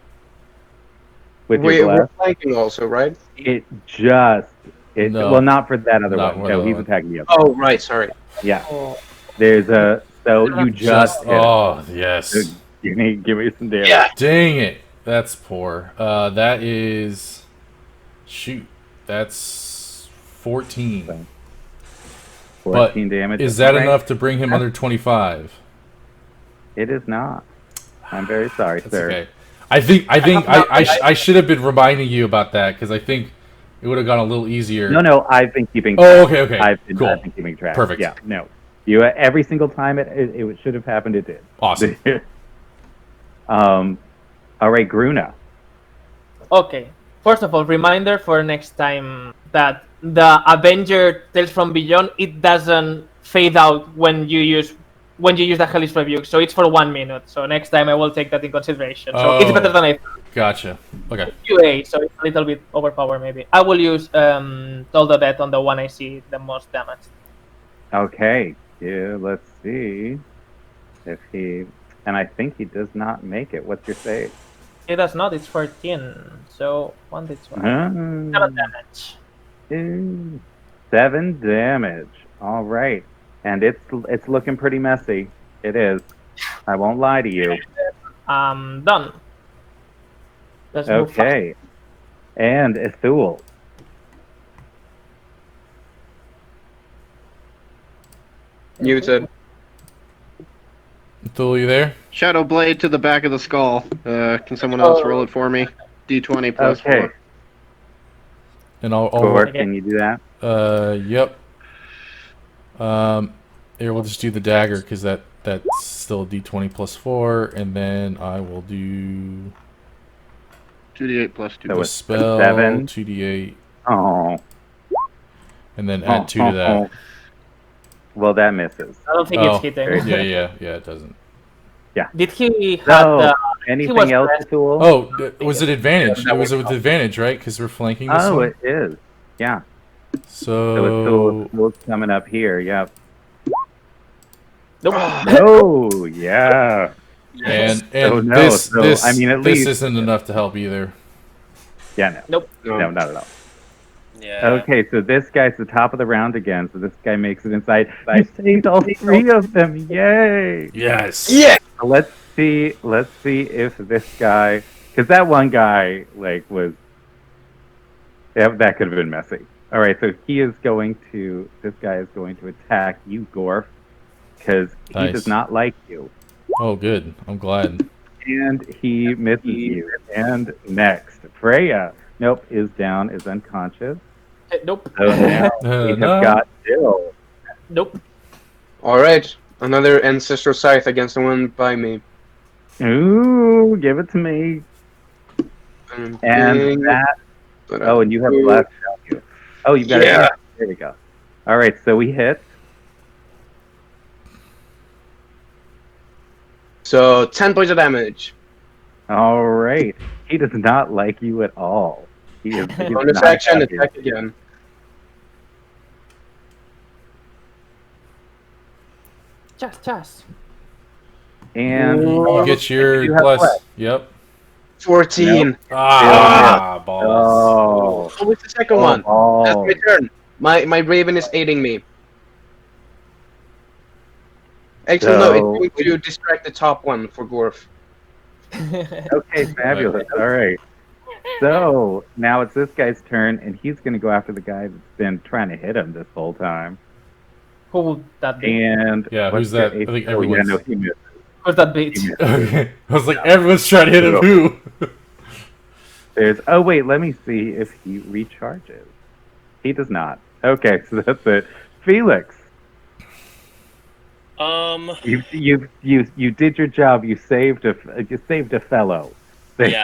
A: With
D: We're
A: your bless,
D: flanking also, right?
E: No.
A: well, not for that other
E: Not
A: one.
E: for
A: No,
E: the
A: he's
E: one.
A: attacking you.
D: Oh, right, sorry.
A: Yeah.
C: Oh,
A: There's a, so you just hit him.
E: Oh yes.
A: Give me some damage.
D: Yeah.
E: Dang it. That's poor. That is. Shoot. That's 14.
A: 14 damage.
E: Is that
A: Right.
E: enough to bring him under 25?
A: It is not. I'm very sorry,
E: That's
A: sir.
E: okay. I think I should have been reminding you about that because I think it would have gone a little easier.
A: No, I've been keeping track.
E: Oh, okay.
A: I've been
E: Cool.
A: keeping track.
E: Perfect.
A: Yeah, no. You every single time it should have happened, it did.
E: Awesome.
A: All right, Gruna.
C: okay. First of all, reminder for next time that the Avenger Tales from Beyond, it doesn't fade out when you use the Hellish Rebuke, so it's for 1 minute. So next time I will take that in consideration. So it's
E: Oh.
C: better than I
E: Gotcha. Okay.
C: QA, so it's a little bit overpowered maybe. I will use Toll the Death on the one I see the most damage.
A: Okay. Yeah, let's see if he. And I think he does not make it. What's your save?
C: It does not, it's 14. So 1d12. 7 damage.
A: 7 damage. All right, and it's looking pretty messy. It is. I won't lie to you.
C: Done. Let's move fast.
A: Okay. And Ithul.
D: Muted.
E: Thul, you there?
F: Shadow Blade to the back of the skull. Can someone else roll it for me? D20 plus
A: Okay.
F: 4.
E: And I'll
A: Gort, can you do that?
E: Yep. Here we'll just do the dagger because that's still a D20 plus 4, and then I will do
F: 2d8 plus 2.
A: So
E: the
A: it's
E: spell
A: 7.
E: 2d8,
A: Oh.
E: and then add 2 to that.
A: Well, that misses.
C: I don't think
E: Oh,
C: it's hitting.
E: Yeah, it doesn't.
C: Did he have
A: So,
C: the...
A: anything else, Ithul?
E: Oh, was it advantage? It was with advantage, right? Because we're flanking this
A: Oh,
E: one.
A: it is. Yeah.
E: So,
A: So it's coming up here. Yep.
C: Nope.
A: Oh, yeah.
E: and
A: So no,
E: this
A: so,
E: this
A: I mean, at
E: this
A: least-
E: isn't enough to help either.
A: Yeah,
C: Nope.
A: no, not at all.
B: Yeah.
A: Okay, so this guy's the top of the round again. So this guy makes it inside. You saved all 3 of them. Yay!
E: Yes.
D: Yeah.
A: So let's see if this guy, because that one guy like was Yeah, that could have been messy. All right, so this guy is going to attack you, Gorf, because he
E: Nice.
A: does not like you.
E: Oh, good. I'm glad.
A: And he misses you. And next, Freya, nope, is down, is unconscious.
C: Nope.
A: So now we have
E: No.
A: got Jill.
C: Nope.
D: Alright, another ancestral scythe against the one by me.
A: Ooh, give it to me.
D: And
A: And that. Oh, and you have left, don't you? Oh, you've got
D: Yeah.
A: There we go. All right, so we hit.
D: So 10 points of damage.
A: All right. He does not like you at all. He is
D: Bonus
A: not
D: action,
A: happy.
D: attack again.
C: Just.
A: And
E: You get your
A: you have
E: bless.
A: bless.
E: Yep.
D: 14.
E: Ah, balls.
A: Oh,
D: Oh, what's the second one? That's
A: oh.
D: my turn. My raven is aiding me. Actually, no,
A: So-
D: it's going to distract the top one for Gorf.
A: Okay, fabulous. All right. So now it's this guy's turn, and he's going to go after the guy that's been trying to hit him this whole time.
C: Who would that be?
A: And
E: Yeah,
A: what's
E: who's that?
A: your
E: I think
A: AC? Oh, yeah,
E: everyone's-
A: no, he missed.
C: Who's that beat?
A: He missed.
E: Okay. I was like, everyone's trying to hit him. Who?
A: There's. Oh wait, let me see if he recharges. He does not. Okay, so that's it. Felix, you did your job. You saved a fellow.
B: Yeah,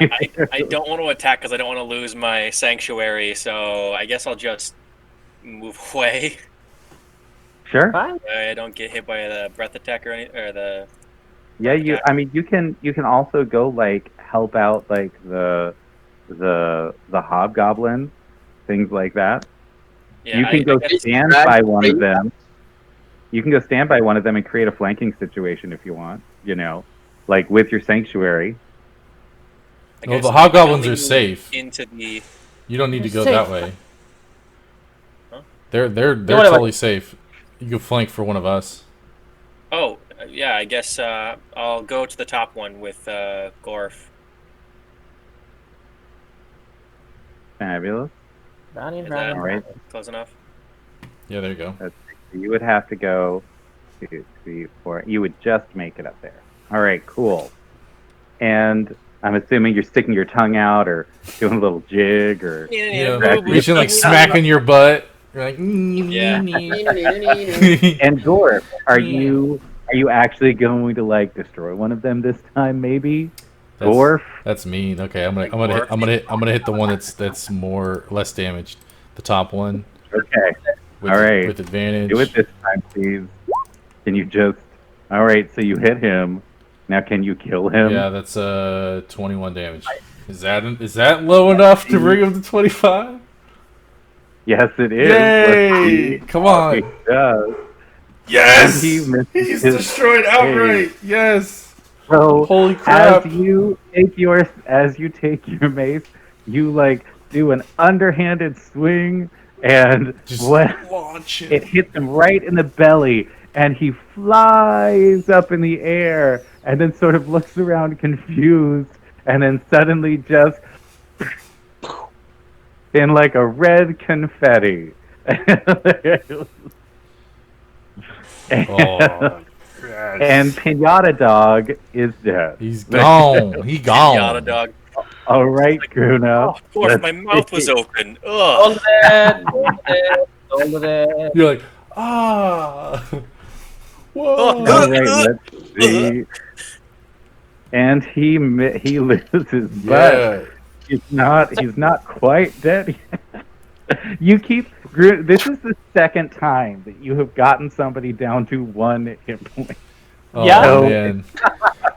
B: I don't want to attack because I don't want to lose my sanctuary, so I guess I'll just move away.
A: Sure.
C: Fine.
B: I don't get hit by the breath attack or the.
A: Yeah, you. I mean, you can also go like help out like the hobgoblins, things like that.
B: Yeah,
A: you can
B: I
A: go
B: guess-
A: stand by one of them. You can go stand by one of them and create a flanking situation if you want. You know, like with your sanctuary.
B: I
E: Well,
B: guess
E: the
B: I
E: hobgoblins
B: can
E: are
B: move
E: safe.
B: Into the.
E: You don't need to go
C: Safe.
E: that way.
B: Huh?
E: They're
C: whatever.
E: totally safe. You can flank for one of us.
B: Oh, yeah, I guess I'll go to the top one with Gorf.
A: Fabulous.
C: Running.
B: Is that
A: Alright.
B: close enough?
E: Yeah, there you go.
A: You would have to go 2, 3, 4. You would just make it up there. All right, cool. And I'm assuming you're sticking your tongue out or doing a little jig or.
E: Yeah,
A: Exactly.
E: reaching like smacking your butt. You're like,
B: Yeah.
A: And Gorf, are you actually going to like destroy one of them this time? Maybe.
E: That's-
A: Gorf.
E: That's mean. Okay, I'm gonna hit the one that's less damaged. The top one.
A: Okay.
E: With,
A: All right.
E: With advantage.
A: Do it this time, please. Can you just? All right. So you hit him. Now, can you kill him?
E: Yeah, that's 21 damage. Is that low enough to bring him to 25?
A: Yes, it is.
E: Yay!
A: Let's see
E: Come
A: how
E: on.
A: he does.
E: Yes!
A: He misses
E: He's
A: his
E: destroyed outright. Yes.
A: So
E: Holy crap!
A: as you take your mace, you like do an underhanded swing, and
E: Just
A: when
E: launch
A: it hits him right in the belly, and he flies up in the air, and then sort of looks around confused, and then suddenly just in like a red confetti.
E: Oh,
A: And Pinata Dog is dead.
E: he's gone. He gone.
B: Yada dog.
A: All right, Gruna.
B: Oh, of course,
A: let's
B: my mouth was
A: see.
B: open.
C: All
B: Ugh.
C: dead. All dead.
E: You're like, ah. Whoa.
A: All right, let's see. And he loses, but
E: Yeah.
A: he's not quite dead yet. This is the second time that you have gotten somebody down to 1 hit point.
E: Oh,
C: Yeah.
E: man.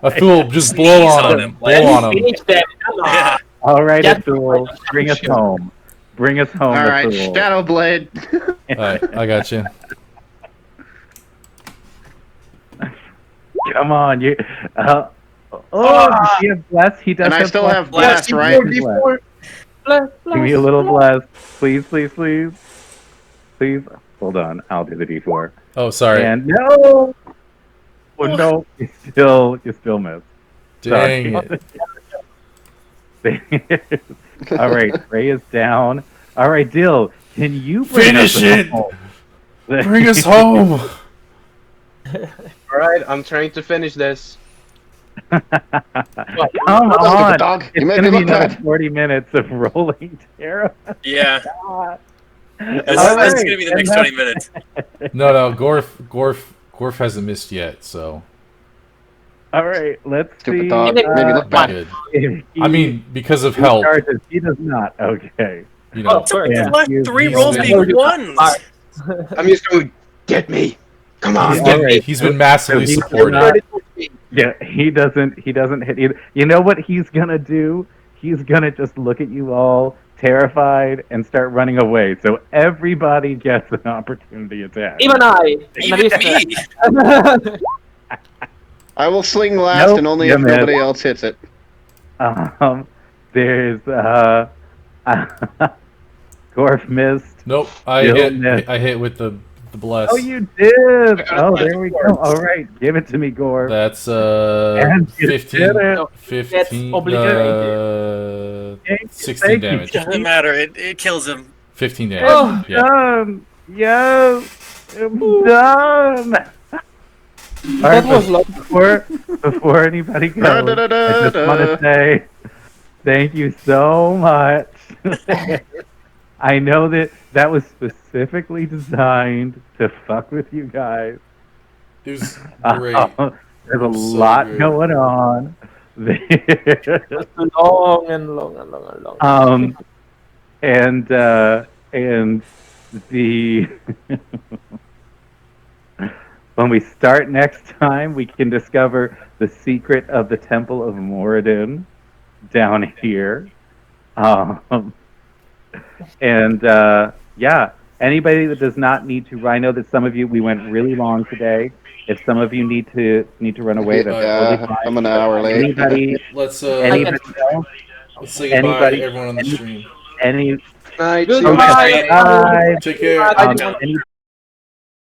E: Athul, just blow
B: Sneeze
E: on
B: on
E: him.
B: him,
E: Blow on him.
C: Finish them. Come on.
B: Yeah.
A: All right,
C: Yeah.
A: Athul, bring us home. Bring us home,
F: All right,
A: Athul.
F: Shadow Blade.
E: Alright, I got you.
A: Come on, you. Does he have bless? He does.
F: And I
A: have
F: still
A: bless.
F: have blast, right?
C: Bless,
A: Give me a little bless, please, please, please, please. Hold on, I'll do the D4.
E: Oh, sorry.
A: And no, oh, no, you still missed.
E: Dang it.
A: All right, Ray is down. All right, Dill, can you bring
G: Finish
A: us
G: it!
A: home?
G: Bring us home!
D: Alright, I'm trying to finish this.
A: Come
F: Stupid
A: on!
F: dog.
A: It's
F: You made
A: gonna
F: me
A: be
F: look
A: another
F: bad.
A: 40 minutes of rolling terror.
B: Yeah,
A: All
B: this is
A: right,
B: going to be the next
A: and
B: 20 minutes.
E: No, Gorf hasn't missed yet, so
A: All right, let's
F: Stupid
A: see.
F: dog. Made me look
E: be
F: bad.
E: good.
A: If
E: I mean, because of
A: he
E: help,
A: charges, he does not. Okay.
E: you know.
C: of course,
B: The
C: yeah.
B: last
A: He's-
B: 3
A: he's-
B: rolls
E: he's-
B: being ones.
D: I'm just going, get me! Come on,
E: He's
D: get
E: been,
D: me!
E: he's been massively
A: he's
E: supportive.
A: not- Yeah, he doesn't hit either. You know what he's gonna do? He's gonna just look at you all terrified and start running away. So everybody gets an opportunity attack.
C: Even I.
B: Even me.
F: I will sling last,
A: Nope,
F: and only
A: you
F: if
A: missed.
F: nobody else hits it.
A: There's Gorf missed.
E: Nope,
A: Still missed.
E: I hit with the bless.
A: Oh, you did! Oh, there we go. All right, give it to me, Gorf.
E: That's
A: And you
E: 15,
A: did it.
E: 15,
C: obliterated.
E: 16 damage.
B: Doesn't matter. It kills him.
E: 15 damage.
C: Oh.
E: Yeah.
A: Done! Yes! I'm done! All
H: That
A: right,
H: was lucky.
A: before anybody goes, I just want to say thank you so much. I know that was specifically designed to fuck with you guys.
E: It was great.
A: There's a
E: So
A: lot
E: great.
A: going on.
C: long and long and long and long.
A: And the when we start next time, we can discover the secret of the Temple of Moradin down here. Yeah, anybody that does not need to, I know that some of you, we went really long today. If some of you need to run away, that's totally
F: Yeah,
A: fine.
F: I'm an hour late.
A: Anybody
E: Let's
A: else?
E: let's say goodbye
A: anybody-
E: to everyone on the stream.
A: Any
D: Night,
C: Good
D: see you
C: night.
D: next
A: Bye.
E: Take care.
C: I just
A: any